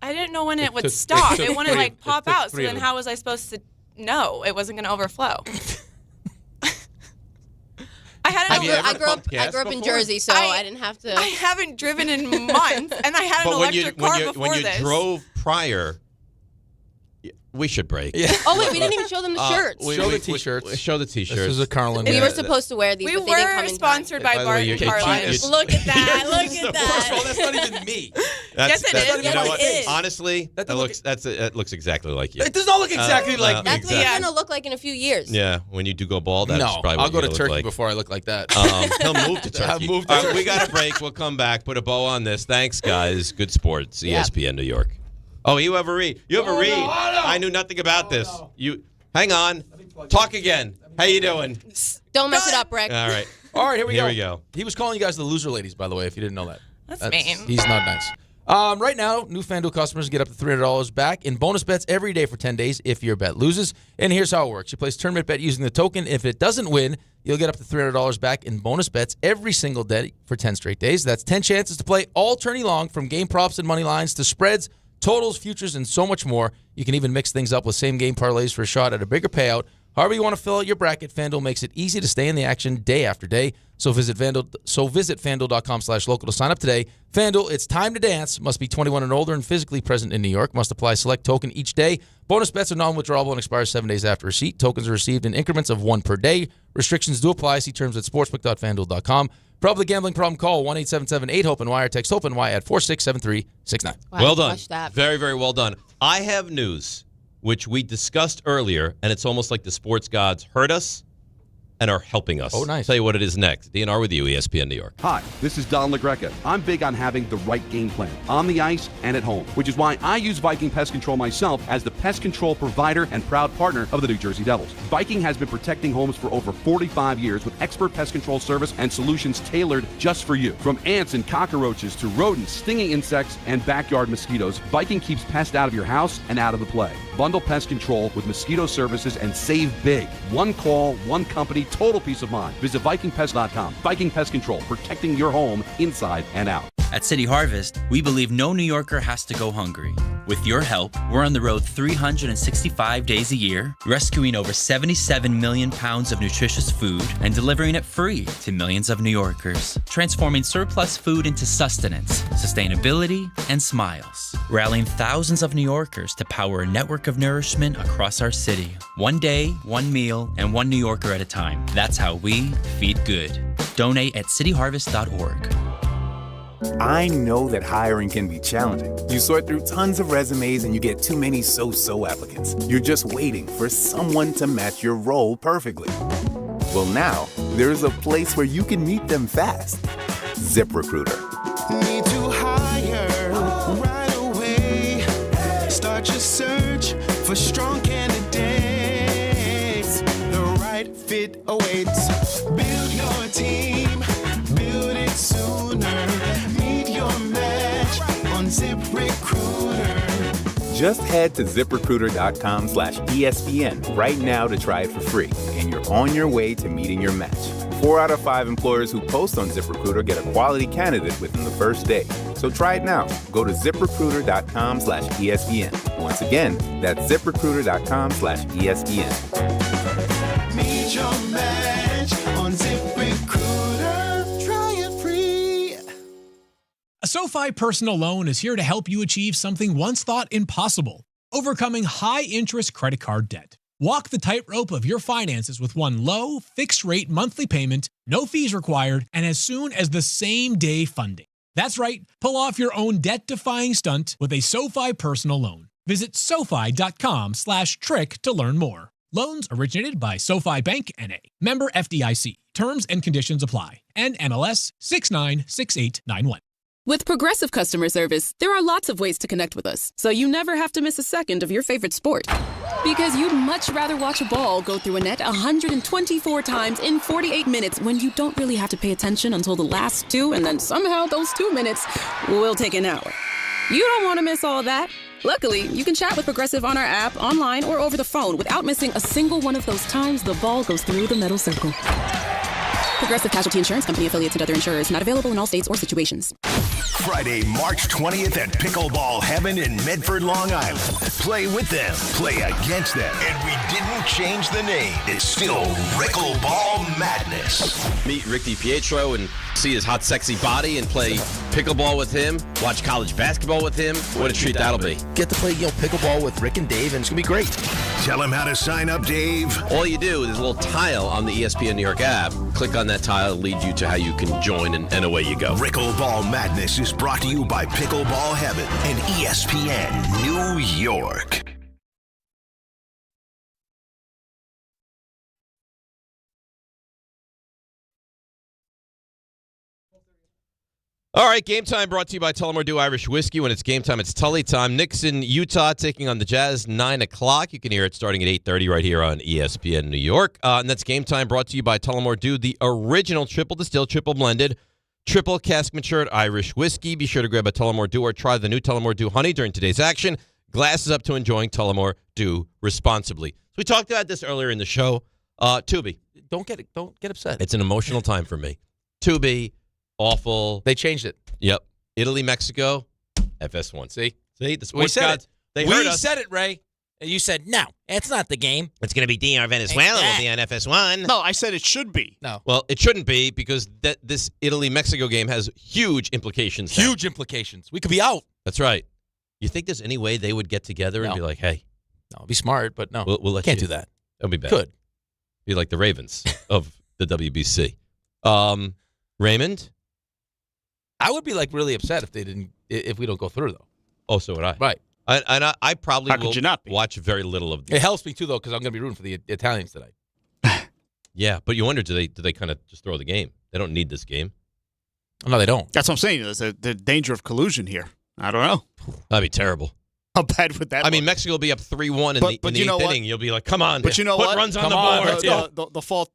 I didn't know when it would stop. It wouldn't like pop out. So then how was I supposed to know it wasn't going to overflow? I grew up in Jersey, so I didn't have to. I haven't driven in months, and I had an electric car before this. When you drove prior, we should break. Yeah. Oh wait, we didn't even show them the shirts. Show the T-shirts. Show the T-shirts. This is a Carlin. We were supposed to wear these. We but they didn't come were in sponsored by Bart Carlin. Look at that! Look at that! First of all, that's not even me. Yes, it is. You know what? It is. Honestly, that looks exactly like you. It does not look exactly like me. That's what you're gonna look like in a few years. Yeah, when you do go bald, that's probably what I'll go to look Turkey like. before I look like that. He'll move to Turkey. All right, we got a break. We'll come back. Put a bow on this. Thanks, guys. Good sports. ESPN New York. Oh, you have a read. You have a read. No. I knew nothing about this. You hang on. Talk again. How you doing? Don't mess it up, Rick. All right. All right, here we go. go. He was calling you guys the loser ladies, by the way, if you didn't know that. That's mean. He's not nice. Right now, new FanDuel customers get up to $300 back in bonus bets every day for 10 days if your bet loses. And here's how it works. You place tournament bet using the token. If it doesn't win, you'll get up to $300 back in bonus bets every single day for 10 straight days. That's 10 chances to play all tourney long, from game props and money lines to spreads, totals, futures, and so much more. You can even mix things up with same-game parlays for a shot at a bigger payout. However you want to fill out your bracket, FanDuel makes it easy to stay in the action day after day. So visit FanDuel.com/local to sign up today. FanDuel, it's time to dance. Must be 21 and older and physically present in New York. Must apply select token each day. Bonus bets are non-withdrawable and expire 7 days after receipt. Tokens are received in increments of 1 per day. Restrictions do apply. See terms at sportsbook.fanduel.com. Probably gambling problem, call 1-877-8-HOPE and wire text HOPE and Y at 467369. Well done. Very, very well done. I have news, which we discussed earlier, and it's almost like the sports gods heard us and are helping us. Oh, nice. Tell you what it is next. DNR with you, ESPN New York. Hi, this is Don LaGreca. I'm big on having the right game plan on the ice and at home, which is why I use Viking Pest Control myself as the pest control provider and proud partner of the New Jersey Devils. Viking has been protecting homes for over 45 years with expert pest control service and solutions tailored just for you. From ants and cockroaches to rodents, stinging insects, and backyard mosquitoes, Viking keeps pests out of your house and out of the play. Bundle pest control with mosquito services and save big. One call, one company, total peace of mind. Visit VikingPest.com. Viking Pest Control, protecting your home inside and out. At City Harvest, we believe no New Yorker has to go hungry. With your help, we're on the road 365 days a year, rescuing over 77 million pounds of nutritious food and delivering it free to millions of New Yorkers, transforming surplus food into sustenance, sustainability, and smiles, rallying thousands of New Yorkers to power a network of nourishment across our city. One day, one meal, and one New Yorker at a time. That's how we feed good. Donate at cityharvest.org. I know that hiring can be challenging. You sort through tons of resumes and you get too many so-so applicants. You're just waiting for someone to match your role perfectly. Well, now, there's a place where you can meet them fast. ZipRecruiter. Need to hire right away. Start your search for strong candidates. The right fit awaits. Build your team. Build it sooner. Meet your match on ZipRecruiter. Just head to ZipRecruiter.com/ESPN right now to try it for free, and you're on your way to meeting your match. 4 out of 5 employers who post on ZipRecruiter get a quality candidate within the first day. So try it now. Go to ZipRecruiter.com/ESPN. Once again, that's ZipRecruiter.com/ESPN. Meet your match on ZipRecruiter. Try it free. A SoFi personal loan is here to help you achieve something once thought impossible: overcoming high-interest credit card debt. Walk the tightrope of your finances with one low, fixed-rate monthly payment, no fees required, and as soon as the same-day funding. That's right. Pull off your own debt-defying stunt with a SoFi personal loan. Visit SoFi.com/trick to learn more. Loans originated by SoFi Bank N.A. Member FDIC. Terms and conditions apply. NMLS 696891. With Progressive Customer Service, there are lots of ways to connect with us, so you never have to miss a second of your favorite sport. Because you'd much rather watch a ball go through a net 124 times in 48 minutes when you don't really have to pay attention until the last 2, and then somehow those 2 minutes will take an hour. You don't want to miss all that. Luckily, you can chat with Progressive on our app, online, or over the phone without missing a single one of those times the ball goes through the metal circle. Progressive Casualty Insurance Company, affiliates, and other insurers. Not available in all states or situations. Friday, March 20th at Pickleball Heaven in Medford, Long Island. Play with them, play against them, and we didn't change the name. It's still Pickleball Madness. Meet Rick DiPietro and see his hot, sexy body and play pickleball with him. Watch college basketball with him. What a treat that'll be. Get to play pickleball with Rick and Dave, and it's going to be great. Tell him how to sign up, Dave. All you do, there's a little tile on the ESPN New York app. Click on that tile, it'll lead you to how you can join, and away you go. Pickleball Madness is brought to you by Pickleball Heaven and ESPN New York. All right, game time brought to you by Tullamore Dew Irish Whiskey. When it's game time, it's Tully time. Knicks in Utah taking on the Jazz, 9 o'clock. You can hear it starting at 8:30 right here on ESPN New York. And that's game time brought to you by Tullamore Dew, the original triple distilled, triple blended, triple cask matured Irish whiskey. Be sure to grab a Tullamore Dew or try the new Tullamore Dew Honey during today's action. Glasses up to enjoying Tullamore Dew responsibly. So we talked about this earlier in the show. Tubi. Don't get upset. It's an emotional time for me. Tubi. Awful. They changed it. Yep. Italy, Mexico, FS1. See, the sports gods. We said it, Ray. And you said, no, it's not the game. It's going to be DR Venezuela will be on FS1. No, I said it should be. No. Well, it shouldn't be because this Italy-Mexico game has huge implications. Huge implications. We could be out. That's right. You think there's any way they would get together and be like, hey. No, it'd be smart, but no. We'll let Can't you do that. That would be bad. Good. Be like the Ravens of the WBC. Raymond? I would be really upset if we don't go through, though. Oh, so would I. Right. And I probably will you not be? Watch very little of this. It helps me, too, though, because I'm going to be rooting for the Italians tonight. Yeah, but you wonder, do they kind of just throw the game? They don't need this game. No, they don't. That's what I'm saying. There's the danger of collusion here. I don't know. That'd be terrible. How bad would that I mean, Mexico will be up 3-1 in the eighth inning. You'll be like, come on. But you know put what? runs on the board. The fault,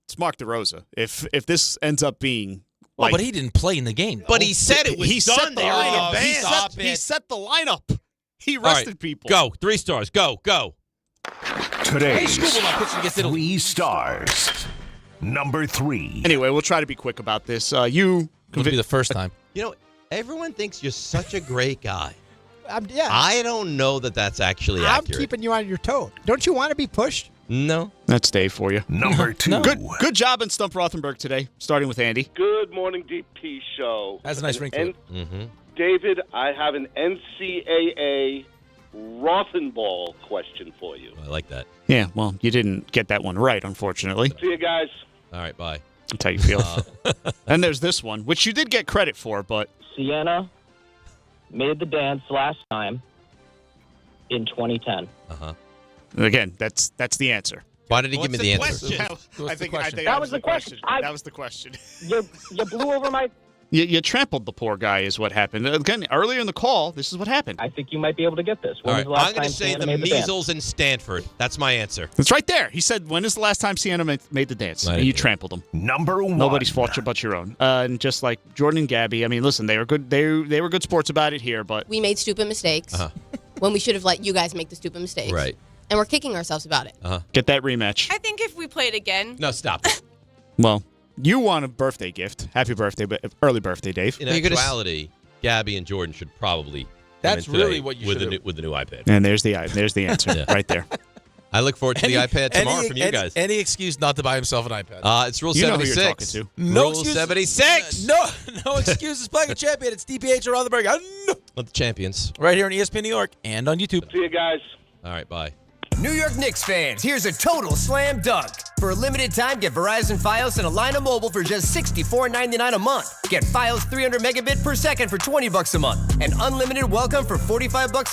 it's Mark DeRosa. If this ends up being... but he didn't play in the game. But he said it was done. They already advanced. He set the lineup. He rested people. Go. 3 stars. Go. Today's 3 stars. Number 3. Anyway, we'll try to be quick about this. It'll be the first time. You know, everyone thinks you're such a great guy. Yeah. I don't know that that's actually accurate. I'm keeping you on your toe. Don't you want to be pushed? No. That's Dave for you. Number 2. No. Good job in Stump Rothenberg today, starting with Andy. Good morning, DP Show. That's a nice ring to it. David, I have an NCAA Rothenball question for you. I like that. Yeah, well, you didn't get that one right, unfortunately. See you guys. All right, bye. That's how you feel. And there's this one, which you did get credit for, but... Sienna made the dance last time in 2010. Again, that's the answer. Why did he give me the answer? I think that was the question. That was the question. You blew over my... You trampled the poor guy is what happened. Again, earlier in the call, this is what happened. I think you might be able to get this. All right, I'm going to say the measles in Stanford. That's my answer. It's right there. He said, when is the last time Sienna made the dance? And you trampled him. Number 1. Nobody's fault but your own. And just like Jordan and Gabby, I mean, listen, they were good. They were good sports about it here, but... We made stupid mistakes when we should have let you guys make the stupid mistakes. Right. And we're kicking ourselves about it. Get that rematch. I think if we played again. No, stop. Well... You want a birthday gift. Happy birthday, early birthday, Dave. In actuality, Gabby and Jordan should probably That's really what you should with the new iPad. And there's the answer right there. I look forward to the iPad tomorrow from you guys. Any excuse not to buy himself an iPad. It's Rule 76. Know who you're talking to. No Rule excuses. 76. No excuses. Playing a champion. It's DiPietro Rothenberg. Let the champions. Right here on ESPN New York and on YouTube. See you guys. All right, bye. New York Knicks fans, here's a total slam dunk. For a limited time, get Verizon Fios and a line of mobile for just $64.99 a month. Get Fios 300 megabit per second for $20 a month. And unlimited welcome for $45 a